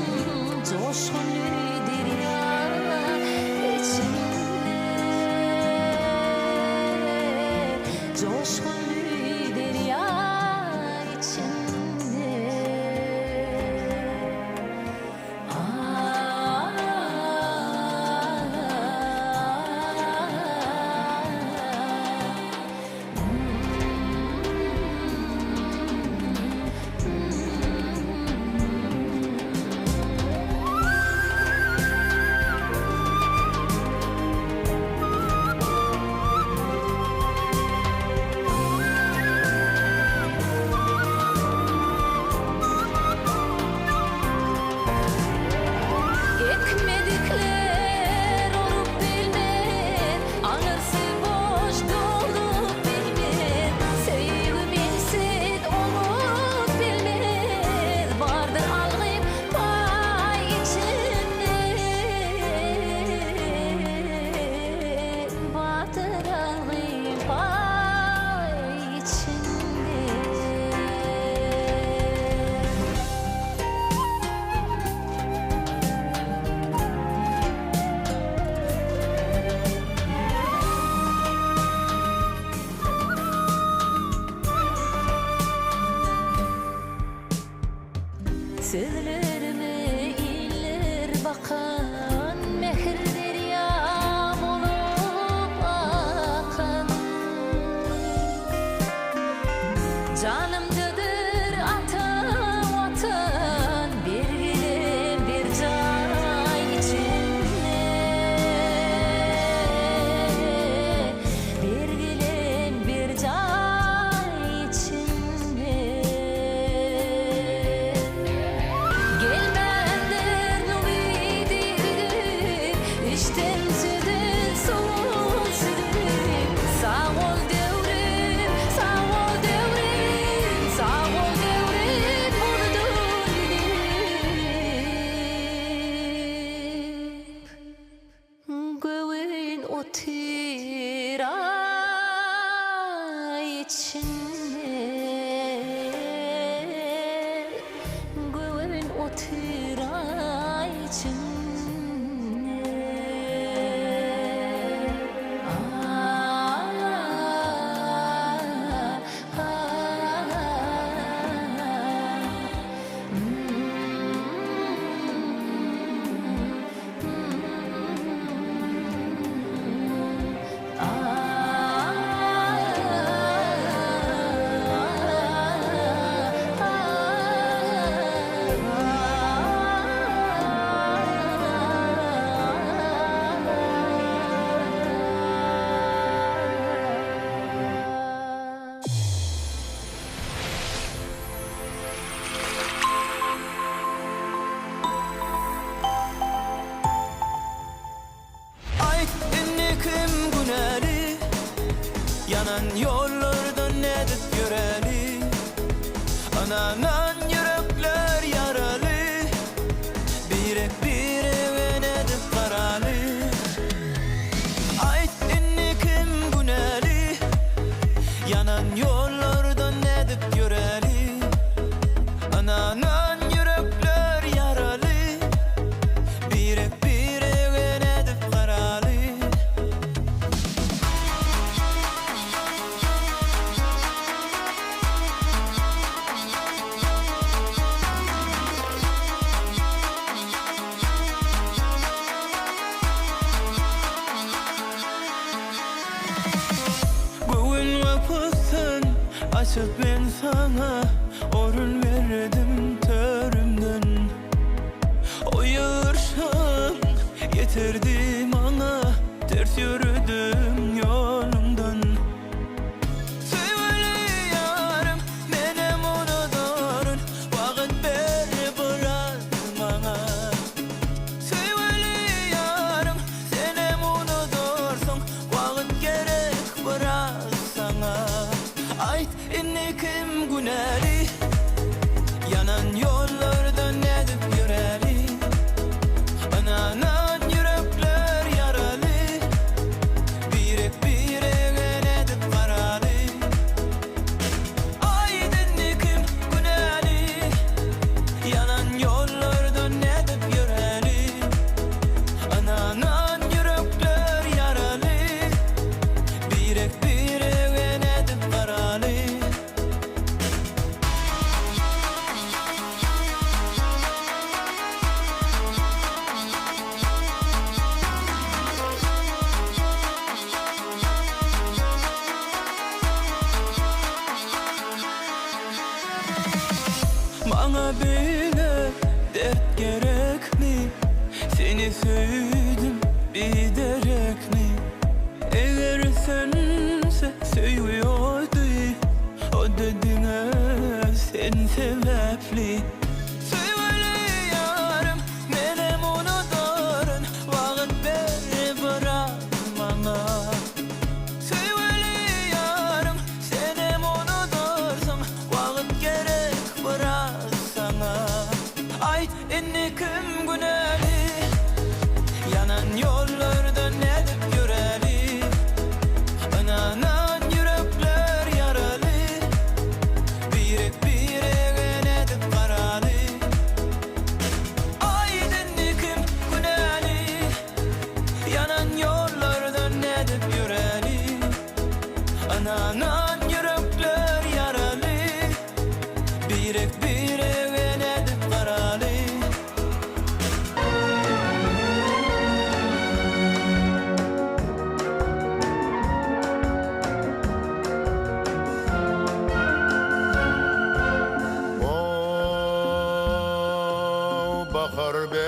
coşkunlu derya içinde Coşkunlu derya içinde Ekmedikler olup bilmez Anırsı boş dolup bilmez Sevgimsin olup bilmez Vardır algım pay içinde Vardır algım pay içinde Sözlerime iller bakan Mehir deryam olup akan Canımdadır ata vatan Bir bilim bir can içinde Bir bilim bir can içinde Gelmendir numidim İşten südün soğuk südüm Sağ ol devrim, sağ ol devrim Sağ ol devrim vurdun gidip Göğün otira içinde Göğün otira Yanan yollardan edip yöreli, ananan yürekler yaralı, birek birek edip karalı. Ayt inni kim güneli, yanan yollardan edip yöreli, ananan yürekler yaralı, birek birek edip karalı. Bugün kapısın açıp ben sana orun verdim törümden. O yığırşan getirdim ana, ters yürüdüm yolumdan. Söyle yarım benim onu doğrun, vakit beri bırakmana. Söyle yarım senem onu doğursun, vakit gerek bırak sana. Ayt inni kim güneri, yanan yollardan edip yüreli, ananan yürekler yaralı, birek birek edip karalı. Ayt inni kim güneri, yanan yollardan edip yüreli, ananan yürekler yaralı, birek birek edip karalı. Bana bile dert gerek mi? Seni söyledim bir derek mi? Eğer sense seviyordu, o dediğine sen sebepli. Söyle yarım benim onu doğrun, vakit beri bırakmana. Söyle yarım senem onu doğursun, vakit gerek bırak sana. Ayt inni kim güneli, yanan yollardan edip yüreli, ananan yürekler yaralı, birek birek edip karalı. Ayt inni kim güneli, yanan yollardan edip yüreli, ananan yürekler yaralı, birek birek edip karalı. Bakar be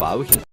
Bauch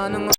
Anın